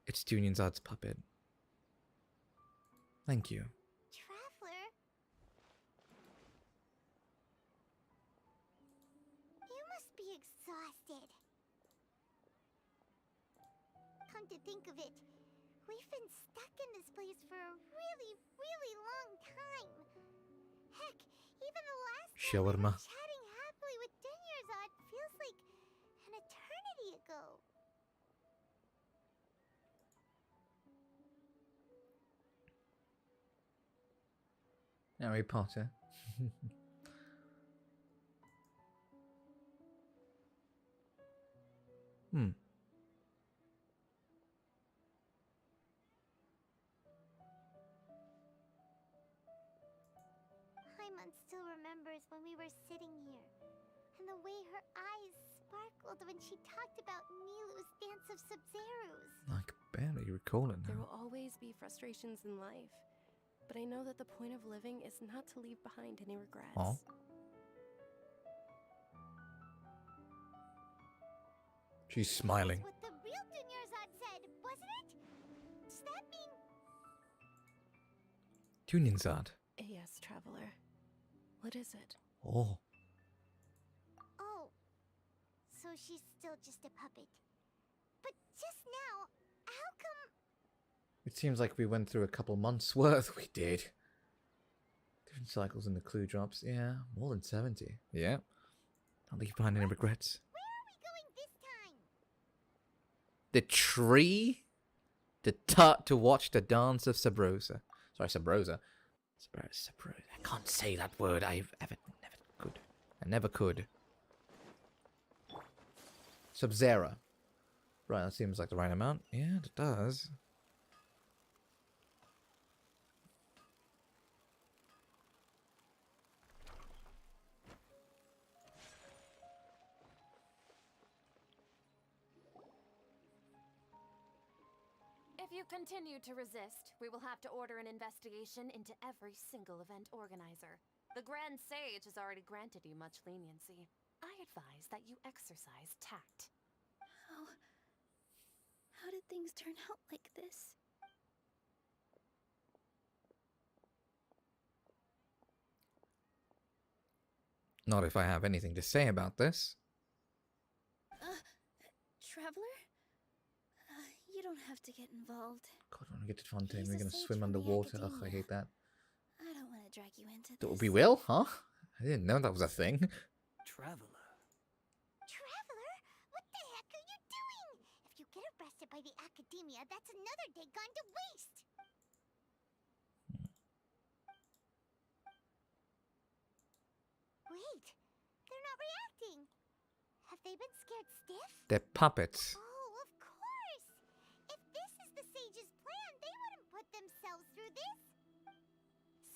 It's Dunyanzad's puppet. Thank you. Traveler? You must be exhausted. Come to think of it, we've been stuck in this place for a really, really long time. Heck, even the last time we were chatting happily with Dunyanzad feels like an eternity ago. Harry Potter. Paimon still remembers when we were sitting here, and the way her eyes sparkled when she talked about Nilu's Dance of Sub-Zeros. I can barely recall it There now. will always be frustrations in life, but I know that the point of living is not to leave behind any regrets. Oh. She's smiling. What the real Dunyanzad said, wasn't it? Does that mean... Dunyanzad. Yes, traveler. What is it? Oh. Oh, so she's still just a puppet. But just now, how come... It seems like we went through a couple months worth. We did. Different cycles in the clue drops. Yeah, more than 70. Yeah. Don't leave behind any regrets. Where are we going this time? The tree? To watch the dance of Sabrosa. Sorry, Sabrosa. Sabrosa. I can't say that word. I never could. Sub-Zero. Right, that seems like the right amount. Yeah, it does. If you continue to resist, we will have to order an investigation into every single event organizer. The Grand Sage has already granted you much leniency. I advise that you exercise tact. How did things turn out like this? Not if I have anything to say about this. Traveler? You don't have to get involved. God, when we get to Fontaine, He's we're a gonna sage swim from the underwater. Ugh, I academia. hate that. I don't want to drag you into this. We will, huh? I didn't know that was a thing. Traveler. Traveler? What the heck are you doing? If you get arrested by the academia, that's another day gone to waste. Wait, they're not reacting. Have they been scared stiff? They're puppets. Oh, of course! If this is the sage's plan, they wouldn't put themselves through this.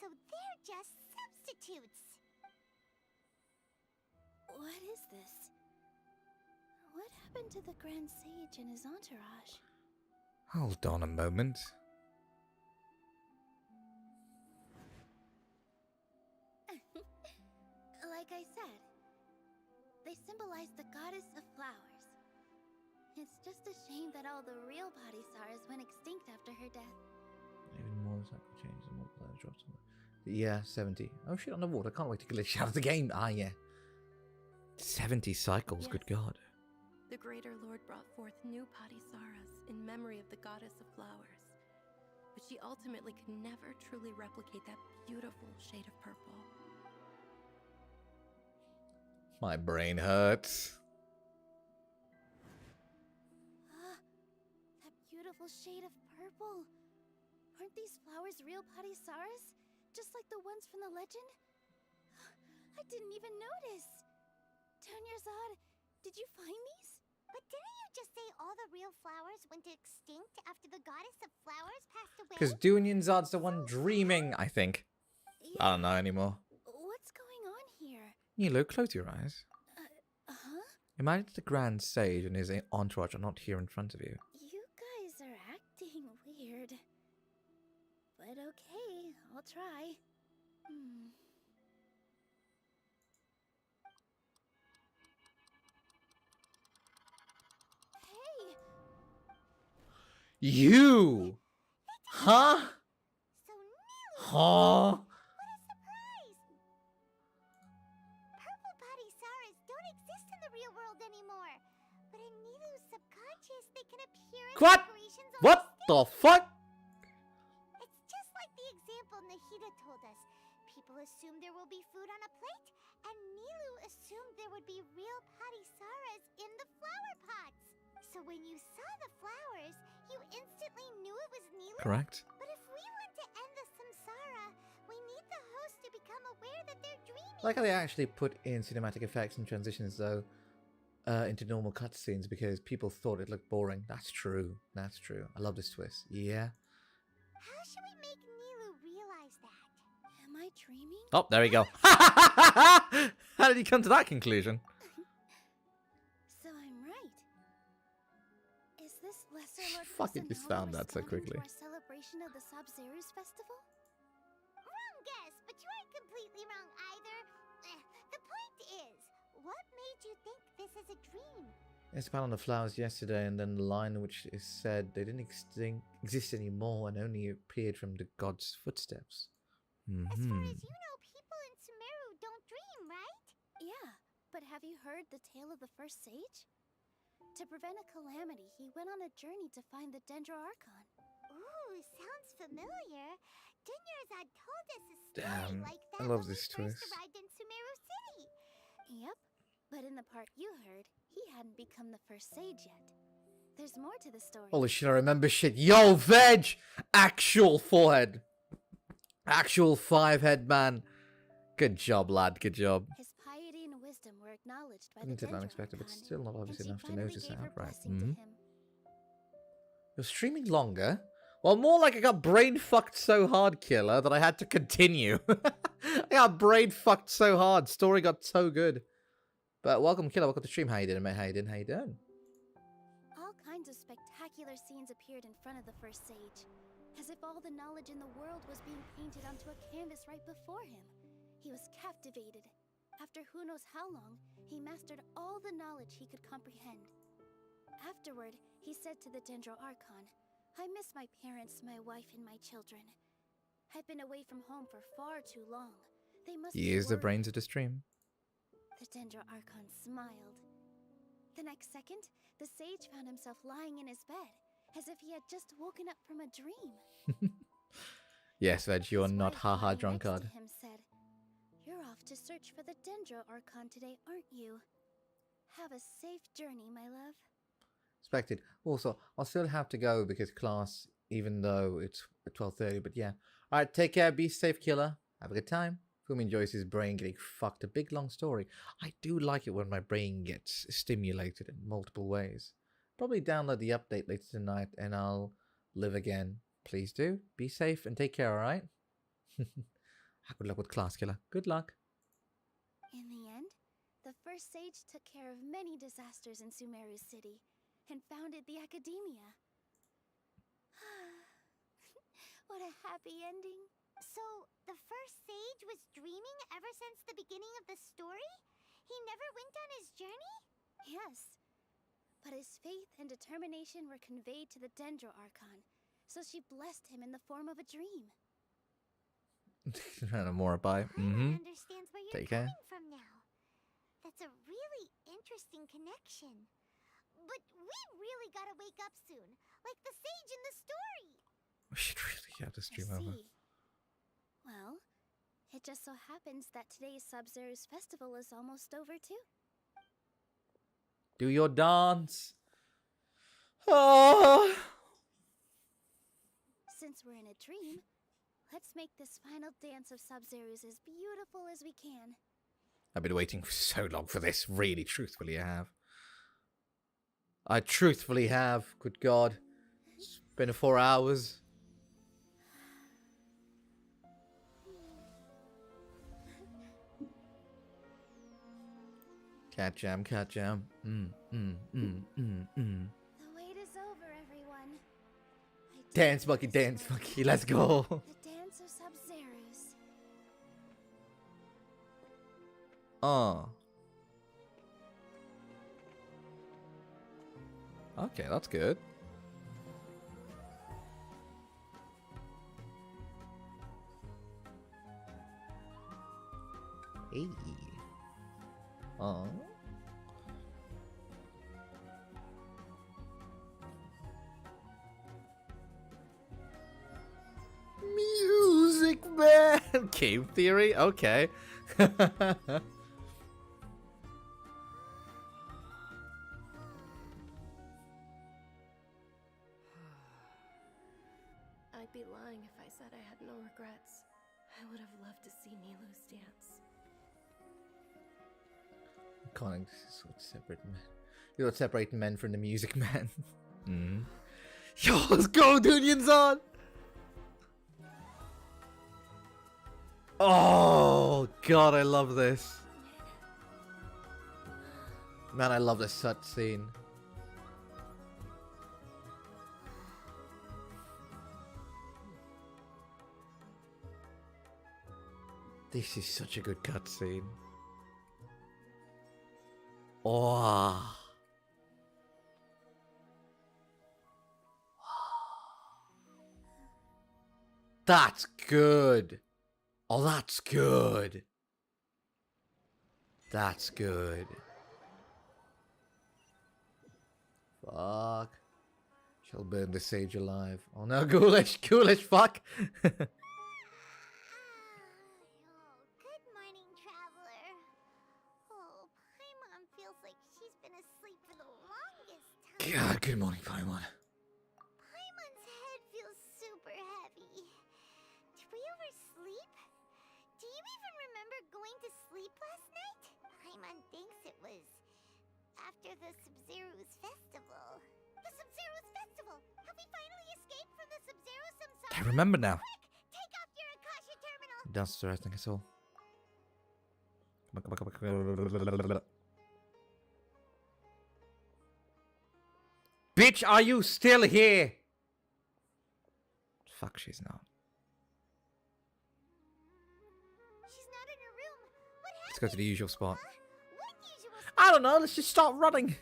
So they're just substitutes. What is this? What happened to the Grand Sage and his entourage? Hold on a moment. Like I said, they symbolize the goddess of flowers. It's just a shame that all the real Padisaras went extinct after her death. Even more than that change the more drops. Yeah, 70. Oh shit, on the water. I can't wait to glitch out of the game. Ah, yeah. 70 cycles, Yes. good god. The Greater Lord brought forth new Padisaras in memory of the goddess of flowers. But she ultimately could never truly replicate that beautiful shade of purple. My brain hurts. That beautiful shade of purple. Aren't these flowers real Padisaras? Just like the ones from the legend? I didn't even notice. Dunyarzad, did you find these? But didn't you just say all the real flowers went extinct after the goddess of flowers passed away? Because Dunyanzad's the one dreaming, I think. I don't know anymore. What's going on here? Nilo, close your eyes. Huh? Imagine the Grand Sage and his entourage are not here in front of you. You guys are acting weird. But okay, I'll try. Hey! You! Huh? Huh? What a surprise! Purple Padisaras don't exist in the real world anymore. But in Nilu's subconscious, they can appear as What? decorations on What the fuck? It's just like the example Nahida told us. People assumed there will be food on a plate, and Nilu assumed there would be real Padisaras in the flower pots. So when you saw the flowers, you instantly knew it was Nilu? Correct. But if we want to end the samsara, we need the host to become aware that they're dreaming. Like how they actually put in cinematic effects and transitions, though, into normal cutscenes because people thought it looked boring. That's true. That's true. I love this twist. Yeah. How should we make Nilu realize that? Am I dreaming? Oh, there we go. How did you come to that conclusion? So I'm right. Is this Lesser Lord Fucking just found that so quickly. to our celebration of the Sabzeruz festival? Wrong guess, but you aren't completely wrong either. The point is, what made you think this is a dream? It's about on the flowers yesterday, and then the line which is said they didn't exist anymore and only appeared from the god's footsteps. As far as you know, people in Sumeru don't dream, right? Yeah, but have you heard the tale of the first sage? To prevent a calamity, he went on a journey to find the Dendro Archon. Ooh, sounds familiar. Dunyarzad told us a story Damn, like I that love when this we first twist. arrived in Sumeru City. Yep, but in the part you heard, he hadn't become the first sage yet. There's more to the story. Holy shit, I remember shit. Yo, Veg! Actual forehead. Actual 5-head man. Good job, lad. Good job. His piety and wisdom were acknowledged by Didn't the it Dendro unexpected, but Archon, still not and obvious she enough to finally notice it gave her outright. blessing to him. You're streaming longer? Well, more like I got brain fucked so hard, killer, that I had to continue. I got brain fucked so hard. Story got so good. But welcome, killer. Welcome to stream. How you doing, mate? How you doing? How you doing? All kinds of spectacular scenes appeared in front of the first sage, as if all the knowledge in the world was being painted onto a canvas right before him. He was captivated. After who knows how long, he mastered all the knowledge he could comprehend. Afterward, he said to the Dendro Archon, I miss my parents, my wife, and my children. I've been away from home for far too long. They must be Use the worried." brains of the stream. The Dendro Archon smiled. The next second, the sage found himself lying in his bed, as if he had just woken up from a dream. Yes, Veg, you're not Wife haha lying drunkard. next to him said, You're off to search for the Dendro Archon today, aren't you? Have a safe journey, my love. Expected. Also, I'll still have to go because class, even though it's at 12:30. But yeah. Alright, take care. Be safe, killer. Have a good time. Fumi enjoys his brain getting fucked. A big, long story. I do like it when my brain gets stimulated in multiple ways. Probably download the update later tonight and I'll live again. Please do. Be safe and take care, alright? Good luck with class, killer. Good luck. In the end, the first sage took care of many disasters in Sumeru City and founded the Academia. What a happy ending. So, the first sage was dreaming ever since the beginning of the story? He never went on his journey? Yes. But his faith and determination were conveyed to the Dendro Archon, so she blessed him in the form of a dream. Morabai. Understands where you're Take care. coming from now. That's a really interesting connection. But we really gotta wake up soon, like the sage in the story. We should really have to stream I over. see. Well, it just so happens that today's Sub-Zero's festival is almost over too. Do your dance. Oh. Since we're in a dream, let's make this final dance of Sub-Zero's as beautiful as we can. I've been waiting for so long for this. Really, truthfully, I have. I truthfully have. Good God. It's been 4 hours. Cat jam, cat jam. The wait is over, everyone. Dance monkey, let's go. The dance of Sub-Zero's. Oh. Okay, that's good. Hey. Oh. Music man. Game theory. Okay. I'd be lying if I said I had no regrets. I would have loved to see Nilu's dance. Can't separate men. You're separating men from the music man. Yo, let's go, Dunyan's on. Oh God, I love this. Man, I love this cutscene. This is such a good cutscene. Oh. That's good. Oh, that's good. That's good. Fuck. Shall burn the sage alive. Oh no, ghoulish, fuck. Good morning, traveler. Oh, Paimon feels like she's been asleep for the longest time. God, good morning, Paimon. Paimon's head feels super heavy. Did we oversleep? Do you even remember going to sleep last night? Paimon thinks it was after the Sub-Zero's festival. The Sub-Zero's festival! Have we finally escaped from the Sub-Zero Samsara? I remember now. Quick, take off your Akasha terminal! That's the right thing I saw. Come on. Bitch, are you still here? Fuck, she's not. She's not in her room. What happened? Let's go to the usual spot. What usual spot? I don't know, let's just start running.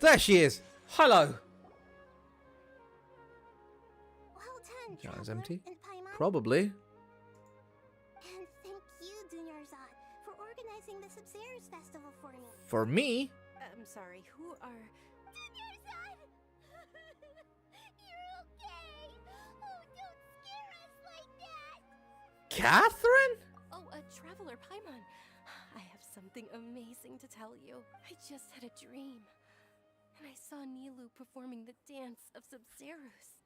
There she is. Hello. Well done, Jar is Traveler empty. and Paimon. Probably. And thank you, Dunyarzad, for organizing the Sub-Zero's festival for me. For me? I'm sorry, who are... Dunyarzad! You're okay! Oh, don't scare us like that! Catherine? Oh, Traveler Paimon. I have something amazing to tell you. I just had a dream. And I saw Nilu performing the dance of Sub-Zero's.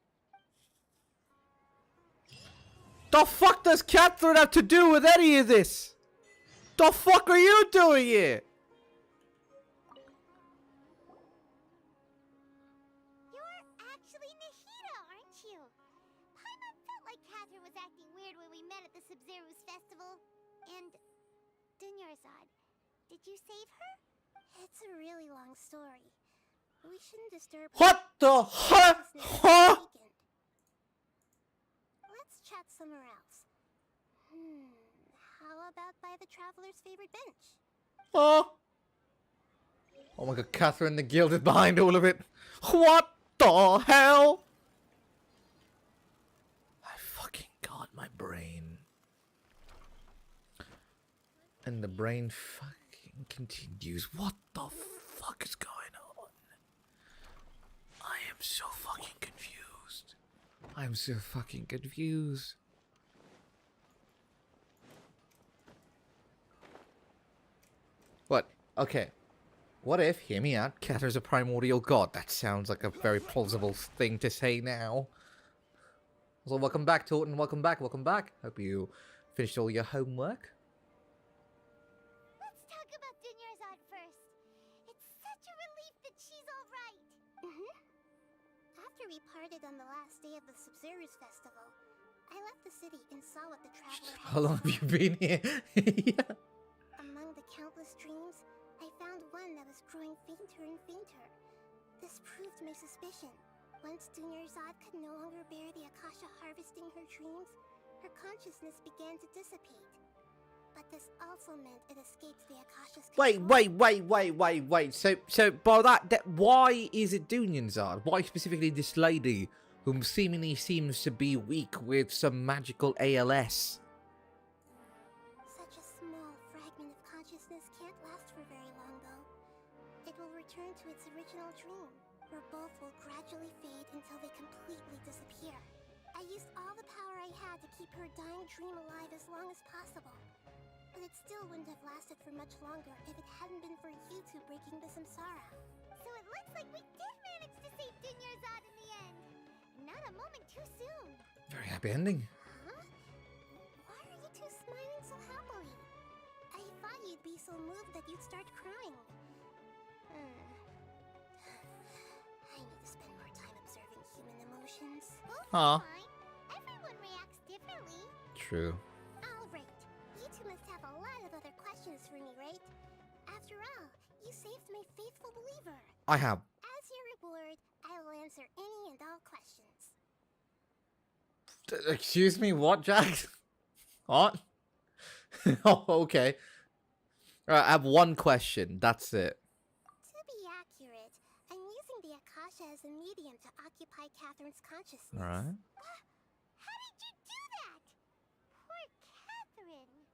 The fuck does Catherine have to do with any of this? The fuck are you doing here? You're actually Nahida, aren't you? Paimon felt like Catherine was acting weird when we met at the Sub-Zero's festival. And Dunyarzad, did you save her? It's a really long story. We shouldn't disturb her. What the huh? Let's chat somewhere else. How about by the traveler's favorite bench? Oh. Oh my god, Catherine the Guild is behind all of it. What the hell? I fucking got my brain. And the brain fucking continues. What the fuck is going on? I am so fucking confused. I'm so fucking confused. What? Okay. What if, hear me out, Catherine's a primordial god? That sounds like a very plausible thing to say now. So welcome back, Torton. Welcome back, welcome back. Hope you finished all your homework. Let's talk about Dunyarzad first. It's such a relief that she's alright. After we parted on the last day of the Sub-Zero's festival, I left the city and saw what the traveler had. How long have you been here? Yeah. Among the countless dreams, I found one that was growing fainter and fainter. This proved my suspicion. Once Dunyarzad could no longer bear the Akasha harvesting her dreams, her consciousness began to dissipate. But this also meant it escaped the Akasha's control. Wait. So by that, why is it Dunyarzad? Why specifically this lady, whom seemingly seems to be weak with some magical ALS? Such a small fragment of consciousness can't last for very long, though. It will return to its original dream, where both will gradually fade until they completely disappear. I used all the power I had to keep her dying dream alive as long as possible. But it still wouldn't have lasted for much longer if it hadn't been for you two breaking the samsara. So it looks like we did manage to save Dunyarzad in the end. Not a moment too soon. Very happy ending. Huh? Why are you two smiling so happily? I thought you'd be so moved that you'd start crying. I need to spend more time observing human emotions. Aw. Fine. Everyone reacts differently. True. Alright. You two must have a lot of other questions for me, right? After all, you saved my faithful believer. I have. As your reward, I will answer any and all questions. Excuse me, what, Jack? What? Oh, okay. Alright, I have one question. That's it. To be accurate, I'm using the Akasha as a medium to occupy Catherine's consciousness. Alright. How did you do that? Poor Catherine.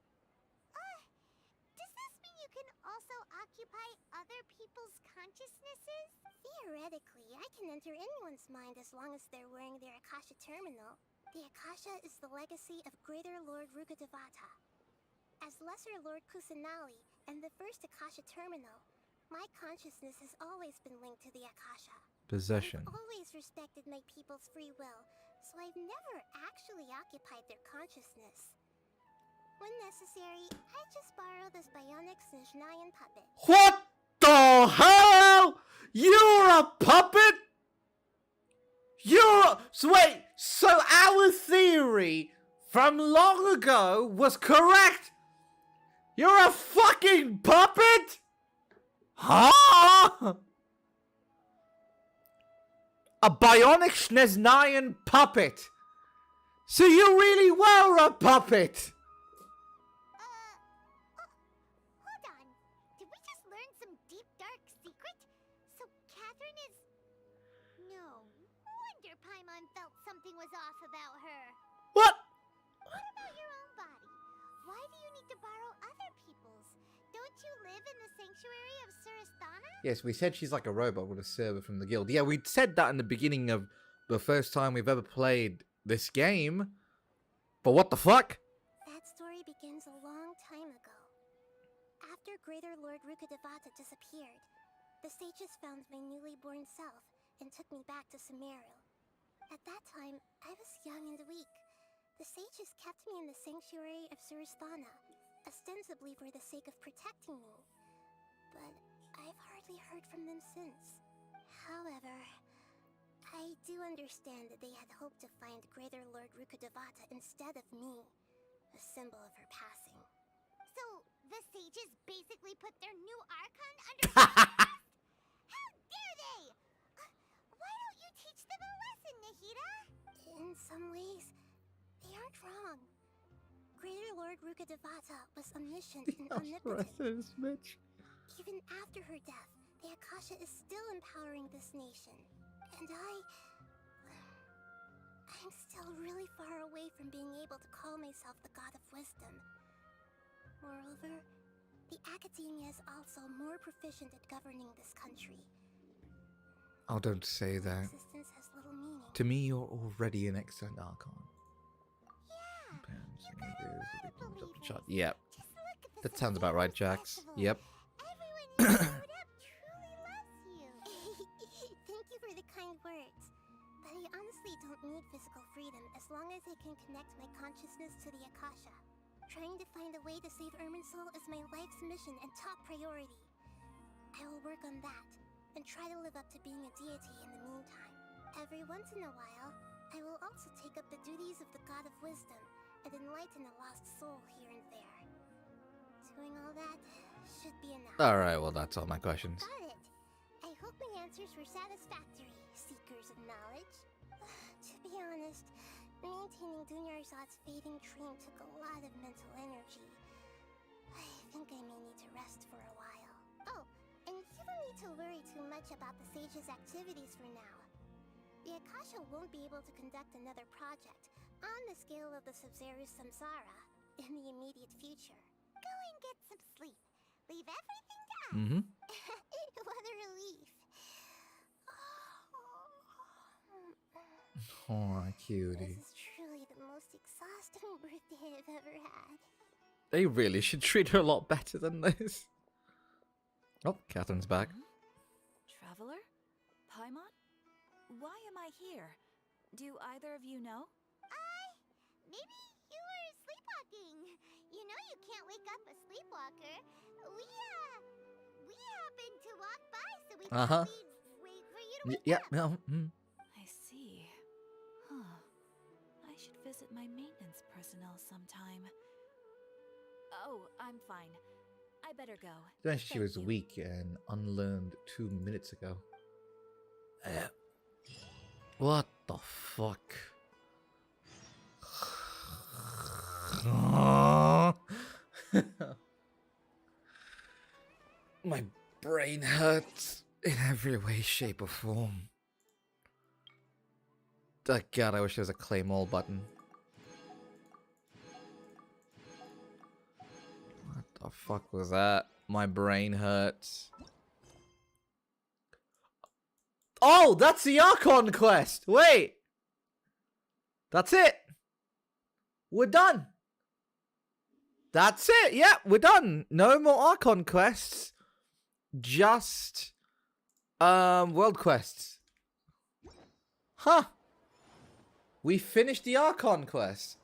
Does this mean you can also occupy other people's consciousnesses? Theoretically, I can enter anyone's mind as long as they're wearing their Akasha terminal. The Akasha is the legacy of Greater Lord Rukkhadevata. As Lesser Lord Kusanali and the first Akasha terminal, my consciousness has always been linked to the Akasha. Possession. I've always respected my people's free will, so I've never actually occupied their consciousness. When necessary, I just borrow this bionic Snezhnayan puppet. What the hell? You're a puppet? So our theory from long ago was correct? You're a fucking puppet? Huh? A bionic Snezhnayan puppet. So you really were a puppet? Hold on. Did we just learn some deep, dark secret? So Catherine is... No wonder Paimon felt something was off about her. What? What about your own body? Why do you need to borrow other people's? Don't you live in the sanctuary of Surasthana? Yes, we said she's like a robot with a server from the guild. Yeah, we said that in the beginning of the first time we've ever played this game. But what the fuck? That story begins a long time ago. After Greater Lord Rukkhadevata disappeared, the sages found my newly born self and took me back to Sumeru. At that time, I was young and weak. The sages kept me in the sanctuary of Surasthana, ostensibly for the sake of protecting me. But I've hardly heard from them since. However, I do understand that they had hoped to find Greater Lord Rukkhadevata instead of me, a symbol of her passing. Archon understand? How dare they? Why don't you teach them a lesson, Nahida? In some ways, they aren't wrong. Greater Lord Rukkhadevata was omniscient and omnipotent. Even after her death, the Akasha is still empowering this nation. And I'm still really far away from being able to call myself the God of Wisdom. Moreover, the academia is also more proficient at governing this country. Oh, don't say that. Existence has little meaning. To me, you're already an excellent Archon. Yep. That sounds about right, Jax. Yep. Thank you for the kind words. But I honestly don't need physical freedom as long as I can connect my consciousness to the Akasha. Trying to find a way to save Irminsul is my life's mission and top priority. I will work on that, and try to live up to being a deity in the meantime. Every once in a while, I will also take up the duties of the God of Wisdom and enlighten a lost soul here and there. Doing all that should be enough. Alright, well, that's all my questions. Got it. I hope my answers were satisfactory, seekers of knowledge. To be honest, maintaining Dunyarzad's fading dream took a lot of mental energy. I think I may need to rest for a while. Oh, and you don't need to worry too much about the Sage's activities for now. The Akasha won't be able to conduct another project on the scale of the Sub-Zero Samsara in the immediate future. Go and get some sleep. Leave everything down. Mm-hmm. What a relief. Oh, cutie. This is truly the most exhausting birthday I've ever had. They really should treat her a lot better than this. Oh, Catherine's back. Traveler? Paimon? Why am I here? Do either of you know? Maybe you were sleepwalking. You know you can't wake up a sleepwalker. We happened to walk by, so we thought we'd wait for you to wake Yeah, up. no. I see. Huh. I should visit my maintenance personnel sometime. Oh, I'm fine. I better go. Then she was weak and unlearned 2 minutes ago. What the fuck? My brain hurts in every way, shape, or form. Oh god, I wish there was a claim all button. What the fuck was that? My brain hurts. Oh, that's the Archon quest! Wait! That's it! We're done! That's it! Yeah, we're done! No more Archon quests. Just world quests. Huh. We finished the Archon quest.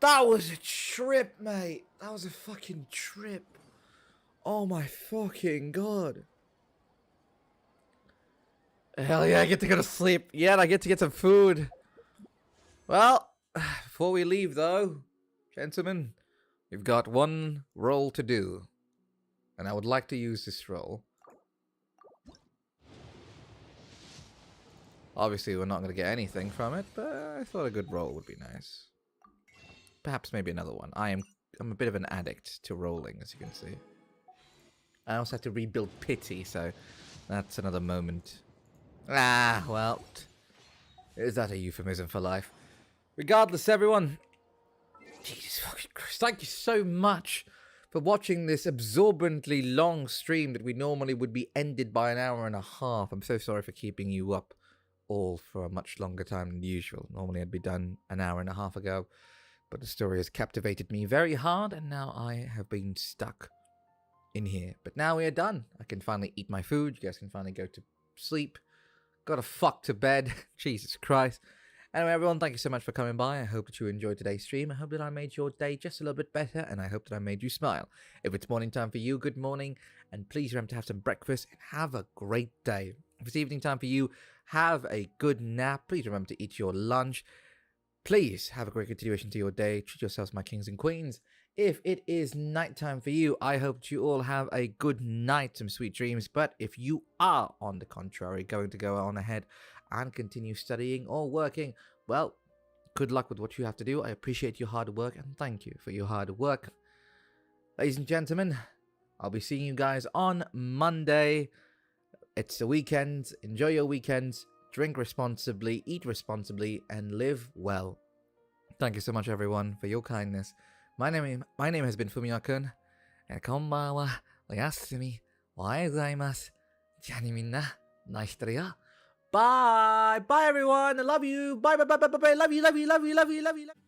That was a trip, mate. That was a fucking trip. Oh my fucking god. Hell yeah, I get to go to sleep. Yeah, and I get to get some food. Well, before we leave though, gentlemen, we've got one role to do. And I would like to use this role. Obviously, we're not going to get anything from it, but I thought a good roll would be nice. Perhaps maybe another one. I'm a bit of an addict to rolling, as you can see. I also have to rebuild pity, so that's another moment. Ah, well, is that a euphemism for life? Regardless, everyone, Jesus fucking Christ, thank you so much for watching this absorbently long stream that we normally would be ended by an hour and a half. I'm so sorry for keeping you up all for a much longer time than usual. Normally I'd be done an hour and a half ago, but the story has captivated me very hard, and now I have been stuck in here. But now we are done. I can finally eat my food. You guys can finally go to sleep. Gotta fuck to bed. Jesus Christ. Anyway, everyone, thank you so much for coming by. I hope that you enjoyed today's stream. I hope that I made your day just a little bit better, and I hope that I made you smile. If it's morning time for you, good morning, and please remember to have some breakfast and have a great day. If it's evening time for you, have a good nap. Please remember to eat your lunch. Please have a great continuation to your day. Treat yourselves, my kings and queens. If it is nighttime for you, I hope you all have a good night, some sweet dreams. But if you are, on the contrary, going to go on ahead and continue studying or working, well, good luck with what you have to do. I appreciate your hard work and thank you for your hard work. Ladies and gentlemen, I'll be seeing you guys on Monday. It's the weekend. Enjoy your weekends. Drink responsibly, eat responsibly, and live well. Thank you so much, everyone, for your kindness. My name has been Fumiyo-kun. こんばんは。おやすみ。おはようございます。じゃあねみんな、ナイスだよ。Bye! Bye, everyone! I love you! Bye, bye, bye, bye, bye, bye! Love you, love you, love you, love you, love you, love you!